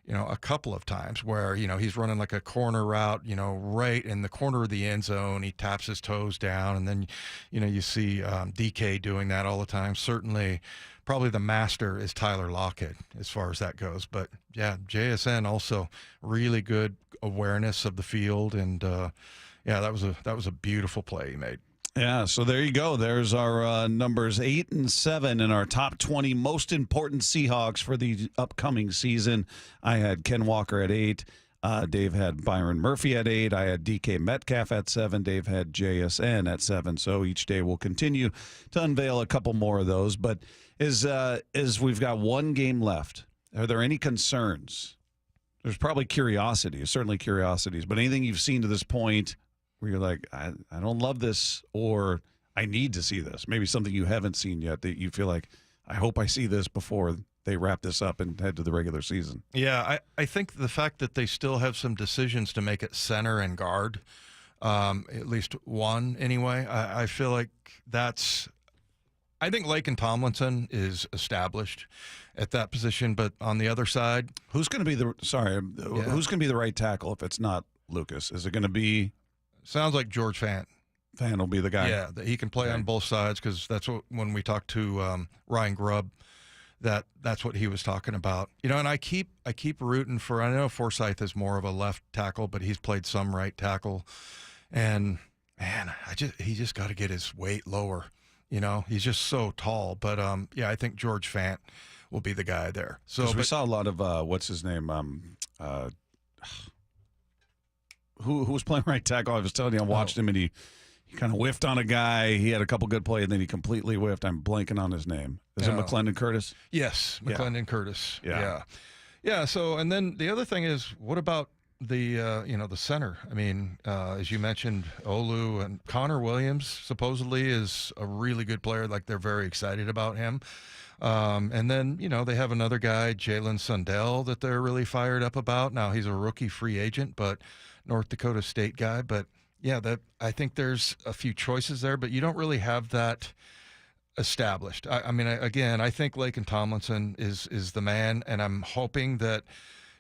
Speaker 1: a couple of times where, he's running like a corner route, right in the corner of the end zone. He taps his toes down, and then, you see DK doing that all the time. Certainly, probably the master is Tyler Lockett as far as that goes. But, yeah, JSN also really good awareness of the field, and yeah, that was a beautiful play he made.
Speaker 5: Yeah, so there you go. There's our numbers 8 and 7 in our top 20 most important Seahawks for the upcoming season. I had Ken Walker at 8. Dave had Byron Murphy at 8. I had DK Metcalf at 7. Dave had JSN at 7. So each day we'll continue to unveil a couple more of those. But as we've got one game left, are there any concerns? There's probably curiosities, certainly curiosities. But anything you've seen to this point where you're like, I don't love this, or I need to see this? Maybe something you haven't seen yet that you feel like, I hope I see this before they wrap this up and head to the regular season.
Speaker 1: Yeah, I think the fact that they still have some decisions to make it center and guard, at least one anyway, I feel like that's – I think Laken Tomlinson is established at that position, but on the other side –
Speaker 5: Who's going to be who's going to be the right tackle if it's not Lucas? Is it going to be –
Speaker 1: Sounds like George Fant.
Speaker 5: Fant will be the guy.
Speaker 1: Yeah, that he can play on both sides, because that's what, when we talked to Ryan Grubb, that's what he was talking about. And I keep rooting for, I know Forsythe is more of a left tackle, but he's played some right tackle. And man, he just got to get his weight lower. He's just so tall. But I think George Fant will be the guy there. So
Speaker 5: we saw a lot of what's his name? Who was playing right tackle? I was telling you, I watched him and he kind of whiffed on a guy. He had a couple good plays, and then he completely whiffed. I'm blanking on his name. Is it McClendon Curtis?
Speaker 1: Yes, McClendon Curtis.
Speaker 5: Yeah.
Speaker 1: So, and then the other thing is, what about the the center? I mean, as you mentioned, Olu and Connor Williams supposedly is a really good player. Like, they're very excited about him. And then, they have another guy, Jalen Sundell, that they're really fired up about. Now, he's a rookie free agent, but North Dakota State guy. But yeah, I think there's a few choices there, but you don't really have that established. I think Laken Tomlinson is the man, and I'm hoping that,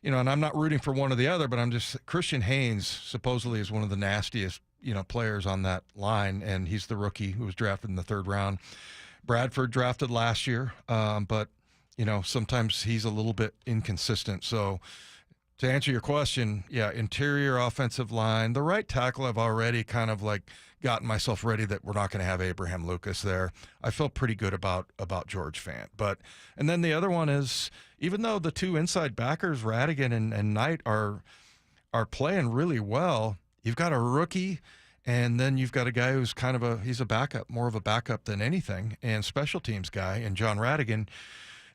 Speaker 1: and I'm not rooting for one or the other, but Christian Haynes supposedly is one of the nastiest, players on that line, and he's the rookie who was drafted in the 3rd round. Bradford drafted last year, but, sometimes he's a little bit inconsistent. So, to answer your question, interior offensive line. The right tackle, I've already kind of like gotten myself ready that we're not going to have Abraham Lucas there. I feel pretty good about George Fant. And then the other one is, even though the two inside backers, Radigan and Knight, are playing really well, you've got a rookie, and then you've got a guy who's he's a backup, more of a backup than anything, and special teams guy, and John Radigan.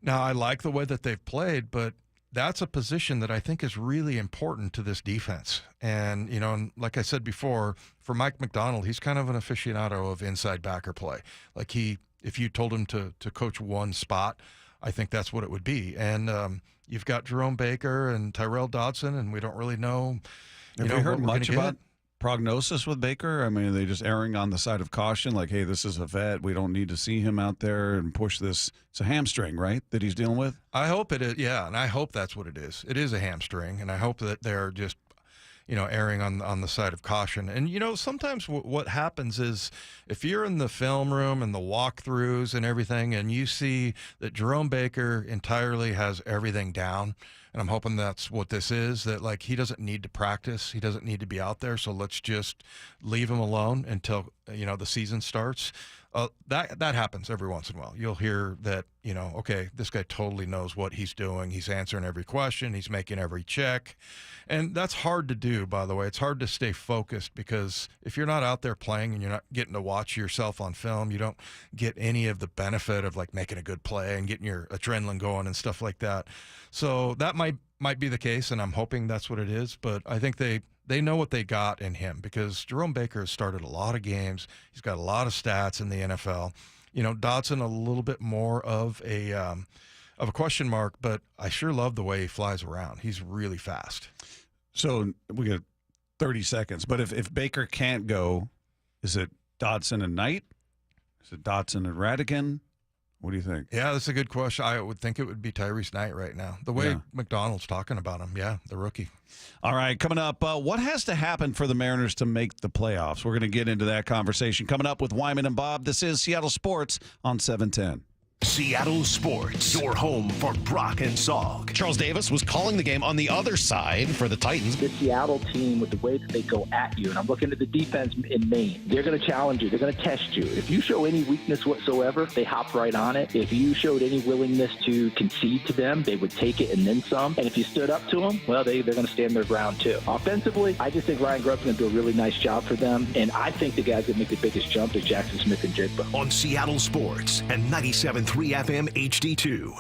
Speaker 1: Now, I like the way that they've played, but that's a position that I think is really important to this defense. And, and like I said before, for Mike McDonald, he's kind of an aficionado of inside backer play. Like, if you told him to coach one spot, I think that's what it would be. And you've got Jerome Baker and Tyrell Dodson, and we don't really know.
Speaker 5: Have we heard much about prognosis with Baker? I mean, are they just erring on the side of caution? Like, hey, this is a vet. We don't need to see him out there and push this. It's a hamstring, right, that he's dealing with?
Speaker 1: I hope it is, and I hope that's what it is. It is a hamstring, and I hope that they're just, erring on the side of caution. And, sometimes what happens is, if you're in the film room and the walkthroughs and everything, and you see that Jerome Baker entirely has everything down, and I'm hoping that's what this is, that, like, he doesn't need to practice. He doesn't need to be out there, so let's just leave him alone until, the season starts. That happens every once in a while. You'll hear that, okay, this guy totally knows what he's doing. He's answering every question. He's making every check. And that's hard to do, by the way. It's hard to stay focused, because if you're not out there playing and you're not getting to watch yourself on film, you don't get any of the benefit of, like, making a good play and getting your adrenaline going and stuff like that. So that might be the case, and I'm hoping that's what it is. But I think they know what they got in him, because Jerome Baker has started a lot of games. He's got a lot of stats in the NFL. Dodson, a little bit more of a question mark, but I sure love the way he flies around. He's really fast.
Speaker 5: So we got 30 seconds. But if Baker can't go, is it Dodson and Knight? Is it Dodson and Radigan? What do you think?
Speaker 1: Yeah, that's a good question. I would think it would be Tyrese Knight right now. The way McDonald's talking about him, the rookie.
Speaker 5: All right, coming up, what has to happen for the Mariners to make the playoffs? We're going to get into that conversation coming up with Wyman and Bob. This is Seattle Sports on 710.
Speaker 9: Seattle Sports, your home for Brock and Salk.
Speaker 7: Charles Davis was calling the game on the other side for the Titans.
Speaker 15: The Seattle team, with the way that they go at you, and I'm looking at the defense in Maine, they're going to challenge you. They're going to test you. If you show any weakness whatsoever, they hop right on it. If you showed any willingness to concede to them, they would take it and then some. And if you stood up to them, well, they're going to stand their ground too. Offensively, I just think Ryan Grubb's going to do a really nice job for them. And I think the guys that make the biggest jump is Jackson Smith and Jigba.
Speaker 9: On Seattle Sports and 97.3 FM HD2.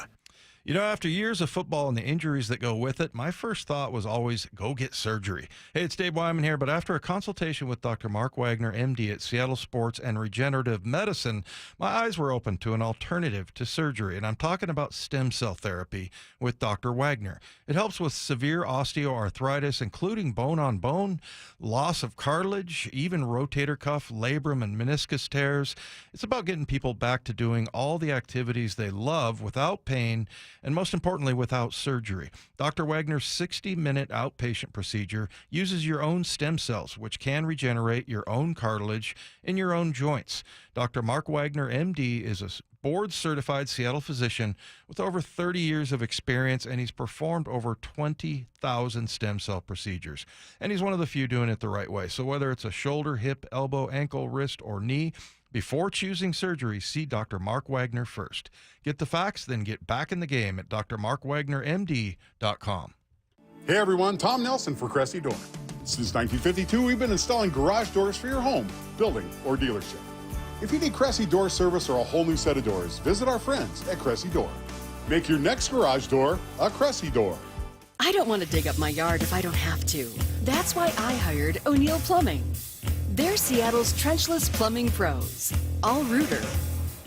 Speaker 1: You know, after years of football and the injuries that go with it, my first thought was always go get surgery. Hey, it's Dave Wyman here, but after a consultation with Dr. Mark Wagner, MD at Seattle Sports and Regenerative Medicine, my eyes were open to an alternative to surgery, and I'm talking about stem cell therapy with Dr. Wagner. It helps with severe osteoarthritis, including bone-on-bone, loss of cartilage, even rotator cuff, labrum, and meniscus tears. It's about getting people back to doing all the activities they love without pain, and most importantly, without surgery. Dr. Wagner's 60-minute outpatient procedure uses your own stem cells, which can regenerate your own cartilage in your own joints. Dr. Mark Wagner, MD, is a board-certified Seattle physician with over 30 years of experience, and he's performed over 20,000 stem cell procedures. And he's one of the few doing it the right way. So whether it's a shoulder, hip, elbow, ankle, wrist, or knee, before choosing surgery, see Dr. Mark Wagner first. Get the facts, then get back in the game at drmarkwagnermd.com.
Speaker 19: Hey everyone, Tom Nelson for Cressy Door. Since 1952, we've been installing garage doors for your home, building, or dealership. If you need Cressy Door service or a whole new set of doors, visit our friends at Cressy Door. Make your next garage door a Cressy Door.
Speaker 20: I don't want to dig up my yard if I don't have to. That's why I hired O'Neill Plumbing. They're Seattle's trenchless plumbing pros. All rooter,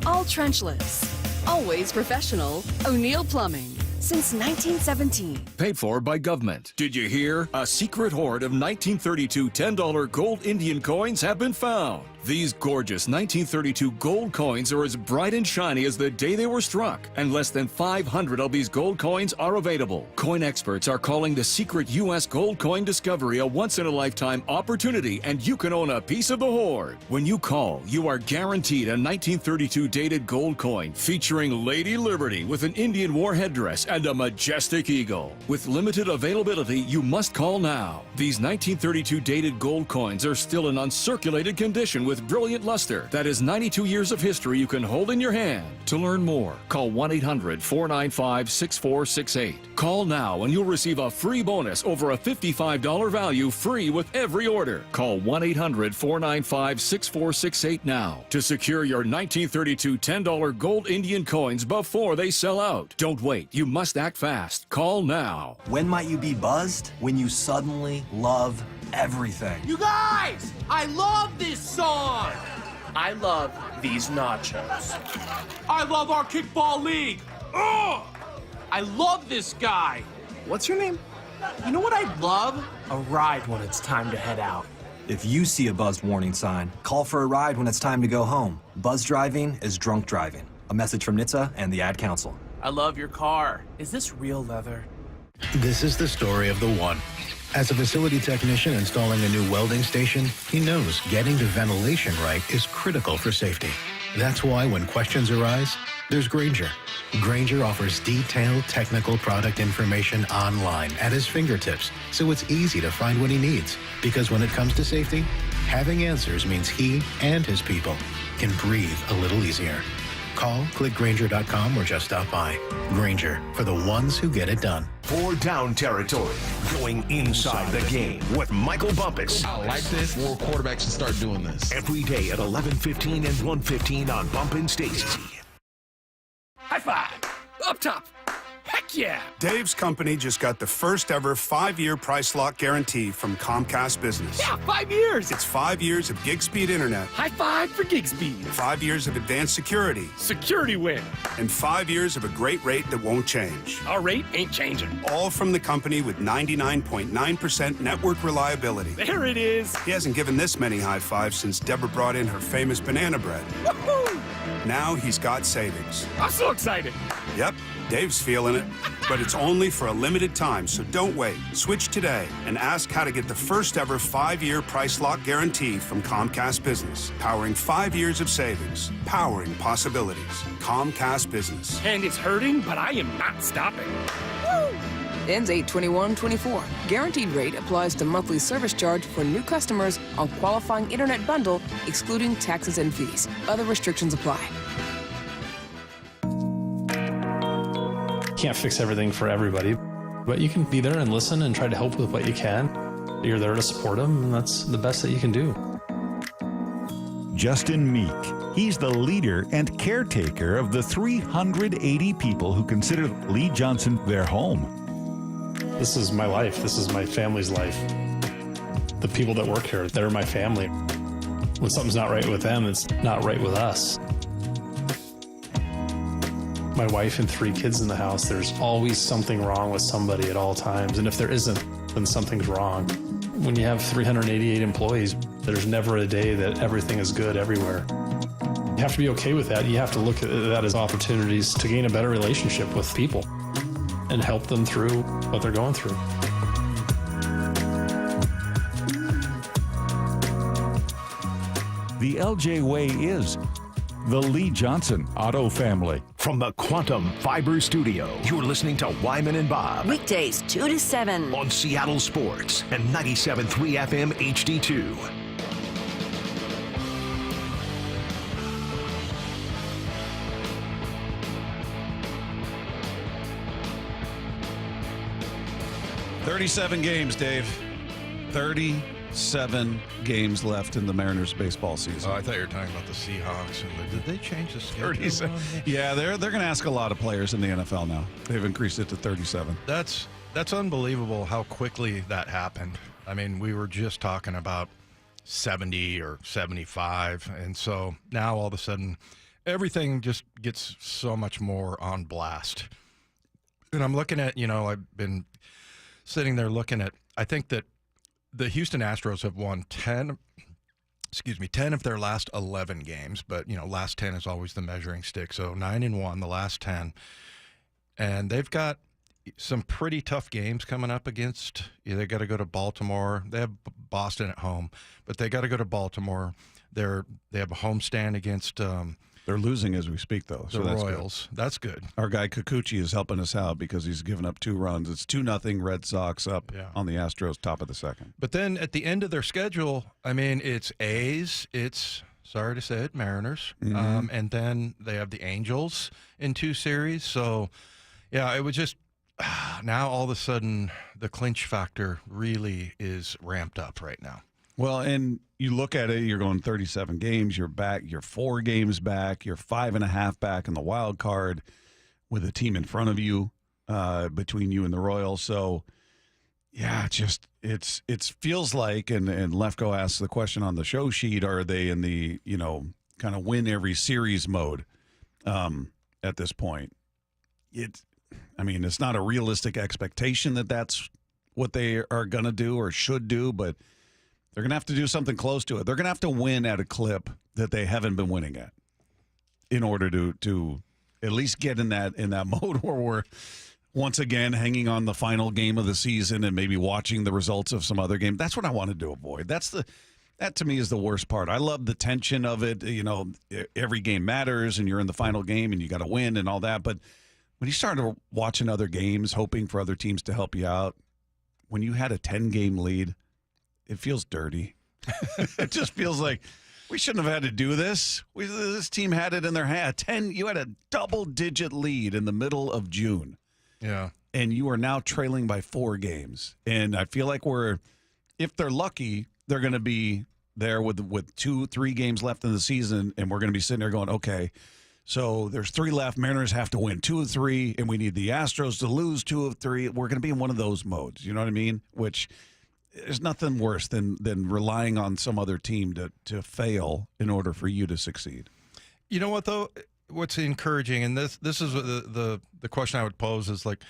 Speaker 20: all trenchless, always professional. O'Neill Plumbing. Since 1917.
Speaker 21: Paid for by government. Did you hear? A secret hoard of 1932 $10 gold Indian coins have been found. These gorgeous 1932 gold coins are as bright and shiny as the day they were struck, and less than 500 of these gold coins are available. Coin experts are calling the secret U.S. gold coin discovery a once-in-a-lifetime opportunity, and you can own a piece of the hoard. When you call, you are guaranteed a 1932 dated gold coin featuring Lady Liberty with an Indian war headdress and a majestic eagle. With limited availability, you must call now. These 1932 dated gold coins are still in uncirculated condition with brilliant luster that is 92 years of history you can hold in your hand. To learn more, call 1-800-495-6468. Call now and you'll receive a free bonus over a $55 value free with every order. Call 1-800-495-6468 now to secure your 1932 $10 gold Indian coins before they sell out. Don't wait. You must act fast. Call now.
Speaker 22: When might you be buzzed? When you suddenly love everything.
Speaker 27: You guys, I love this song. I love these nachos. I love our kickball league. Ugh! I love this guy. What's your name? You know what I'd love? A ride when it's time to head out.
Speaker 22: If you see a buzzed warning sign, call for a ride when it's time to go home. Buzz driving is drunk driving. A message from NHTSA and the Ad Council.
Speaker 27: I love your car. Is this real leather?
Speaker 28: This is the story of the one. As a facility technician installing a new welding station, he knows getting the ventilation right is critical for safety. That's why when questions arise, there's Grainger. Grainger offers detailed technical product information online at his fingertips, so it's easy to find what he needs. Because when it comes to safety, having answers means he and his people can breathe a little easier. Call, click Grainger.com, or just stop by. Grainger, for the ones who get it done.
Speaker 9: For Down Territory, going inside the game with Michael Bumpus.
Speaker 29: I like this. More quarterbacks should start doing this.
Speaker 9: Every day at 11:15 and 1:15 on Bumpin' Stacy.
Speaker 27: High five. Up top. Heck yeah.
Speaker 30: Dave's company just got the first ever 5-year price lock guarantee from Comcast Business.
Speaker 27: Yeah, 5 years.
Speaker 30: It's 5 years of gig speed internet.
Speaker 27: High five for gig speed.
Speaker 30: 5 years of advanced security.
Speaker 27: Security win.
Speaker 30: And 5 years of a great rate that won't change.
Speaker 27: Our rate ain't changing.
Speaker 30: All from the company with 99.9% network reliability.
Speaker 27: There it is.
Speaker 30: He hasn't given this many high fives since Deborah brought in her famous banana bread.
Speaker 27: Woohoo!
Speaker 30: Now he's got savings.
Speaker 27: I'm so excited.
Speaker 30: Yep, Dave's feeling it.
Speaker 2: But it's only for a limited time, so don't wait. Switch today and ask how to get the first ever 5-year price lock guarantee from Comcast Business. Powering 5 years of savings. Powering possibilities. Comcast Business.
Speaker 3: And it's hurting, but I am not stopping.
Speaker 6: Ends 8/21/24. Guaranteed rate applies to monthly service charge for new customers on qualifying internet bundle, excluding taxes and fees. Other restrictions apply.
Speaker 8: Can't fix everything for everybody, but you can be there and listen and try to help with what you can. You're there to support them, and that's the best that you can do.
Speaker 16: Justin Meek. He's the leader and caretaker of the 380 people who consider Lee Johnson their home.
Speaker 8: This is my life. This is my family's life. The people that work here, they're my family. When something's not right with them, it's not right with us. My wife and 3 kids in the house, there's always something wrong with somebody at all times. And if there isn't, then something's wrong. When you have 388 employees, there's never a day that everything is good everywhere. You have to be okay with that. You have to look at that as opportunities to gain a better relationship with people and help them through what they're going through.
Speaker 16: The LJ Way is the Lee Johnson Auto Family.
Speaker 9: From the Quantum Fiber Studio, you're listening to Wyman and Bob.
Speaker 10: Weekdays 2 to 7
Speaker 9: on Seattle Sports and 97.3 FM HD2.
Speaker 5: "37 games, Dave. 37 games left in the Mariners baseball season.
Speaker 1: Oh, I thought you were talking about the Seahawks. Did they change the schedule?
Speaker 5: Yeah, they're going to ask a lot of players in the NFL now. They've increased it to 37.
Speaker 1: That's unbelievable how quickly that happened. I mean, we were just talking about 70 or 75, and so now all of a sudden everything just gets so much more on blast. And I'm looking at, I've been sitting there looking at, I think that the Houston Astros have won 10 of their last 11 games, but, last 10 is always the measuring stick. So 9-1, the last 10. And they've got some pretty tough games coming up against, they got to go to Baltimore. They have Boston at home, but they got to go to Baltimore. They have a homestand against
Speaker 5: they're losing as we speak, though.
Speaker 1: The Royals. That's good.
Speaker 5: Our guy Kikuchi is helping us out because he's given up 2 runs. It's 2-0 Red Sox up on the Astros, top of the second.
Speaker 1: But then at the end of their schedule, I mean, it's A's, it's, sorry to say it, Mariners, and then they have the Angels in 2 series. So, yeah, it was just now all of a sudden the clinch factor really is ramped up right now.
Speaker 5: Well, and you look at it, you're going 37 games, you're back, you're 4 games back, you're 5.5 back in the wild card with a team in front of you, between you and the Royals. So, yeah, it feels like, and Lefko asked the question on the show sheet, are they in the, kind of win every series mode at this point? It's not a realistic expectation that that's what they are going to do or should do, but they're going to have to do something close to it. They're going to have to win at a clip that they haven't been winning at in order to at least get in that mode where we're once again hanging on the final game of the season and maybe watching the results of some other game. That's what I wanted to avoid. That to me is the worst part. I love the tension of it. Every game matters and you're in the final game and you got to win and all that. But when you started watching other games, hoping for other teams to help you out, when you had a 10-game lead, it feels dirty. It just feels like we shouldn't have had to do this. This team had it in their hand. You had a double-digit lead in the middle of June.
Speaker 1: Yeah.
Speaker 5: And you are now trailing by 4 games. And I feel like if they're lucky, they're going to be there with 2-3 games left in the season, and we're going to be sitting there going, okay, so there's 3 left. Mariners have to win 2 of 3, and we need the Astros to lose 2 of 3. We're going to be in one of those modes. You know what I mean? Which there's nothing worse than relying on some other team to fail in order for you to succeed.
Speaker 1: You know what, though? What's encouraging, and this is the question I would pose is, like,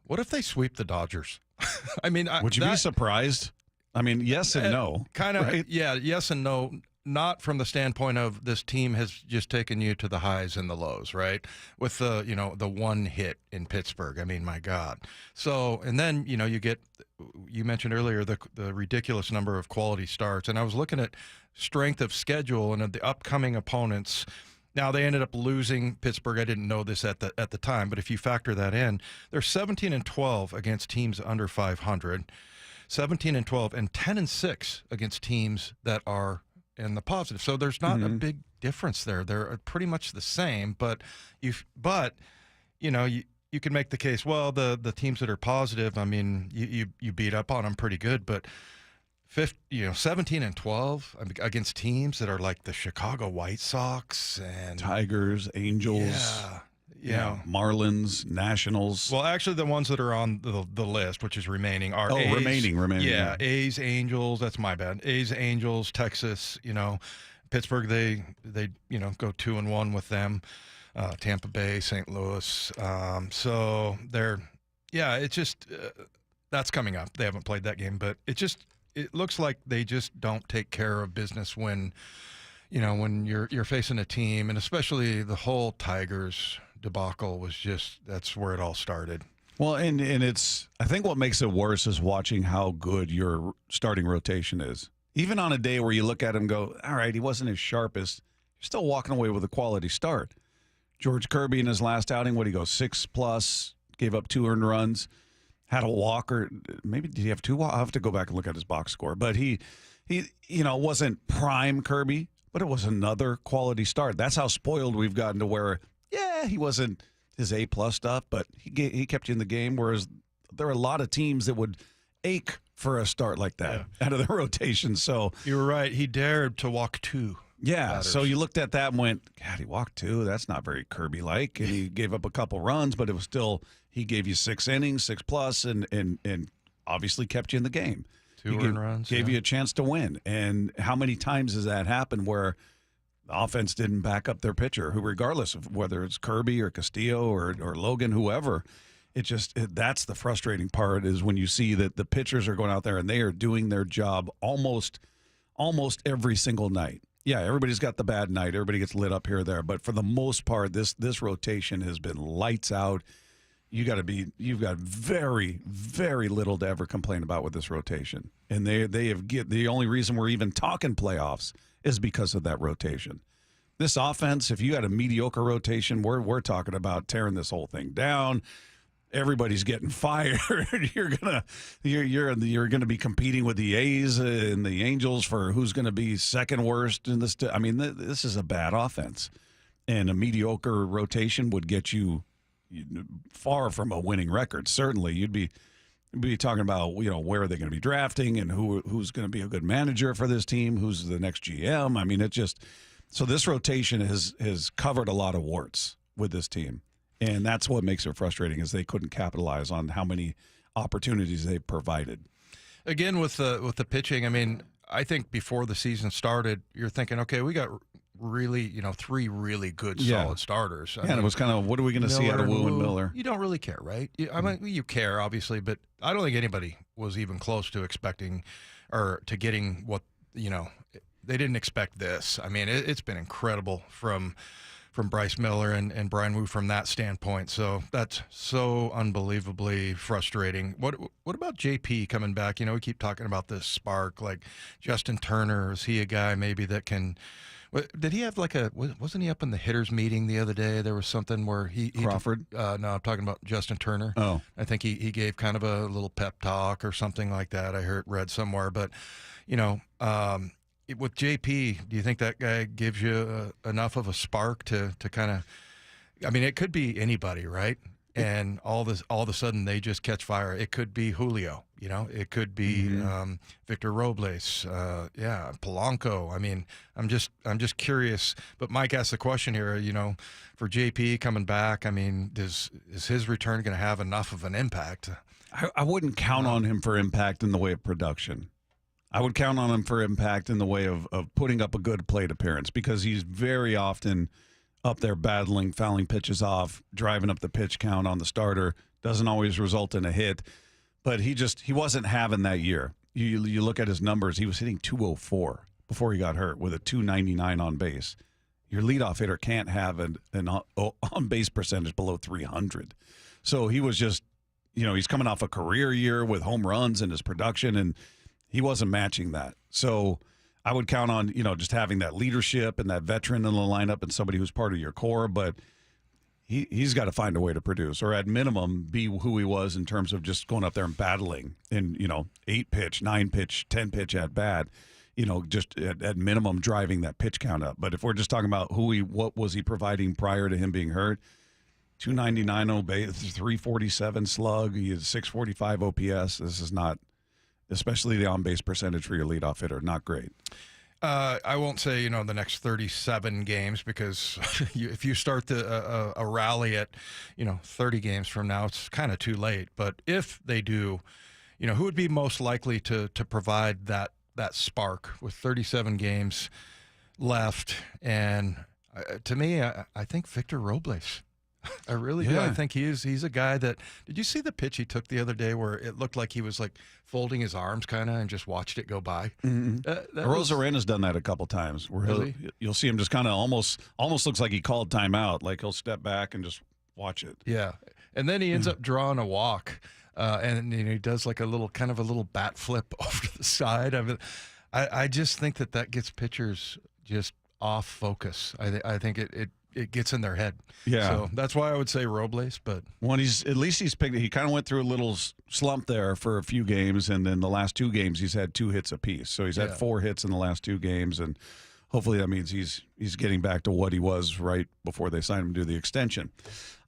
Speaker 1: what if they sweep the Dodgers? I mean,
Speaker 5: would you be surprised? I mean, yes and no.
Speaker 1: Kind of,
Speaker 5: right?
Speaker 1: Yeah, yes and no. not from the standpoint of this team has just taken you to the highs and the lows, right? With the, the one hit in Pittsburgh. I mean, my God. So, and then, you mentioned earlier the ridiculous number of quality starts. And I was looking at strength of schedule and of the upcoming opponents. Now, they ended up losing Pittsburgh. I didn't know this at the time, but if you factor that in, they're 17-12 against teams under 500, 17-12, and 10-6 against teams that are in the positive. So there's not a big difference there. They're pretty much the same, but you can make the case, well, the teams that are positive, I mean, you beat up on them pretty good, but 17-12 against teams that are like the Chicago White Sox and
Speaker 5: Tigers, Angels, Marlins, Nationals.
Speaker 1: Well, actually, the ones that are on the list, which is remaining, are A's,
Speaker 5: remaining.
Speaker 1: Yeah, A's, Angels. That's my bad. A's, Angels, Texas. Pittsburgh. They go 2-1 with them. Tampa Bay, St. Louis. So they're it's just that's coming up. They haven't played that game, but it looks like they just don't take care of business when you're facing a team, and especially the whole Tigers debacle was that's where it all started.
Speaker 5: Well, and it's I think what makes it worse is watching how good your starting rotation is. Even on a day where you look at him and go, all right, he wasn't his sharpest, you're still walking away with a quality start. George Kirby in his last outing, 6+, gave up 2 earned runs, had a walk, or maybe did he have 2 walks? I'll have to go back and look at his box score. But he wasn't prime Kirby, but it was another quality start. That's how spoiled we've gotten to where, he wasn't his A+ stuff, but he kept you in the game, whereas there are a lot of teams that would ache for a start like that out of the rotation. So
Speaker 1: you were right. He dared to walk 2.
Speaker 5: Yeah,
Speaker 1: batters.
Speaker 5: So you looked at that and went, God, he walked 2. That's not very Kirby-like. And he gave up a couple runs, but it was still, he gave you 6 innings, 6+, and obviously kept you in the game.
Speaker 1: 2 earned runs.
Speaker 5: Gave you a chance to win. And how many times has that happened where the offense didn't back up their pitcher, who regardless of whether it's Kirby or Castillo or Logan, whoever, that's the frustrating part is when you see that the pitchers are going out there and they are doing their job almost every single night. Yeah, everybody's got the bad night. Everybody gets lit up here or there. But for the most part, this rotation has been lights out. You've got very, very little to ever complain about with this rotation. And the only reason we're even talking playoffs is because of that rotation. This offense, if you had a mediocre rotation, we're talking about tearing this whole thing down. Everybody's getting fired. You're gonna be competing with the A's and the Angels for who's gonna be second worst in this. I mean, this is a bad offense, and a mediocre rotation would get you far from a winning record. Certainly, you'd be talking about where are they going to be drafting and who's going to be a good manager for this team, who's the next GM. I mean, so this rotation has covered a lot of warts with this team. And that's what makes it frustrating is they couldn't capitalize on how many opportunities they provided.
Speaker 1: Again, with the pitching, I mean, I think before the season started, you're thinking, okay, we got really, 3 really good solid starters. I mean,
Speaker 5: it was kind of, what are we going to see out of Wu and Miller?
Speaker 1: You don't really care, right? I mean, you care, obviously, but I don't think anybody was even close to expecting or to getting what, they didn't expect this. I mean, it's been incredible from Bryce Miller and Brian Wu from that standpoint. So that's so unbelievably frustrating. What about JP coming back? We keep talking about this spark, like Justin Turner. Is he a guy maybe that can – did he have wasn't he up in the hitters meeting the other day? There was something where he
Speaker 5: Crawford?
Speaker 1: No, I'm talking about Justin Turner.
Speaker 5: Oh.
Speaker 1: I think he gave kind of a little pep talk or something like that. I read somewhere. But, with JP, do you think that guy gives you enough of a spark to kind of – I mean, it could be anybody, right? And all of a sudden they just catch fire. It could be Julio, It could be Victor Robles, Polanco. I mean, I'm just curious. But Mike asked the question here, for JP coming back. I mean, is his return going to have enough of an impact?
Speaker 5: I wouldn't count on him for impact in the way of production. I would count on him for impact in the way of putting up a good plate appearance because he's very often up there battling, fouling pitches off, driving up the pitch count on the starter. Doesn't always result in a hit, but he wasn't having that year. You look at his numbers, he was hitting 204 before he got hurt with a 299 on base. Your leadoff hitter can't have an on-base percentage below 300. So he was just, he's coming off a career year with home runs and his production, and he wasn't matching that. So I would count on, just having that leadership and that veteran in the lineup and somebody who's part of your core, but he's got to find a way to produce, or at minimum be who he was in terms of just going up there and battling in, 8-pitch, 9-pitch, 10-pitch at bat. Just at minimum driving that pitch count up. But if we're just talking about what was he providing prior to him being hurt, 299 on base, 347 slug, he has 645 OPS. This is not, especially the on-base percentage for your leadoff hitter, not great.
Speaker 1: I won't say, the next 37 games, because if you start a rally at, 30 games from now, it's kind of too late. But if they do, who would be most likely to provide that spark with 37 games left? And to me, I think Victor Robles. I really do. I think he's a guy that. Did you see the pitch he took the other day where it looked like he was like folding his arms kind of and just watched it go by?
Speaker 5: Rosarena's done that a couple times where you'll see him just kind of almost looks like he called timeout. Like he'll step back and just watch it.
Speaker 1: Yeah, and then he ends up drawing a walk. And he does like a little bat flip over to the side. I just think that gets pitchers just off focus. I think it gets in their head.
Speaker 5: Yeah.
Speaker 1: So that's why I would say Robles. But
Speaker 5: when he's picked, he kind of went through a little slump there for a few games, and then the last 2 games he's had 2 hits apiece. So he's had 4 hits in the last 2 games, and hopefully that means he's getting back to what he was right before they signed him to the extension.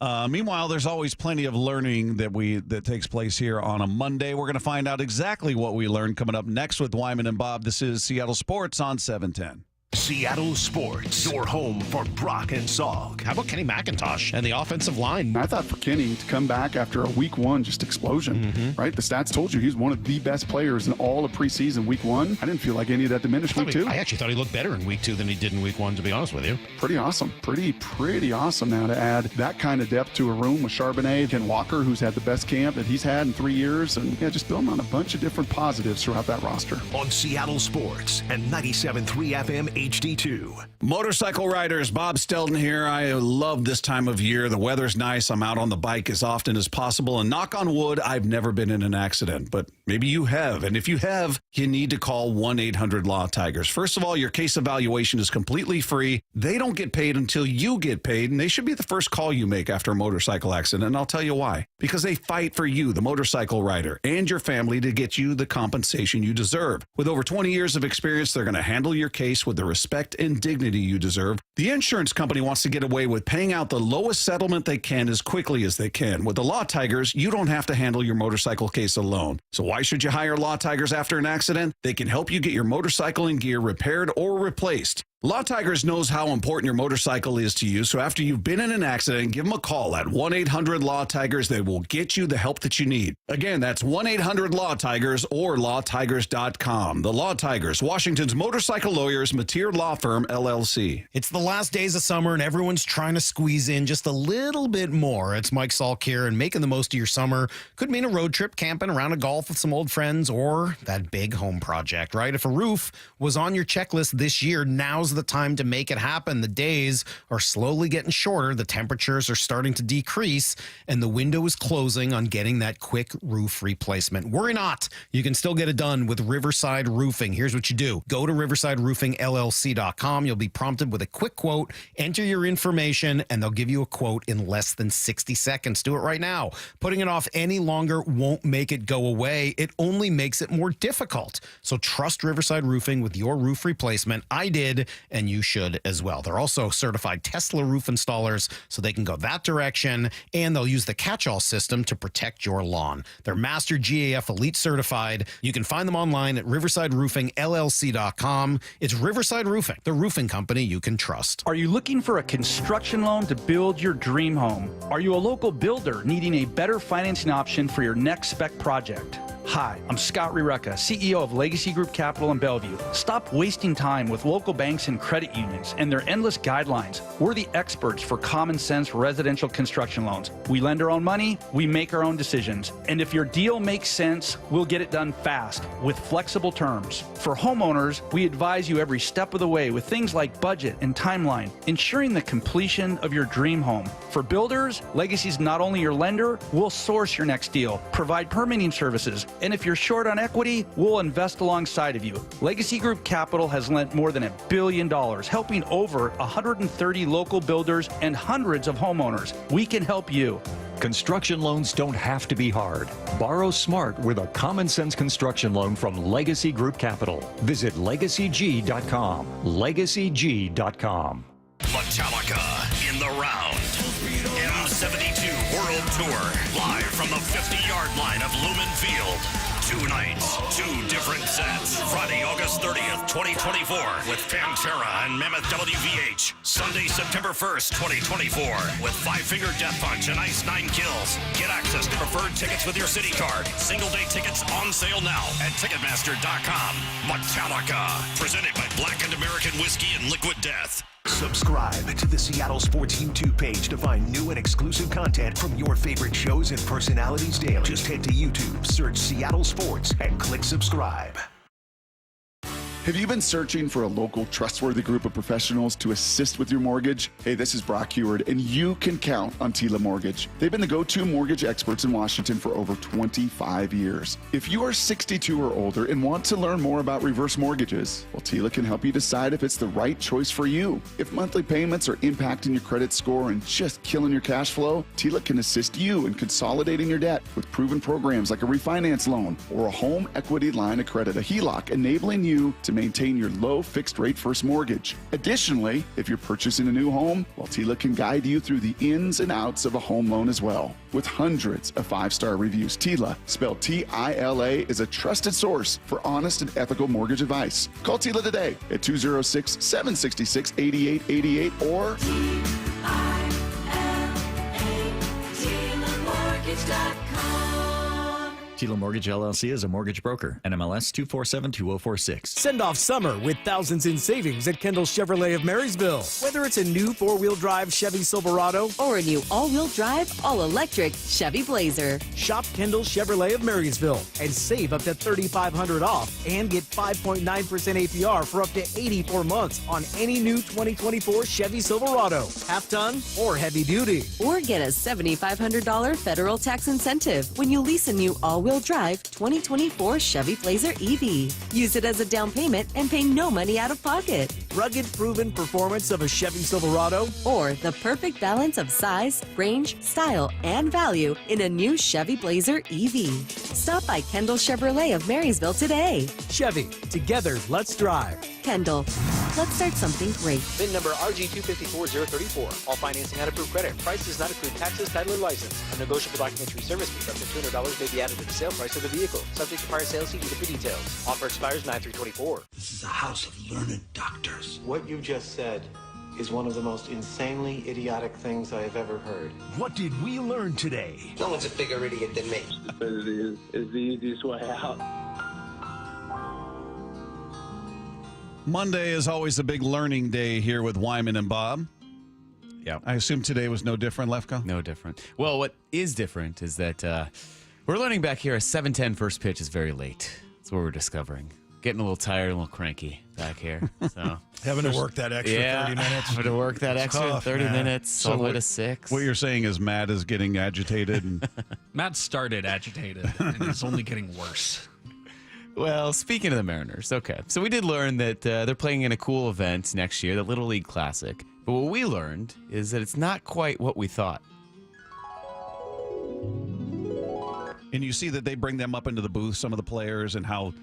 Speaker 5: Meanwhile, there's always plenty of learning that takes place here on a Monday. We're going to find out exactly what we learned coming up next with Wyman and Bob. This is Seattle Sports on 710.
Speaker 9: Seattle Sports, your home for Brock and Salk.
Speaker 7: How about Kenny McIntosh and the offensive line?
Speaker 4: I thought for Kenny to come back after a week 1 just explosion, right? The stats told you he's one of the best players in all of preseason week 1. I didn't feel like any of that diminished week 2.
Speaker 7: I actually thought he looked better in week 2 than he did in week 1, to be honest with you.
Speaker 4: Pretty awesome. Pretty awesome now to add that kind of depth to a room with Charbonnet, Ken Walker, who's had the best camp that he's had in 3 years, and just building on a bunch of different positives throughout that roster.
Speaker 9: On Seattle Sports and 97.3 FM HD2.
Speaker 5: Motorcycle riders, Bob Stelton here. I love this time of year. The weather's nice. I'm out on the bike as often as possible. And knock on wood, I've never been in an accident. But maybe you have. And if you have, you need to call 1-800-LAW-TIGERS. First of all, your case evaluation is completely free. They don't get paid until you get paid. And they should be the first call you make after a motorcycle accident. And I'll tell you why. Because they fight for you, the motorcycle rider, and your family to get you the compensation you deserve. With over 20 years of experience, they're going to handle your case with the respect and dignity you deserve. The insurance company wants to get away with paying out the lowest settlement they can as quickly as they can. With the Law Tigers, you don't have to handle your motorcycle case alone. So why should you hire Law Tigers after an accident? They can help you get your motorcycle and gear repaired or replaced. Law Tigers knows how important your motorcycle is to you, so after you've been in an accident, give them a call at 1-800-LAW-TIGERS. They will get you the help that you need. Again, that's 1-800-LAW-TIGERS or lawtigers.com. The Law Tigers, Washington's motorcycle lawyers, Mateer Law Firm, LLC.
Speaker 7: It's the last days of summer, and everyone's trying to squeeze in just a little bit more. It's Mike Salk here, and making the most of your summer could mean a road trip, camping, around a golf with some old friends, or that big home project, right? If a roof was on your checklist this year, now's the time to make it happen. The days are slowly getting shorter, the temperatures are starting to decrease, and the window is closing on getting that quick roof replacement. Worry not. You can still get it done with Riverside Roofing. Here's what you do. Go to riversideroofingllc.com. You'll be prompted with a quick quote. Enter your information, and they'll give you a quote in less than 60 seconds. Do it right now. Putting it off any longer won't make it go away. It only makes it more difficult. So trust Riverside Roofing with your roof replacement. I did, and you should as well. They're also certified Tesla roof installers, so they can go that direction, and they'll use the catch-all system to protect your lawn. They're Master GAF Elite certified. You can find them online at riversideroofingllc.com. It's Riverside Roofing, the roofing company you can trust.
Speaker 11: Are you looking for a construction loan to build your dream home? Are you a local builder needing a better financing option for your next spec project? Hi, I'm Scott Rireka, CEO of Legacy Group Capital in Bellevue. Stop wasting time with local banks banks and credit unions and their endless guidelines, we're the experts for common sense residential construction loans. We lend our own money, we make our own decisions. And if your deal makes sense, we'll get it done fast with flexible terms. For homeowners, we advise you every step of the way with things like budget and timeline, ensuring the completion of your dream home. For builders, Legacy's not only your lender, we'll source your next deal, provide permitting services, and if you're short on equity, we'll invest alongside of you. Legacy Group Capital has lent more than $1 billion, helping over 130 local builders and hundreds of homeowners. We can help you.
Speaker 12: Construction loans don't have to be hard. Borrow smart with a common sense construction loan from Legacy Group Capital. Visit legacyg.com. legacyg.com.
Speaker 13: Metallica in the round. M72 World Tour. Live from the 50-yard line of Lumen Field. 2 nights, 2 different sets. Friday, August 30th, 2024 with Pantera and Mammoth WVH. Sunday, September 1st, 2024 with Five Finger Death Punch and Ice 9 Kills. Get access to preferred tickets with your city card. Single day tickets on sale now at Ticketmaster.com. Metallica. Presented by Blackened American Whiskey and Liquid Death.
Speaker 9: Subscribe to the Seattle Sports YouTube page to find new and exclusive content from your favorite shows and personalities daily. Just head to YouTube, search Seattle Sports, and click subscribe.
Speaker 4: Have you been searching for a local, trustworthy group of professionals to assist with your mortgage? Hey, this is Brock Heward, and you can count on Tila Mortgage. They've been the go-to mortgage experts in Washington for over 25 years. If you are 62 or older and want to learn more about reverse mortgages, well, Tila can help you decide if it's the right choice for you. If monthly payments are impacting your credit score and just killing your cash flow, Tila can assist you in consolidating your debt with proven programs like a refinance loan or a home equity line of credit, a HELOC, enabling you to maintain your low fixed rate first mortgage. Additionally, if you're purchasing a new home, well, Tila can guide you through the ins and outs of a home loan as well. With hundreds of 5-star reviews, Tila, spelled T-I-L-A, is a trusted source for honest and ethical mortgage advice. Call Tila today at 206-766-8888 or
Speaker 27: Tila Mortgage LLC is a mortgage broker. NMLS 2472046.
Speaker 14: Send off summer with thousands in savings at Kendall Chevrolet of Marysville. Whether it's a new 4-wheel drive Chevy Silverado
Speaker 20: or a new all-wheel drive, all-electric Chevy Blazer.
Speaker 14: Shop Kendall Chevrolet of Marysville and save up to $3,500 off and get 5.9% APR for up to 84 months on any new 2024 Chevy Silverado, half-ton or heavy duty.
Speaker 20: Or get a $7,500 federal tax incentive when you lease a new all-wheel drive 2024 Chevy Blazer EV. Use it as a down payment and pay no money out of pocket.
Speaker 14: Rugged, proven performance of a Chevy Silverado,
Speaker 20: or the perfect balance of size, range, style, and value in a new Chevy Blazer EV. Stop by Kendall Chevrolet of Marysville today.
Speaker 14: Chevy, together, let's drive.
Speaker 20: Kendall, let's start something great.
Speaker 15: VIN number RG254034. All financing on approved credit. Price does not include taxes, title, or license. A negotiable documentary service fee of up to $200 may be added to the sale price of the vehicle. Subject to prior sales CD for details. Offer expires 9/3/24.
Speaker 17: This is a house of learned doctors.
Speaker 18: What you just said is one of the most insanely idiotic things I have ever heard.
Speaker 9: What did we learn today?
Speaker 18: No one's a bigger idiot than me.
Speaker 23: Stupidity is the easiest way out.
Speaker 5: Monday is always a big learning day here with Wyman and Bob.
Speaker 24: Yeah.
Speaker 5: I assume today was no different, Lefko?
Speaker 24: No different. Well, what is different is that we're learning back here a 7:10 first pitch is very late. That's what we're discovering. Getting a little tired, a little cranky back here. So
Speaker 1: having to work that extra 30 minutes.
Speaker 24: Having to work that extra
Speaker 1: tough,
Speaker 24: 30
Speaker 1: man.
Speaker 24: minutes all the way to 6.
Speaker 5: What you're saying is Matt is getting agitated. And
Speaker 3: Matt started agitated, and it's only getting worse.
Speaker 24: Well, speaking of the Mariners, okay. So we did learn that they're playing in a cool event next year, the Little League Classic. But what we learned is that it's not quite what we thought.
Speaker 5: And you see that they bring them up into the booth, some of the players, and how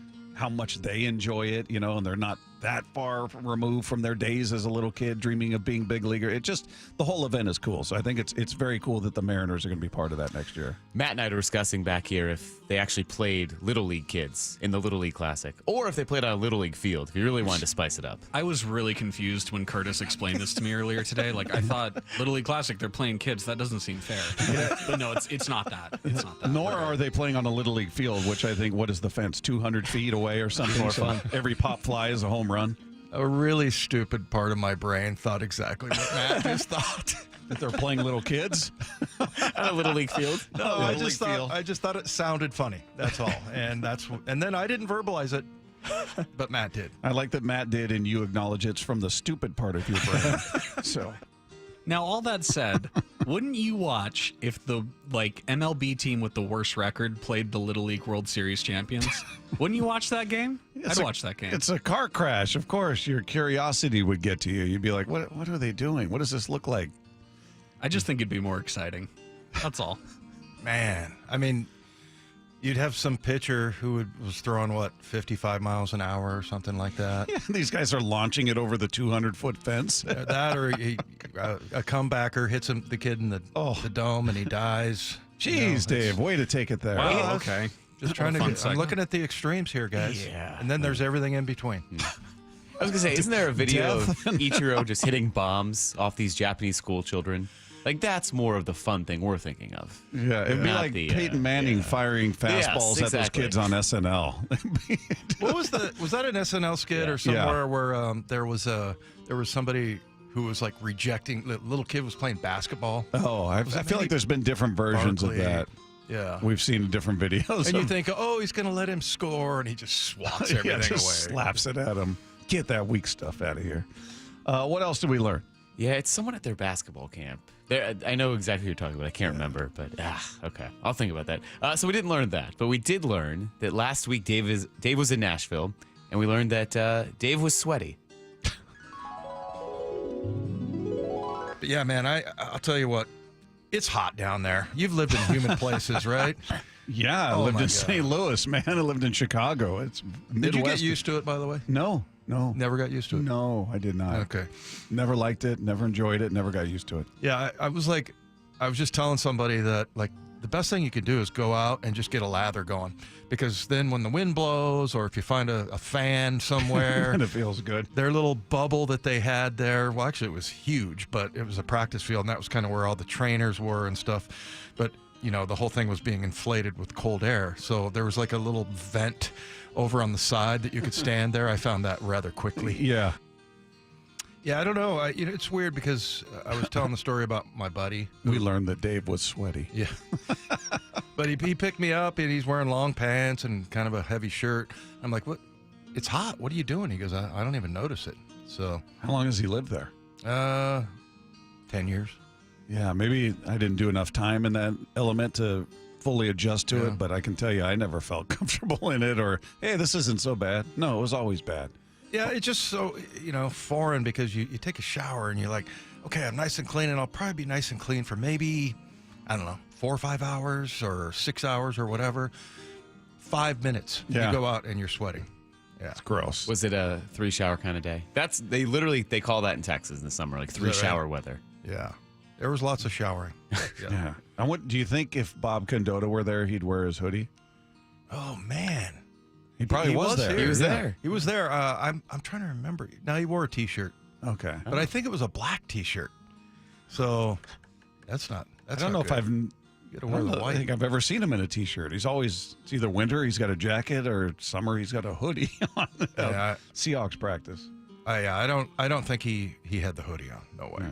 Speaker 5: much they enjoy it, you know, and they're not that far removed from their days as a little kid dreaming of being big leaguer. It just, the whole event is cool. So I think it's very cool that the Mariners are going to be part of that next year.
Speaker 24: Matt and I were discussing back here if they actually played Little League kids in the Little League Classic, or if they played on a Little League field, if you really wanted to spice it up.
Speaker 3: I was really confused when Curtis explained this to me earlier today. Like, I thought Little League Classic, they're playing kids. That doesn't seem fair. But no, it's not that. It's not that.
Speaker 5: Nor are they playing on a Little League field, which I think, what is the fence, 200 feet away or something?
Speaker 24: More
Speaker 5: so
Speaker 24: fun.
Speaker 5: Every pop fly is a home run.
Speaker 1: A really stupid part of my brain thought exactly what Matt just thought.
Speaker 5: That they're playing little kids
Speaker 24: on a little league field.
Speaker 1: No, I just thought it sounded funny. That's all, and then I didn't verbalize it, but Matt did.
Speaker 5: I like that Matt did, and you acknowledge it's from the stupid part of your brain. So,
Speaker 3: now all that said, wouldn't you watch if the MLB team with the worst record played the Little League World Series champions? Wouldn't you watch that game? I'd watch that game.
Speaker 5: It's a car crash. Of course, your curiosity would get to you. You'd be like, "What are they doing? What does this look like?"
Speaker 3: I just think it'd be more exciting. That's all.
Speaker 1: Man, I mean, you'd have some pitcher who was throwing, 55 miles an hour or something like that.
Speaker 5: Yeah, these guys are launching it over the 200-foot fence.
Speaker 1: That or a comebacker hits the kid in the dome and he dies.
Speaker 5: Jeez, Dave, way to take it there.
Speaker 3: Wow, okay.
Speaker 1: Just trying to I'm looking at the extremes here, guys.
Speaker 5: Yeah.
Speaker 1: And then there's everything in between.
Speaker 24: I was going to say, isn't there a video of Ichiro just hitting bombs off these Japanese school children? Like, that's more of the fun thing we're thinking of.
Speaker 5: Yeah, it'd be like Peyton Manning firing fastballs at those kids on SNL.
Speaker 1: What was that an SNL skit or somewhere where there was somebody who was like rejecting, the little kid was playing basketball?
Speaker 5: Oh, I feel like there's been different versions of that.
Speaker 1: Yeah.
Speaker 5: We've seen different videos.
Speaker 1: And you think, he's going to let him score, and he just swats everything
Speaker 5: just
Speaker 1: away.
Speaker 5: Slaps it at him. Get that weak stuff out of here. What else did we learn?
Speaker 24: Yeah, it's someone at their basketball camp. I know exactly who you're talking about. I can't remember, but okay. I'll think about that. So we didn't learn that, but we did learn that last week Dave was in Nashville, and we learned that Dave was sweaty.
Speaker 1: But yeah, man, I'll tell you what. It's hot down there. You've lived in humid places, right?
Speaker 5: Yeah, I lived in St. Louis, man. I lived in Chicago. It's Midwest.
Speaker 1: Did you get used to it, by the way?
Speaker 5: No.
Speaker 1: Never got used to it?
Speaker 5: No, I did not.
Speaker 1: Okay.
Speaker 5: Never liked it, never enjoyed it, never got used to it.
Speaker 1: Yeah, I was just telling somebody that, the best thing you can do is go out and just get a lather going. Because then when the wind blows, or if you find a fan somewhere.
Speaker 5: And it feels good.
Speaker 1: Their little bubble that they had there, well, actually it was huge, but it was a practice field, and that was kind of where all the trainers were and stuff. But, the whole thing was being inflated with cold air. So there was like a little vent over on the side that you could stand there. I found that rather quickly.
Speaker 5: Yeah.
Speaker 1: Yeah, I don't know. It's weird because I was telling the story about my buddy.
Speaker 5: We learned that Dave was sweaty.
Speaker 1: Yeah. But he picked me up, and he's wearing long pants and kind of a heavy shirt. I'm like, what? It's hot. What are you doing? He goes, I don't even notice it. So.
Speaker 5: How long has he lived there?
Speaker 1: 10 years.
Speaker 5: Yeah, maybe I didn't do enough time in that element to fully adjust to it, but I can tell you I never felt comfortable in it, or, hey, this isn't so bad. No, it was always bad.
Speaker 1: Yeah, it's just so, foreign, because you take a shower and you're like, okay, I'm nice and clean, and I'll probably be nice and clean for maybe, 4 or 5 hours or 6 hours or whatever. 5 minutes.
Speaker 5: Yeah.
Speaker 1: You go out and you're sweating. Yeah.
Speaker 5: It's gross.
Speaker 24: Was it a 3-shower kind of day? They call that in Texas in the summer, like 3-shower weather.
Speaker 1: Yeah. There was lots of showering.
Speaker 5: Yeah. And what do you think if Bob Condotta were there, he'd wear his hoodie?
Speaker 1: Oh, man.
Speaker 5: He probably was there.
Speaker 1: He was there. He was there. I'm trying to remember. No, he wore a T-shirt.
Speaker 5: Okay.
Speaker 1: But I think it was a black T-shirt. So that's not.
Speaker 5: I don't know if I've.
Speaker 1: You gotta wear the white.
Speaker 5: I think I've ever seen him in a T-shirt. It's either winter, he's got a jacket, or summer, he's got a hoodie on.
Speaker 1: Yeah,
Speaker 5: Seahawks practice.
Speaker 1: I don't think he had the hoodie on. No way.
Speaker 5: Yeah.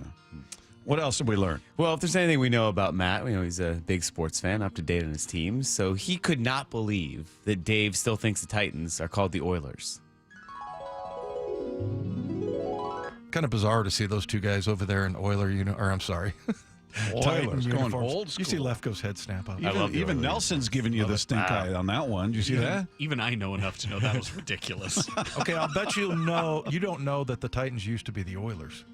Speaker 5: What else did we learn?
Speaker 24: Well, if there's anything we know about Matt, he's a big sports fan, up to date on his teams. So he could not believe that Dave still thinks the Titans are called the Oilers.
Speaker 1: Kind of bizarre to see those two guys over there in Oiler, I'm sorry.
Speaker 5: Oilers going
Speaker 1: uniforms.
Speaker 5: old school.
Speaker 1: You see Lefko's head snap up.
Speaker 5: Even Nelson's giving you the stink eye on that one. Did you see that?
Speaker 3: Even I know enough to know that was ridiculous.
Speaker 1: Okay, I'll bet you don't know that the Titans used to be the Oilers.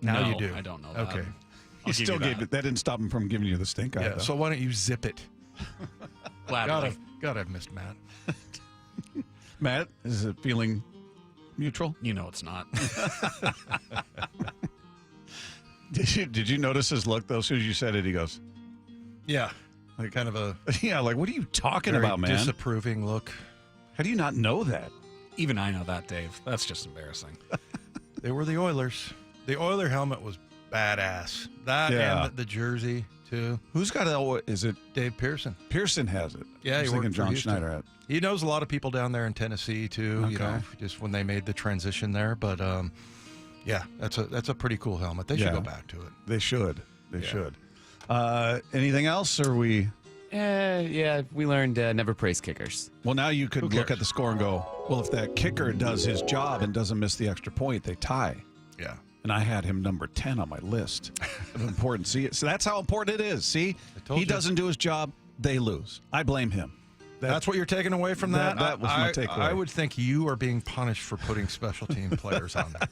Speaker 1: Now
Speaker 3: No,
Speaker 1: you do.
Speaker 3: I don't know that.
Speaker 1: Okay.
Speaker 5: He still gave it. That didn't stop him from giving you the stink eye.
Speaker 1: Yeah,
Speaker 5: though.
Speaker 1: so why don't you zip it?
Speaker 3: Gladly.
Speaker 1: God, I've missed Matt.
Speaker 5: Matt, is it feeling mutual?
Speaker 3: You know it's not.
Speaker 5: Did you notice his look though? As soon as you said it, he goes,
Speaker 1: Yeah, like kind of a
Speaker 5: like what are you talking
Speaker 1: very
Speaker 5: about, man?
Speaker 1: disapproving look.
Speaker 5: How do you not know that?
Speaker 3: Even I know that, Dave. That's just embarrassing.
Speaker 1: They were the Oilers. The Oiler helmet was badass. That and the jersey too.
Speaker 5: Who's got it? Is it
Speaker 1: Dave Pearson?
Speaker 5: Pearson has it.
Speaker 1: Yeah,
Speaker 5: I was
Speaker 1: he
Speaker 5: thinking
Speaker 1: worked for
Speaker 5: John
Speaker 1: Houston.
Speaker 5: Schneider had.
Speaker 1: He knows a lot of people down there in Tennessee too. You
Speaker 5: Okay.
Speaker 1: know, just when they made the transition there. But yeah, that's a pretty cool helmet. They should go back to it.
Speaker 5: They should. They should. Anything else? Or we?
Speaker 24: Yeah, we learned never praise kickers.
Speaker 5: Well, now you could look at the score and go, well, if that kicker does his job and doesn't miss the extra point, they tie.
Speaker 1: Yeah.
Speaker 5: And I had him number 10 on my list of important. See, so that's how important it is. See, he doesn't do his job, they lose. I blame him.
Speaker 1: That's what you're taking away from that?
Speaker 5: That was my takeaway.
Speaker 1: I would think you are being punished for putting special team players on there.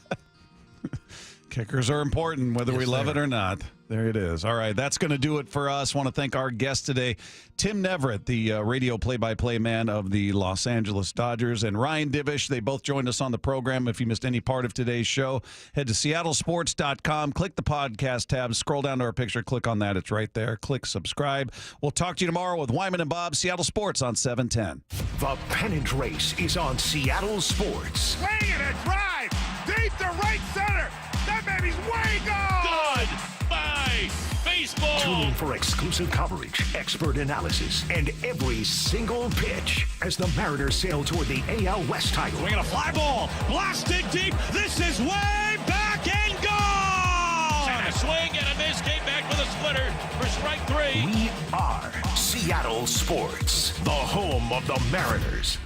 Speaker 5: Kickers are important, whether we love it or not. There it is. All right, that's going to do it for us. Want to thank our guest today, Tim Neverett, the radio play-by-play man of the Los Angeles Dodgers, and Ryan Divish. They both joined us on the program. If you missed any part of today's show, head to seattlesports.com, click the podcast tab, scroll down to our picture, click on that. It's right there. Click subscribe. We'll talk to you tomorrow with Wyman and Bob, Seattle Sports on 710.
Speaker 9: The pennant race is on Seattle Sports.
Speaker 2: Swing and a drive deep to right center. That baby's way gone. Goodbye, baseball.
Speaker 9: Tune in for exclusive coverage, expert analysis, and every single pitch as the Mariners sail toward the AL West title.
Speaker 2: Swinging a fly ball, blasted deep. This is way back and gone. And a swing and a miss, came back with a splitter for strike 3.
Speaker 9: We are Seattle Sports, the home of the Mariners.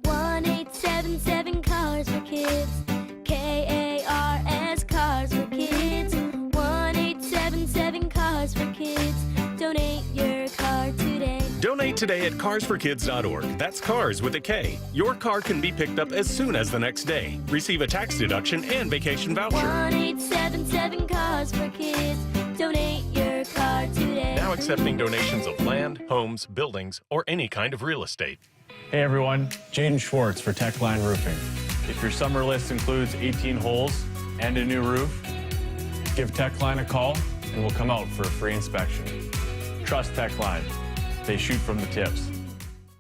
Speaker 6: 1-877 Cars for Kids. KARS Cars for Kids. 1-877 Cars for Kids. Donate your car today.
Speaker 19: Donate today at carsforkids.org. That's cars with a K. Your car can be picked up as soon as the next day. Receive a tax deduction and vacation voucher.
Speaker 6: 1-877 Cars for Kids. Donate your car today.
Speaker 19: Now accepting donations of land, homes, buildings, or any kind of real estate.
Speaker 21: Hey everyone, Jaden Schwartz for Techline Roofing. If your summer list includes 18 holes and a new roof, give Techline a call and we'll come out for a free inspection. Trust Techline. They shoot from the tips.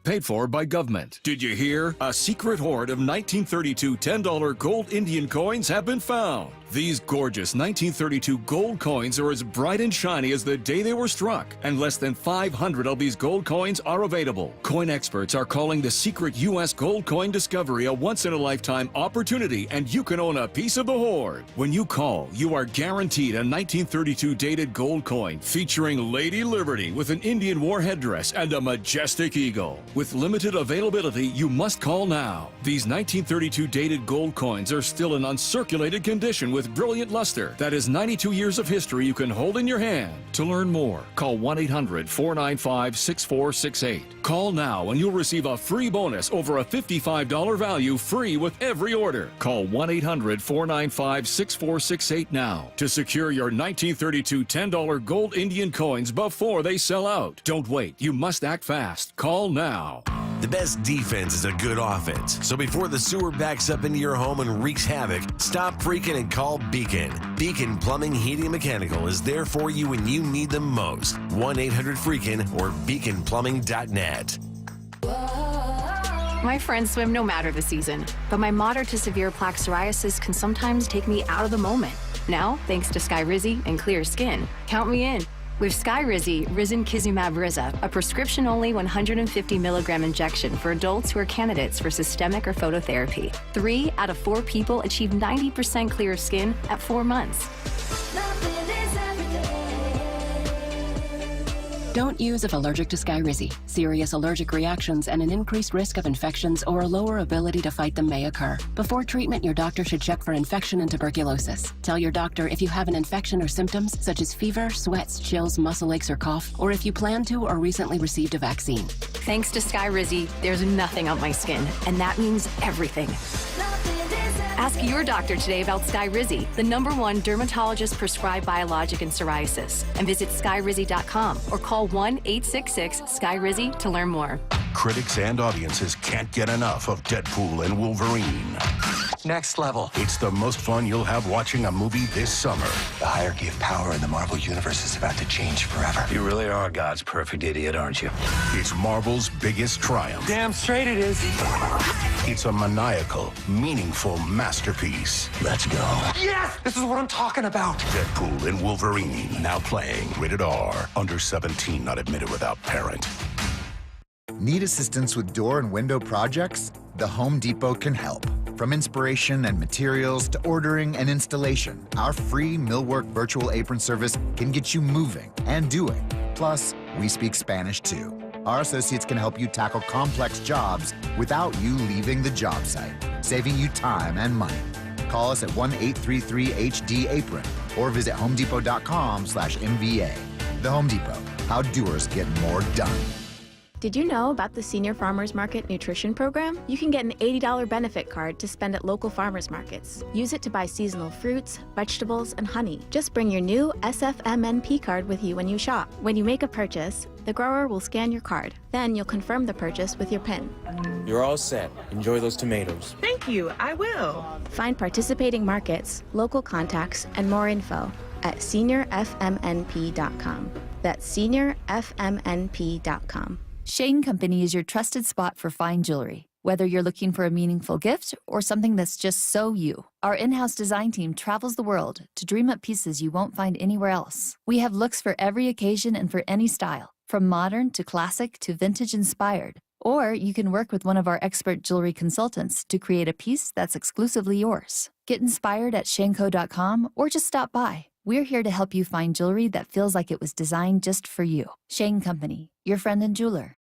Speaker 22: Paid for by government. Did you hear? A secret hoard of 1932 $10 gold Indian coins have been found. These gorgeous 1932 gold coins are as bright and shiny as the day they were struck, and less than 500 of these gold coins are available. Coin experts are calling the secret U.S. gold coin discovery a once-in-a-lifetime opportunity, and you can own a piece of the hoard. When you call, you are guaranteed a 1932 dated gold coin featuring Lady Liberty with an Indian war headdress and a majestic eagle. With limited availability, you must call now. These 1932 dated gold coins are still in uncirculated condition with brilliant luster. That is 92 years of history you can hold in your hand. To learn more, call 1-800-495-6468. Call now and you'll receive a free bonus over a $55 value free with every order. Call 1-800-495-6468 now to secure your 1932 $10 gold Indian coins before they sell out. Don't wait. You must act fast. Call now.
Speaker 25: The best defense is a good offense. So before the sewer backs up into your home and wreaks havoc, stop freaking and call Beacon. Beacon Plumbing, Heating, and Mechanical is there for you when you need them most. 1-800-FREAKIN or beaconplumbing.net.
Speaker 26: My friends swim no matter the season, but my moderate to severe plaque psoriasis can sometimes take me out of the moment. Now, thanks to Skyrizi and clear skin, count me in. With Skyrizi, Risankizumab Riza, a prescription-only 150 milligram injection for adults who are candidates for systemic or phototherapy. 3 out of 4 people achieve 90% clear skin at 4 months.
Speaker 28: Don't use if allergic to Skyrizi. Serious allergic reactions and an increased risk of infections or a lower ability to fight them may occur. Before treatment, your doctor should check for infection and tuberculosis. Tell your doctor if you have an infection or symptoms such as fever, sweats, chills, muscle aches, or cough, or if you plan to or recently received a vaccine.
Speaker 26: Thanks to Skyrizi, there's nothing on my skin, and that means everything. Ask your doctor today about Skyrizi, the #1 dermatologist-prescribed biologic in psoriasis, and visit skyrizi.com or call 1-866-SKYRIZI to learn more.
Speaker 9: Critics and audiences can't get enough of Deadpool and Wolverine.
Speaker 4: Next level.
Speaker 9: It's the most fun you'll have watching a movie this summer.
Speaker 17: The hierarchy of power in the Marvel Universe is about to change forever.
Speaker 25: You really are God's perfect idiot, aren't you?
Speaker 9: It's Marvel's biggest triumph.
Speaker 4: Damn straight it is.
Speaker 9: It's a maniacal, meaningful masterpiece.
Speaker 25: Let's go.
Speaker 4: Yes! This is what I'm talking about.
Speaker 9: Deadpool and Wolverine, now playing. Rated R. Under 17, not admitted without parent.
Speaker 7: Need assistance with door and window projects? The Home Depot can help. From inspiration and materials to ordering and installation, our free Millwork virtual apron service can get you moving and doing. Plus, we speak Spanish too. Our associates can help you tackle complex jobs without you leaving the job site, saving you time and money. Call us at 1-833-HD-APRON or visit homedepot.com/MVA. The Home Depot, how doers get more done.
Speaker 26: Did you know about the Senior Farmers Market Nutrition Program? You can get an $80 benefit card to spend at local farmers markets. Use it to buy seasonal fruits, vegetables, and honey. Just bring your new SFMNP card with you when you shop. When you make a purchase, the grower will scan your card. Then you'll confirm the purchase with your PIN.
Speaker 8: You're all set. Enjoy those tomatoes.
Speaker 10: Thank you, I will.
Speaker 26: Find participating markets, local contacts, and more info at seniorfmnp.com. That's seniorfmnp.com.
Speaker 11: Shane Company is your trusted spot for fine jewelry. Whether you're looking for a meaningful gift or something that's just so you, our in-house design team travels the world to dream up pieces you won't find anywhere else. We have looks for every occasion and for any style, from modern to classic to vintage inspired. Or you can work with one of our expert jewelry consultants to create a piece that's exclusively yours. Get inspired at shaneco.com or just stop by. We're here to help you find jewelry that feels like it was designed just for you. Shane Company, your friend and jeweler.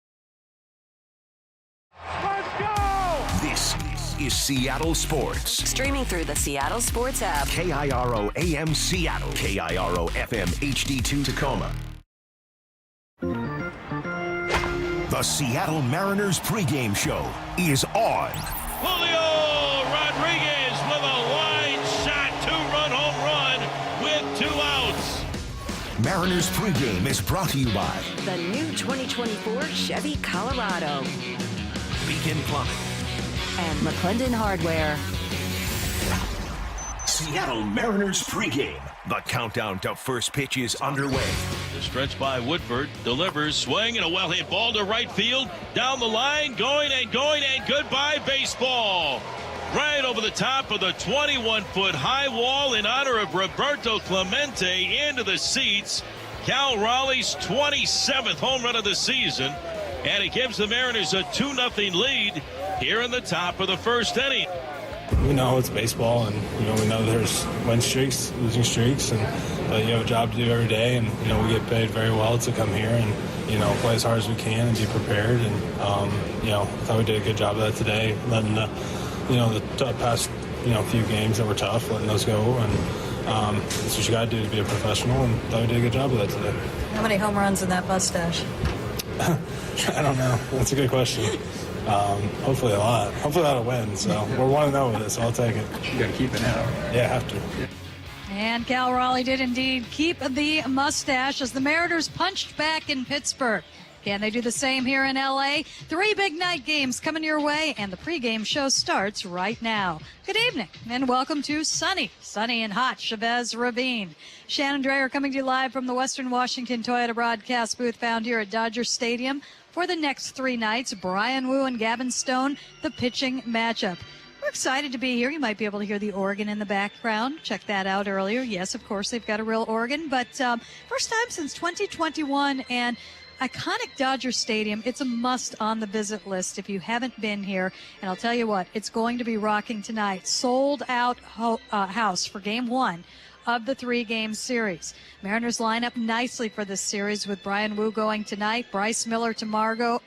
Speaker 9: This is Seattle Sports.
Speaker 12: Streaming through the Seattle Sports app.
Speaker 9: KIRO AM Seattle. KIRO FM HD2 Tacoma. The Seattle Mariners pregame show is on.
Speaker 2: Julio Rodriguez with a line shot, two-run home run with 2 outs.
Speaker 9: Mariners pregame is brought to you by
Speaker 12: The new 2024 Chevy Colorado.
Speaker 9: Beacon Plumbing.
Speaker 12: And McClendon Hardware.
Speaker 9: Seattle Mariners pregame. The countdown to first pitch is underway.
Speaker 2: The stretch by Woodford delivers, swing, and a well-hit ball to right field. Down the line, going, and goodbye baseball. Right over the top of the 21-foot high wall in honor of Roberto Clemente into the seats. Cal Raleigh's 27th home run of the season. And it gives the Mariners a 2-0 lead here in the top of the first inning.
Speaker 21: We know it's baseball, and we know there's win streaks, losing streaks, and you have a job to do every day, and we get paid very well to come here and play as hard as we can and be prepared, and I thought we did a good job of that today, letting the past few games that were tough, letting those go, and that's what you got to do to be a professional, and thought we did a good job of that today.
Speaker 10: How many home runs in that mustache?
Speaker 21: I don't know. That's a good question. Hopefully a lot. Hopefully that'll win. So we're 1-0 with it, so I'll take it. You got to keep it now. Yeah, I have to.
Speaker 10: And Cal Raleigh did indeed keep the mustache as the Mariners punched back in Pittsburgh. Can they do the same here in L.A.? 3 big night games coming your way, and the pregame show starts right now. Good evening, and welcome to sunny and hot Chavez Ravine. Shannon Dreyer coming to you live from the Western Washington Toyota broadcast booth found here at Dodger Stadium. For the next 3 nights, Brian Wu and Gavin Stone, the pitching matchup. We're excited to be here. You might be able to hear the organ in the background. Check that out earlier. Yes, of course, they've got a real organ, but first time since 2021, and iconic Dodger Stadium. It's a must on the visit list if you haven't been here. And I'll tell you what, it's going to be rocking tonight. Sold out house for Game 1 of the 3-game series. Mariners line up nicely for this series with Brian Wu going tonight, Bryce Miller tomorrow,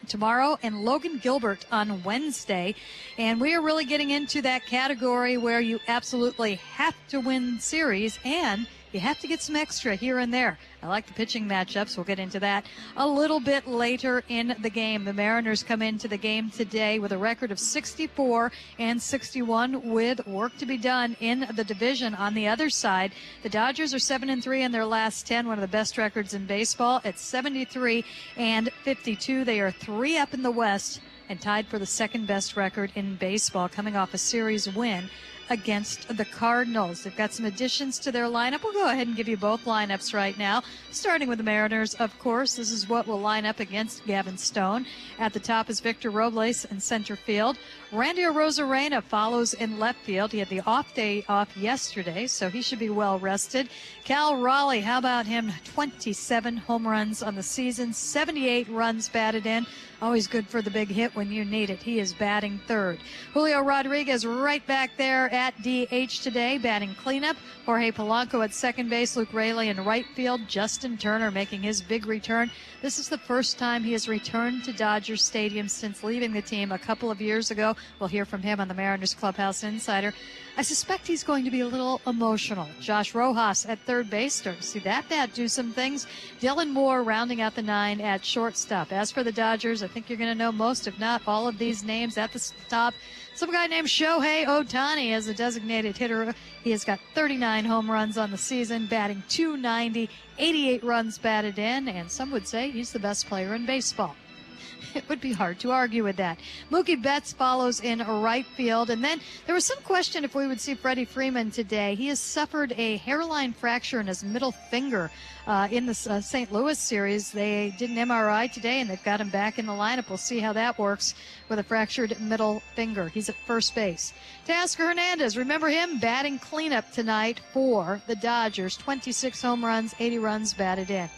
Speaker 10: and Logan Gilbert on Wednesday. And we are really getting into that category where you absolutely have to win series and you have to get some extra here and there. I like the pitching matchups. We'll get into that a little bit later in the game. The Mariners come into the game today with a record of 64-61 with work to be done in the division. On the other side, the Dodgers are 7-3 in their last 10, one of the best records in baseball at 73-52. They are 3 up in the West and tied for the second best record in baseball, coming off a series win against the Cardinals. They've got some additions to their lineup. We'll go ahead and give you both lineups right now. Starting with the Mariners, of course, this is what will line up against Gavin Stone. At the top is Victor Robles in center field. Randy Arozarena follows in left field. He had the day off yesterday, so he should be well rested. Cal Raleigh, how about him? 27 home runs on the season, 78 runs batted in. Always good for the big hit when you need it. He is batting third. Julio Rodriguez right back there at DH today, batting cleanup. Jorge Polanco at second base. Luke Raley in right field. Justin Turner making his big return. This is the first time he has returned to Dodger Stadium since leaving the team a couple of years ago. We'll hear from him on the Mariners Clubhouse Insider. I suspect he's going to be a little emotional. Josh Rojas at third base. Starting to see that bat do some things. Dylan Moore rounding out the 9 at shortstop. As for the Dodgers, I think you're going to know most, if not all, of these names at the top. Some guy named Shohei Ohtani as a designated hitter. He has got 39 home runs on the season, batting .290, 88 runs batted in, and some would say he's the best player in baseball. It would be hard to argue with that. Mookie Betts follows in right field. And then there was some question if we would see Freddie Freeman today. He has suffered a hairline fracture in his middle finger in the St. Louis series. They did an MRI today, and they've got him back in the lineup. We'll see how that works with a fractured middle finger. He's at first base. Teoscar Hernandez, remember him? Batting cleanup tonight for the Dodgers. 26 home runs, 80 runs batted in.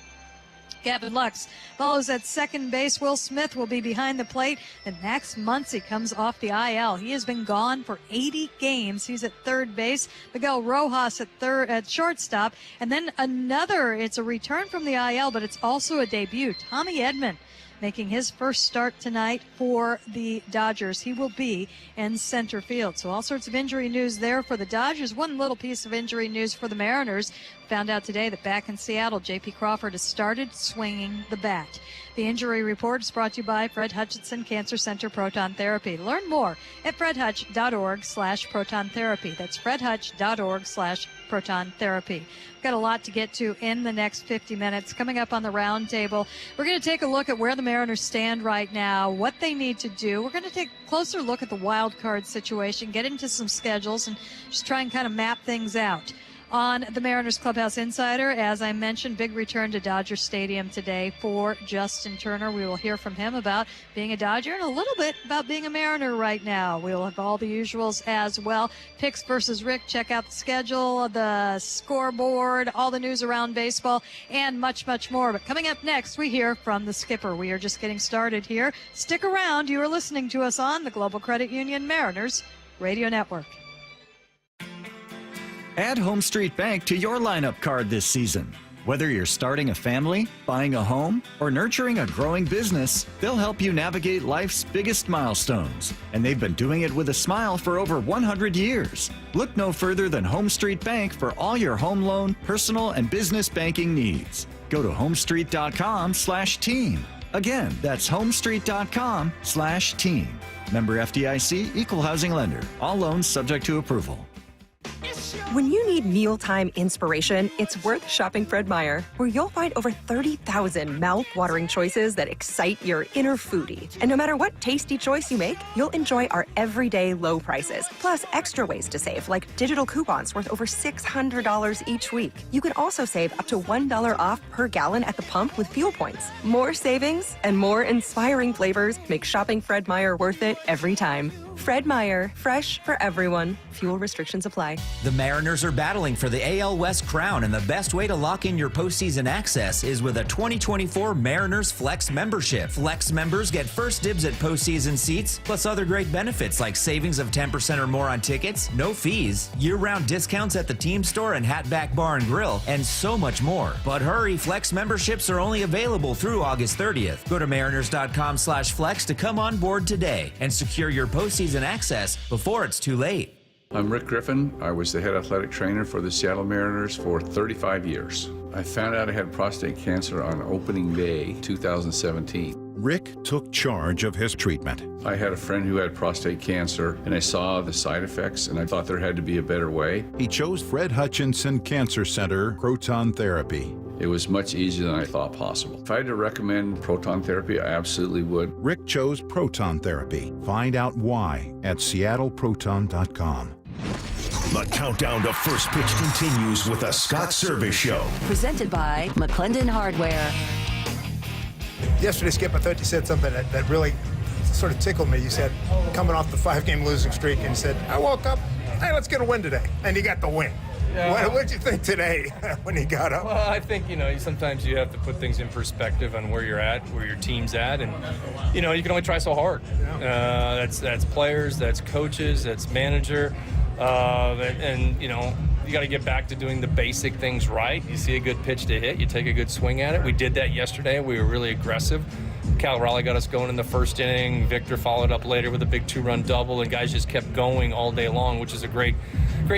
Speaker 10: Gavin Lux follows at second base. Will Smith will be behind the plate. And Max Muncy comes off the IL. He has been gone for 80 games. He's at third base. Miguel Rojas at shortstop. And then it's a return from the IL, but it's also a debut. Tommy Edman making his first start tonight for the Dodgers. He will be in center field. So all sorts of injury news there for the Dodgers. One little piece of injury news for the Mariners. Found out today that back in Seattle, J.P. Crawford has started swinging the bat. The injury report is brought to you by Fred Hutchinson Cancer Center Proton Therapy. Learn more at fredhutch.org/proton therapy. That's fredhutch.org/proton therapy. We've got a lot to get to in the next 50 minutes. Coming up on the roundtable, we're going to take a look at where the Mariners stand right now, what they need to do. We're going to take a closer look at the wild card situation, get into some schedules, and just try and kind of map things out. On the Mariners Clubhouse Insider, as I mentioned, big return to Dodger Stadium today for Justin Turner. We will hear from him about being a Dodger and a little bit about being a Mariner right now. We'll have all the usuals as well. Picks versus Rick. Check out the schedule, the scoreboard, all the news around baseball, and much, much more. But coming up next, we hear from the skipper. We are just getting started here. Stick around. You are listening to us on the Global Credit Union Mariners Radio Network.
Speaker 13: Add Home Street Bank to your lineup card this season. Whether you're starting a family, buying a home, or nurturing a growing business, they'll help you navigate life's biggest milestones. And they've been doing it with a smile for over 100 years. Look no further than Home Street Bank for all your home loan, personal, and business banking needs. Go to homestreet.com/team. Again, that's homestreet.com/team. Member FDIC, Equal Housing Lender. All loans subject to approval.
Speaker 14: When you need mealtime inspiration, it's worth shopping Fred Meyer, where you'll find over 30,000 mouth-watering choices that excite your inner foodie. And no matter what tasty choice you make, you'll enjoy our everyday low prices, plus extra ways to save, like digital coupons worth over $600 each week. You can also save up to $1 off per gallon at the pump with fuel points. More savings and more inspiring flavors make shopping Fred Meyer worth it every time. Fred Meyer, fresh for everyone. Fuel restrictions apply.
Speaker 15: The Mariners are battling for the AL West crown, and the best way to lock in your postseason access is with a 2024 Mariners Flex membership. Flex members get first dibs at postseason seats, plus other great benefits like savings of 10% or more on tickets, no fees, year-round discounts at the team store and Hatback Bar and Grill, and so much more. But hurry, Flex memberships are only available through August 30th. Go to mariners.com/flex to come on board today and secure your postseason access before it's too late.
Speaker 16: I'm Rick Griffin. I was the head athletic trainer for the Seattle Mariners for 35 years. I found out I had prostate cancer on opening day 2017.
Speaker 18: Rick took charge of his treatment.
Speaker 16: I had a friend who had prostate cancer, and I saw the side effects, and I thought there had to be a better way.
Speaker 18: He chose Fred Hutchinson Cancer Center Proton Therapy.
Speaker 16: It was much easier than I thought possible. If I had to recommend proton therapy, I absolutely would.
Speaker 18: Rick chose Proton Therapy. Find out why at seattleproton.com.
Speaker 9: The countdown to first pitch continues with the Scott Service Show.
Speaker 12: Presented by McClendon Hardware.
Speaker 1: Yesterday, Skip, I thought you said something that really sort of tickled me. You said, coming off the 5-game losing streak, and you said, I woke up, hey, let's get a win today. And you got the win.
Speaker 3: Yeah.
Speaker 1: What did you think today when you got up?
Speaker 3: Well, I think, sometimes you have to put things in perspective on where you're at, where your team's at, and, you can only try so hard. That's players, that's coaches, that's manager, and you got to get back to doing the basic things right. You see a good pitch to hit, you take a good swing at it. We did that yesterday. We were really aggressive. Cal Raleigh got us going in the first inning. Victor followed up later with a big 2-run double, and guys just kept going all day long, which is a great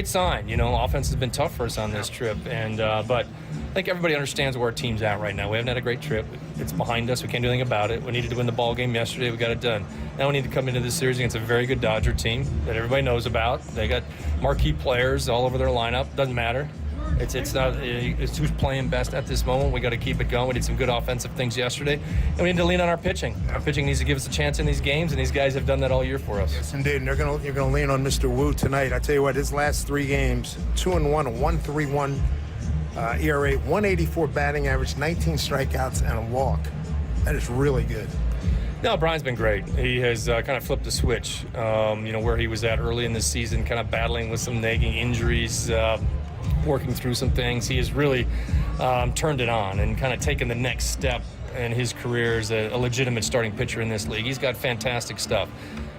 Speaker 3: sign. Offense has been tough for us on this trip, and but I think everybody understands where our team's at right now. We haven't had a great trip. It's behind us. We can't do anything about it. We needed to win the ball game yesterday. We got it done. Now we need to come into this series against a very good Dodger team that everybody knows about. They got marquee players all over their lineup. Doesn't matter. It's who's playing best at this moment. We got to keep it going. We did some good offensive things yesterday, and we need to lean on our pitching. Our pitching needs to give us a chance in these games, and these guys have done that all year for us.
Speaker 1: Yes, indeed. And you're gonna lean on Mr. Wu tonight. I tell you what, his last 3 games, 2-1, a 1.31 ERA, 184 batting average, 19 strikeouts, and a walk. That is really good.
Speaker 3: No, Brian's been great. He has kind of flipped the switch. Where he was at early in this season, kind of battling with some nagging injuries. Working through some things. He has really turned it on and kind of taken the next step in his career as a legitimate starting pitcher in this league. He's got fantastic stuff.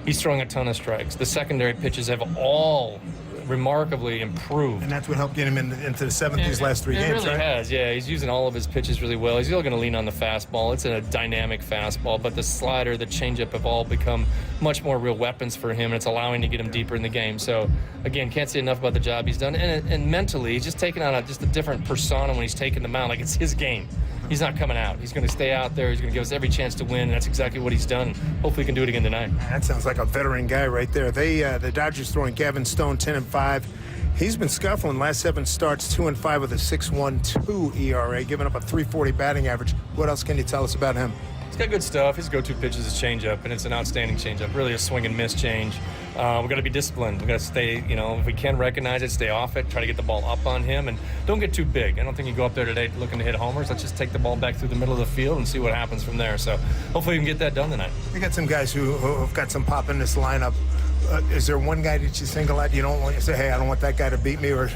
Speaker 3: He's throwing a ton of strikes. The secondary pitches have all remarkably improved.
Speaker 1: And that's what helped get him into the 7th these last 3 games,
Speaker 3: It really
Speaker 1: right?
Speaker 3: has, yeah. He's using all of his pitches really well. He's still going to lean on the fastball. It's a dynamic fastball, but the slider, the changeup have all become much more real weapons for him, and it's allowing to get him deeper in the game. So, again, can't say enough about the job he's done. And mentally, he's just taking on just a different persona when he's taking the mound. Like, it's his game. He's not coming out. He's going to stay out there. He's going to give us every chance to win, and that's exactly what he's done. Hopefully he can do it again tonight.
Speaker 1: That sounds like a veteran guy right there. The Dodgers throwing Gavin Stone 10-5. He's been scuffling last 7 starts, 2-5 with a 6.12 ERA, giving up a 340 batting average. What else can you tell us about him?
Speaker 3: He's got good stuff. His go-to pitch is a changeup, and it's an outstanding changeup. Really a swing and miss change. We've got to be disciplined. We've got to stay, if we can recognize it, stay off it, try to get the ball up on him, and don't get too big. I don't think you go up there today looking to hit homers. Let's just take the ball back through the middle of the field and see what happens from there. So hopefully we can get that done tonight.
Speaker 1: We got some guys who have got some pop in this lineup. Is there one guy that you single out? You don't want to say, hey, I don't want that guy to beat me, or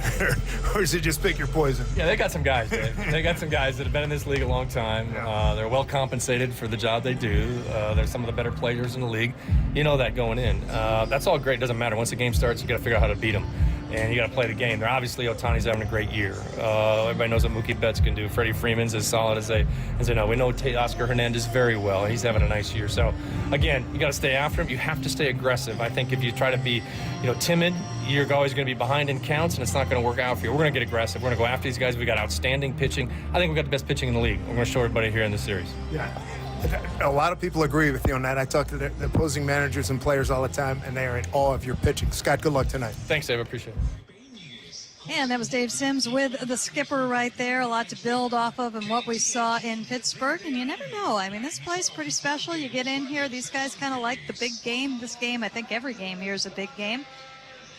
Speaker 1: is it just pick your poison?
Speaker 3: Yeah, they got some guys, Dave. They got some guys that have been in this league a long time. They're well compensated for the job they do. They're some of the better players in the league. You know that going in. That's all great. Doesn't matter. Once the game starts, you got to figure out how to beat them. And you got to play the game. They're obviously, Ohtani's having a great year. Everybody knows what Mookie Betts can do. Freddie Freeman's as solid as they know. We know Oscar Hernandez very well. He's having a nice year. So, again, you got to stay after him. You have to stay aggressive. I think if you try to be, timid, you're always going to be behind in counts, and it's not going to work out for you. We're going to get aggressive. We're going to go after these guys. We got outstanding pitching. I think we got the best pitching in the league. We're going to show everybody here in this series.
Speaker 1: Yeah. A lot of people agree with you on that. I talk to the opposing managers and players all the time, and they are in awe of your pitching. Scott, good luck tonight.
Speaker 3: Thanks, Dave. I appreciate it.
Speaker 10: And that was Dave Sims with the skipper right there. A lot to build off of and what we saw in Pittsburgh. And you never know. I mean, this place is pretty special. You get in here, these guys kind of like the big game. This game, I think every game here is a big game.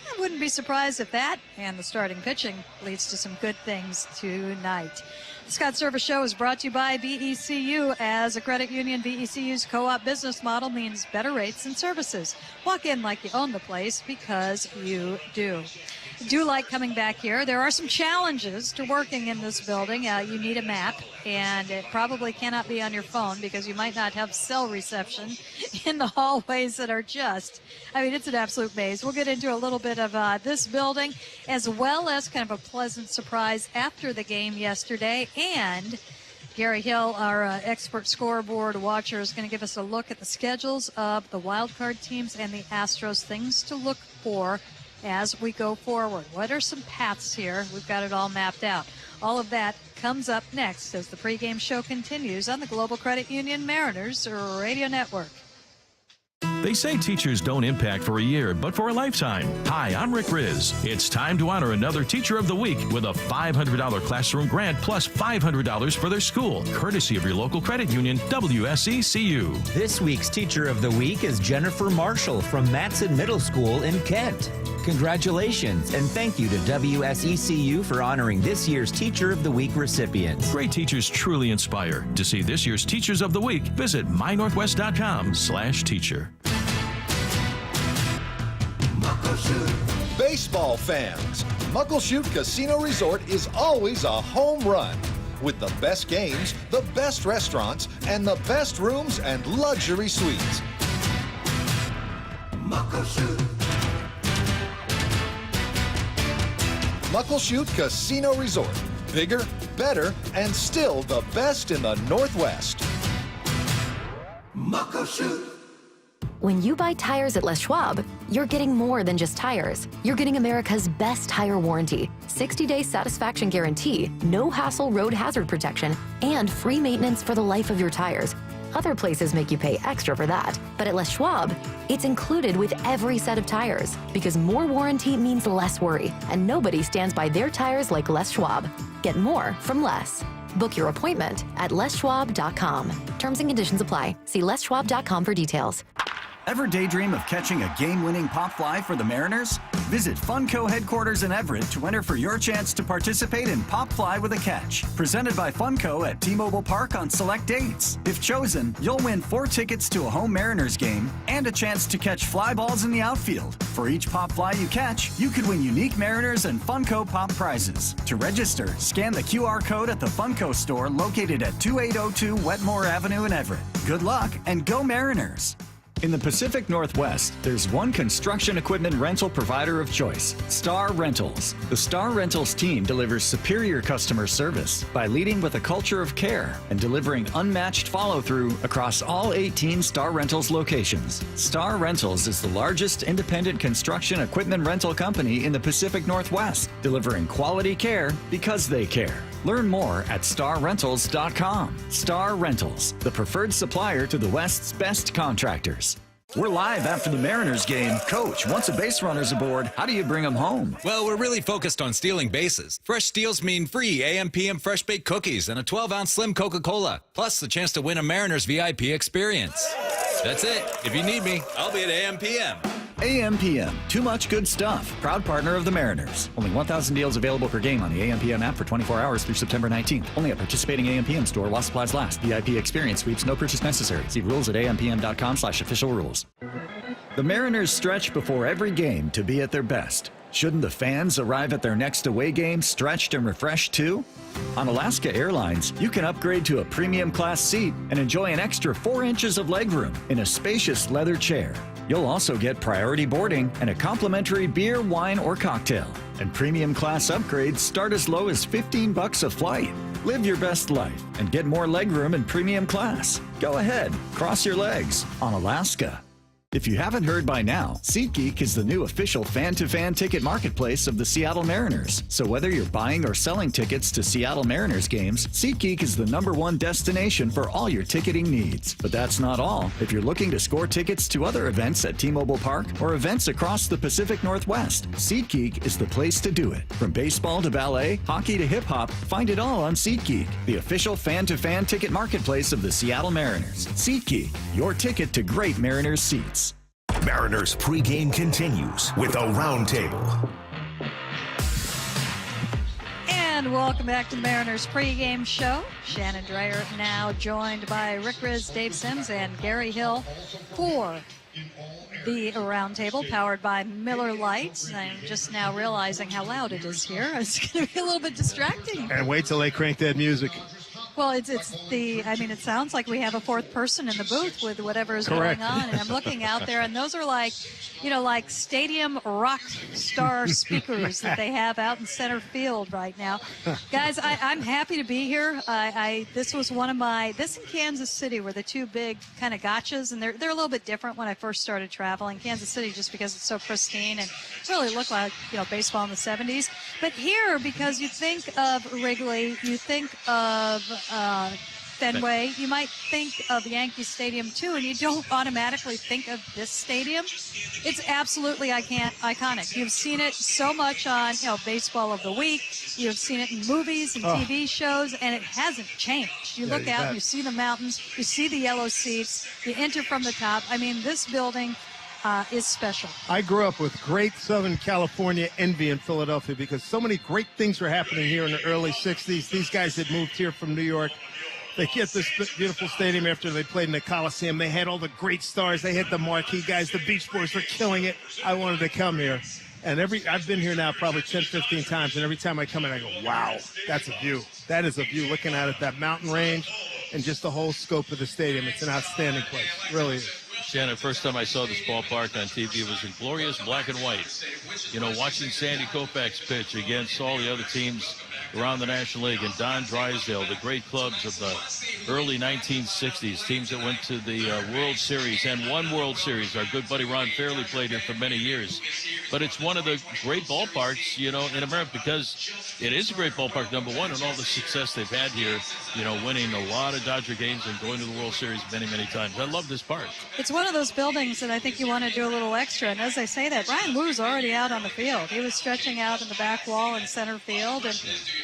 Speaker 10: I wouldn't be surprised if that and the starting pitching leads to some good things tonight. The Scott Service Show is brought to you by BECU. As a credit union, BECU's co-op business model means better rates and services. Walk in like you own the place, because you do. Do like coming back here. There are some challenges to working in this building. You need a map, and it probably cannot be on your phone because you might not have cell reception in the hallways that are it's an absolute maze. We'll get into a little bit of this building, as well as kind of a pleasant surprise after the game yesterday. And Gary Hill, our expert scoreboard watcher, is going to give us a look at the schedules of the wild card teams and the Astros, things to look for as we go forward. What are some paths here? We've got it all mapped out. All of that comes up next as the pregame show continues on the Global Credit Union Mariners Radio Network.
Speaker 2: They say teachers don't impact for a year, but for a lifetime. Hi, I'm Rick Riz. It's time to honor another Teacher of the Week with a $500 classroom grant plus $500 for their school, courtesy of your local credit union, WSECU.
Speaker 15: This week's Teacher of the Week is Jennifer Marshall from Matson Middle School in Kent. Congratulations, and thank you to WSECU for honoring this year's Teacher of the Week recipients.
Speaker 5: Great teachers truly inspire. To see this year's Teachers of the Week, visit mynorthwest.com/teacher.
Speaker 6: Baseball fans, Muckleshoot Casino Resort is always a home run. With the best games, the best restaurants, and the best rooms and luxury suites. Muckleshoot. Muckleshoot Casino Resort. Bigger, better, and still the best in the Northwest.
Speaker 12: Muckleshoot.
Speaker 26: When you buy tires at Les Schwab, you're getting more than just tires. You're getting America's best tire warranty, 60-day satisfaction guarantee, no hassle road hazard protection, and free maintenance for the life of your tires. Other places make you pay extra for that, but at Les Schwab, it's included with every set of tires because more warranty means less worry, and nobody stands by their tires like Les Schwab. Get more from less. Book your appointment at leschwab.com. Terms and conditions apply. See leschwab.com for details.
Speaker 13: Ever daydream of catching a game-winning pop fly for the Mariners? Visit Funco headquarters in Everett to enter for your chance to participate in Pop Fly with a Catch, presented by Funco at T-Mobile Park on select dates. If chosen, you'll win 4 tickets to a home Mariners game and a chance to catch fly balls in the outfield. For each pop fly you catch, you could win unique Mariners and Funco Pop prizes. To register, scan the QR code at the Funco store located at 2802 Wetmore Avenue in Everett. Good luck and go Mariners! In the Pacific Northwest, there's one construction equipment rental provider of choice, Star Rentals. The Star Rentals team delivers superior customer service by leading with a culture of care and delivering unmatched follow-through across all 18 Star Rentals locations. Star Rentals is the largest independent construction equipment rental company in the Pacific Northwest, delivering quality care because they care. Learn more at starrentals.com. Star Rentals, the preferred supplier to the West's best contractors. We're live after the Mariners game. Coach, once a base runner's aboard, how do you bring them home?
Speaker 19: Well, we're really focused on stealing bases. Fresh steals mean free AM/PM fresh baked cookies and a 12-ounce slim Coca-Cola, plus the chance to win a Mariners VIP experience. That's it. If you need me, I'll be at AM/PM.
Speaker 13: AM/PM, too much good stuff. Proud partner of the Mariners. Only 1,000 deals available per game on the AM/PM app for 24 hours through September 19th. Only at participating AM/PM store while supplies last. VIP experience sweeps, no purchase necessary. See rules at ampm.com/official rules. The Mariners stretch before every game to be at their best. Shouldn't the fans arrive at their next away game stretched and refreshed too? On Alaska Airlines, you can upgrade to a premium class seat and enjoy an extra 4 inches of legroom in a spacious leather chair. You'll also get priority boarding and a complimentary beer, wine, or cocktail. And premium class upgrades start as low as $15 a flight. Live your best life and get more legroom in premium class. Go ahead, cross your legs on Alaska. If you haven't heard by now, SeatGeek is the new official fan-to-fan ticket marketplace of the Seattle Mariners. So whether you're buying or selling tickets to Seattle Mariners games, SeatGeek is the #1 destination for all your ticketing needs. But that's not all. If you're looking to score tickets to other events at T-Mobile Park or events across the Pacific Northwest, SeatGeek is the place to do it. From baseball to ballet, hockey to hip-hop, find it all on SeatGeek, the official fan-to-fan ticket marketplace of the Seattle Mariners. SeatGeek, your ticket to great Mariners seats.
Speaker 9: Mariners pregame continues with a roundtable.
Speaker 10: And welcome back to the Mariners pregame show. Shannon Dreyer now joined by Rick Riz, Dave Sims, and Gary Hill for the roundtable powered by Miller Lite. I'm just now realizing how loud it is here. It's going to be a little bit distracting.
Speaker 1: And wait till they crank that music.
Speaker 10: Well, it sounds like we have a fourth person in the booth with whatever is
Speaker 1: Correct.
Speaker 10: going on. And I'm looking out there, and those are like stadium rock star speakers that they have out in center field right now. Guys, I'm happy to be here. This was this and Kansas City were the two big kind of gotchas, and they're a little bit different when I first started traveling. Kansas City just because it's so pristine and really looked like, baseball in the 70s. But here, because you think of Wrigley, you think of Fenway, you might think of Yankee Stadium too, and you don't automatically think of this stadium. It's absolutely iconic. You've seen it so much on Baseball of the Week. You've seen it in movies and TV shows, and it hasn't changed. You look out, you see the mountains, you see the yellow seats, you enter from the top. I mean, this building is special.
Speaker 1: I grew up with great Southern California envy in Philadelphia because so many great things were happening here in the early 60s. These guys had moved here from New York. They get this beautiful stadium after they played in the Coliseum. They had all the great stars. They had the marquee guys. The Beach Boys were killing it. I wanted to come here. And I've been here now probably 10, 15 times, and every time I come in, I go, wow, that's a view. That is a view. Looking out at that mountain range and just the whole scope of the stadium. It's an outstanding place. It really is.
Speaker 2: Shannon, first time I saw this ballpark on TV was in glorious black and white. You know, watching Sandy Koufax pitch against all the other teams around the National League, and Don Drysdale, the great clubs of the early 1960s, teams that went to the World Series and won World Series. Our good buddy Ron Fairley played here for many years. But it's one of the great ballparks, you know, in America, because it is a great ballpark, number one, and all the success they've had here, you know, winning a lot of Dodger games and going to the World Series many, many times. I love this park.
Speaker 10: It's one of those buildings that I think you want to do a little extra. And as I say that, Brian Woo's already out on the field. He was stretching out in the back wall in center field, and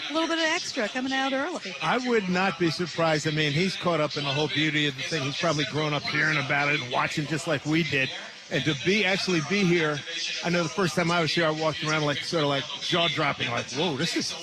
Speaker 10: a little bit of extra coming out early.
Speaker 1: I would not be surprised. I mean, he's caught up in the whole beauty of the thing. He's probably grown up hearing about it and watching just like we did. And to actually be here, I know the first time I was here, I walked around like sort of like jaw-dropping, like, whoa, this is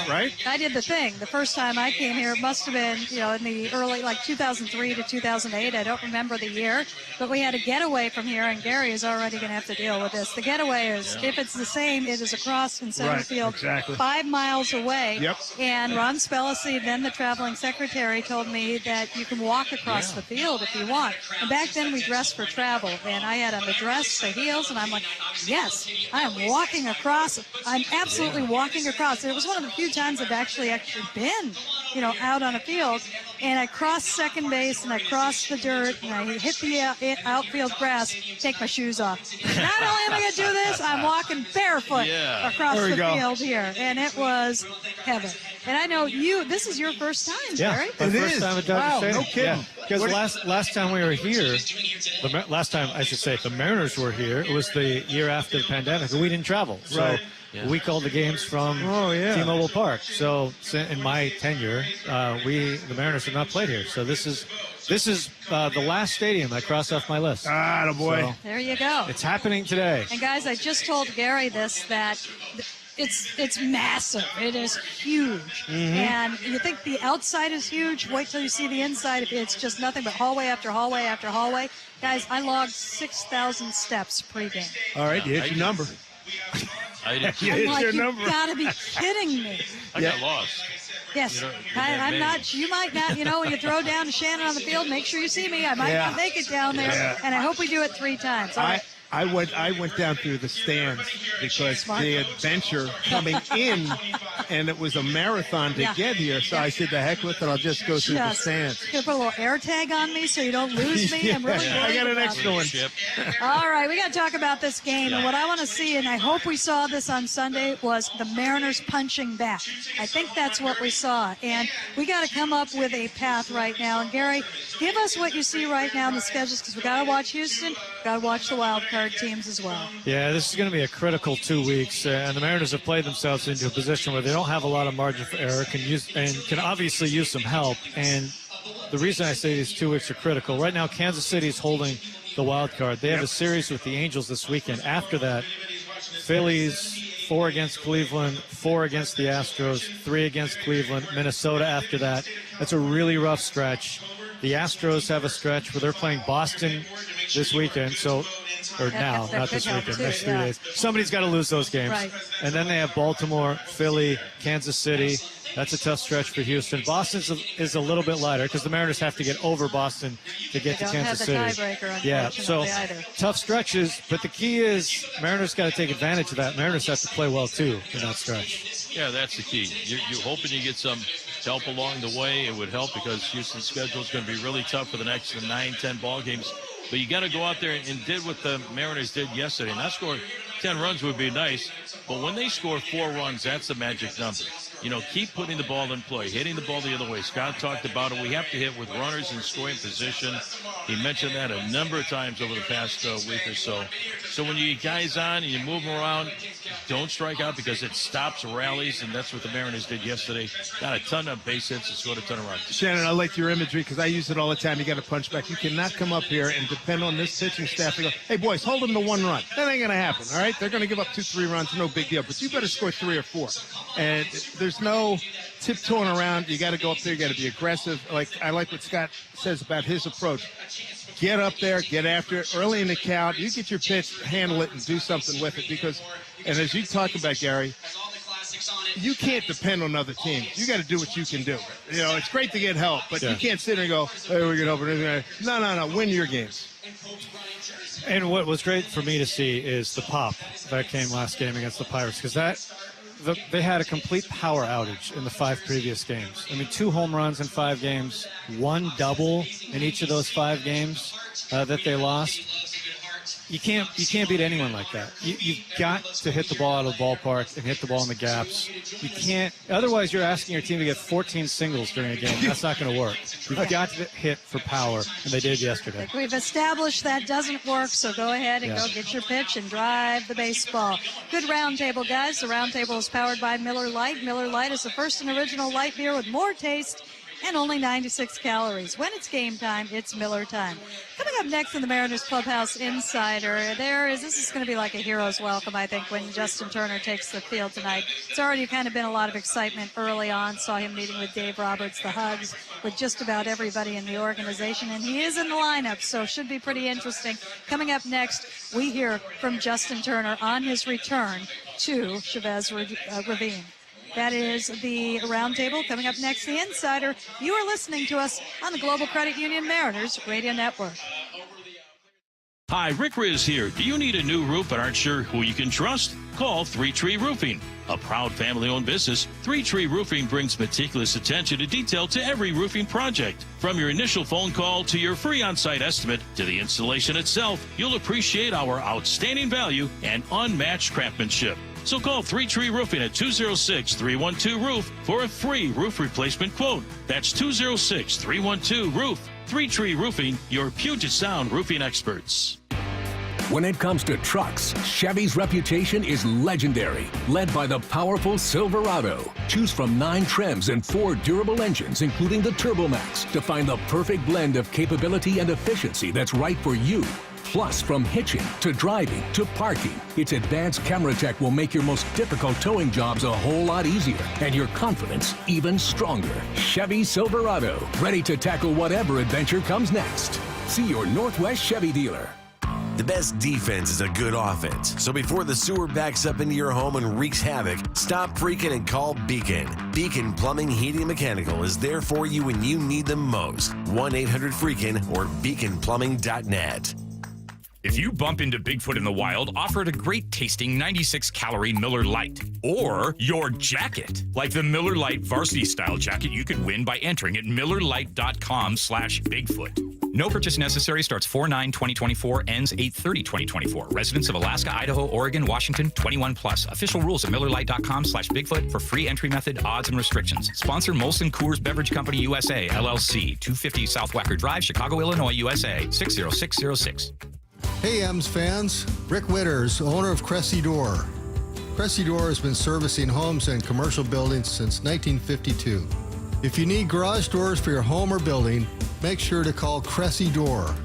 Speaker 1: right?
Speaker 10: I did the thing. The first time I came here, it must have been, you know, in the early, like 2003 to 2008. I don't remember the year, but we had a getaway from here, and Gary is already going to have to deal with this. The getaway is, if it's the same, it is across in center field, 5 miles away.
Speaker 1: Yep.
Speaker 10: And Ron Spellisy, then the traveling secretary, told me that you can walk across the field if you want. And back then we dressed for travel, and I had on the dress, the heels, and I'm like, yes, I am walking across. I'm absolutely walking across. It was one of the few times I've actually been, you know, out on a field. And I crossed second base, and I crossed the dirt, and I hit the outfield grass, take my shoes off. Not only am I going to do this, I'm walking barefoot across the field here. And it was heaven. And I know this is your first time, Jerry.
Speaker 17: My first time at Dodger Stadium.
Speaker 1: No kidding.
Speaker 17: Yeah, because last time we were here, last time I should say the Mariners were here, it was the year after the pandemic, and we didn't travel. So we called the games from T-Mobile Park. So in my tenure, the Mariners have not played here. So this is the last stadium I crossed off my list.
Speaker 1: Ah, the boy.
Speaker 17: So
Speaker 10: there you go.
Speaker 17: It's happening today.
Speaker 10: And guys, I just told Gary this, that it's massive. It is huge. And you think the outside is huge, wait till you see the inside. It's just nothing but hallway after hallway after hallway. Guys, I logged 6,000 steps pregame.
Speaker 1: All right, you hit your number.
Speaker 2: I did.
Speaker 10: I'm like, you gotta be kidding me.
Speaker 2: I got lost.
Speaker 10: Yes,
Speaker 2: You know,
Speaker 10: I'm not. You might not. You know, when you throw down to Shannon on the field, make sure you see me. I might not make it down there, and I hope we do it 3 times. All right.
Speaker 1: I went down through the stands because the adventure coming in, and it was a marathon to get here. So I said, the heck with it, I'll just go through the stands.
Speaker 10: Gonna put a little air tag on me so you don't lose me. I'm really worried
Speaker 1: I got an
Speaker 10: about
Speaker 1: extra one.
Speaker 10: All right, we got to talk about this game. And what I want to see, and I hope we saw this on Sunday, was the Mariners punching back. I think that's what we saw. And we got to come up with a path right now. And Gary, give us what you see right now in the schedules, because we got to watch Houston, got to watch the wild card teams as well.
Speaker 17: Yeah, this is going to be a critical 2 weeks, and the Mariners have played themselves into a position where they don't have a lot of margin for error, can obviously use some help. And the reason I say these 2 weeks are critical, right now Kansas City is holding the wild card. They have a series with the Angels this weekend. After that, Phillies 4 against Cleveland, 4 against the Astros, 3 against Cleveland, Minnesota after that. That's a really rough stretch. The Astros have a stretch where they're playing Boston this weekend, not this weekend, next 3 days. Somebody's got to lose those games.
Speaker 10: Right.
Speaker 17: And then they have Baltimore, Philly, Kansas City. That's a tough stretch for Houston. Boston is a little bit lighter because the Mariners have to get over Boston to get to Kansas City. Yeah, so tough stretches, but the key is Mariners got to take advantage of that. Mariners have to play well, too, in that stretch.
Speaker 2: Yeah, that's the key. You're hoping you get some help along the way. It would help because Houston's schedule is going to be really tough for the next 9-10 ball games. But you got to go out there and did what the Mariners did yesterday. Not score 10 runs would be nice, but when they score 4 runs, that's the magic number. You know, keep putting the ball in play, hitting the ball the other way. Scott talked about it. We have to hit with runners in scoring position. He mentioned that a number of times over the past week or so. So when you get guys on and you move them around, don't strike out because it stops rallies, and that's what the Mariners did yesterday. Got a ton of base hits and scored a ton of runs.
Speaker 1: Shannon, I like your imagery because I use it all the time. You got to punch back. You cannot come up here and depend on this pitching staff to go, hey, boys, hold them to 1 run. That ain't going to happen, all right? They're going to give up 2-3 runs, no big deal. But you better score 3 or 4. And there's no tiptoeing around. You got to go up there. You got to be aggressive. I like what Scott says about his approach. Get up there, get after it early in the count. You get your pitch, handle it, and do something with it. Because, and as you talk about, Gary, you can't depend on other teams. You got to do what you can do. You know, it's great to get help, but you can't sit there and go, hey, we're going to help. No. Win your games.
Speaker 17: And what was great for me to see is the pop that came last game against the Pirates, because they had a complete power outage in the 5 previous games. I mean, 2 home runs in 5 games, 1 double in each of those 5 games that they lost. You can't beat anyone like that. You've got to hit the ball out of the ballpark and hit the ball in the gaps. You can't. Otherwise, you're asking your team to get 14 singles during a game. That's not going to work. You've got to hit for power, and they did yesterday.
Speaker 10: We've established that doesn't work, so go ahead and go get your pitch and drive the baseball. Good roundtable, guys. The roundtable is powered by Miller Lite. Miller Lite is the first and original light beer with more taste and only 96 calories. When it's game time, it's Miller time. Coming up next in the Mariners Clubhouse Insider, this is going to be like a hero's welcome, I think, when Justin Turner takes the field tonight. It's already kind of been a lot of excitement early on. Saw him meeting with Dave Roberts, the hugs with just about everybody in the organization, and he is in the lineup, so should be pretty interesting. Coming up next, we hear from Justin Turner on his return to Chavez Ravine. That is the roundtable. Coming up next, the Insider. You are listening to us on the Global Credit Union Mariners Radio Network.
Speaker 2: Hi, Rick Riz here. Do you need a new roof but aren't sure who you can trust? Call 3 Tree Roofing. A proud family-owned business, 3 Tree Roofing brings meticulous attention to detail to every roofing project. From your initial phone call to your free on-site estimate to the installation itself, you'll appreciate our outstanding value and unmatched craftsmanship. So call 3 Tree Roofing at 206-312-ROOF for a free roof replacement quote. That's 206-312-ROOF. 3 Tree Roofing, your Puget Sound roofing experts.
Speaker 9: When it comes to trucks, Chevy's reputation is legendary, led by the powerful Silverado. Choose from 9 trims and 4 durable engines, including the TurboMax, to find the perfect blend of capability and efficiency that's right for you. Plus, from hitching to driving to parking, its advanced camera tech will make your most difficult towing jobs a whole lot easier and your confidence even stronger. Chevy Silverado, ready to tackle whatever adventure comes next. See your Northwest Chevy dealer.
Speaker 4: The best defense is a good offense. So before the sewer backs up into your home and wreaks havoc, stop freaking and call Beacon. Beacon Plumbing, Heating, and Mechanical is there for you when you need them most. 1-800-FREAKIN or beaconplumbing.net.
Speaker 20: If you bump into Bigfoot in the wild, offer it a great tasting 96-calorie Miller Lite. Or your jacket. Like the Miller Lite varsity style jacket you could win by entering at MillerLite.com/Bigfoot. No purchase necessary. Starts 4/9/2024, ends 8/30/2024. Residents of Alaska, Idaho, Oregon, Washington, 21 plus. Official rules at MillerLite.com/Bigfoot for free entry method, odds, and restrictions. Sponsor Molson Coors Beverage Company USA, LLC, 250 South Wacker Drive, Chicago, Illinois, USA, 60606.
Speaker 22: Hey, Ems fans. Rick Witters, owner of Cressy Door. Cressy Door has been servicing homes and commercial buildings since 1952. If you need garage doors for your home or building, make sure to call Cressy Door.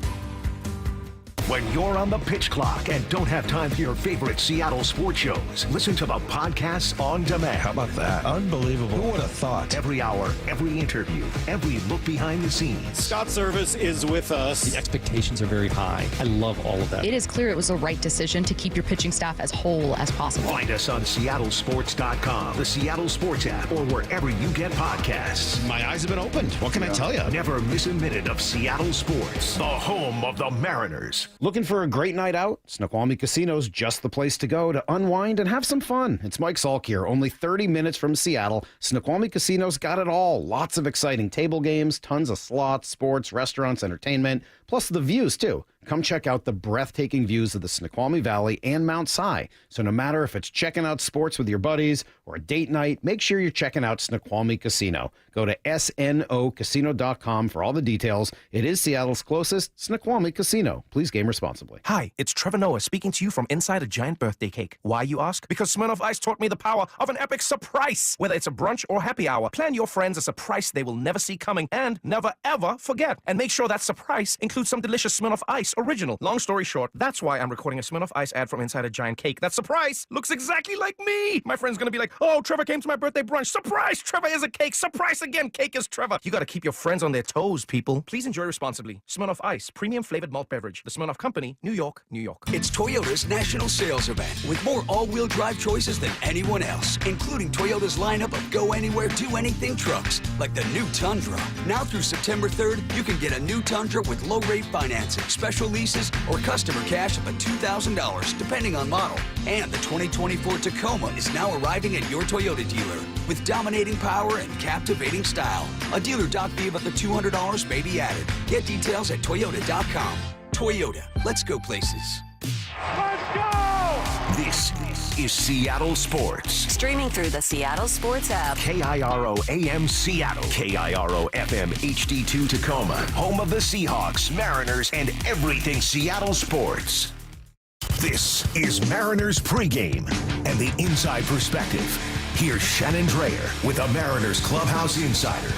Speaker 9: When you're on the pitch clock and don't have time for your favorite Seattle sports shows, listen to the podcasts on demand. How about that? Unbelievable. Who would have thought? Every hour, every interview, every look behind the scenes.
Speaker 23: Scott Service is with us. The expectations are very high. I love all of that.
Speaker 24: It is clear it was the right decision to keep your pitching staff as whole as possible.
Speaker 9: Find us on SeattleSports.com, the Seattle Sports app, or wherever you get podcasts.
Speaker 23: My eyes have been opened. What can I tell you?
Speaker 9: Never miss a minute of Seattle sports, the home of the Mariners.
Speaker 25: Looking for a great night out? Snoqualmie Casino's just the place to go to unwind and have some fun. It's Mike Salk here. Only 30 minutes from Seattle, Snoqualmie Casino's got it all. Lots of exciting table games, tons of slots, sports, restaurants, entertainment, plus the views, too. Come check out the breathtaking views of the Snoqualmie Valley and Mount Si. So no matter if it's checking out sports with your buddies or a date night, make sure you're checking out Snoqualmie Casino. Go to snocasino.com for all the details. It is Seattle's closest Snoqualmie Casino. Please game responsibly.
Speaker 7: Hi, it's Trevor Noah speaking to you from inside a giant birthday cake. Why, you ask? Because Smirnoff Ice taught me the power of an epic surprise. Whether it's a brunch or happy hour, plan your friends a surprise they will never see coming and never, ever forget. And make sure that surprise includes some delicious Smirnoff Ice original. Long story short, that's why I'm recording a Smirnoff Ice ad from inside a giant cake. That surprise looks exactly like me. My friend's gonna be like, oh, Trevor came to my birthday brunch. Surprise! Trevor is a cake. Surprise again. Cake is Trevor. You gotta keep your friends on their toes, people. Please enjoy responsibly. Smirnoff Ice, premium flavored malt beverage. The Smirnoff Company, New York, New York.
Speaker 8: It's Toyota's national sales event with more all-wheel drive choices than anyone else, including Toyota's lineup of go anywhere, do anything trucks, like the new Tundra. Now through September 3rd, you can get a new Tundra with low-rate financing, special leases, or customer cash up to $2,000, depending on model. And the 2024 Tacoma is now arriving at your Toyota dealer with dominating power and captivating style. A dealer dock fee of up to $200 may be added. Get details at toyota.com. Toyota, let's go places.
Speaker 9: Let's go! This is Seattle Sports.
Speaker 12: Streaming through the Seattle Sports app.
Speaker 9: KIRO AM Seattle. KIRO FM HD2 Tacoma. Home of the Seahawks, Mariners, and everything Seattle sports. This is Mariners pregame and the inside perspective. Here's Shannon Dreyer with a Mariners Clubhouse Insider.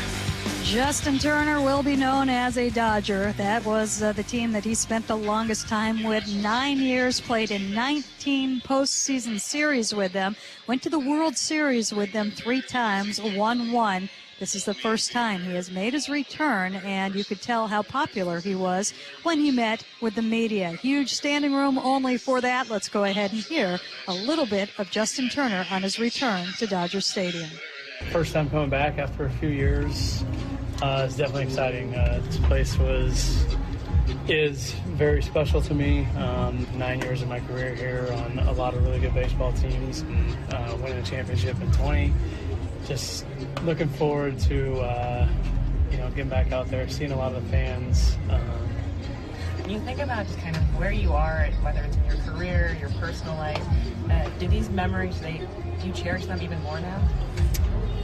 Speaker 10: Justin Turner will be known as a Dodger. That was the team that he spent the longest time with. 9 years, played in 19 postseason series with them. Went to the World Series with them 3 times, won 1. This is the first time he has made his return, and you could tell how popular he was when he met with the media. Huge standing room only for that. Let's go ahead and hear a little bit of Justin Turner on his return to Dodger Stadium.
Speaker 11: First time coming back after a few years. It's definitely exciting. This place is very special to me. 9 years of my career here on a lot of really good baseball teams, and winning a championship in 20. Just looking forward to getting back out there, seeing a lot of the fans.
Speaker 14: When you think about just kind of where you are, whether it's in your career, your personal life, do these memories, do you cherish them even more now?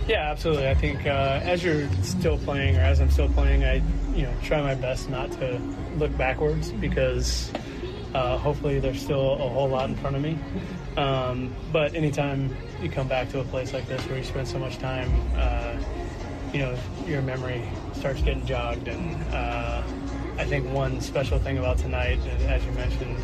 Speaker 11: Yeah, absolutely. I think as you're still playing, or as I'm still playing, I try my best not to look backwards, because hopefully there's still a whole lot in front of me. But anytime you come back to a place like this where you spend so much time, your memory starts getting jogged. And I think one special thing about tonight, as you mentioned,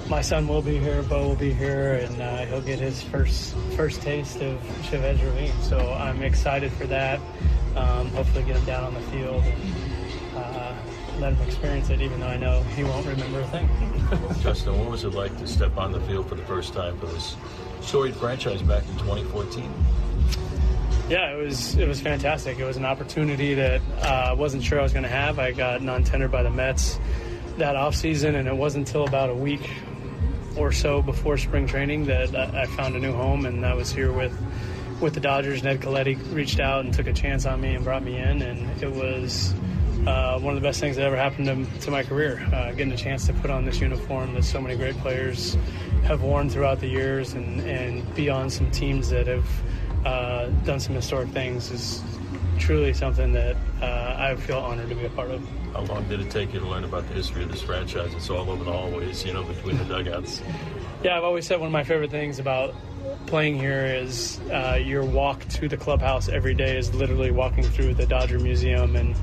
Speaker 11: my son will be here, Bo will be here, and he'll get his first taste of Chavez Ravine. So I'm excited for that. Hopefully get him down on the field and let him experience it, even though I know he won't remember a thing.
Speaker 16: Justin, what was it like to step on the field for the first time for this storied franchise back in 2014?
Speaker 11: Yeah, it was fantastic. It was an opportunity that I wasn't sure I was going to have. I got non-tendered by the Mets that offseason, and it wasn't until about a week or so before spring training that I found a new home, and I was here with the Dodgers. Ned Coletti reached out and took a chance on me and brought me in, and it was one of the best things that ever happened to my career, getting a chance to put on this uniform that so many great players have worn throughout the years, and be on some teams that have done some historic things is truly something that I feel honored to be a part of.
Speaker 16: How long did it take you to learn about the history of this franchise? It's all over the hallways, between the dugouts.
Speaker 11: Yeah, I've always said one of my favorite things about playing here is your walk to the clubhouse every day is literally walking through the Dodger Museum and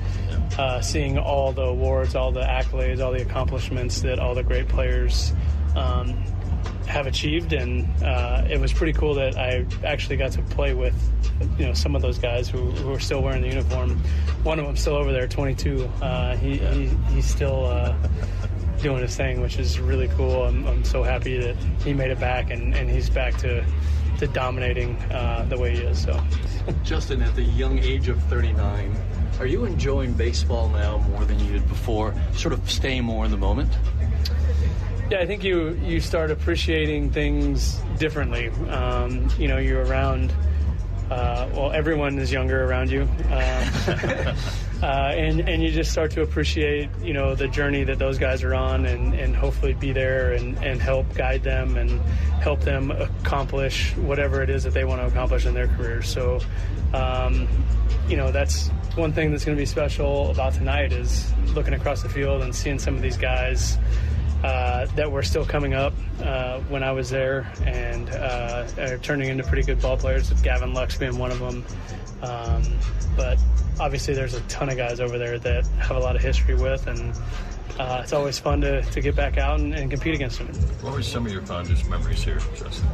Speaker 11: seeing all the awards, all the accolades, all the accomplishments that all the great players have achieved. And it was pretty cool that I actually got to play with some of those guys who are still wearing the uniform. One of them's still over there, 22. He's still doing his thing, which is really cool. I'm so happy that he made it back, and he's back to dominating the way he is. So,
Speaker 21: Justin, at the young age of 39, are you enjoying baseball now more than you did before, sort of staying more in the moment?
Speaker 11: Yeah, I think you start appreciating things differently. You're around, everyone is younger around you. And you just start to appreciate, the journey that those guys are on, and hopefully be there and help guide them and help them accomplish whatever it is that they want to accomplish in their careers. So, that's one thing that's going to be special about tonight is looking across the field and seeing some of these guys that were still coming up when I was there and are turning into pretty good ball players, with Gavin Lux being one of them. But obviously there's a ton of guys over there that have a lot of history with, and it's always fun to get back out and compete against them.
Speaker 16: What were some of your fondest memories here, Justin?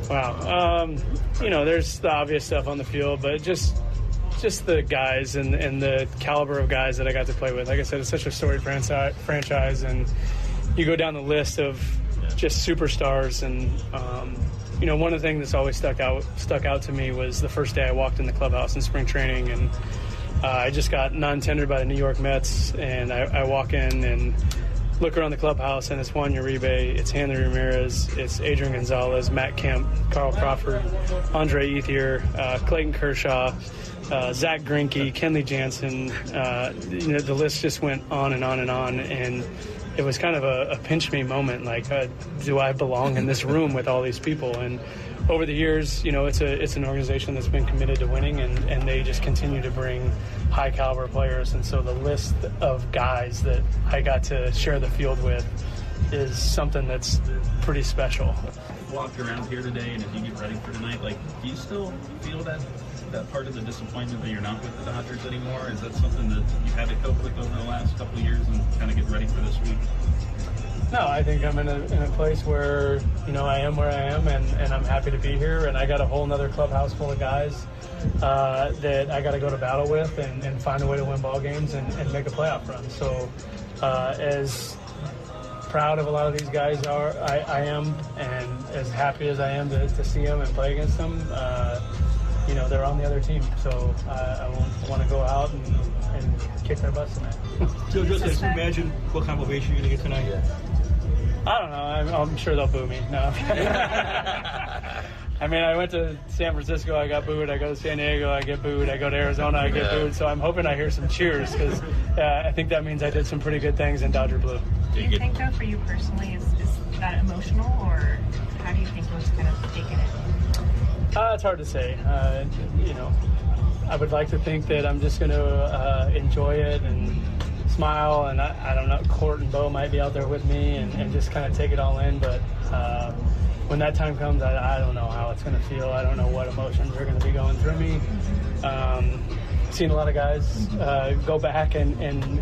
Speaker 11: Wow. There's the obvious stuff on the field, but just the guys and the caliber of guys that I got to play with. Like I said, it's such a storied franchise, and you go down the list of just superstars. And one of the things that's always stuck out to me was the first day I walked in the clubhouse in spring training, and I just got non-tendered by the New York Mets, and I walk in and look around the clubhouse, and it's Juan Uribe, it's Hanley Ramirez, it's Adrian Gonzalez, Matt Kemp, Carl Crawford, Andre Ethier, Clayton Kershaw, Zach Greinke, Kenley Jansen. The list just went on and on and on, and it was kind of a pinch me moment, like, do I belong in this room with all these people? And over the years, it's an organization that's been committed to winning, and they just continue to bring high caliber players. And so the list of guys that I got to share the field with is something that's pretty special.
Speaker 3: Walked around here today, and as you get ready for tonight, do you still feel that part of the disappointment that you're not with the Dodgers anymore? Is that something that you had to cope with over the last couple of years and kind of get ready for this week?
Speaker 11: No, I think I'm in a place where, I am where I am, and I'm happy to be here. And I got a whole nother clubhouse full of guys that I got to go to battle with and find a way to win ball games and make a playoff run. So as proud of a lot of these guys I am, and as happy as I am to see them and play against them, they're on the other team. So I want to go out and kick their butts tonight.
Speaker 3: So just imagine what kind of ovation you're going to get tonight.
Speaker 11: I don't know. I'm sure they'll boo me. No. I mean, I went to San Francisco, I got booed. I go to San Diego, I get booed. I go to Arizona, I get booed. So I'm hoping I hear some cheers, because I think that means I did some pretty good things in Dodger blue.
Speaker 14: Do you think, though, for you personally, is that emotional, or how do you think it was kind of taken in?
Speaker 11: It's hard to say. I would like to think that I'm just going to enjoy it and smile, and I don't know, Court and Bo might be out there with me and just kind of take it all in, but when that time comes, I don't know how it's going to feel. I don't know what emotions are going to be going through me. Seen a lot of guys go back and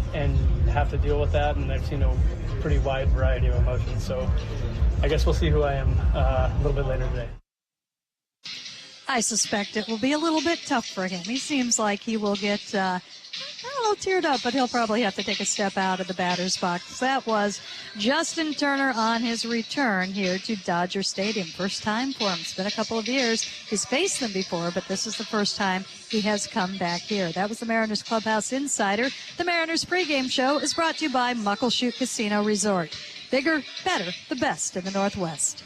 Speaker 11: have to deal with that, and I've seen a pretty wide variety of emotions, so I guess we'll see who I am a little bit later today.
Speaker 10: I suspect it will be a little bit tough for him. He seems like he will get a little teared up, but he'll probably have to take a step out of the batter's box. That was Justin Turner on his return here to Dodger Stadium. First time for him. It's been a couple of years. He's faced them before, but this is the first time he has come back here. That was the Mariners Clubhouse Insider. The Mariners pregame show is brought to you by Muckleshoot Casino Resort. Bigger, better, the best in the Northwest.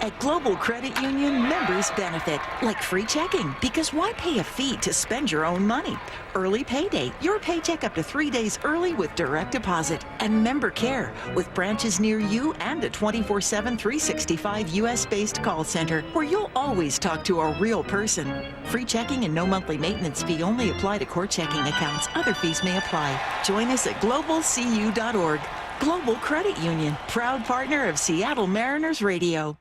Speaker 5: At Global Credit Union, members benefit, like free checking, because why pay a fee to spend your own money? Early payday, your paycheck up to 3 days early with direct deposit. And member care, with branches near you and a 24/7, 365 U.S.-based call center where you'll always talk to a real person. Free checking and no monthly maintenance fee only apply to core checking accounts. Other fees may apply. Join us at globalcu.org. Global Credit Union, proud partner of Seattle Mariners Radio.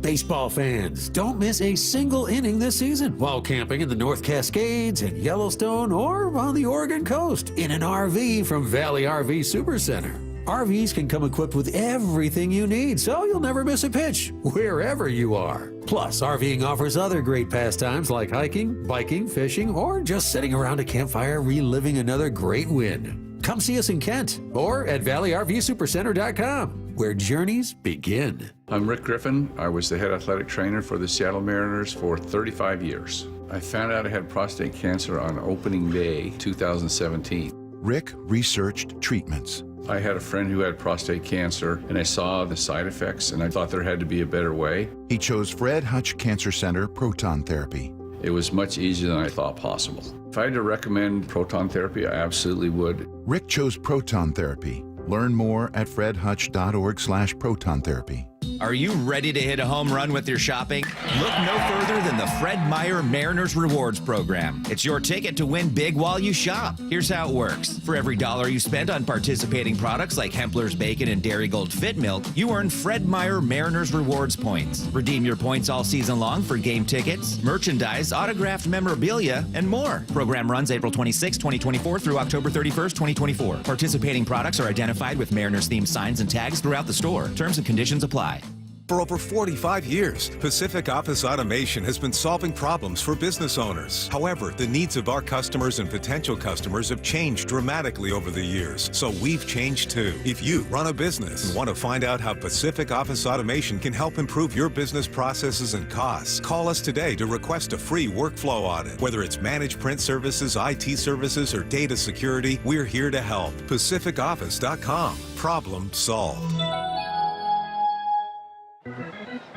Speaker 6: Baseball fans, don't miss a single inning this season while camping in the North Cascades and Yellowstone or on the Oregon coast in an RV from Valley RV Supercenter. RVs can come equipped with everything you need, so you'll never miss a pitch, wherever you are. Plus, RVing offers other great pastimes like hiking, biking, fishing, or just sitting around a campfire reliving another great win. Come see us in Kent or at ValleyRVSupercenter.com, where journeys begin.
Speaker 15: I'm Rick Griffin. I was the head athletic trainer for the Seattle Mariners for 35 years. I found out I had prostate cancer on opening day 2017.
Speaker 18: Rick researched treatments.
Speaker 15: I had a friend who had prostate cancer, and I saw the side effects, and I thought there had to be a better way.
Speaker 18: He chose Fred Hutch Cancer Center proton therapy.
Speaker 15: It was much easier than I thought possible. If I had to recommend proton therapy, I absolutely would.
Speaker 18: Rick chose proton therapy. Learn more at fredhutch.org/proton therapy.
Speaker 1: Are you ready to hit a home run with your shopping? Look no further than the Fred Meyer Mariners Rewards Program. It's your ticket to win big while you shop. Here's how it works. For every $1 you spend on participating products like Hempler's Bacon and Dairy Gold Fit Milk, you earn Fred Meyer Mariners Rewards points. Redeem your points all season long for game tickets, merchandise, autographed memorabilia, and more. Program runs April 26, 2024 through October 31st, 2024. Participating products are identified with Mariners-themed signs and tags throughout the store. Terms and conditions apply.
Speaker 2: For over 45 years, Pacific Office Automation has been solving problems for business owners. However, the needs of our customers and potential customers have changed dramatically over the years, so we've changed too. If you run a business and want to find out how Pacific Office Automation can help improve your business processes and costs, call us today to request a free workflow audit. Whether it's managed print services, IT services, or data security, we're here to help. PacificOffice.com. Problem solved.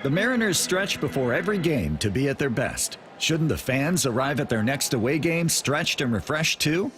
Speaker 13: The Mariners stretch before every game to be at their best. Shouldn't the fans arrive at their next away game stretched and refreshed too?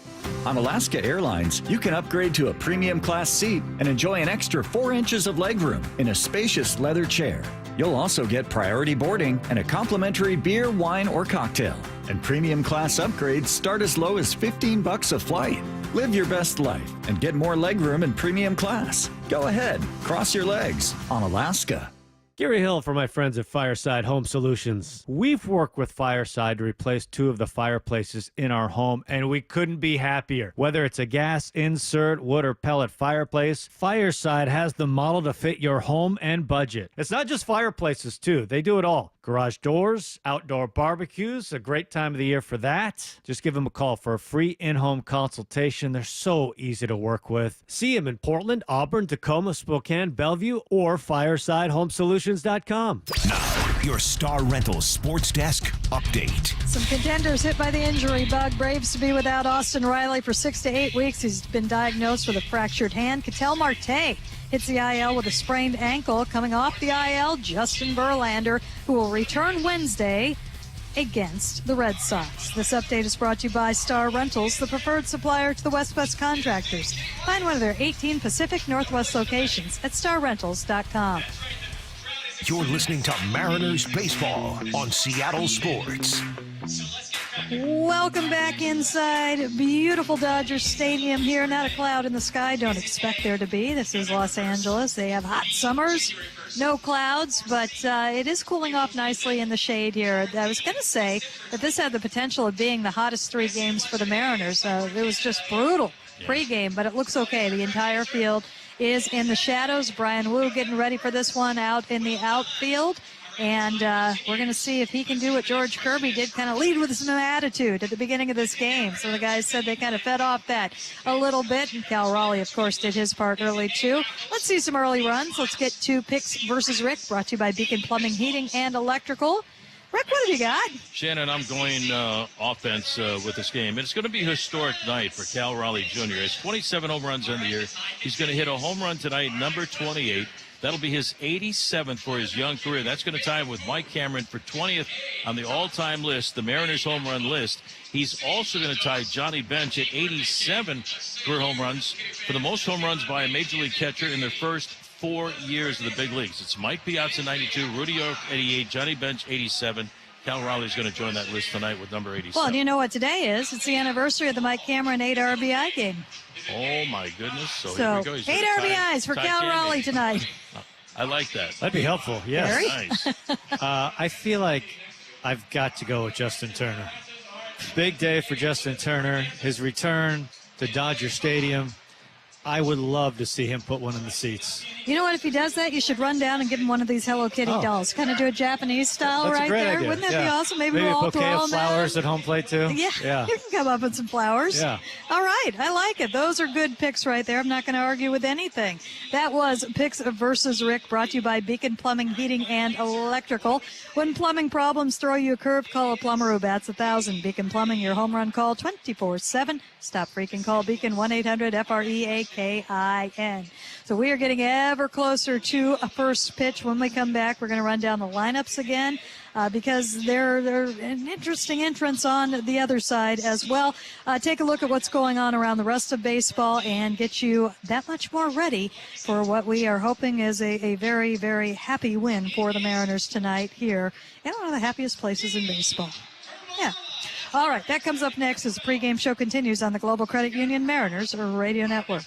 Speaker 13: On Alaska Airlines, you can upgrade to a premium class seat and enjoy an extra 4 inches of legroom in a spacious leather chair. You'll also get priority boarding and a complimentary beer, wine, or cocktail. And premium class upgrades start as low as $15 a flight. Live your best life and get more legroom in premium class. Go ahead, cross your legs on Alaska.
Speaker 17: Gary Hill for my friends at Fireside Home Solutions. We've worked with Fireside to replace 2 of the fireplaces in our home, and we couldn't be happier. Whether it's a gas, insert, wood, or pellet fireplace, Fireside has the model to fit your home and budget. It's not just fireplaces, too. They do it all. Garage doors, outdoor barbecues, a great time of the year for that. Just give them a call for a free in-home consultation. They're so easy to work with. See them in Portland, Auburn, Tacoma, Spokane, Bellevue, or FiresideHomeSolutions.com.
Speaker 9: Now, your Star Rentals Sports Desk update.
Speaker 10: Some contenders hit by the injury bug. Braves to be without Austin Riley for 6 to 8 weeks. He's been diagnosed with a fractured hand. Ketel Marte hits the IL with a sprained ankle. Coming off the IL, Justin Verlander, who will return Wednesday against the Red Sox. This update is brought to you by Star Rentals, the preferred supplier to the West contractors. Find one of their 18 Pacific Northwest locations at starrentals.com.
Speaker 9: You're listening to Mariners Baseball on Seattle Sports.
Speaker 10: Welcome back inside beautiful Dodger Stadium here. Not a cloud in the sky. Don't expect there to be. This is Los Angeles. They have hot summers, no clouds, but it is cooling off nicely in the shade here. I was going to say that this had the potential of being the hottest 3 games for the Mariners. It was just brutal pregame, but it looks okay. The entire field is in the shadows. Brian Wu getting ready for this one out in the outfield. And we're going to see if he can do what George Kirby did, kind of lead with some attitude at the beginning of this game. So the guys said they kind of fed off that a little bit. And Cal Raleigh, of course, did his part early, too. Let's see some early runs. Let's get to Picks versus Rick, brought to you by Beacon Plumbing, Heating, and Electrical. Rick, what have you got?
Speaker 16: Shannon, I'm going offense with this game. It's going to be a historic night for Cal Raleigh Jr. He has 27 home runs in the year. He's going to hit a home run tonight, number 28. That'll be his 87th for his young career. That's going to tie him with Mike Cameron for 20th on the all-time list, the Mariners home run list. He's also going to tie Johnny Bench at 87 career home runs for the most home runs by a major league catcher in their first 4 years of the big leagues. It's Mike Piazza, 92, Rudy York, 88, Johnny Bench, 87. Cal Raleigh's going to join that list tonight with number 87.
Speaker 10: Well, do you know what today is? It's the anniversary of the Mike Cameron 8 RBI game.
Speaker 16: Oh, my goodness. So
Speaker 10: So,
Speaker 16: here we go.
Speaker 10: 8 RBIs for Cal Raleigh tonight.
Speaker 16: I like that.
Speaker 17: That'd be helpful, yes.
Speaker 10: Very.
Speaker 16: Nice.
Speaker 17: I feel like I've got to go with Justin Turner. Big day for Justin Turner. His return to Dodger Stadium. I would love to see him put one in the seats.
Speaker 10: You know what? If he does that, you should run down and give him one of these Hello Kitty dolls. Kind of do a Japanese style
Speaker 17: That's
Speaker 10: right
Speaker 17: a great
Speaker 10: there.
Speaker 17: idea.
Speaker 10: Wouldn't that be awesome? Maybe
Speaker 17: a
Speaker 10: we'll all
Speaker 17: bouquet
Speaker 10: throw
Speaker 17: of
Speaker 10: them
Speaker 17: flowers
Speaker 10: out.
Speaker 17: at home plate, too.
Speaker 10: Yeah, you can come up with some flowers.
Speaker 17: Yeah.
Speaker 10: All right, I like it. Those are good picks right there. I'm not going to argue with anything. That was Picks versus Rick, brought to you by Beacon Plumbing, Heating, and Electrical. When plumbing problems throw you a curve, call a plumber who bats 1,000. Beacon Plumbing, your home run call 24/7. Stop freaking. Call Beacon 1-800-FREAK. KIN. So we are getting ever closer to a first pitch. When we come back, we're going to run down the lineups again because they're an interesting entrance on the other side as well. Take a look at what's going on around the rest of baseball and get you that much more ready for what we are hoping is a very, very happy win for the Mariners tonight here in one of the happiest places in baseball. Yeah. All right, that comes up next as the pregame show continues on the Global Credit Union Mariners Radio Network.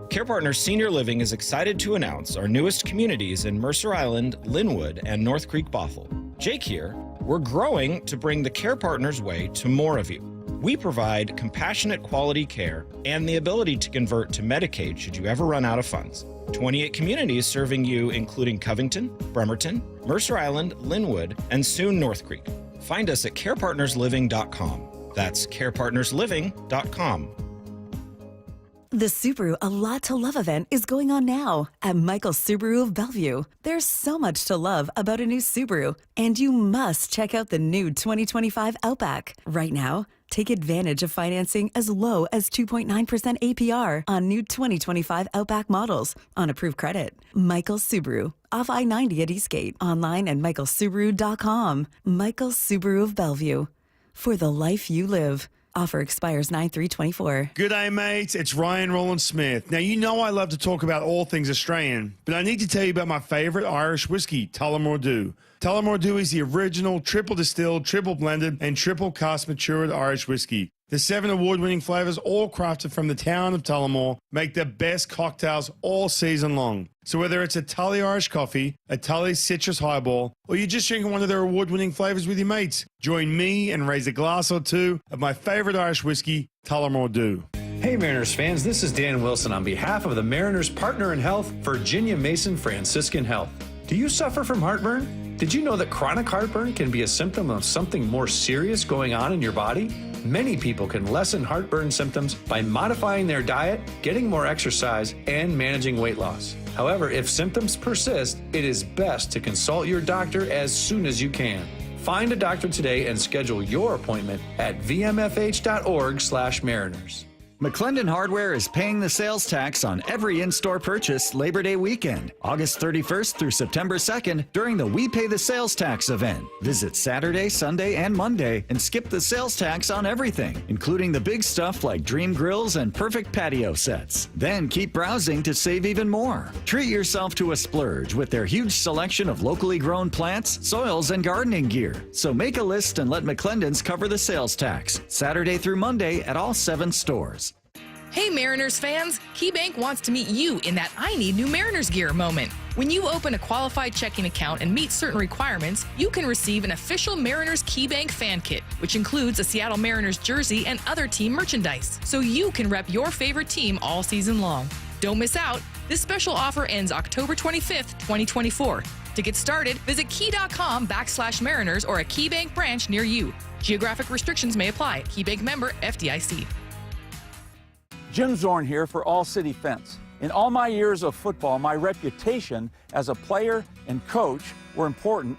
Speaker 4: Care Partners Senior Living is excited to announce our newest communities in Mercer Island, Linwood, and North Creek, Bothell. Jake here. We're growing to bring the Care Partners way to more of you. We provide compassionate quality care and the ability to convert to Medicaid should you ever run out of funds. 28 communities serving you, including Covington, Bremerton, Mercer Island, Linwood, and soon North Creek. Find us at carepartnersliving.com. That's carepartnersliving.com.
Speaker 19: The Subaru A Lot to Love event is going on now at Michael's Subaru of Bellevue. There's so much to love about a new Subaru, and you must check out the new 2025 Outback. Right now, take advantage of financing as low as 2.9% APR on new 2025 Outback models on approved credit. Michael's Subaru, off I-90 at Eastgate. Online at michaelsubaru.com. Michael's Subaru of Bellevue. For the life you live. Offer expires 9/3/24.
Speaker 20: Good day, mates. It's Ryan Roland Smith. Now, you know I love to talk about all things Australian, but I need to tell you about my favorite Irish whiskey, Tullamore Dew. Tullamore Dew is the original triple distilled, triple blended, and triple cask matured Irish whiskey. The 7 award-winning flavors, all crafted from the town of Tullamore, make the best cocktails all season long. So whether it's a Tully Irish coffee, a Tully citrus highball, or you're just drinking one of their award-winning flavors with your mates, join me and raise a glass or two of my favorite Irish whiskey, Tullamore Dew.
Speaker 22: Hey Mariners fans, this is Dan Wilson on behalf of the Mariners Partner in Health, Virginia Mason Franciscan Health. Do you suffer from heartburn? Did you know that chronic heartburn can be a symptom of something more serious going on in your body? Many people can lessen heartburn symptoms by modifying their diet, getting more exercise, and managing weight loss. However, if symptoms persist, it is best to consult your doctor as soon as you can. Find a doctor today and schedule your appointment at vmfh.org/Mariners.
Speaker 13: McClendon Hardware is paying the sales tax on every in-store purchase Labor Day weekend, August 31st through September 2nd during the We Pay the Sales Tax event. Visit Saturday, Sunday, and Monday and skip the sales tax on everything, including the big stuff like Dream Grills and Perfect Patio sets. Then keep browsing to save even more. Treat yourself to a splurge with their huge selection of locally grown plants, soils, and gardening gear. So make a list and let McClendon's cover the sales tax, Saturday through Monday at all 7 stores.
Speaker 24: Hey Mariners fans, KeyBank wants to meet you in that I need new Mariners gear moment. When you open a qualified checking account and meet certain requirements, you can receive an official Mariners KeyBank fan kit, which includes a Seattle Mariners jersey and other team merchandise, so you can rep your favorite team all season long. Don't miss out. This special offer ends October 25th, 2024. To get started, visit key.com/Mariners or a KeyBank branch near you. Geographic restrictions may apply. KeyBank member FDIC.
Speaker 26: Jim Zorn here for All City Fence. In all my years of football, my reputation as a player and coach were important,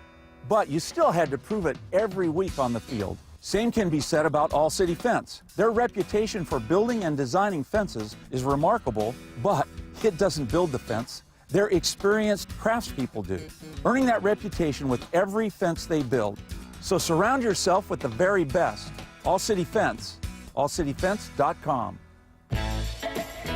Speaker 26: but you still had to prove it every week on the field. Same can be said about All City Fence. Their reputation for building and designing fences is remarkable, but it doesn't build the fence. Their experienced craftspeople do, earning that reputation with every fence they build. So surround yourself with the very best. All City Fence, allcityfence.com.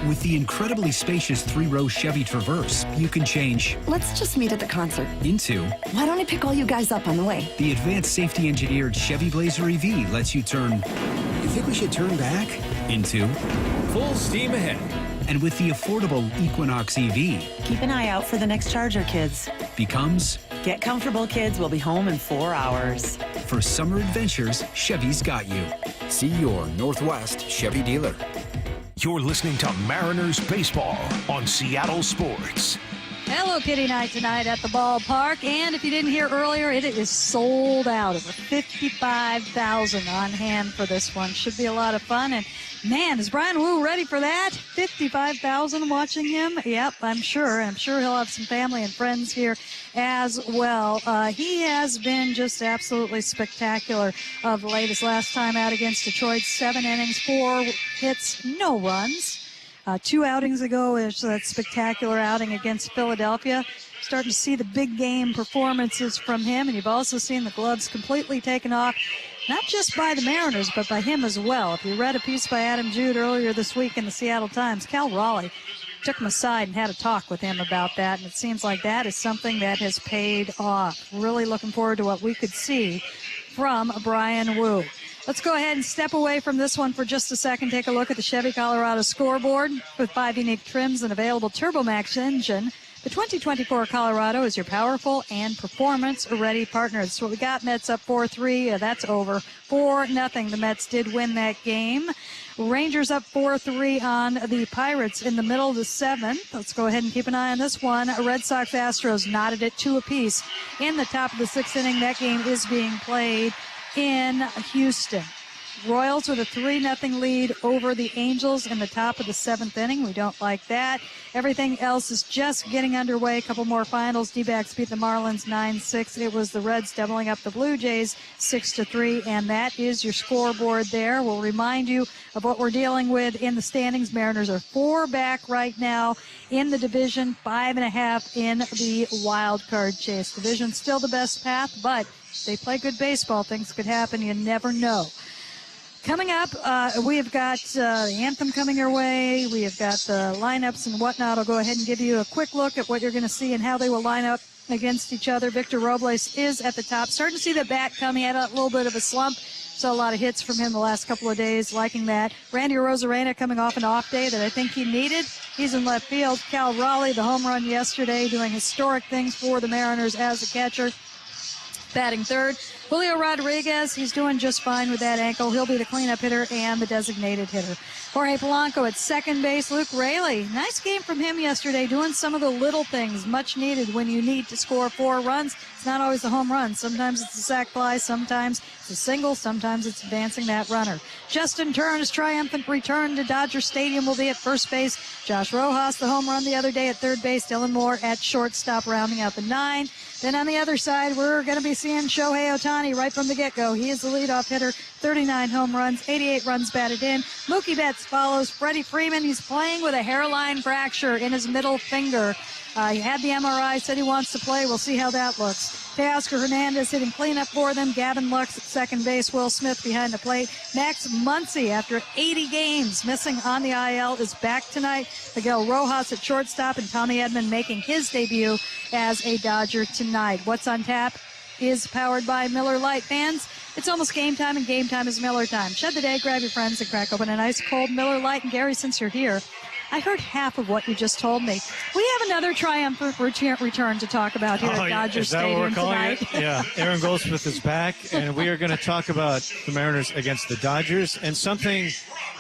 Speaker 27: With the incredibly spacious 3-row Chevy Traverse, you can change
Speaker 28: Let's just meet at the concert.
Speaker 27: into
Speaker 28: Why don't I pick all you guys up on the way?
Speaker 27: the advanced safety engineered Chevy Blazer EV lets you turn you think we should turn back into full steam ahead. And with the affordable Equinox EV
Speaker 29: Keep an eye out for the next Charger, kids.
Speaker 27: becomes
Speaker 29: Get comfortable, kids. We'll be home in 4 hours.
Speaker 27: for summer adventures, Chevy's got you. See your Northwest Chevy dealer.
Speaker 9: You're listening to Mariners Baseball on Seattle Sports.
Speaker 10: Hello Kitty night tonight at the ballpark. And if you didn't hear earlier, it is sold out. Over 55,000 on hand for this one. Should be a lot of fun. And man, is Brian Wu ready for that? 55,000 watching him? Yep, I'm sure. I'm sure he'll have some family and friends here as well. He has been just absolutely spectacular of late. His last time out against Detroit, 7 innings, 4 hits, no runs. 2 outings ago is that spectacular outing against Philadelphia. Starting to see the big game performances from him, and you've also seen the gloves completely taken off, not just by the Mariners, but by him as well. If you read a piece by Adam Jude earlier this week in the Seattle Times, Cal Raleigh took him aside and had a talk with him about that, and it seems like that is something that has paid off. Really looking forward to what we could see from Brian Wu. Let's go ahead and step away from this one for just a second. Take a look at the Chevy Colorado scoreboard with 5 unique trims and available TurboMax engine. The 2024 Colorado is your powerful and performance-ready partner. That's what we got. Mets up 4-3. That's over. 4-0. The Mets did win that game. Rangers up 4-3 on the Pirates in the middle of the 7th. Let's go ahead and keep an eye on this one. Red Sox Astros knotted at 2 apiece in the top of the 6th inning. That game is being played in Houston. Royals with a 3-0 lead over the Angels in the top of the 7th inning. We don't like that. Everything else is just getting underway. A couple more finals. D-backs beat the Marlins 9-6. It was the Reds doubling up the Blue Jays 6-3, and that is your scoreboard there. We'll remind you of what we're dealing with in the standings. Mariners are 4 back right now in the division, 5.5 in the wild card chase. Division still the best path, but if they play good baseball, things could happen. You never know. Coming up, we have got the anthem coming your way. We have got the lineups and whatnot. I'll go ahead and give you a quick look at what you're going to see and how they will line up against each other. Victor Robles is at the top. Starting to see the bat come. He had a little bit of a slump. Saw a lot of hits from him the last couple of days, liking that. Randy Arozarena coming off an off day that I think he needed. He's in left field. Cal Raleigh, the home run yesterday, doing historic things for the Mariners as a catcher. Batting third. Julio Rodriguez, he's doing just fine with that ankle. He'll be the cleanup hitter and the designated hitter. Jorge Polanco at second base. Luke Raley, nice game from him yesterday, doing some of the little things much needed when you need to score 4 runs. It's not always a home run. Sometimes it's a sac fly, sometimes it's a single, sometimes it's advancing that runner. Justin Turner's triumphant return to Dodger Stadium will be at first base. Josh Rojas, the home run the other day at third base. Dylan Moore at shortstop, rounding out the 9. Then on the other side, we're going to be seeing Shohei Ohtani right from the get-go. He is the leadoff hitter, 39 home runs, 88 runs batted in. Mookie Betts follows. Freddie Freeman, he's playing with a hairline fracture in his middle finger. He had the MRI, said he wants to play. We'll see how that looks. Teoscar Hernandez hitting cleanup for them. Gavin Lux at second base. Will Smith behind the plate. Max Muncy, after 80 games missing on the IL, is back tonight. Miguel Rojas at shortstop, and Tommy Edman making his debut as a Dodger tonight. What's on tap is powered by Miller Lite. Fans, it's almost game time, and game time is Miller time. Shed the day, grab your friends, and crack open an ice cold Miller Lite. And Gary, since you're here, I heard half of what you just told me. We have another triumphant return to talk about here at Dodger Stadium tonight.
Speaker 17: Yeah, Aaron Goldsmith is back, and we are going to talk about the Mariners against the Dodgers, and something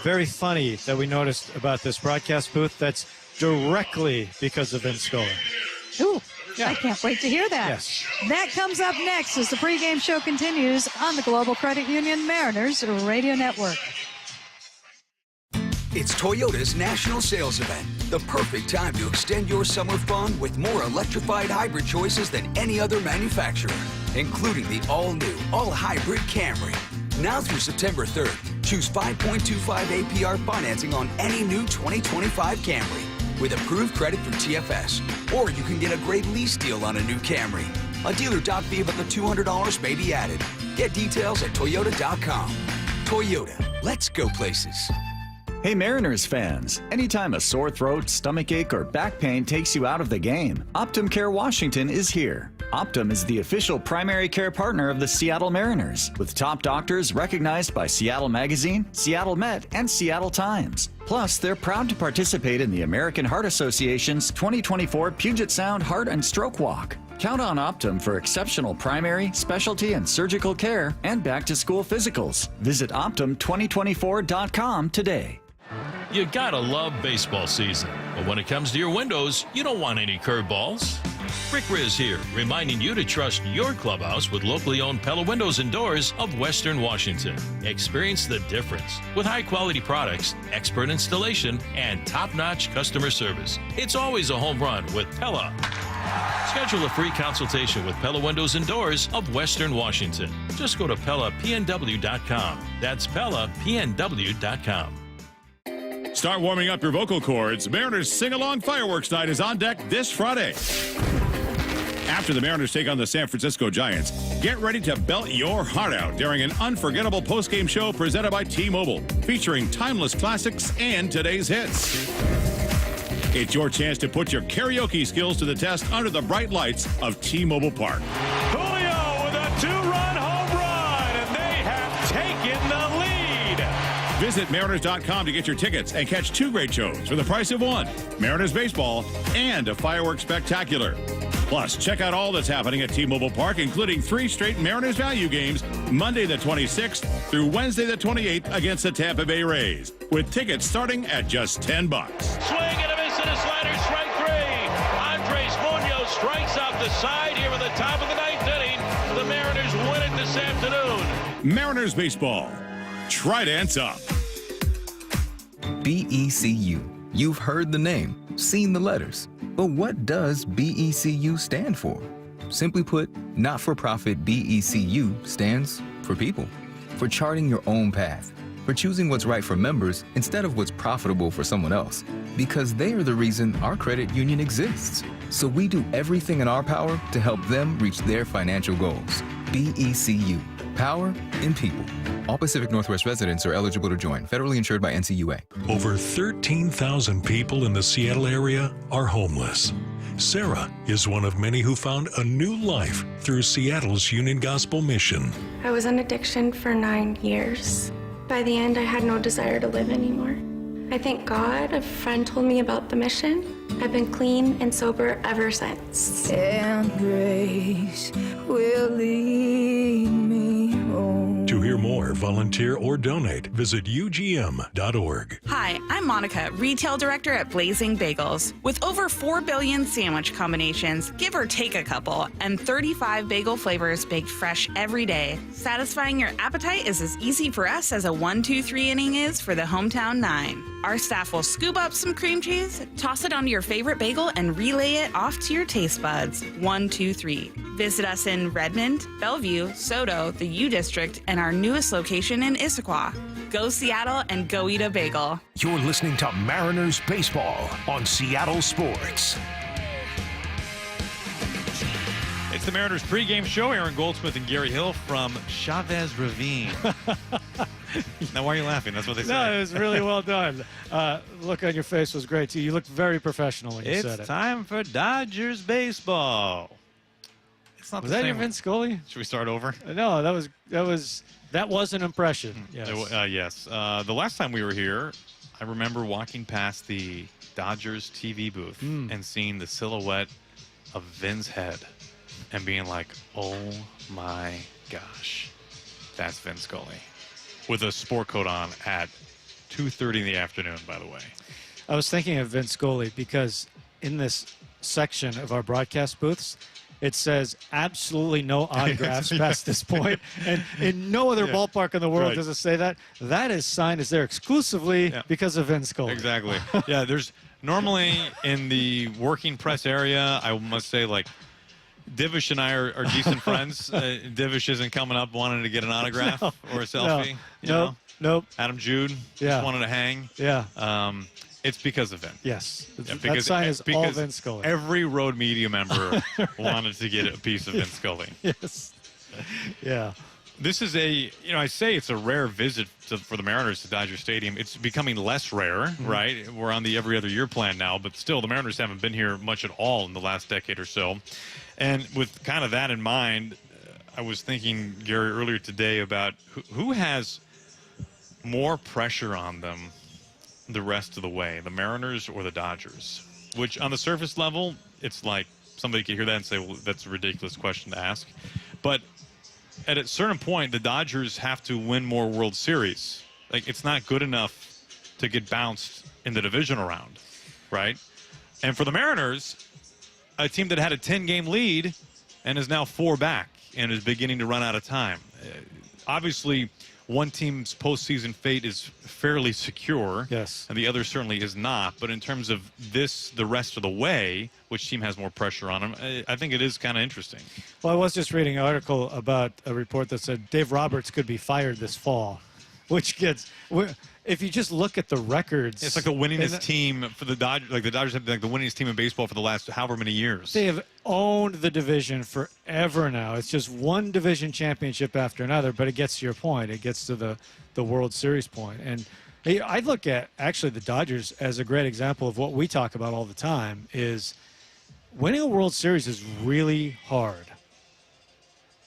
Speaker 17: very funny that we noticed about this broadcast booth that's directly because of Vince Scola.
Speaker 10: Ooh. Yeah. I can't wait to hear that.
Speaker 17: Yes.
Speaker 10: That comes up next as the pregame show continues on the Global Credit Union Mariners Radio Network.
Speaker 3: It's Toyota's national sales event, the perfect time to extend your summer fun with more electrified hybrid choices than any other manufacturer, including the all-new, all-hybrid Camry. Now through September 3rd, choose 5.25 APR financing on any new 2025 Camry with approved credit through TFS. Or you can get a great lease deal on a new Camry. A dealer doc fee of up to $200 may be added. Get details at Toyota.com. Toyota, let's go places.
Speaker 13: Hey Mariners fans, anytime a sore throat, stomachache, or back pain takes you out of the game, Optum Care Washington is here. Optum is the official primary care partner of the Seattle Mariners, with top doctors recognized by Seattle Magazine, Seattle Met, and Seattle Times. Plus, they're proud to participate in the American Heart Association's 2024 Puget Sound Heart and Stroke Walk. Count on Optum for exceptional primary, specialty, and surgical care and back-to-school physicals. Visit Optum2024.com today.
Speaker 7: You gotta love baseball season.
Speaker 16: But when it comes to your windows, you don't want any curveballs. Rick Riz here, reminding you to trust your clubhouse with locally owned Pella Windows and Doors of Western Washington. Experience the difference with high-quality products, expert installation, and top-notch customer service. It's always a home run with Pella. Schedule a free consultation with Pella Windows and Doors of Western Washington. Just go to PellaPNW.com. That's PellaPNW.com.
Speaker 5: Start warming up your vocal cords. Mariners Sing-Along Fireworks Night is on deck this Friday. After the Mariners take on the San Francisco Giants, get ready to belt your heart out during an unforgettable postgame show presented by T-Mobile, featuring timeless classics and today's hits. It's your chance to put your karaoke skills to the test under the bright lights of T-Mobile Park.
Speaker 7: Julio with a two-run home run, and they have taken the lead.
Speaker 5: Visit Mariners.com to get your tickets and catch two great shows for the price of one: Mariners baseball and a fireworks spectacular. Plus, check out all that's happening at T-Mobile Park, including 3 straight Mariners value games, Monday the 26th through Wednesday the 28th against the Tampa Bay Rays, with tickets starting at just $10.
Speaker 16: Swing and a miss and a slider, strike 3. Andres Munoz strikes out the side here at the top of the 9th inning. The Mariners win it this afternoon.
Speaker 5: Mariners baseball. Tridents up.
Speaker 8: BECU. You've heard the name, seen the letters. But what does BECU stand for? Simply put, not-for-profit BECU stands for people. For charting your own path. For choosing what's right for members instead of what's profitable for someone else. Because they are the reason our credit union exists. So we do everything in our power to help them reach their financial goals. BECU. Power in people. All Pacific Northwest residents are eligible to join. Federally insured by NCUA.
Speaker 11: Over 13,000 people in the Seattle area are homeless. Sarah is one of many who found a new life through Seattle's Union Gospel Mission.
Speaker 12: I was in addiction for 9 years. By the end, I had no desire to live anymore. I thank God a friend told me about the mission. I've been clean and sober ever since.
Speaker 14: And grace will lead me home.
Speaker 11: To hear more, volunteer, or donate, visit UGM.org.
Speaker 21: Hi, I'm Monica, Retail Director at Blazing Bagels. With over 4 billion sandwich combinations, give or take a couple, and 35 bagel flavors baked fresh every day, satisfying your appetite is as easy for us as a 1-2-3 inning is for the hometown 9. Our staff will scoop up some cream cheese, toss it onto your favorite bagel, and relay it off to your taste buds. 1-2-3. Visit us in Redmond, Bellevue, Soto, the U District, and our newest location in Issaquah. Go Seattle and go eat a bagel.
Speaker 9: You're listening to Mariners Baseball on Seattle Sports.
Speaker 23: It's the Mariners pregame show. Aaron Goldsmith and Gary Hill from Chavez Ravine. Now, why are you laughing? That's what they say.
Speaker 17: No, it was really well done. Look on your face was great, too. You looked very professional when you said it.
Speaker 23: It's time for Dodgers baseball. It's not
Speaker 17: Was
Speaker 23: the
Speaker 17: that
Speaker 23: same
Speaker 17: your Vince Scully?
Speaker 23: Should we start over?
Speaker 17: No, that was an impression. Yes.
Speaker 23: Yes. The last time we were here, I remember walking past the Dodgers TV booth and seeing the silhouette of Vin's head and being like, oh my gosh, that's Vince Scully. With a sport coat on at 2:30 in the afternoon, by the way.
Speaker 17: I was thinking of Vince Scully because in this section of our broadcast booths, it says absolutely no autographs past this point. And in no other ballpark in the world does it say that. That is signed as there exclusively because of Vince Scully.
Speaker 23: Exactly. Yeah, there's normally in the working press area, I must say, like, Divish and I are decent friends. Divish isn't coming up wanting to get an autograph or a selfie.
Speaker 17: Nope.
Speaker 23: Adam Jude just wanted to hang.
Speaker 17: Yeah.
Speaker 23: It's because of Vince.
Speaker 17: Yes.
Speaker 23: Yeah,
Speaker 17: that sign is all Vince Scully.
Speaker 23: Every road media member wanted to get a piece of Vince Scully.
Speaker 17: Yes. Yeah.
Speaker 23: This is I say it's a rare visit for the Mariners to Dodger Stadium. It's becoming less rare, right? We're on the every other year plan now, but still the Mariners haven't been here much at all in the last decade or so. And with kind of that in mind, I was thinking, Gary, earlier today about who has more pressure on them the rest of the way, the Mariners or the Dodgers? Which on the surface level, it's like somebody could hear that and say, well, that's a ridiculous question to ask. But at a certain point, the Dodgers have to win more World Series. Like, it's not good enough to get bounced in the divisional round. right? And for the Mariners, a team that had a 10-game lead and is now 4 back and is beginning to run out of time. Obviously, one team's postseason fate is fairly secure.
Speaker 17: Yes.
Speaker 23: And the other certainly is not. But in terms of this, the rest of the way, which team has more pressure on them, I think it is kind of interesting.
Speaker 17: Well, I was just reading an article about a report that said Dave Roberts could be fired this fall, which gets, if you just look at the records.
Speaker 23: It's like the winningest team for the Dodgers. Like the Dodgers have been like the winningest team in baseball for the last however many years.
Speaker 17: They have owned the division forever now. It's just one division championship after another, but it gets to your point. It gets to the World Series point. And I look at actually the Dodgers as a great example of what we talk about all the time is winning a World Series is really hard.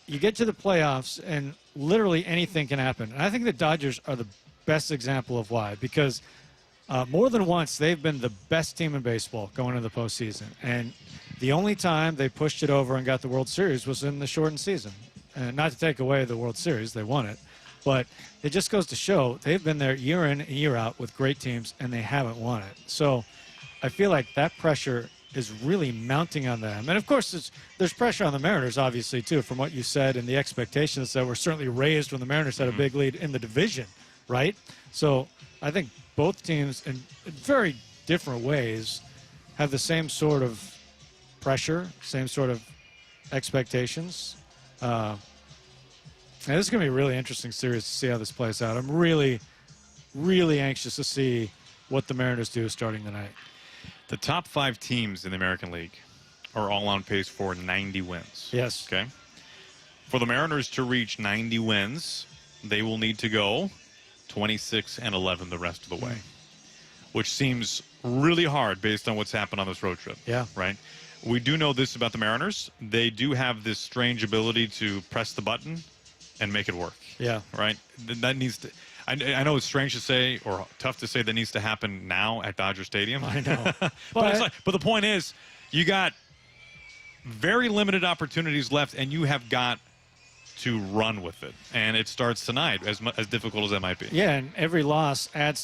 Speaker 17: You get to the playoffs and literally anything can happen. And I think the Dodgers are the best example of why, because more than once they've been the best team in baseball going into the postseason. And the only time they pushed it over and got the World Series was in the shortened season. And not to take away the World Series, they won it. But it just goes to show they've been there year in and year out with great teams, and they haven't won it. So I feel like that pressure is really mounting on them. And, of course, there's pressure on the Mariners, obviously, too, from what you said and the expectations that were certainly raised when the Mariners had a big lead in the division, right? So I think both teams, in very different ways, have the same sort of pressure, same sort of expectations. And this is going to be a really interesting series to see how this plays out. I'm really, really anxious to see what the Mariners do starting tonight.
Speaker 23: The top 5 teams in the American League are all on pace for 90 wins.
Speaker 17: Yes.
Speaker 23: Okay. For the Mariners to reach 90 wins, they will need to go 26-11 the rest of the way, which seems really hard based on what's happened on this road trip.
Speaker 17: Yeah.
Speaker 23: Right? We do know this about the Mariners. They do have this strange ability to press the button and make it work.
Speaker 17: Yeah.
Speaker 23: Right? That needs to... I know it's strange to say or tough to say that needs to happen now at Dodger Stadium.
Speaker 17: I know.
Speaker 23: but the point is, you got very limited opportunities left, and you have got to run with it. And it starts tonight, as difficult as that might be.
Speaker 17: Yeah, and every loss adds